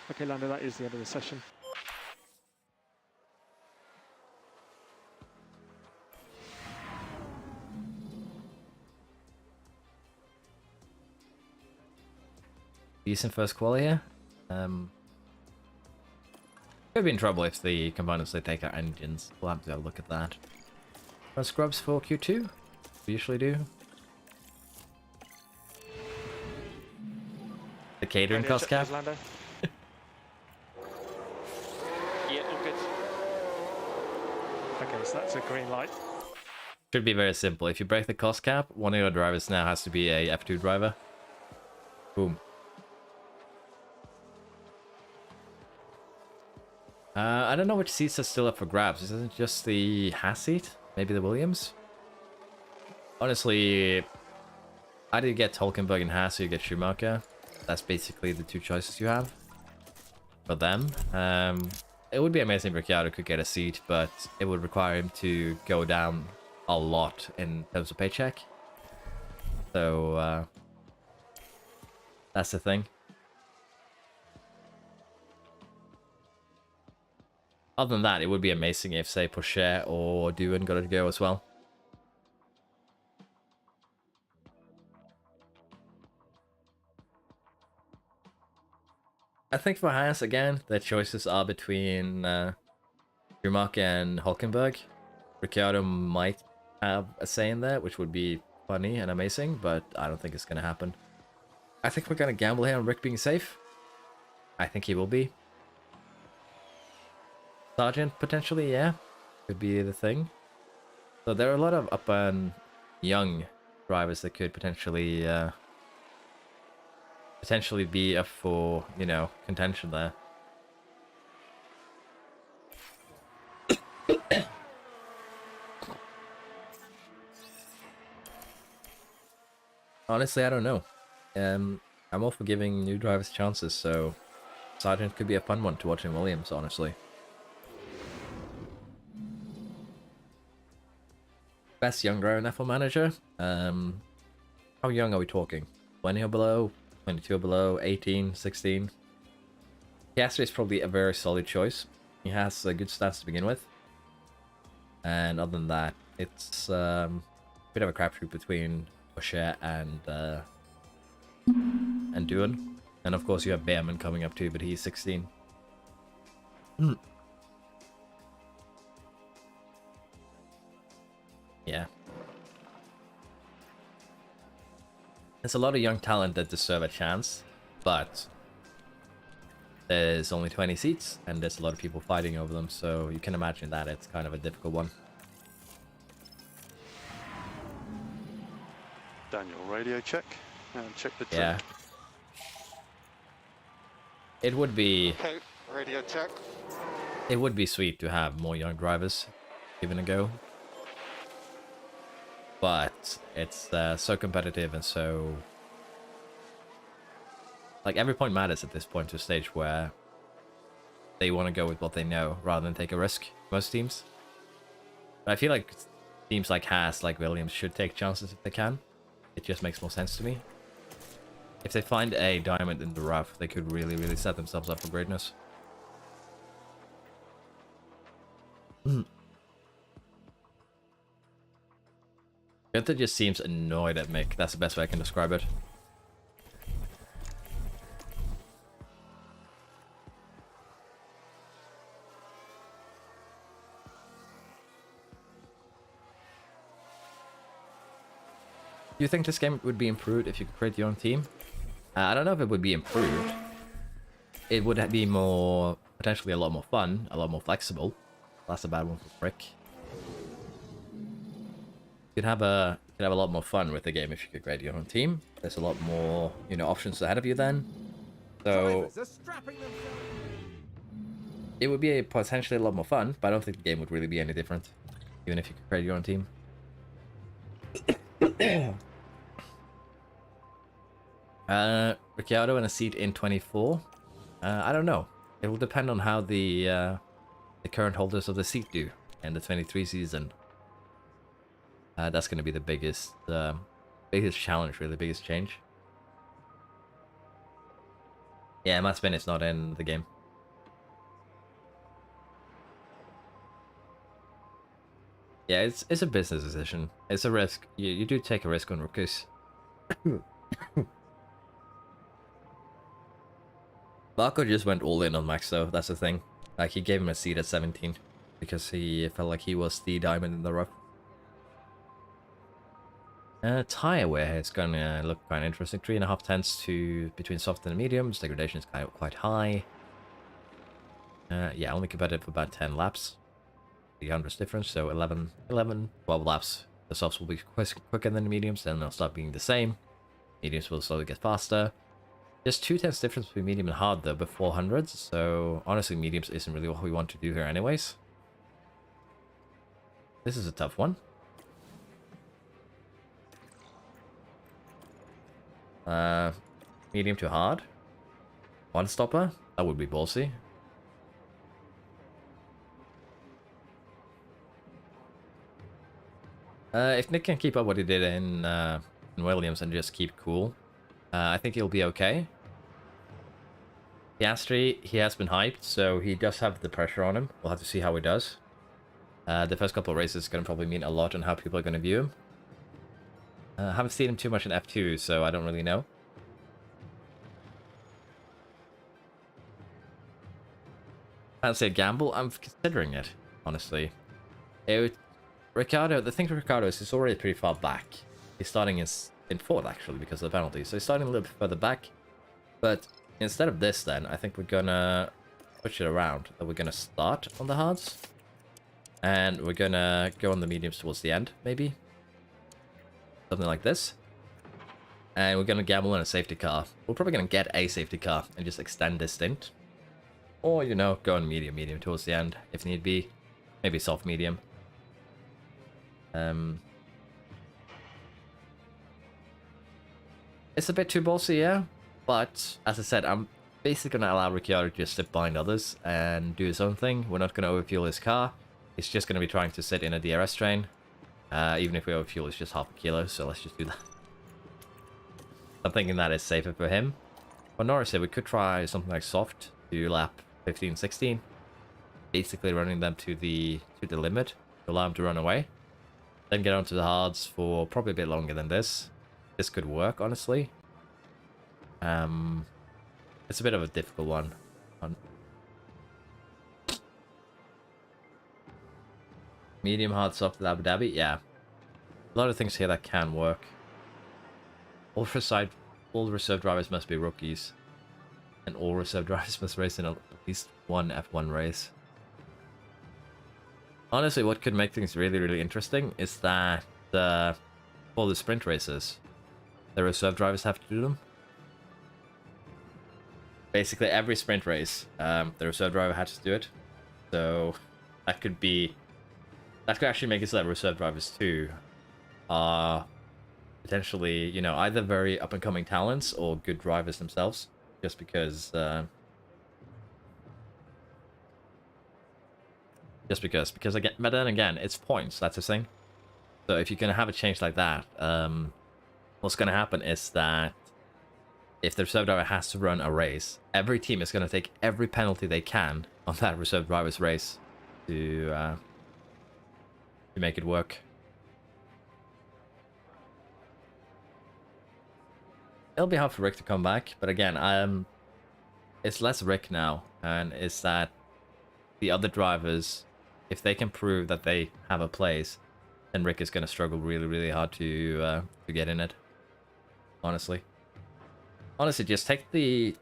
Okay, Lando, that is the end of the session. decent first quali here. Could be in trouble if the components they take out engines. We'll have to have a look at that. Scrubs for Q2. We usually do. The catering Radio cost check, cap. please, Lando. Yeah, all good. Okay, so that's a green light. Should be very simple. If you break the cost cap, one of your drivers now has to be a F2 driver. Boom. I don't know which seats are still up for grabs. Isn't it just the Haas seat? Maybe the Williams? Honestly, either you get Hulkenberg and Haas or you get Schumacher. That's basically the two choices you have for them. It would be amazing if Ricciardo could get a seat, but it would require him to go down a lot in terms of paycheck. So, that's the thing. Other than that, it would be amazing if, say, Porsche or Doohan got to go as well. I think for Haas, again, their choices are between Schumacher and Hulkenberg. Ricciardo might have a say in there, which would be funny and amazing, but I don't think it's going to happen. I think we're going to gamble here on Rick being safe. I think he will be. Sargent, potentially, yeah. Could be the thing. So there are a lot of up and young drivers that could potentially be up for, you know, contention there. Honestly, I don't know. I'm all for giving new drivers chances, so Sargent could be a fun one to watch in Williams, honestly. Best young driver in F1 Manager? How young are we talking? 20 or below? 22 or below? 18? 16? Piastri is probably a very solid choice. He has a good stats to begin with. And other than that, it's a bit of a crapshoot between Porsche and Doohan. And of course you have Behrman coming up too, but he's 16. Yeah. There's a lot of young talent that deserve a chance, but there's only 20 seats and there's a lot of people fighting over them, so you can imagine that it's kind of a difficult one. Daniel, radio check. And check the Yeah. track. It would be Okay, radio check. sweet to have more young drivers given a go. But it's so competitive and so... Like, every point matters at this point to a stage where they want to go with what they know rather than take a risk, most teams. But I feel like teams like Haas, like Williams, should take chances if they can. It just makes more sense to me. If they find a diamond in the rough, they could really, really set themselves up for greatness. Gunther just seems annoyed at Mick. That's the best way I can describe it. Do you think this game would be improved if you could create your own team? I don't know if it would be improved. It would be more, potentially a lot more fun, a lot more flexible. That's a bad one for Frick. You could have a lot more fun with the game if you could create your own team. There's a lot more, you know, options ahead of you then. So Drivers are strapping themselves. it would be potentially a lot more fun, but I don't think the game would really be any different, even if you could create your own team. Ricciardo in a seat in 24. I don't know. It will depend on how the current holders of the seat do in the 23 season. That's going to be the biggest challenge, really, biggest change. Yeah, Matt Spin is not in the game. Yeah, it's a business decision. It's a risk. You do take a risk on rookies. Marco just went all in on Max though, that's the thing. Like, he gave him a seat at 17 because he felt like he was the diamond in the rough. Tire wear is gonna look kind of interesting. 3.5 tenths to between soft and mediums. Degradation is kind of quite high. Yeah, only competitive for about 10 laps. The 100's difference, so 11, 12 laps. The softs will be quicker than the mediums, then they'll start being the same. Mediums will slowly get faster. There's 2 tenths difference between medium and hard though, before 100s, so honestly mediums isn't really what we want to do here anyways. This is a tough one. Medium to hard. One stopper? That would be ballsy. If Nick can keep up what he did in Williams and just keep cool, I think he'll be okay. Piastri, he has been hyped, so he does have the pressure on him. We'll have to see how he does. The first couple of races is going to probably mean a lot on how people are going to view him. I haven't seen him too much in F2, so I don't really know. Fancy a gamble? I'm considering it, honestly. Ricciardo, the thing with Ricciardo is he's already pretty far back. He's starting in fourth, actually, because of the penalty. So he's starting a little bit further back. But instead of this, then, I think we're gonna switch it around. We're gonna start on the hards. And we're gonna go on the mediums towards the end, maybe. Something like this. And we're gonna gamble on a safety car. We're probably gonna get a safety car and just extend this stint. Or, you know, go on medium towards the end, if need be. Maybe soft medium. It's a bit too ballsy, yeah. But, as I said, I'm basically going to allow Ricciardo to just slip behind others and do his own thing. We're not going to overfuel his car. He's just going to be trying to sit in a DRS train. Even if we overfuel, it's just half a kilo, so let's just do that. I'm thinking that is safer for him. For Norris here, we could try something like soft to lap 15, 16. Basically running them to the limit to allow him to run away. Then get onto the hards for probably a bit longer than this. This could work, honestly. It's a bit of a difficult one. Medium, hard, soft at Abu Dhabi? Yeah. A lot of things here that can work. All reserve drivers must be rookies. And all reserve drivers must race in at least one F1 race. Honestly, what could make things really, really interesting is that for the sprint races, the reserve drivers have to do them. Basically, every sprint race, the reserve driver has to do it. So that could actually make it so that reserve drivers too are potentially, you know, either very up-and-coming talents or good drivers themselves, just because. Because again, but then again, it's points. That's the thing. So if you're gonna have a change like that, what's gonna happen is that if the reserve driver has to run a race, every team is gonna take every penalty they can on that reserve driver's race to make it work. It'll be hard for Rick to come back, but again, it's less Rick now, and it's that the other drivers, if they can prove that they have a place, then Rick is going to struggle really, really hard to get in it. Honestly, just take the.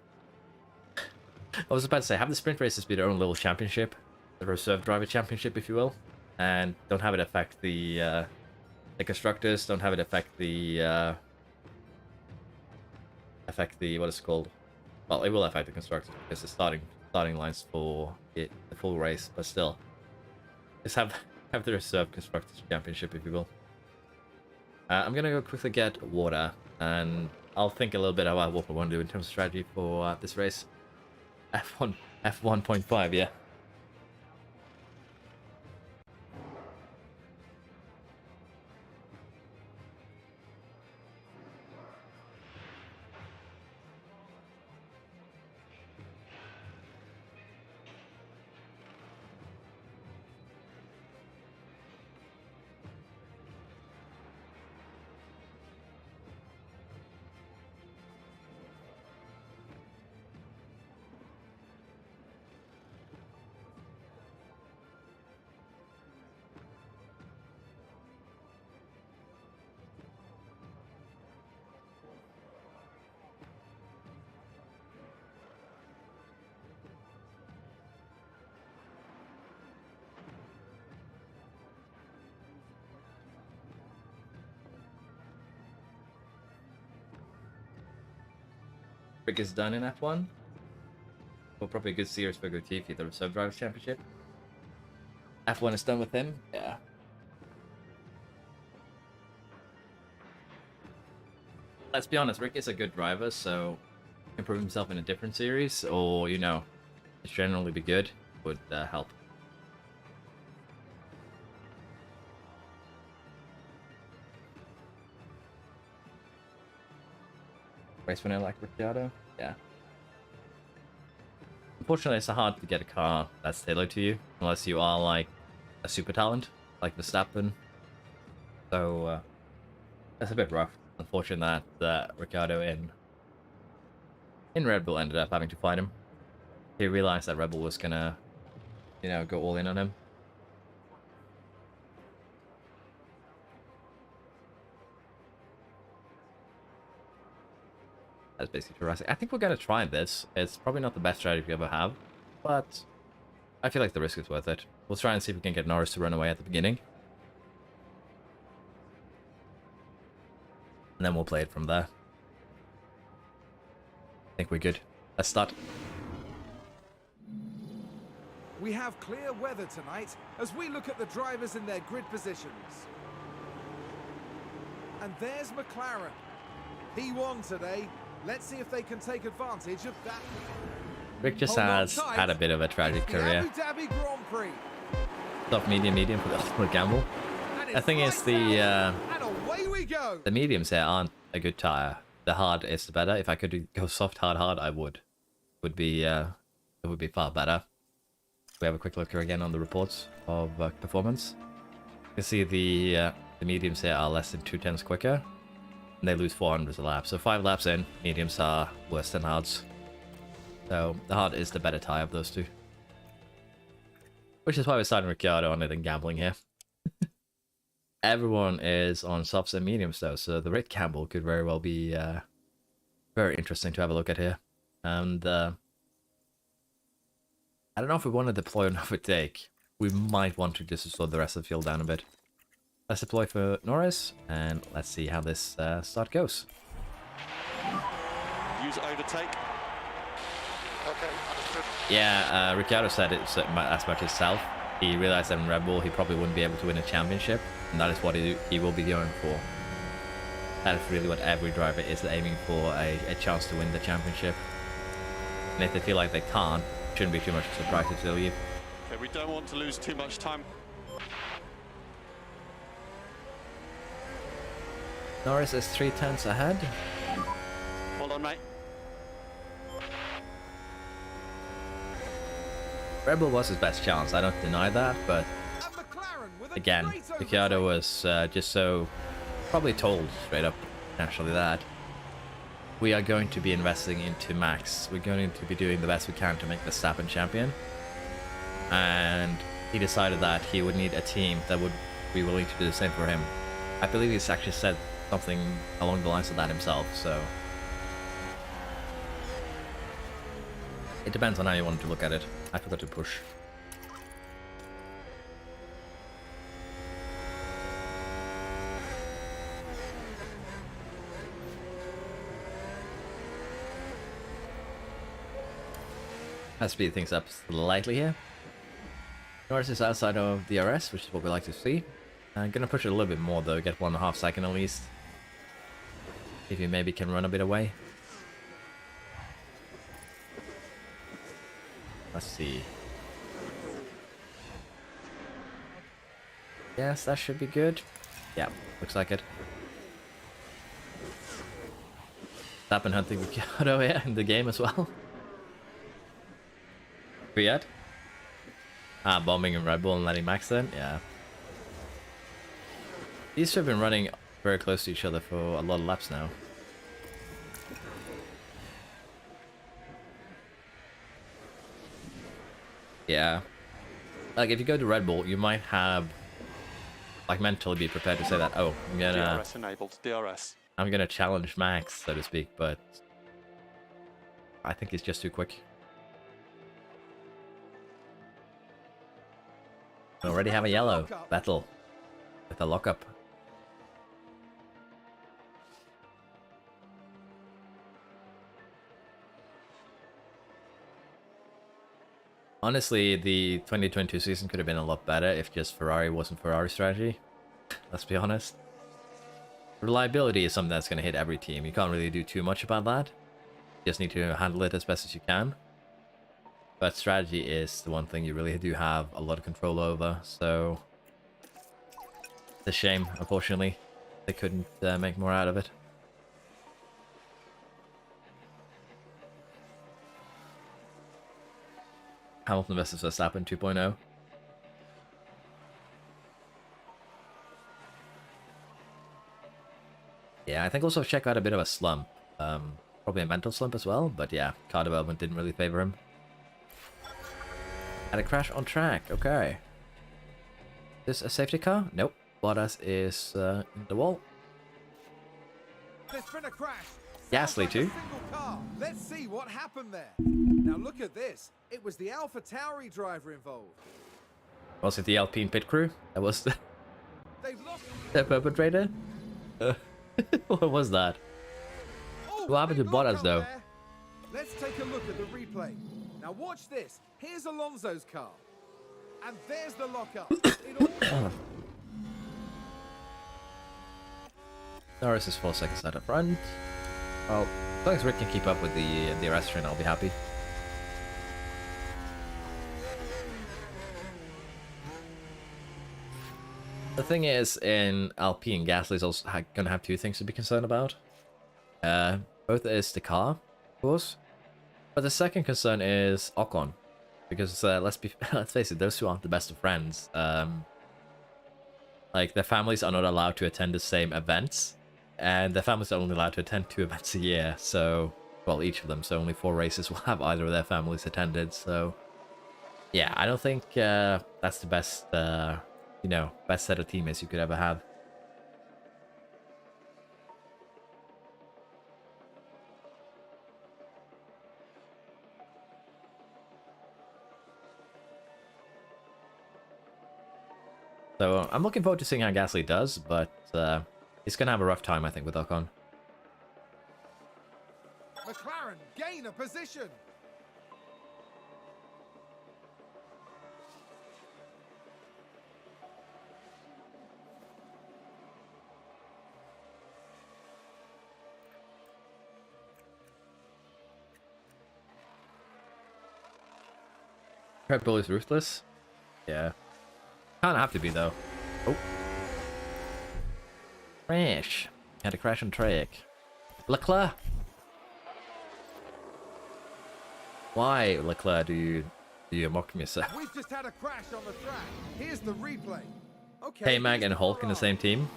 I was about to say, have the sprint races be their own little championship, the reserve driver championship, if you will, and don't have it affect the constructors. Don't have it affect the what is it called? Well, it will affect the constructors because the starting lines for the full race, but still, just have the reserve constructors championship, if you will. I'm gonna go quickly get water, and I'll think a little bit about what we want to do in terms of strategy for this race. F1.5, yeah. Prix is done in F1. Well, probably a good series for Latifi, the Reserve Drivers' Championship. F1 is done with him. Yeah. Let's be honest, Rick is a good driver, so improve himself in a different series, or, you know, just generally be good, would help. Race winner like Ricciardo? Yeah. Unfortunately, it's hard to get a car that's tailored to you, unless you are, like, a super talent, like Verstappen. So, that's a bit rough. Unfortunate that Ricciardo in Red Bull ended up having to fight him. He realized that Red Bull was gonna, you know, go all in on him. That's basically Jurassic. I think we're gonna try this. It's probably not the best strategy we ever have, but I feel like the risk is worth it. We'll try and see if we can get Norris to run away at the beginning. And then we'll play it from there. I think we're good. Let's start. We have clear weather tonight as we look at the drivers in their grid positions. And there's McLaren. He won today. Let's see if they can take advantage of that. Rick just Hold on has tight. had a bit of a tragic The career. Abu Dhabi Grand Prix. Soft, medium for the ultimate gamble. And The it's thing is, lights the out, and away we go. mediums here aren't a good tire. The hard is the better. If I could go soft, hard, I would. It would be far better. We have a quick look here again on the reports of performance. You can see the mediums here are less than 2/10 quicker, and they lose 400 a lap. So 5 laps in, mediums are worse than hards. So the hard is the better tire of those two. Which is why we're starting Ricciardo on it and gambling here. Everyone is on softs and mediums though, so the red gamble could very well be very interesting to have a look at here. And I don't know if we want to deploy another take. We might want to just slow the rest of the field down a bit. Let's deploy for Norris, and let's see how this start goes. Use overtake. Okay, understood. Yeah, Ricciardo said it as much himself. He realized that in Red Bull he probably wouldn't be able to win a championship, and that is what he will be going for. That is really what every driver is aiming for, a chance to win the championship. And if they feel like they can't, it shouldn't be too much of a surprise if they leave. Okay, we don't want to lose too much time. Norris is 3/10 ahead. Hold on, mate. Red Bull was his best chance, I don't deny that, but And McLaren with a again, great Ricciardo overtake. was just so probably told straight up, naturally, that we are going to be investing into Max. We're going to be doing the best we can to make Verstappen champion. And he decided that he would need a team that would be willing to do the same for him. I believe he's actually said something along the lines of that himself, so it depends on how you want to look at it. I forgot to push. Let's speed things up slightly here. Norris is outside of DRS, which is what we like to see. I'm gonna push it a little bit more though, get 1.5 seconds at least. If you maybe can run a bit away. Let's see. Yes, that should be good. Yeah, looks like it. Verstappen hunting Ricciardo here in the game as well. Yet? Bombing in Red Bull and letting Max in? Yeah. These two have been running very close to each other for a lot of laps now. Yeah. Like, if you go to Red Bull, you might have, like, mentally be prepared to say that, oh, DRS enabled. DRS. I'm gonna challenge Max, so to speak, but I think he's just too quick. We already have a yellow. Vettel with a lockup. Honestly, the 2022 season could have been a lot better if just Ferrari wasn't Ferrari strategy. Let's be honest. Reliability is something that's going to hit every team. You can't really do too much about that. You just need to handle it as best as you can. But strategy is the one thing you really do have a lot of control over, so it's a shame, unfortunately, they couldn't make more out of it. Hamilton versus Verstappen 2.0. Yeah, I think also Checo had a bit of a slump. Probably a mental slump as well, but yeah, car development didn't really favor him. Had a crash on track, okay. Is this a safety car? Nope. Bottas is in the wall. There's been a crash. Gasly too. Single car. Let's see what happened there. Now look at this. It was the Alpha Tauri driver involved. Was it the Alpine pit crew? That was the They've lost. perpetrator? What was that? Oh, What happened to big Bottas, lockup though? there. Let's take a look at the replay. Now watch this. Here's Alonso's car. And there's the lockup. It all... Norris is 4 seconds out of front. Well, as long as Rick can keep up with the restaurant, I'll be happy. The thing is, in Alpine, Gasly's also gonna have two things to be concerned about. Both is the car, of course, but the second concern is Ocon, because let's face it, those two aren't the best of friends. Like, their families are not allowed to attend the same events, and their families are only allowed to attend 2 events a year. So, well, each of them. So only 4 races will have either of their families attended. So, yeah, I don't think that's the best. You know, best set of teammates you could ever have. So I'm looking forward to seeing how Gasly does, but he's going to have a rough time, I think, with Ocon. McLaren gain a position. Red Bull is ruthless. Yeah. Can't have to be, though. Oh. Crash. Had a crash on track. Leclerc. Why, Leclerc, do you mock me, sir? We've just had a crash on the track. Here's the replay. Okay. K-Mag and Hulk in the same team.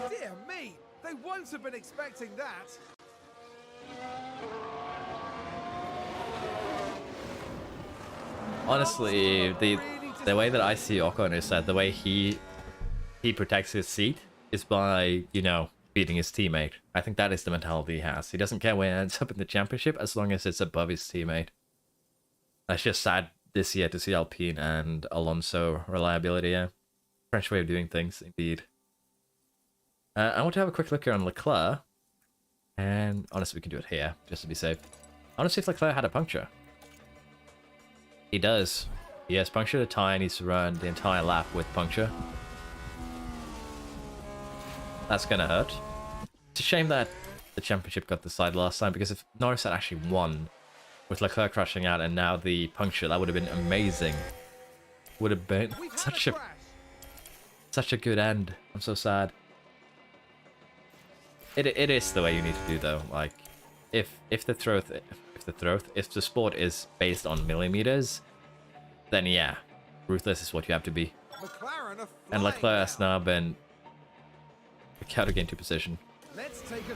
Dear me, they won't have been expecting that. Honestly, the way that I see Ocon is that the way he protects his seat is by, you know, beating his teammate. I think that is the mentality he has. He doesn't care where he ends up in the championship as long as it's above his teammate. That's just sad this year to see Alpine and Alonso reliability. Yeah. French way of doing things, indeed. I want to have a quick look here on Leclerc. And honestly, we can do it here, just to be safe. I want to see if Leclerc had a puncture. He does. He has punctured a tire and needs to run the entire lap with puncture. That's gonna hurt. It's a shame that the championship got decided last time, because if Norris had actually won with Leclerc crashing out and now the puncture, that would have been amazing. Would have been such a good end. I'm so sad. It is the way you need to do, though. Like, if the sport is based on millimeters, then yeah, ruthless is what you have to be. And Leclerc has now been out again to position.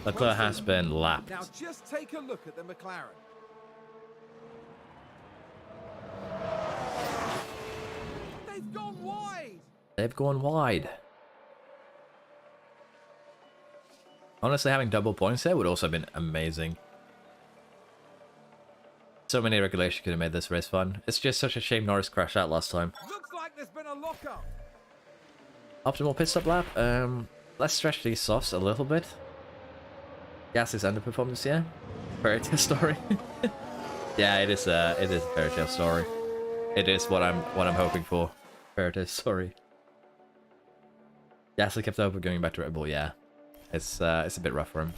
Leclerc has been lapped. Now just take a look at the McLaren. They've gone wide. They've gone wide. Honestly, having double points there would also have been amazing. So many regulations could have made this race fun. It's just such a shame Norris crashed out last time. Looks like there's been a lockup. Optimal pit stop lap. Let's stretch these softs a little bit. Gasly's underperformed this year. Fairy tale story. Yeah, it is a fairy tale story. It is what I'm hoping for. Fairy tale story. Yes, I kept up with going back to Red Bull. Yeah, it's a bit rough for him.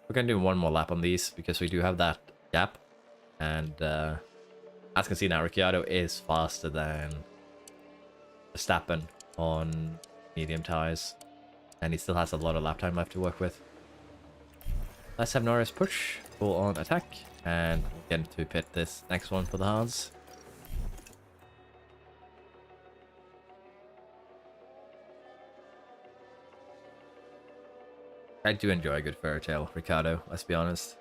We're gonna do one more lap on these because we do have that gap, and as you can see now, Ricciardo is faster than Verstappen on medium tires, and he still has a lot of lap time left to work with. Let's have Norris push full on attack, and get him to pit this next one for the hards. I do enjoy a good fairy tale, Ricardo, let's be honest.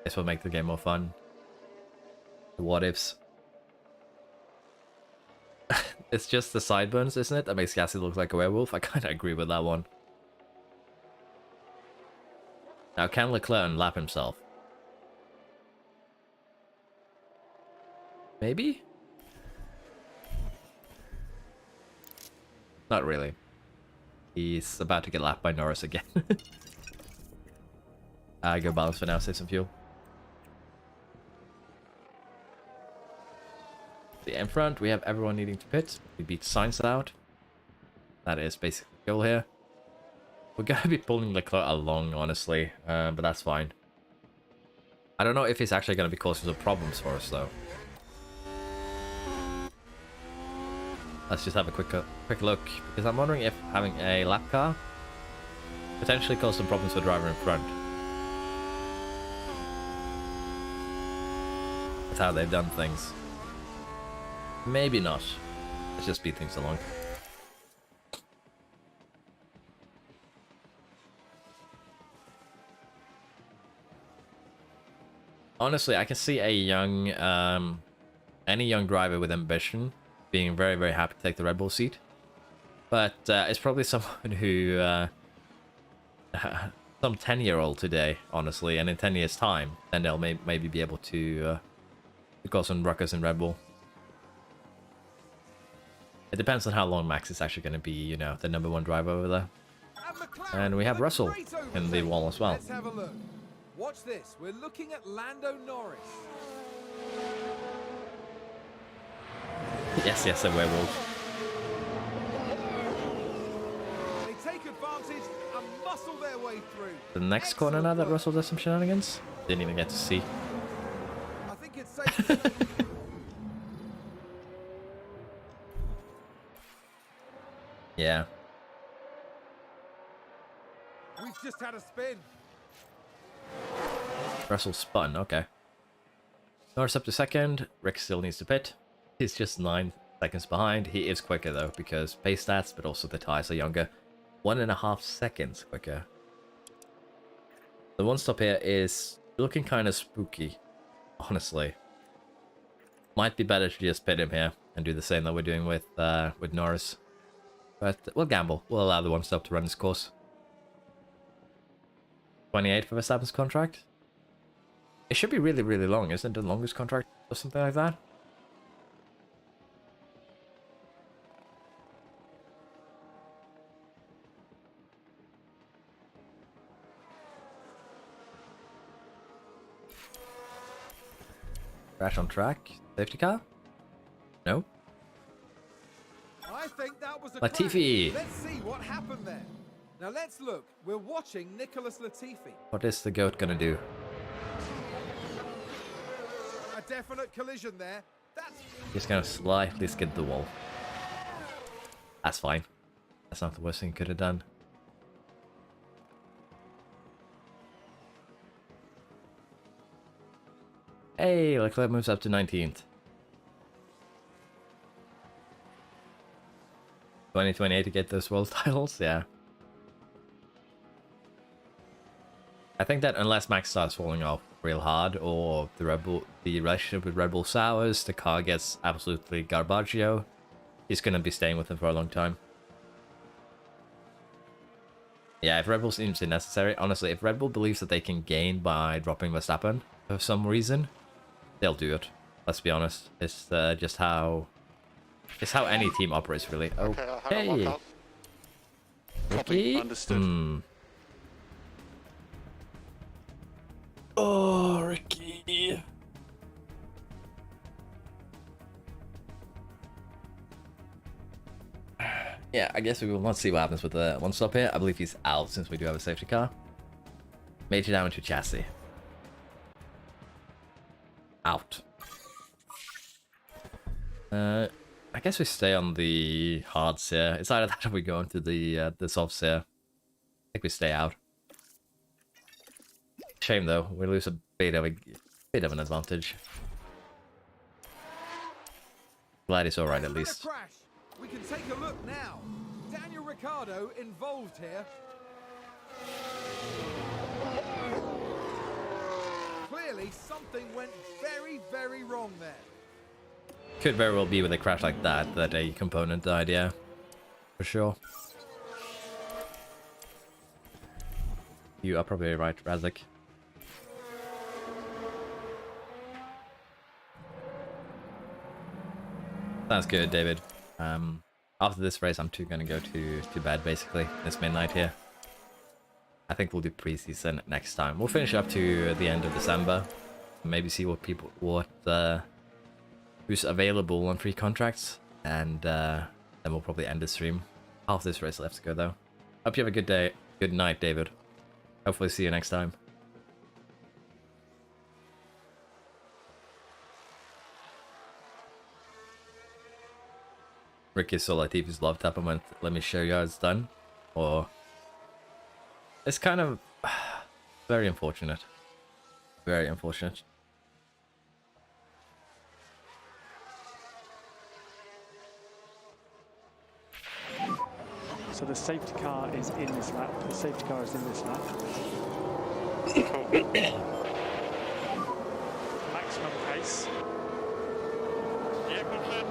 This will make the game more fun. The what ifs. It's just the sideburns, isn't it? That makes Gasly look like a werewolf. I kind of agree with that one. Now, can Leclerc unlap himself? Maybe? Not really. He's about to get lapped by Norris again. Go balance for now, save some fuel. In front, we have everyone needing to pit. We beat Sainz out. That is basically the goal here. We're going to be pulling Leclerc along, honestly, but that's fine. I don't know if he's actually going to be causing some problems for us, though. Let's just have a quick look, because I'm wondering if having a lap car potentially cause some problems for the driver in front. That's how they've done things. Maybe not. Let's just speed things along. Honestly, I can see a young, any young driver with ambition being very, very happy to take the Red Bull seat. But it's probably someone who, some 10-year-old today, honestly, and in 10 years' time, then they'll maybe be able to cause some ruckus in Red Bull. It depends on how long Max is actually going to be, you know, the #1 driver over there. And we have Russell in the wall as well. Let's have a look. Watch this. We're looking at Lando Norris. Yes, yes, a werewolf. They take advantage and muscle their way through. The next corner now that Russell does some shenanigans. Didn't even get to see. I think it's safe. Yeah. We've just had a spin. Russell spun, okay. Norris up to second. Rick still needs to pit. He's just 9 seconds behind. He is quicker though, because pace stats, but also the tires are younger. 1.5 seconds quicker. The one stop here is looking kind of spooky, honestly. Might be better to just pit him here and do the same that we're doing with Norris. But we'll gamble. We'll allow the one stop to run its course. 28 for Verstappen's contract. It should be really, really long, isn't it? The longest contract or something like that? Crash on track. Safety car? No. I think that was a Latifi. crash. Let's see what happened there. Now let's look. We're watching Nicholas Latifi. What is the goat gonna do? A definite collision there. That's He's gonna slightly skid the wall. That's fine. That's not the worst thing he could have done. Hey, Leclerc moves up to 19th. 2028 to get those world titles, yeah. I think that unless Max starts falling off real hard, or the relationship with Red Bull sours, the car gets absolutely garbaggio, he's gonna be staying with him for a long time. Yeah, if Red Bull seems necessary, honestly, if Red Bull believes that they can gain by dropping Verstappen for some reason, they'll do it. Let's be honest. It's just how... It's how any team operates, really. Okay. Ricky? Understood. Oh, Ricky. Yeah. Yeah, I guess we will not see what happens with the one stop here. I believe he's out since we do have a safety car. Major damage to chassis. Out. I guess we stay on the hards here. It's either that or we go into the softs here. I think we stay out. Shame though, we lose a bit of an advantage. Glad it's alright at least. Crash. We can take a look now. Daniel Ricciardo involved here. Clearly something went very, very wrong there. Could very well be with a crash like that a component died, yeah. For sure. You are probably right, Razik. Sounds good, David. After this race, I'm gonna go to bed, basically. It's midnight here. I think we'll do pre-season next time. We'll finish up to the end of December. Maybe see who's available on free contracts. And then we'll probably end the stream. Half this race left to go, though. Hope you have a good day. Good night, David. Hopefully see you next time. Ricky saw Latifi's love tap and went, let me show you how it's done. Or... It's kind of... very unfortunate. Very unfortunate. So the safety car is in this lap. The safety car is in this lap. Maximum pace. Yeah, good man.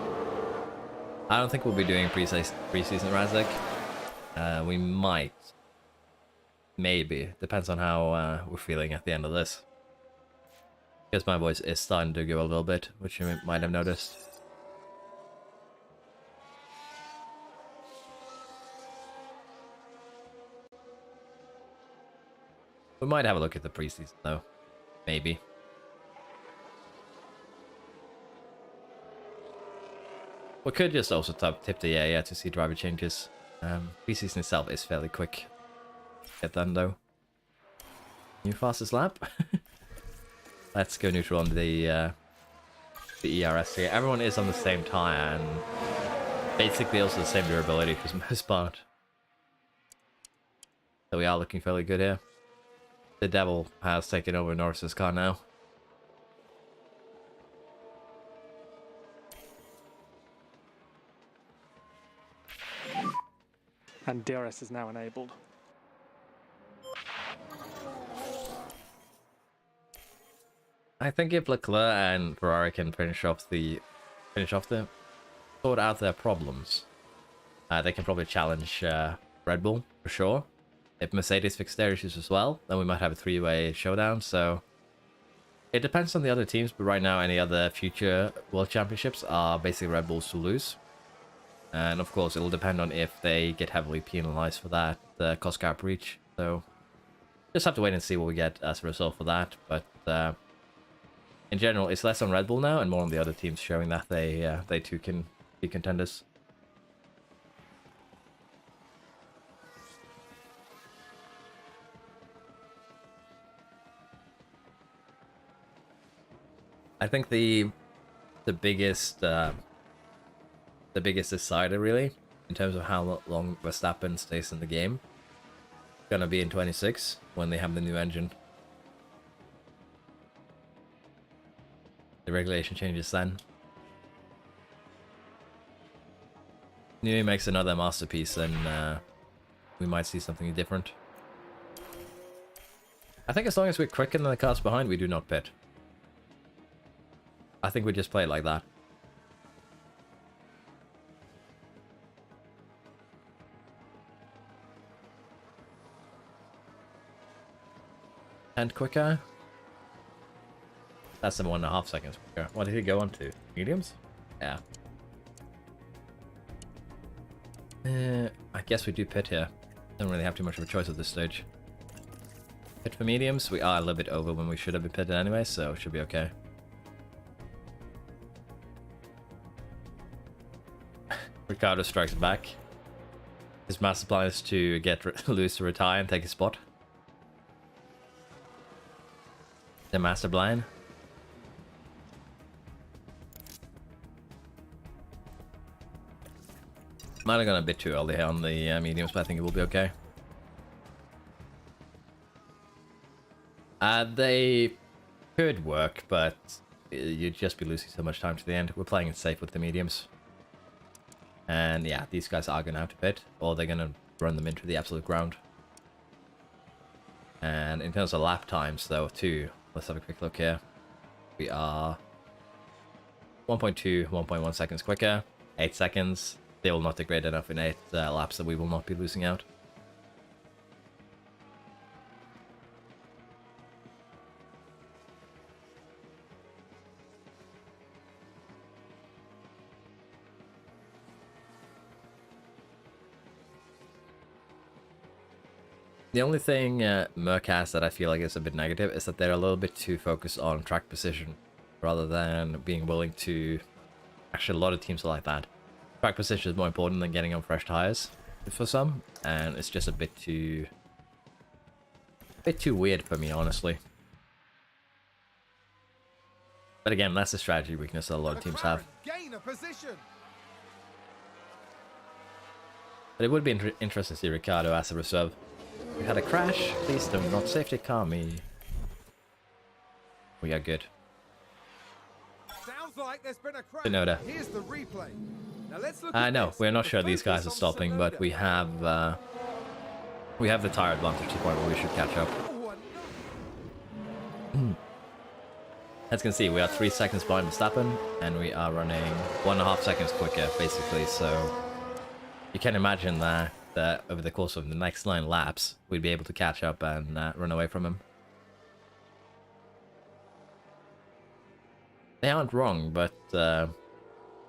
I don't think we'll be doing pre-season Razik. We might. Maybe. Depends on how we're feeling at the end of this. Because my voice is starting to go a little bit, which you might have noticed. We might have a look at the preseason though. Maybe. We could just also tip the yeah to see driver changes. Preseason itself is fairly quick. Get done though. New fastest lap. Let's go neutral on the ERS here. Everyone is on the same tire and basically also the same durability for the most part. So we are looking fairly good here. The devil has taken over Norris's car now. And DRS is now enabled. I think if Leclerc and Ferrari can sort out their problems, they can probably challenge Red Bull for sure. If Mercedes fix their issues as well, then we might have a three-way showdown. So it depends on the other teams, but right now any other future World Championships are basically Red Bulls to lose. And of course, it'll depend on if they get heavily penalized for that cost cap breach. So just have to wait and see what we get as a result for that. But in general, it's less on Red Bull now and more on the other teams showing that they too can be contenders. I think the biggest decider really in terms of how long Verstappen stays in the game gonna be in 26 when they have the new engine. The regulation changes then. Newey makes another masterpiece, then we might see something different. I think as long as we're quicker than the cars behind, we do not pit. I think we just play it like that. And quicker. That's the 1.5 seconds quicker. What did he go on to? Mediums? Yeah. I guess we do pit here. Don't really have too much of a choice at this stage. Pit for mediums. We are a little bit over when we should have been pitted anyway, so it should be okay. Ricardo strikes back. His master plan is to get Lewis to retire and take his spot. The master plan. Might have gone a bit too early here on the mediums, but I think it will be okay. They could work, but you'd just be losing so much time to the end. We're playing it safe with the mediums. And yeah, these guys are going to have to pit, or they're going to run them into the absolute ground. And in terms of lap times, though, too, let's have a quick look here. We are 1.2, 1.1 seconds quicker, 8 seconds. They will not degrade enough in 8 laps that we will not be losing out. The only thing Merc has that I feel like is a bit negative is that they're a little bit too focused on track position rather than being willing to... Actually, a lot of teams are like that. Track position is more important than getting on fresh tires for some, and it's just a bit too weird for me, honestly. But again, that's a strategy weakness that a lot of teams have. Gain a position. But it would be interesting to see Ricardo as a reserve. We had a crash. Please do not safety car me. We are good. Sounds like there's been a crash. Tsunoda. Here's the replay. Now let's look I at know this. we're not The sure these guys are focus on stopping, but Tsunoda. we have the tire advantage to the point where we should catch up. Oh, and As you can see, we are 3 seconds behind Verstappen, and we are running 1.5 seconds quicker, basically. So you can imagine that over the course of the next 9 laps, we'd be able to catch up and run away from him. They aren't wrong, but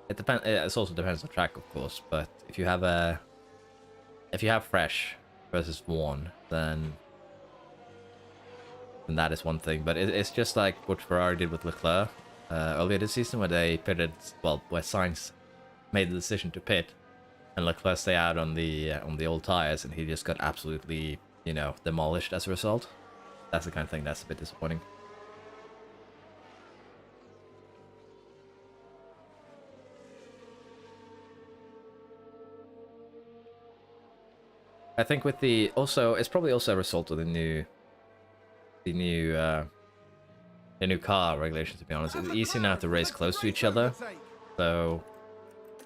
it depends. It also depends on track, of course. But if you have fresh versus worn, then that is one thing. But it's just like what Ferrari did with Leclerc earlier this season, where they pitted. Well, where Sainz made the decision to pit, and Leclerc stay out on the old tires, and he just got absolutely, you know, demolished as a result. That's the kind of thing that's a bit disappointing. I think with the it's probably also a result of the new car regulations. To be honest, it's easy now to race close to each other, so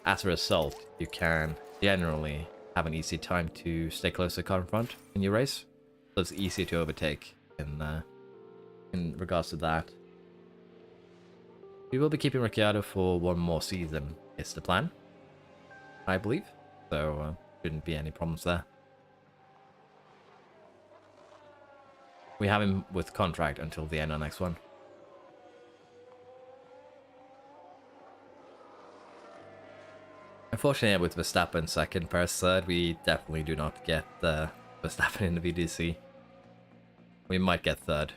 as a result, you can generally have an easy time to stay close to the car in front in your race. So it's easy to overtake in regards to that. We will be keeping Ricciardo for one more season, is the plan, I believe. So shouldn't be any problems there. We have him with contract until the end of next one. Unfortunately, with Verstappen second, Perez third, we definitely do not get Verstappen in the VDC. We might get third.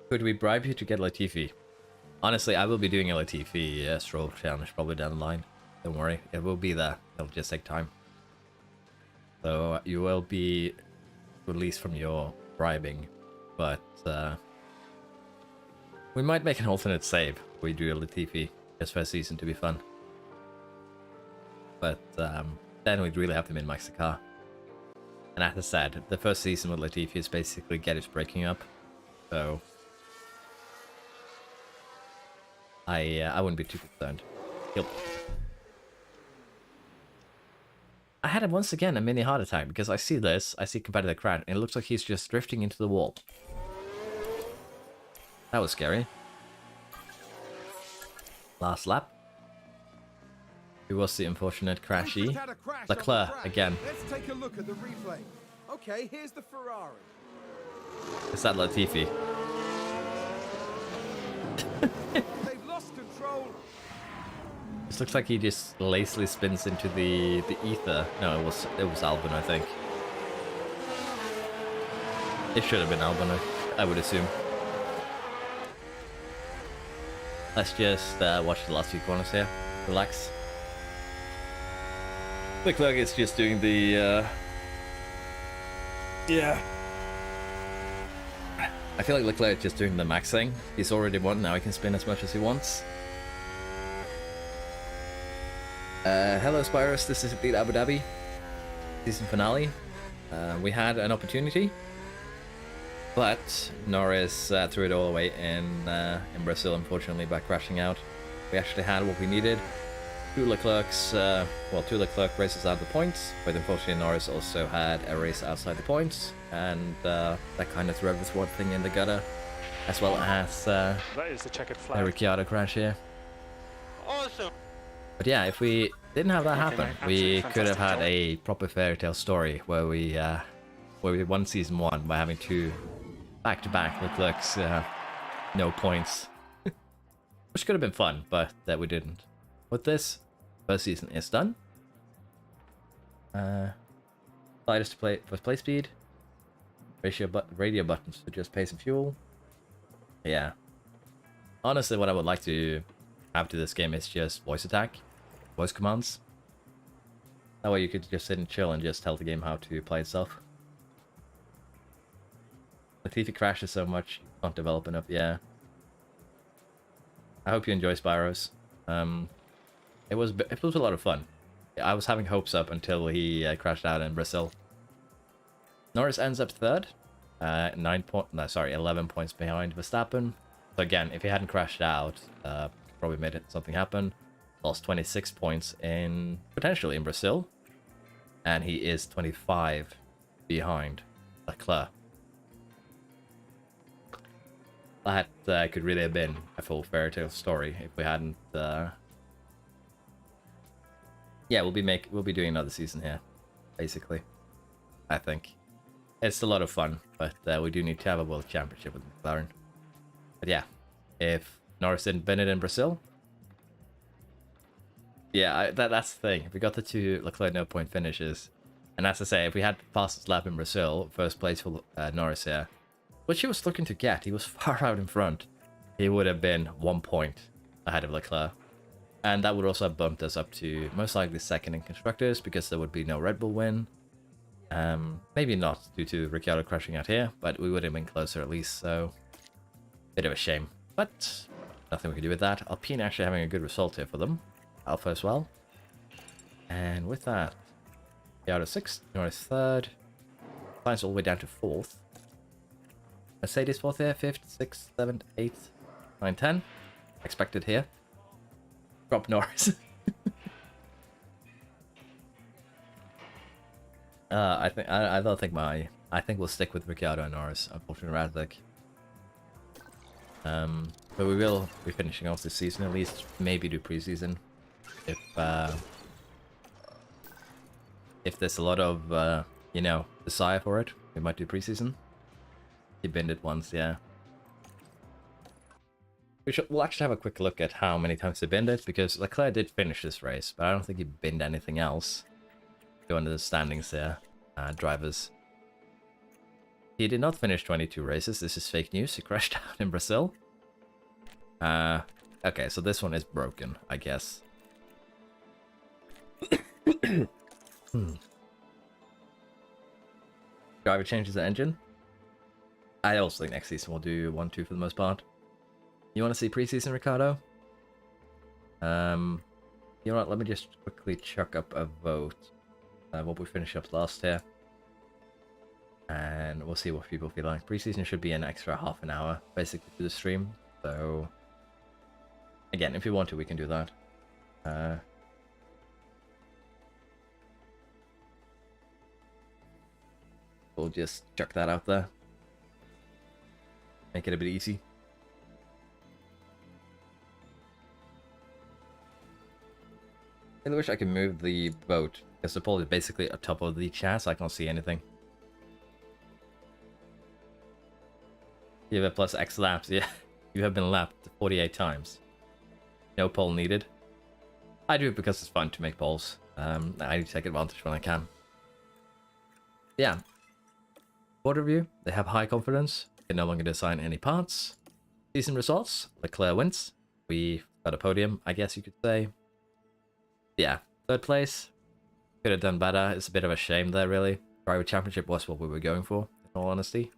Could we bribe you to get Latifi? Honestly, I will be doing a Latifi Stroll challenge probably down the line. Don't worry, it will be there. It'll just take time. So you will be released from your bribing, but we might make an alternate save. We do a Latifi just for a season to be fun. But then we'd really have to min-max the car. And as I said, the first season with Latifi is basically get his braking up. So I wouldn't be too concerned. I had once again a mini heart attack because I see competitor crash and it looks like he's just drifting into the wall. That was scary. Last lap. Who was the unfortunate crashy? Leclerc again. Let's take a look at the replay. Okay, here's the Ferrari. Is that Latifi? They've lost control. This looks like he just lazily spins into the ether. No, it was Albon, I think. It should have been Albon, I would assume. Let's just watch the last few corners here. Relax. Leclerc is just doing the yeah. I feel like Leclerc is just doing the max thing. He's already won, now he can spin as much as he wants. Hello Spyros, this is indeed Abu Dhabi. Season finale. We had an opportunity, but Norris threw it all away in Brazil, unfortunately, by crashing out. We actually had what we needed. Two Leclerc races out of the points, but unfortunately Norris also had a race outside the points, and that kind of threw everyone thing in the gutter, as well as That is the checkered a flag. Ricciardo crash here. Awesome. But yeah, if we didn't have that happen, mate, we absolutely could have had fantastic a proper fairy tale story where we won season 1 by having two back-to-back Leclerc's no points, which could have been fun, but that we didn't. With this, first season is done. Sliders to play for play speed, radio buttons to adjust pace and fuel. Yeah, honestly, what I would like to have to this game is just voice commands. That way you could just sit and chill and just tell the game how to play itself. Latifi crashes so much, you can't develop enough. Yeah. I hope you enjoy Spyros. It was a lot of fun. I was having hopes up until he crashed out in Brazil. Norris ends up third, 11 points behind Verstappen. So again, if he hadn't crashed out, probably made something happen. Lost 26 points potentially in Brazil, and he is 25 behind Leclerc. That could really have been a full fairy tale story if we hadn't. Yeah, we'll be doing another season here, basically. I think it's a lot of fun, but we do need to have a world championship with McLaren. But yeah, if Norris didn't win it in Brazil, yeah, that's the thing. If we got the two Leclerc no point finishes, and as I say, if we had the fastest lap in Brazil, first place for Norris here, which he was looking to get, he was far out in front, he would have been 1 point ahead of Leclerc. And that would also have bumped us up to most likely second in constructors, because there would be no Red Bull win. Maybe not due to Ricciardo crashing out here, but we would have been closer at least, so bit of a shame. But nothing we can do with that. Alpine actually having a good result here for them. Alpha as well. And with that, Ricciardo 6th, Norris 3rd. Climbs all the way down to 4th. Mercedes 4th here, 5th, 6th, 7th, 8th, 9th, 10th. Expected here. Drop Norris. I think we'll stick with Ricciardo and Norris, unfortunately. But we will be finishing off this season at least. Maybe do preseason if there's a lot of desire for it. We might do preseason. He binned it once, yeah. We'll actually have a quick look at how many times he binned it, because Leclerc did finish this race, but I don't think he binned anything else. Go into the standings there, drivers. He did not finish 22 races. This is fake news. He crashed out in Brazil. Okay, so this one is broken, I guess. Driver changes the engine. I also think next season we'll do 1-2 for the most part. You want to see preseason, Ricardo? You know what? Let me just quickly chuck up a vote. What we finish up last here, and we'll see what people feel like. Preseason should be an extra half an hour, basically, to the stream. So, again, if you want to, we can do that. We'll just chuck that out there. Make it a bit easy. I wish I could move the boat, because the pole is basically on top of the chat, so I can't see anything. You have a plus X laps, yeah. You have been lapped 48 times. No pole needed. I do it because it's fun to make poles. I take advantage when I can. Yeah. Board review. They have high confidence. They no longer design any parts. Decent results. Leclerc wins. We got a podium, I guess you could say. Yeah. 3rd place. Could have done better. It's a bit of a shame there, really. Driver Championship was what we were going for, in all honesty.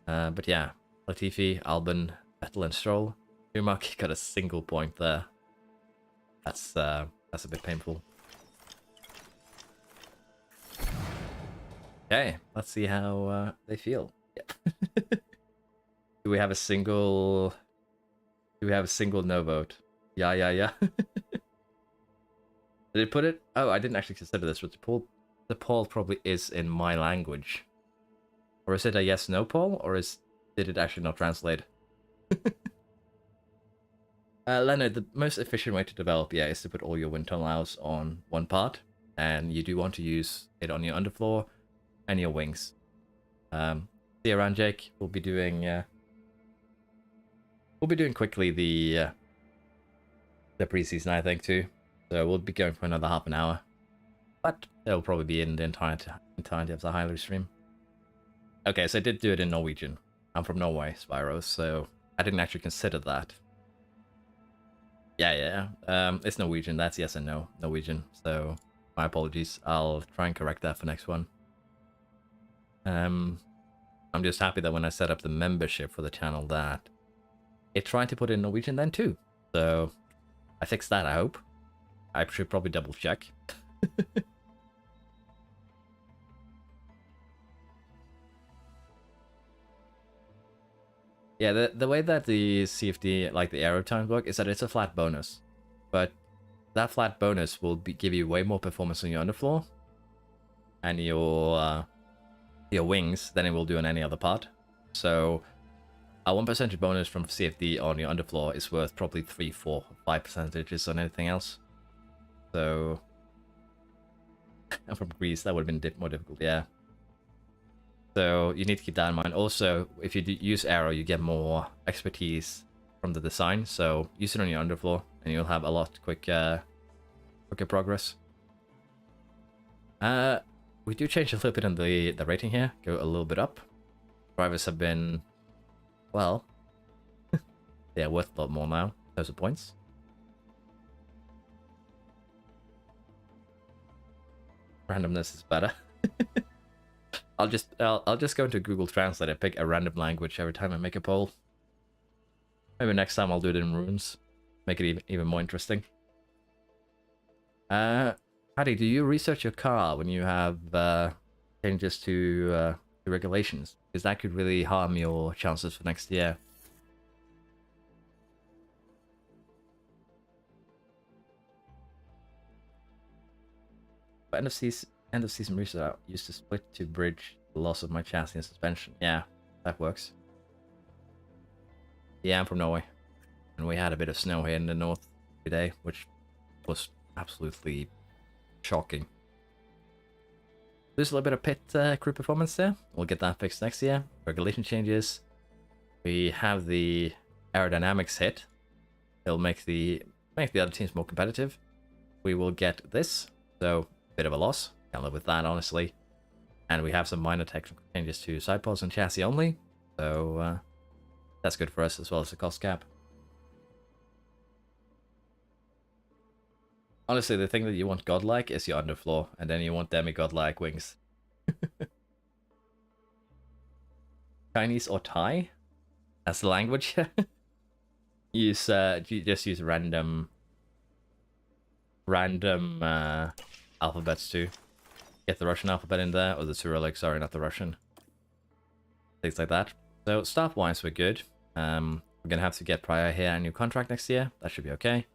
But yeah. Latifi, Albon, Vettel, and Stroll. Schumacher got a single point there. That's a bit painful. Okay, let's see how they feel. Yeah. Do we have a single no vote? Yeah. Did it put it? Oh, I didn't actually consider this, but the poll probably is in my language. Or is it a yes/no poll, or did it actually not translate? Leonard, the most efficient way to develop, is to put all your wind tunnel hours on one part, and you do want to use it on your underfloor and your wings. See you around, Jake. We'll be doing quickly the pre-season, I think, too. So we'll be going for another half an hour, but it'll probably be in the entirety of the highlight stream. Okay, so I did do it in Norwegian. I'm from Norway, Spyro, so I didn't actually consider that. Yeah. It's Norwegian. That's yes and no Norwegian. So my apologies. I'll try and correct that for next one. I'm just happy that when I set up the membership for the channel that it tried to put in Norwegian then too. So I fixed that, I hope. I should probably double check. Yeah, the way that the CFD, like the aero times work, is that it's a flat bonus. But that flat bonus will give you way more performance on your underfloor and your wings than it will do on any other part. So a 1% bonus from CFD on your underfloor is worth probably 3, 4, 5% on anything else. So, I'm from Greece, that would have been more difficult, yeah. So you need to keep that in mind. Also, if you use aero, you get more expertise from the design. So use it on your underfloor, and you'll have a lot quicker progress. We do change a little bit in the rating here. Go a little bit up. Drivers have been, well, they're worth a lot more now in terms of points. Randomness is better. I'll just go into Google Translate and pick a random language every time I make a poll. Maybe next time I'll do it in runes. Make it even more interesting. Paddy, do you research your car when you have changes to regulations? Because that could really harm your chances for next year. But end of season research I used to split to bridge the loss of my chassis and suspension. Yeah, that works. Yeah, I'm from Norway, and we had a bit of snow here in the north today, which was absolutely shocking. There's a little bit of pit crew performance there. We'll get that fixed next year. Regulation changes. We have the aerodynamics hit. It'll make the other teams more competitive. We will get this, so bit of a loss. Can't live with that, honestly. And we have some minor technical changes to side pods and chassis only, so that's good for us as well as the cost cap. Honestly, the thing that you want godlike is your underfloor, and then you want demigod-like wings. Chinese or Thai? That's the language. You just use random alphabets too. Get the Russian alphabet in there, or the Cyrillic, sorry, not the Russian. Things like that. So staff-wise, we're good. We're gonna have to get Prix here a new contract next year. That should be okay.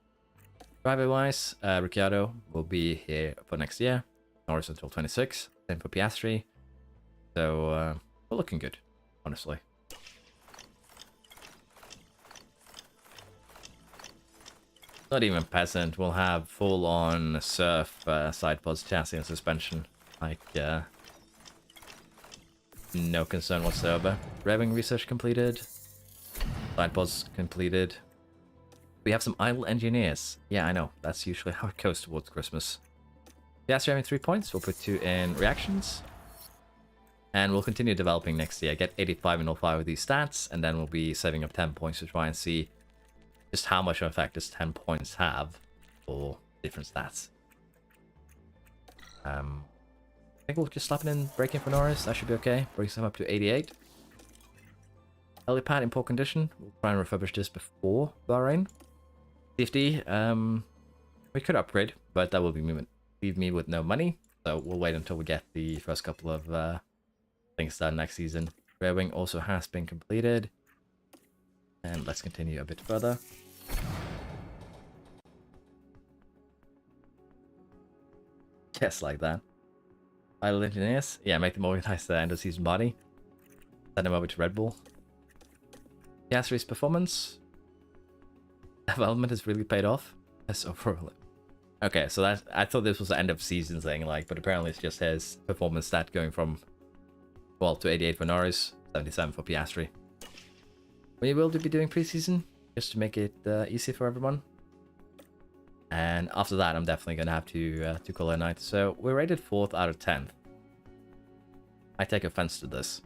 Driver-wise, Ricciardo will be here for next year. Norris until 26. Same for Piastri. So we're looking good, honestly. Not even peasant. We'll have full-on surf side pods, chassis, and suspension. Like, no concern whatsoever. Revving research completed. Side pods completed. We have some idle engineers. Yeah, I know. That's usually how it goes towards Christmas. Yeah, so having 3 points. We'll put 2 in reactions. And we'll continue developing next year. Get 85 in all 5 of these stats. And then we'll be saving up 10 points to try and see just how much of an effect does 10 points have for different stats. I think we'll just slap it in braking for Norris. That should be okay. Brings him up to 88. Helipad in poor condition. We'll try and refurbish this before Bahrain. Safety, we could upgrade, but that will leave me with no money. So we'll wait until we get the first couple of things done next season. Rear wing also has been completed. And let's continue a bit further. Yes, like that. Idle engineers. Yeah, make them organize the end of season body. Send them over to Red Bull. Gas race performance. Development has really paid off. That's overall. Okay, so that I thought this was the end of season thing, like, but apparently it's just his performance stat going from, well, to 88 for Norris, 77 for Piastri. We will be doing preseason just to make it easy for everyone. And after that, I'm definitely gonna have to call it a night. So we're rated 4th out of 10th. I take offense to this.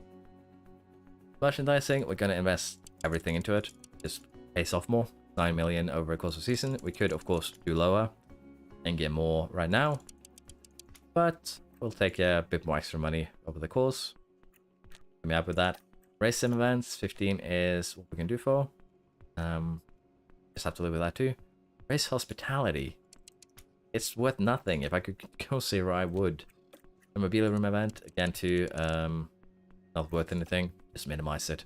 Merchandising, we're gonna invest everything into it. Just pays off more. 9 million over a course of season. We could, of course, do lower and get more right now, but we'll take a bit more extra money over the course. Let me up with that. Race sim events, 15 is what we can do for. Just have to live with that too. Race hospitality. It's worth nothing. If I could go zero, I would. A mobile room event, again too, not worth anything. Just minimize it.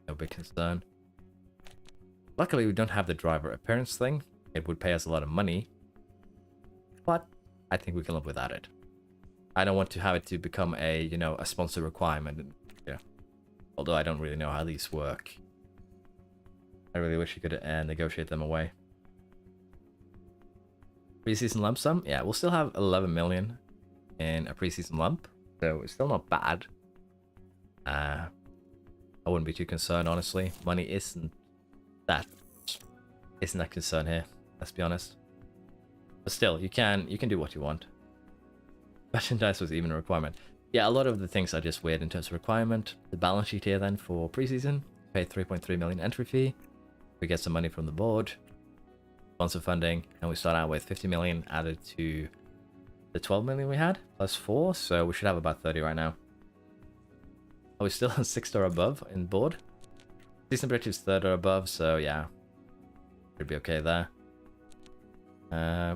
No big concern. Luckily, we don't have the driver appearance thing. It would pay us a lot of money, but I think we can live without it. I don't want to have it to become a, you know, a sponsor requirement. Yeah. Although I don't really know how these work. I really wish you could negotiate them away. Preseason lump sum? Yeah, we'll still have 11 million in a preseason lump, so it's still not bad. I wouldn't be too concerned, honestly. Money isn't that concern here, let's be honest. But still, you can do what you want. Merchandise was even a requirement. Yeah, a lot of the things are just weird in terms of requirement. The balance sheet here then for preseason, pay 3.3 million entry fee. We get some money from the board, sponsor funding, and we start out with 50 million added to the 12 million we had, plus 4, so we should have about 30 right now. Are we still on 6 or above in board? Season objectives 3rd or above, so yeah, should be okay there.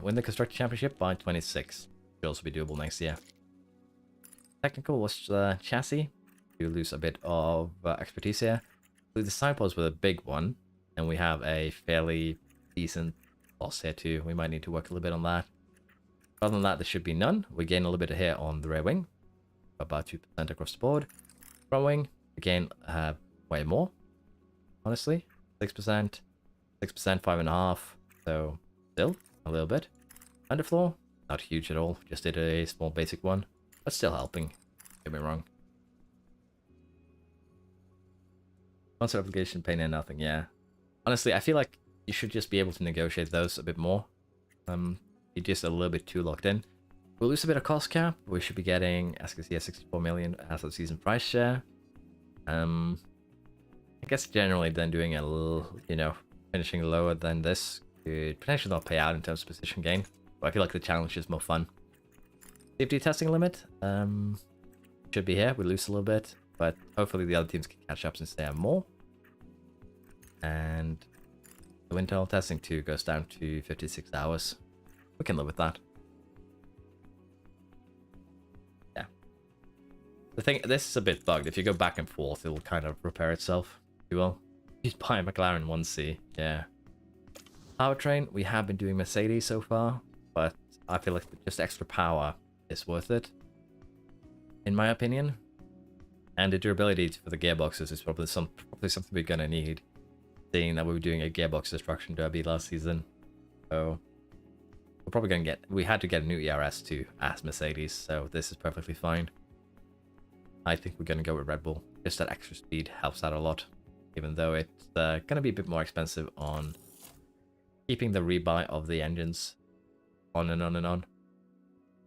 Win the Constructor Championship by 26. Should also be doable next year. Technical was chassis. You lose a bit of expertise here. The side pods were a big one, and we have a fairly decent loss here too. We might need to work a little bit on that. Other than that, there should be none. We gain a little bit here on the rear wing, about 2% across the board. Front wing, again, way more. Honestly, 6%, 5.5%, so still a little bit. Underfloor, not huge at all, just did a small basic one, but still helping, don't get me wrong. Sponsor obligation, pay near nothing, yeah. Honestly, I feel like you should just be able to negotiate those a bit more. You're just a little bit too locked in. We'll lose a bit of cost cap, we should be getting, as you can see, 64 million as of season price share. I guess generally then doing a little, you know, finishing lower than this could potentially not pay out in terms of position gain. But I feel like the challenge is more fun. Safety testing limit should be here. We lose a little bit, but hopefully the other teams can catch up since they have more. And the wind tunnel testing too goes down to 56 hours. We can live with that. Yeah. The thing, this is a bit bugged. If you go back and forth, it will kind of repair itself. You will. You'd buy a McLaren 1C. Yeah. Powertrain, we have been doing Mercedes so far, but I feel like just extra power is worth it, in my opinion. And the durability for the gearboxes is probably something we're gonna need, seeing that we were doing a gearbox destruction derby last season. So we're probably gonna we had to get a new ERS too as Mercedes, so this is perfectly fine. I think we're gonna go with Red Bull. Just that extra speed helps out a lot. even though it's gonna be a bit more expensive on keeping the rebuy of the engines on and on and on.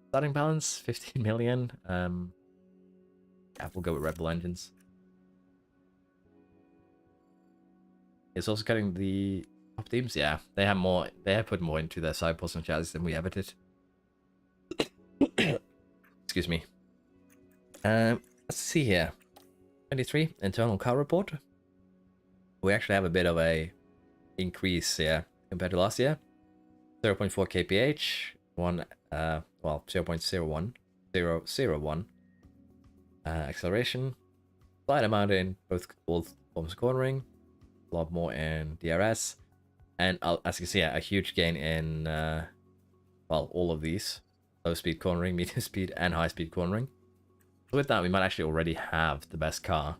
Starting balance 15 million. Yeah, we'll go with Red Bull engines. It's also cutting the top teams. Yeah, they have more. They have put more into their side posts and chassis than we ever did. Excuse me. Let's see here. 23 internal car report. We actually have a bit of a increase here compared to last year. 0.4 kph, well 0.01001 acceleration, slight amount in both forms of cornering, a lot more in DRS, and as you can see, a huge gain in well, all of these: low speed cornering, medium speed, and high speed cornering. So with that, we might actually already have the best car.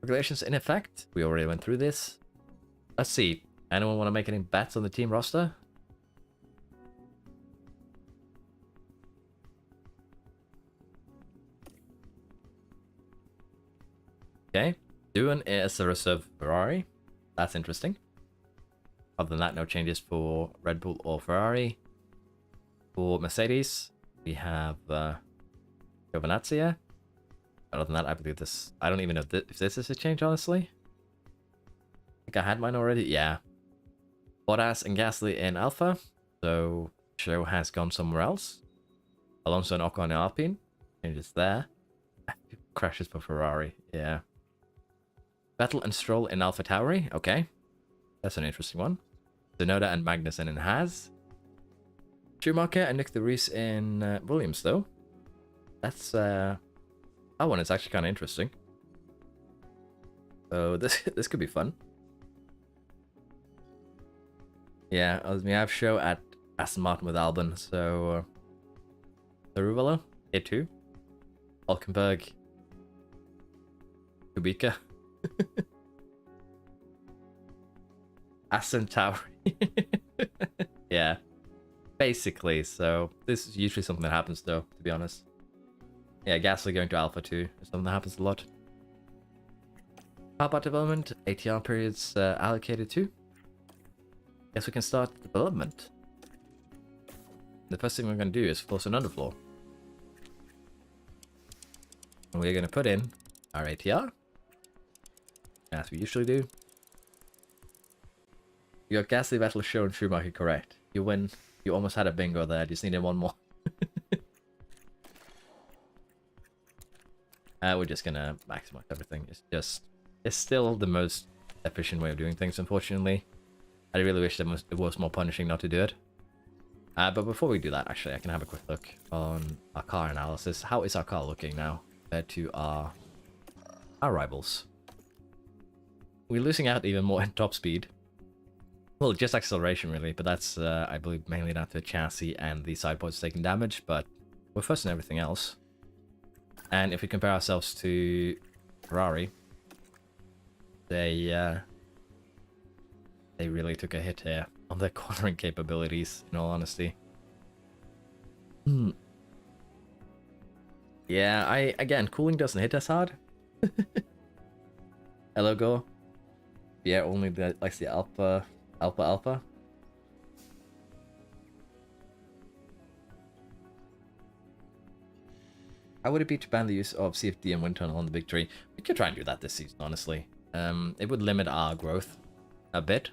Regulations in effect. We already went through this. Let's see. Anyone want to make any bets on the team roster? Okay. Duan is a reserve Ferrari. That's interesting. Other than that, no changes for Red Bull or Ferrari. For Mercedes, we have Giovinazzi here. Other than that, I believe this... I don't even know if this is a change, honestly. I think I had mine already. Yeah. Bottas and Gasly in Alpha. So, Show has gone somewhere else. Alonso and Ocon in Alpine. Changes there. Crashes for Ferrari. Yeah. Vettel and Stroll in Alpha Tauri. Okay. That's an interesting one. Tsunoda and Magnussen in Haas. Schumacher and Nick de Vries in Williams, though. That's... that one is actually kind of interesting. So this could be fun. Yeah, we have show at Aston Martin with Albon. So Ceruvalo, A2, Hulkenberg, Kubica, Aston Tauri. Yeah, basically. So this is usually something that happens, though, to be honest. Yeah, Gasly going to Alpha 2 is something that happens a lot. Car part development, ATR periods allocated to. Guess we can start development. The first thing we're going to do is force an underfloor. And we're going to put in our ATR, as we usually do. You got Gasly, Vettel, Show, and Schumacher correct. You win. You almost had a bingo there. Just needed one more. We're just gonna maximize everything. It's still the most efficient way of doing things, unfortunately. I really wish it was more punishing not to do it. But before we do that, actually, I can have a quick look on our car analysis. How is our car looking now compared to our rivals? We're losing out even more in top speed. Well, just acceleration, really, but that's, I believe, mainly down to the chassis and the side pods taking damage, but we're first in everything else. And if we compare ourselves to Ferrari, they really took a hit here on their cornering capabilities, in all honesty. Yeah, again, cooling doesn't hit as hard. Hello, Go. Yeah, only likes the Alpha. How would it be to ban the use of CFD and wind tunnel on the big tree? We could try and do that this season, honestly. It would limit our growth a bit,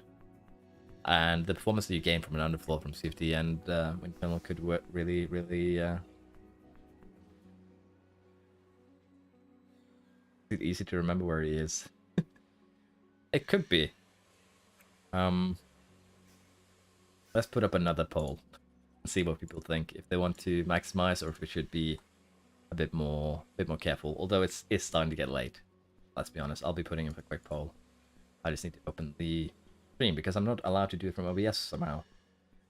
and the performance that you gain from an underfloor from CFD and wind tunnel could work really, really. It's easy to remember where he is. It could be. Let's put up another poll and see what people think. If they want to maximize, or if we should be a bit more careful. Although it's starting to get late. Let's be honest. I'll be putting up a quick poll. I just need to open the stream because I'm not allowed to do it from OBS somehow.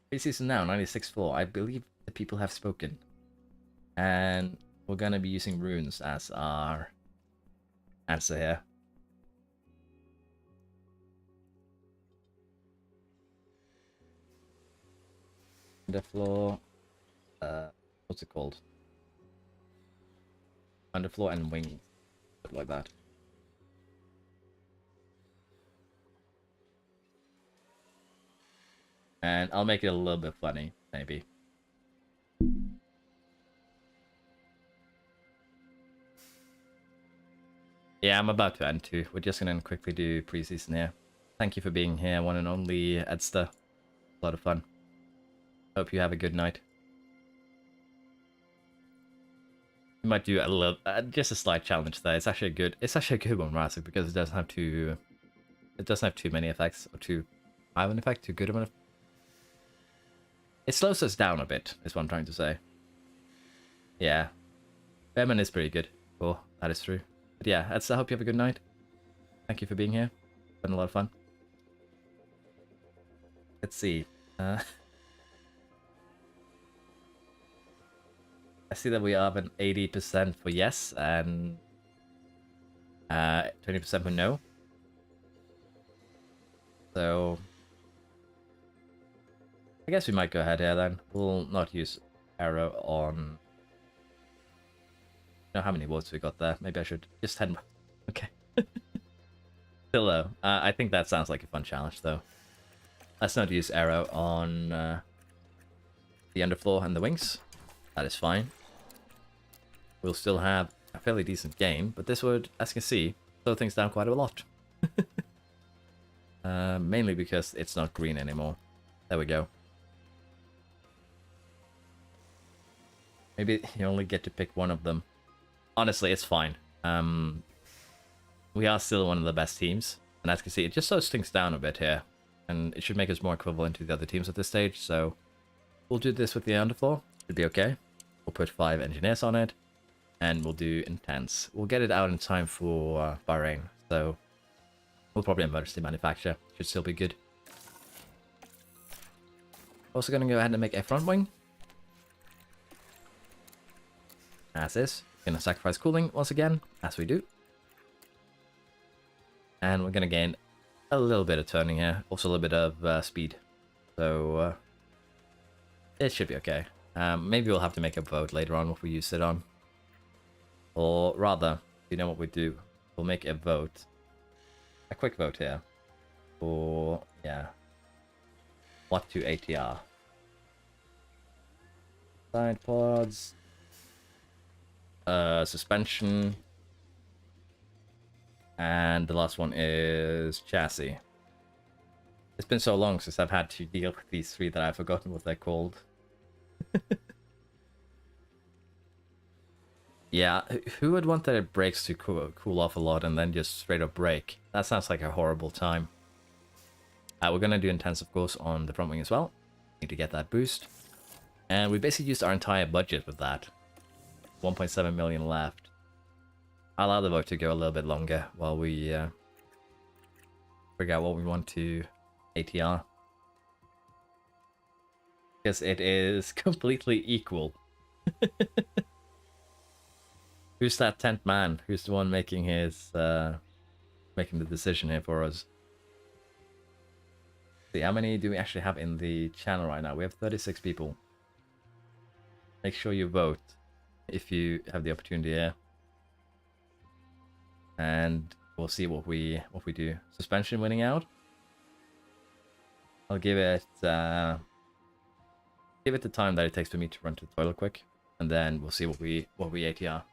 Pre-season now, 96.4. I believe the people have spoken, and we're gonna be using runes as our answer here. Underfloor, what's it called? Underfloor and wings, like that. And I'll make it a little bit funny, maybe. Yeah, I'm about to end too. We're just gonna quickly do preseason here. Thank you for being here, one and only Edster. A lot of fun. Hope you have a good night. We might do a little, just a slight challenge there. It's actually a good one, Razak, because it doesn't have too many effects, or too high of an effect, too good of an effect. It slows us down a bit, is what I'm trying to say. Yeah. Bearman is pretty good. Cool, that is true. But yeah, I hope you have a good night. Thank you for being here. Been a lot of fun. Let's see. I see that we have an 80% for yes and 20% for no. So I guess we might go ahead here then. We'll not use arrow on. Know how many votes we got there. Maybe I should just head. Okay. Still though, I think that sounds like a fun challenge though. Let's not use arrow on the underfloor and the wings. That is fine. We'll still have a fairly decent game, but this would, as you can see, slow things down quite a lot. Mainly because it's not green anymore. There we go. Maybe you only get to pick one of them. Honestly, it's fine. We are still one of the best teams, and as you can see, it just slows things down a bit here, and it should make us more equivalent to the other teams at this stage. So we'll do this with the underfloor. It'll be okay. We'll put 5 engineers on it, and we'll do intense. We'll get it out in time for Bahrain, so we'll probably emergency manufacture. Should still be good. Also going to go ahead and make a front wing. As is. Gonna sacrifice cooling once again, as we do. And we're gonna gain a little bit of turning here, also a little bit of speed. So it should be okay. Maybe we'll have to make a vote later on what we use it on. Or rather, you know what we do? We'll make a vote. A quick vote here. For, yeah. What to ATR? Side pods. Suspension, and the last one is chassis. It's been so long since I've had to deal with these 3 that I've forgotten what they're called. Yeah, who would want their brakes to cool off a lot and then just straight up brake? That sounds like a horrible time. We're gonna do intense, of course, on the front wing as well. Need to get that boost, and we basically used our entire budget with that. 1.7 million left. I'll allow the vote to go a little bit longer while we figure out what we want to ATR. Because it is completely equal. Who's that 10th man? Who's the one making his making the decision here for us? See, how many do we actually have in the channel right now? We have 36 people. Make sure you vote if you have the opportunity here, and we'll see what we do. Suspension winning out. I'll give it the time that it takes for me to run to the toilet quick, and then we'll see what we ATR.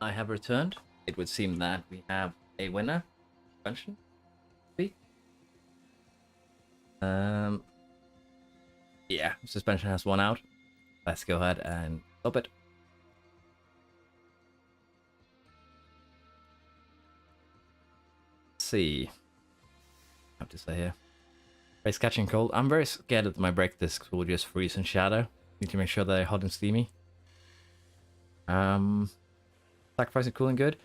I have returned. It would seem that we have a winner. Suspension. Yeah, suspension has one out. Let's go ahead and stop it. Let's see. I have to say here. Race catching cold. I'm very scared that my brake discs will just freeze and shatter. Need to make sure they're hot and steamy. Sacrificing cooling good.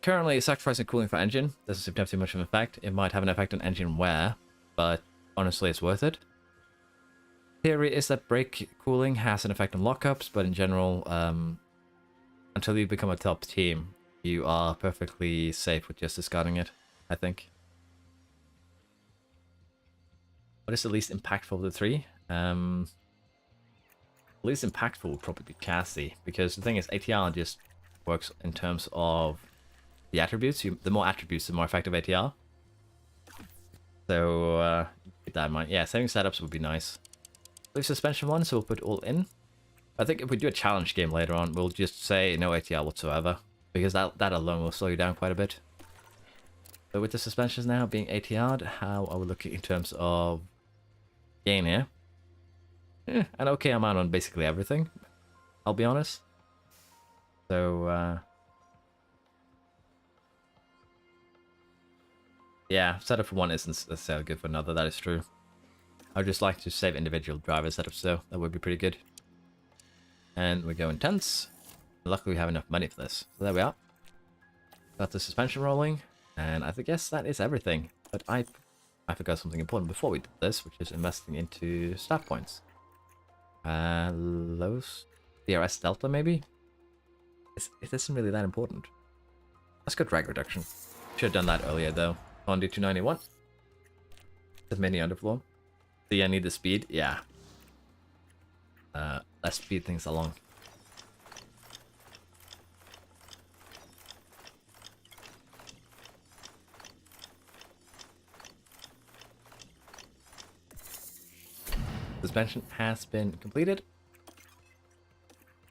Currently, sacrificing cooling for engine doesn't seem to have too much of an effect. It might have an effect on engine wear, but honestly, it's worth it. Theory is that brake cooling has an effect on lockups, but in general, until you become a top team, you are perfectly safe with just discarding it, I think. What is the least impactful of the three? Least impactful would probably be chassis, because the thing is, ATR just works in terms of the attributes. The more attributes, the more effective ATR. So, keep that in mind. Yeah, saving setups would be nice. Leave suspension one, so we'll put all in. I think if we do a challenge game later on, we'll just say no ATR whatsoever, because that alone will slow you down quite a bit. So with the suspensions now being ATR'd, how are we looking in terms of gain here? An okay amount on basically everything, I'll be honest. So, yeah, setup for one isn't necessarily good for another, that is true. I'd just like to save individual driver setups though, that would be pretty good. And we go intense. Luckily we have enough money for this. So there we are. Got the suspension rolling, and I guess that is everything. But I forgot something important before we did this, which is investing into staff points. Lows? DRS Delta maybe? It isn't really that important. Let's go drag reduction. Should have done that earlier though. On D291. The mini underfloor. Do you need the speed? Yeah. Let's speed things along. Suspension has been completed.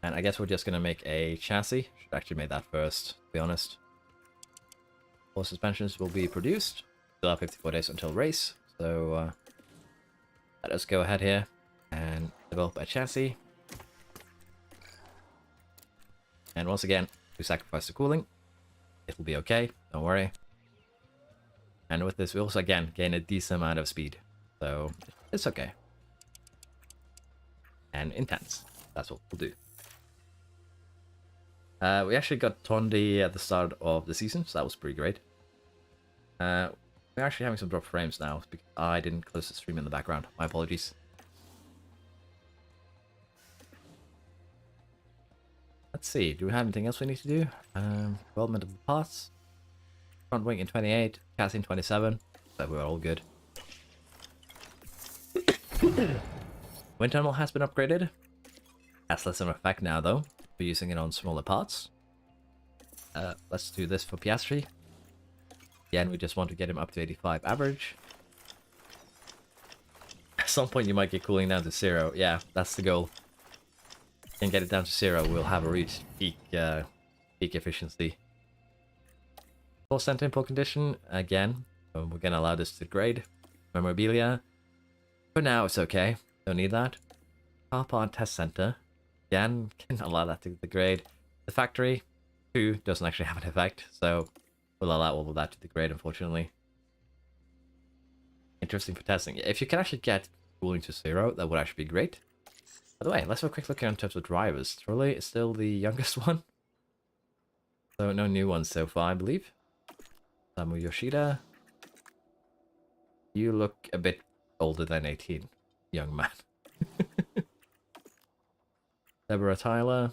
And I guess we're just gonna make a chassis. Should actually make that first, to be honest. 4 suspensions will be produced. Still have 54 days until race, so let us go ahead here and develop a chassis. And once again, we sacrifice the cooling. It'll be okay, don't worry. And with this, we also again gain a decent amount of speed, so it's okay. And intense. That's what we'll do. We actually got Tondi at the start of the season, so that was pretty great. We're actually having some drop frames now because I didn't close the stream in the background. My apologies. Let's see, do we have anything else we need to do? Development of the parts. Front wing in 28, chassis in 27, so we're all good. Wind tunnel has been upgraded. Has less of an effect now though. We're using it on smaller parts. Let's do this for Piastri. Again, we just want to get him up to 85 average. At some point you might get cooling down to 0. Yeah, that's the goal. Can get it down to 0, we'll have a reach peak efficiency. Full center import condition, again, we're going to allow this to degrade. Memorabilia, for now it's okay, don't need that. Car part test center, again, can allow that to degrade. The factory, 2, doesn't actually have an effect, so we'll allow all of that to degrade, unfortunately. Interesting for testing. If you can actually get cooling to 0, that would actually be great. By the way, let's have a quick look in terms of drivers. Trolley is still the youngest one. So no new ones so far, I believe. Samu Yoshida. You look a bit older than 18, young man. Deborah Tyler.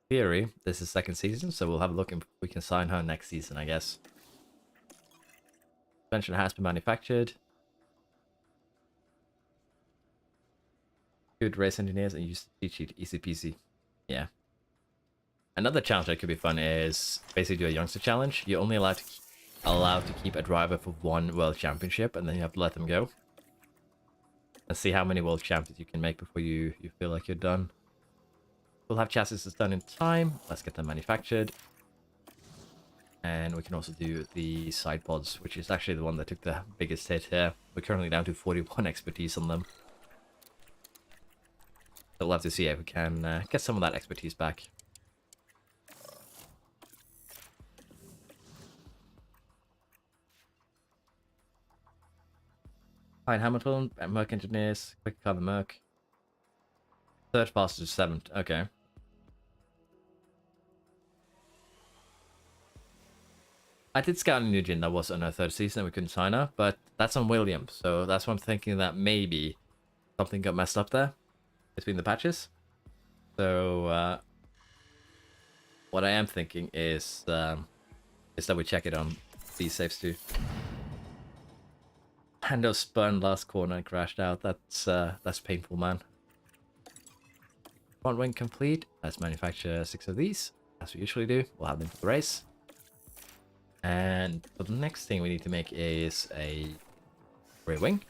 Theory, this is second season, so we'll have a look if we can sign her next season, I guess. Suspension has been manufactured. Good race engineers and use the cheat sheet, easy peasy. Yeah. Another challenge that could be fun is basically do a youngster challenge. You're only allowed to keep a driver for 1 world championship, and then you have to let them go. And see how many world champions you can make before you feel like you're done. we'll have chassis done in time. Let's get them manufactured. And we can also do the side pods, which is actually the one that took the biggest hit here. We're currently down to 41 expertise on them. So we'll have to see if we can get some of that expertise back. Fine, Hamilton, Merc engineers, quick car the Merc. Third fastest, 7th, okay. I did scout in Nugent that was on her 3rd season and we couldn't sign her, but that's on Williams, so that's why I'm thinking that maybe something got messed up there between the patches. So what I am thinking is that we check it on these saves too. Hando spun last corner and crashed out. That's painful, man. Front wing complete. Let's manufacture 6 of these, as we usually do. We'll have them for the race. And for the next thing we need to make is a rear wing.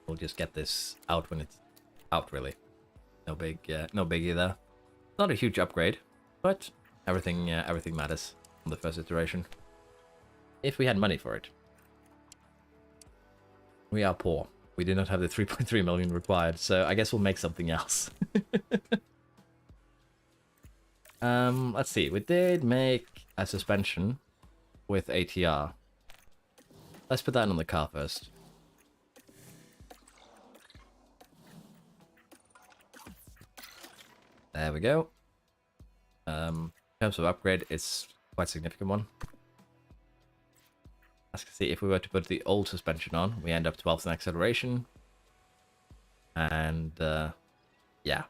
We'll just get this out when it's out, really. No biggie there. Not a huge upgrade, but everything matters on the first iteration. If we had money for it. We are poor. We do not have the 3.3 million required, so I guess we'll make something else. Let's see. We did make a suspension with ATR. Let's put that on the car first. There we go. In terms of upgrade, it's quite a significant one. As you can see, if we were to put the old suspension on, we end up 12th in acceleration. And yeah.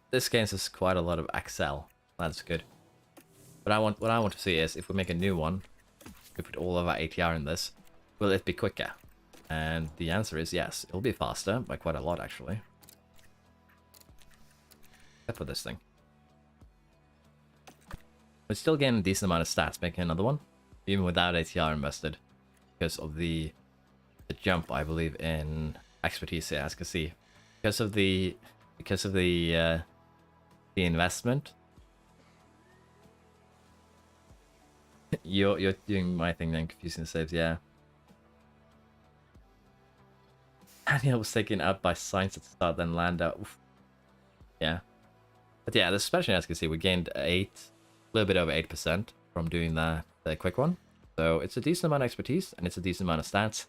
This gains us quite a lot of accel. That's good. But what I want to see is if we make a new one, we put all of our ATR in this, will it be quicker? And the answer is yes. It'll be faster by quite a lot, actually. Except for this thing. We still gain a decent amount of stats making another one, even without ATR invested, because of the jump, I believe, in expertise here, as you can see. Because of the investment. You're doing my thing then, confusing the saves, yeah. Daniel was taken out by Science at the start, then Landa. Oof. Yeah. But yeah, the suspension, as you can see, we gained a little bit over 8% from doing the quick one. So it's a decent amount of expertise, and it's a decent amount of stats.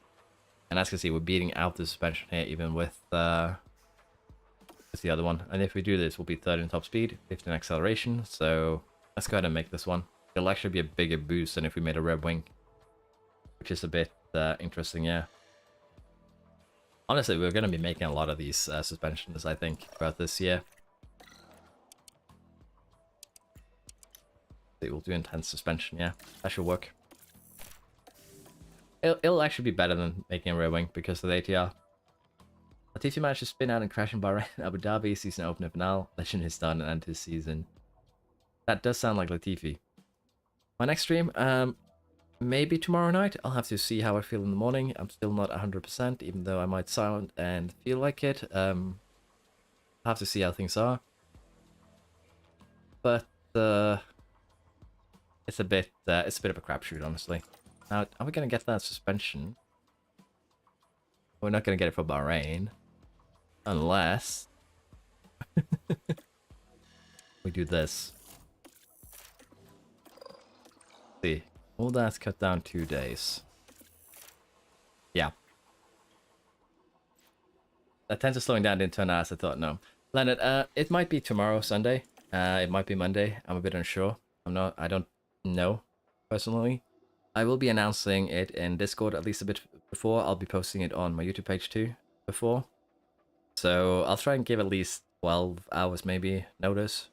And as you can see, we're beating out the suspension here, even with the other one. And if we do this, we'll be 3rd in top speed, 5th in acceleration. So let's go ahead and make this one. It'll actually be a bigger boost than if we made a red wing, which is a bit interesting, yeah. Honestly, we're going to be making a lot of these suspensions, I think, throughout this year. It will do intense suspension, yeah. That should work. It'll actually be better than making a rear wing because of the ATR. Latifi managed to spin out and crash in Bahrain, Abu Dhabi, season opener finale. Legend is done and end his season. That does sound like Latifi. My next stream, maybe tomorrow night. I'll have to see how I feel in the morning. I'm still not 100%, even though I might sound and feel like it. I'll have to see how things are. But it's a bit of a crapshoot, honestly. Now, are we gonna get that suspension? We're not gonna get it from Bahrain, unless we do this. See, all that's cut down 2 days. Yeah. That tends to slowing down didn't turn out as I thought. No, Leonard. It might be tomorrow, Sunday. It might be Monday. I'm a bit unsure. I don't know personally. I will be announcing it in Discord at least a bit before. I'll be posting it on my YouTube page too before. So I'll try and give at least 12 hours maybe notice.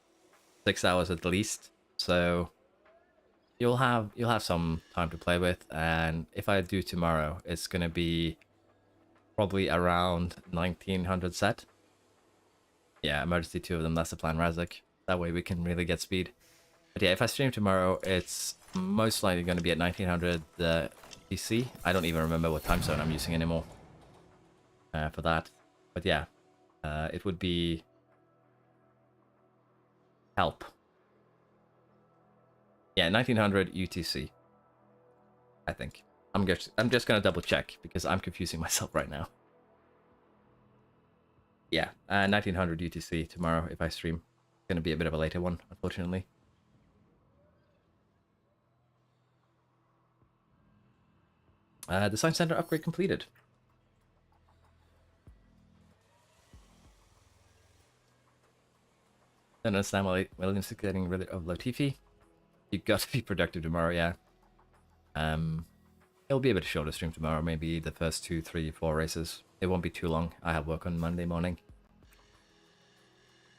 6 hours at least. So you'll have some time to play with, and if I do tomorrow, it's gonna be probably around 1900 set. Yeah, emergency 2 of them, that's the plan, Razak. That way we can really get speed. But yeah, if I stream tomorrow, it's most likely going to be at 1900 DC. I don't even remember what time zone I'm using anymore for that. But yeah, it would be Help. Yeah, 1900 UTC. I think. I'm just gonna double check because I'm confusing myself right now. Yeah, 1900 UTC tomorrow if I stream. It's gonna be a bit of a later one, unfortunately. Design center upgrade completed. Don't understand why Williams is getting rid of Latifi. You got to be productive tomorrow, yeah. It'll be a bit shorter stream tomorrow, maybe the first 2, 3, 4 races. It won't be too long. I have work on Monday morning.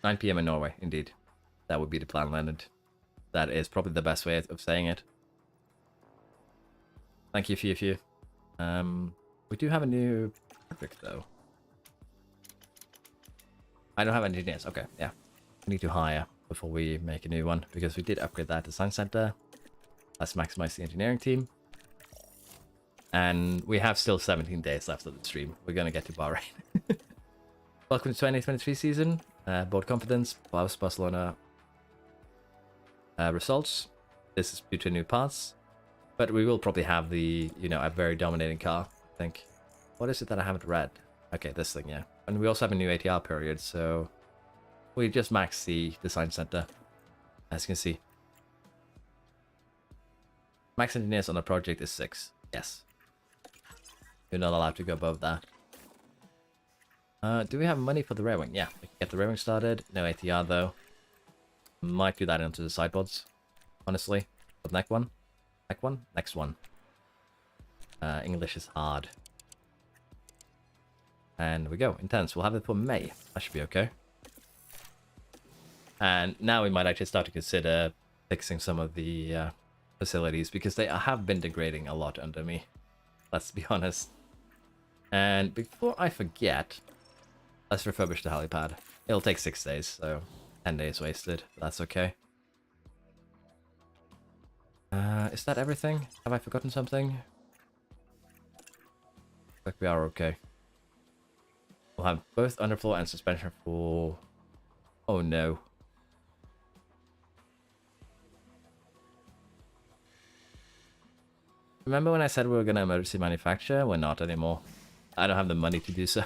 9 PM in Norway, indeed. That would be the plan, Leonard. That is probably the best way of saying it. Thank you, Few. We do have a new project, though. I don't have engineers. Okay, yeah. We need to hire before we make a new one, because we did upgrade that design center. Let's maximize the engineering team. And we have still 17 days left of the stream. We're going to get to Bahrain. Welcome to 2023 season. Board confidence, Barcelona results. This is due to new parts. But we will probably have the, a very dominating car, I think. What is it that I haven't read? Okay, this thing, yeah. And we also have a new ATR period, so we just max the design center, as you can see. Max engineers on the project is 6. Yes. You're not allowed to go above that. Do we have money for the rear wing? Yeah, we can get the rear wing started. No ATR though. Might do that into the sideboards, honestly. But next one? Next one. English is hard. And we go. Intense. We'll have it for May. That should be okay. And now we might actually start to consider fixing some of the facilities, because they have been degrading a lot under me. Let's be honest. And before I forget, let's refurbish the helipad. It'll take 6 days, so 10 days wasted. But that's okay. Is that everything? Have I forgotten something? Like we are okay. We'll have both underfloor and suspension for... Oh no. Remember when I said we were going to emergency manufacture? We're not anymore. I don't have the money to do so.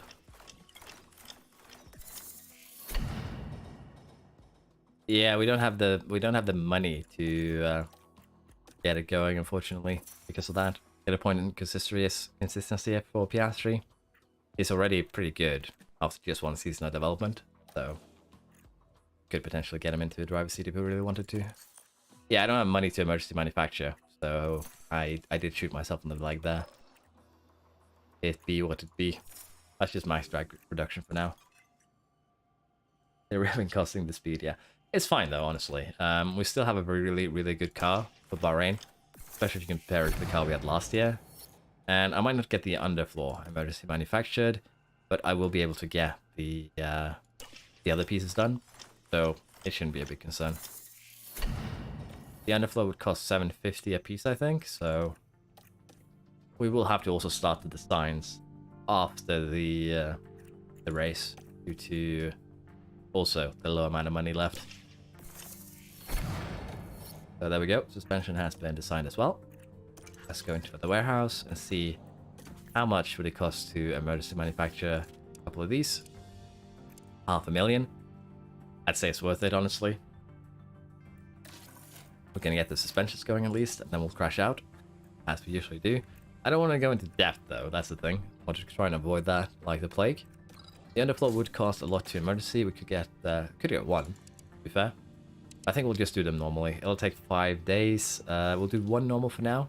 Yeah, we don't have the money to get it going, unfortunately, because of that. Get a point in consistency for Piastri. He's already pretty good after just 1 season of development, so could potentially get him into the driver's seat if we really wanted to. Yeah, I don't have money to emergency manufacture, so I did shoot myself in the leg there. It be what it be. That's just max drag reduction for now. They're really costing the speed, yeah. It's fine though, honestly. We still have a really, really good car for Bahrain, especially if you compare it to the car we had last year. And I might not get the underfloor emergency manufactured, but I will be able to get the other pieces done, so it shouldn't be a big concern. The underfloor would cost 750 a piece, I think, so we will have to also start the designs after the race, due to also the low amount of money left. So there we go. Suspension has been designed as well. Let's go into the warehouse and see how much would it cost to emergency manufacture a couple of these. $500,000. I'd say it's worth it, honestly. We're gonna get the suspensions going at least, and then we'll crash out, as we usually do. I don't want to go into depth though, that's the thing. I want to try and avoid that like the plague. The underfloor would cost a lot to emergency. We could get one, to be fair. I think we'll just do them normally. It'll take 5 days. We'll do one normal for now,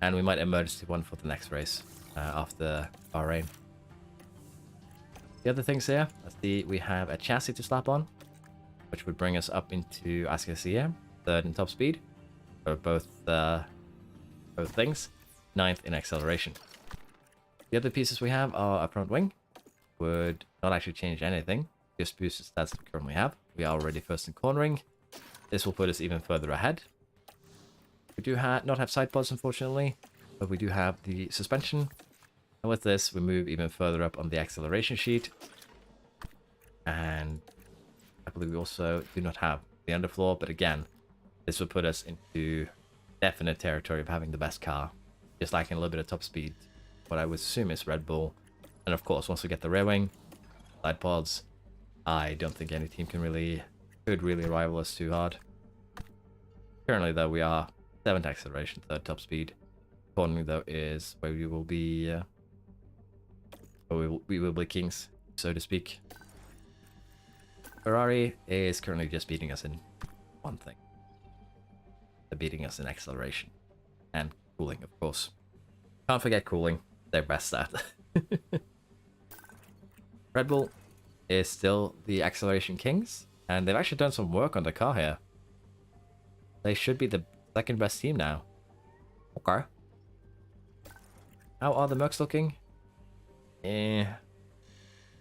and we might emergency one for the next race after Bahrain. The other things here, we have a chassis to slap on, which would bring us up into, as you can see here, 3rd in top speed for both things, 9th in acceleration. The other pieces we have are a front wing. Would not actually change anything, just boost the stats we currently have. We are already 1st in cornering. This will put us even further ahead. We do not have side pods, unfortunately, but we do have the suspension. And with this, we move even further up on the acceleration sheet. And I believe we also do not have the underfloor, but again, this would put us into definite territory of having the best car. Just lacking a little bit of top speed, what I would assume is Red Bull. And of course, once we get the rear wing, side pods, I don't think any team could really rival us too hard. Currently, though, we are 7th acceleration, 3rd top speed. Accordingly, though, is where we will be, we will be kings, so to speak. Ferrari is currently just beating us in one thing. They're beating us in acceleration and cooling, of course. Can't forget cooling, their best stat. Red Bull is still the acceleration kings, and they've actually done some work on the car here. They should be the 2nd best team now. Okay. How are the Mercs looking?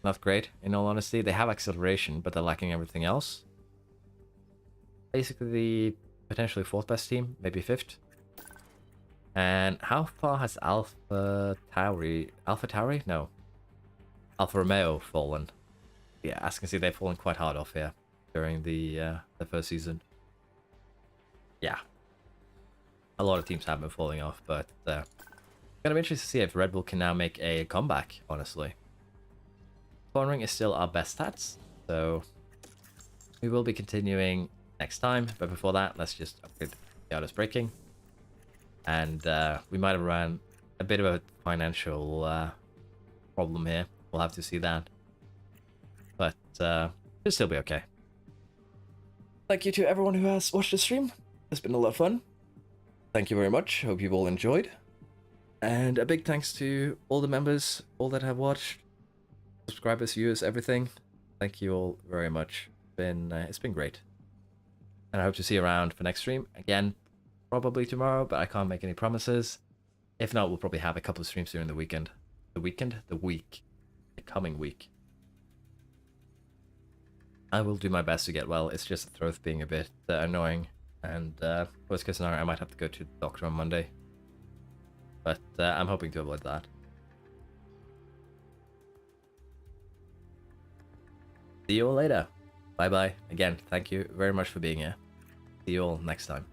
Not great, in all honesty. They have acceleration, but they're lacking everything else. Basically, the potentially 4th best team, maybe 5th. And how far has Alpha Tauri? No. Alfa Romeo fallen? Yeah, as you can see, they've fallen quite hard off here during the first season. Yeah. A lot of teams have been falling off, but kind of interesting to see if Red Bull can now make a comeback, honestly. Cornering is still our best stats, so we will be continuing next time, but before that, let's just upgrade the autos braking. And we might have run a bit of a financial problem here. We'll have to see that. But it'll still be okay. Thank you to everyone who has watched the stream. It's been a lot of fun. Thank you very much. Hope you've all enjoyed. And a big thanks to all the members, all that have watched, subscribers, viewers, everything. Thank you all very much. It's been great. And I hope to see you around for next stream. Again, probably tomorrow, but I can't make any promises. If not, we'll probably have a couple of streams during the weekend. The week. The coming week. I will do my best to get well. It's just the throat being a bit annoying. And worst case scenario, I might have to go to the doctor on Monday. But I'm hoping to avoid that. See you all later. Bye bye. Again, thank you very much for being here. See you all next time.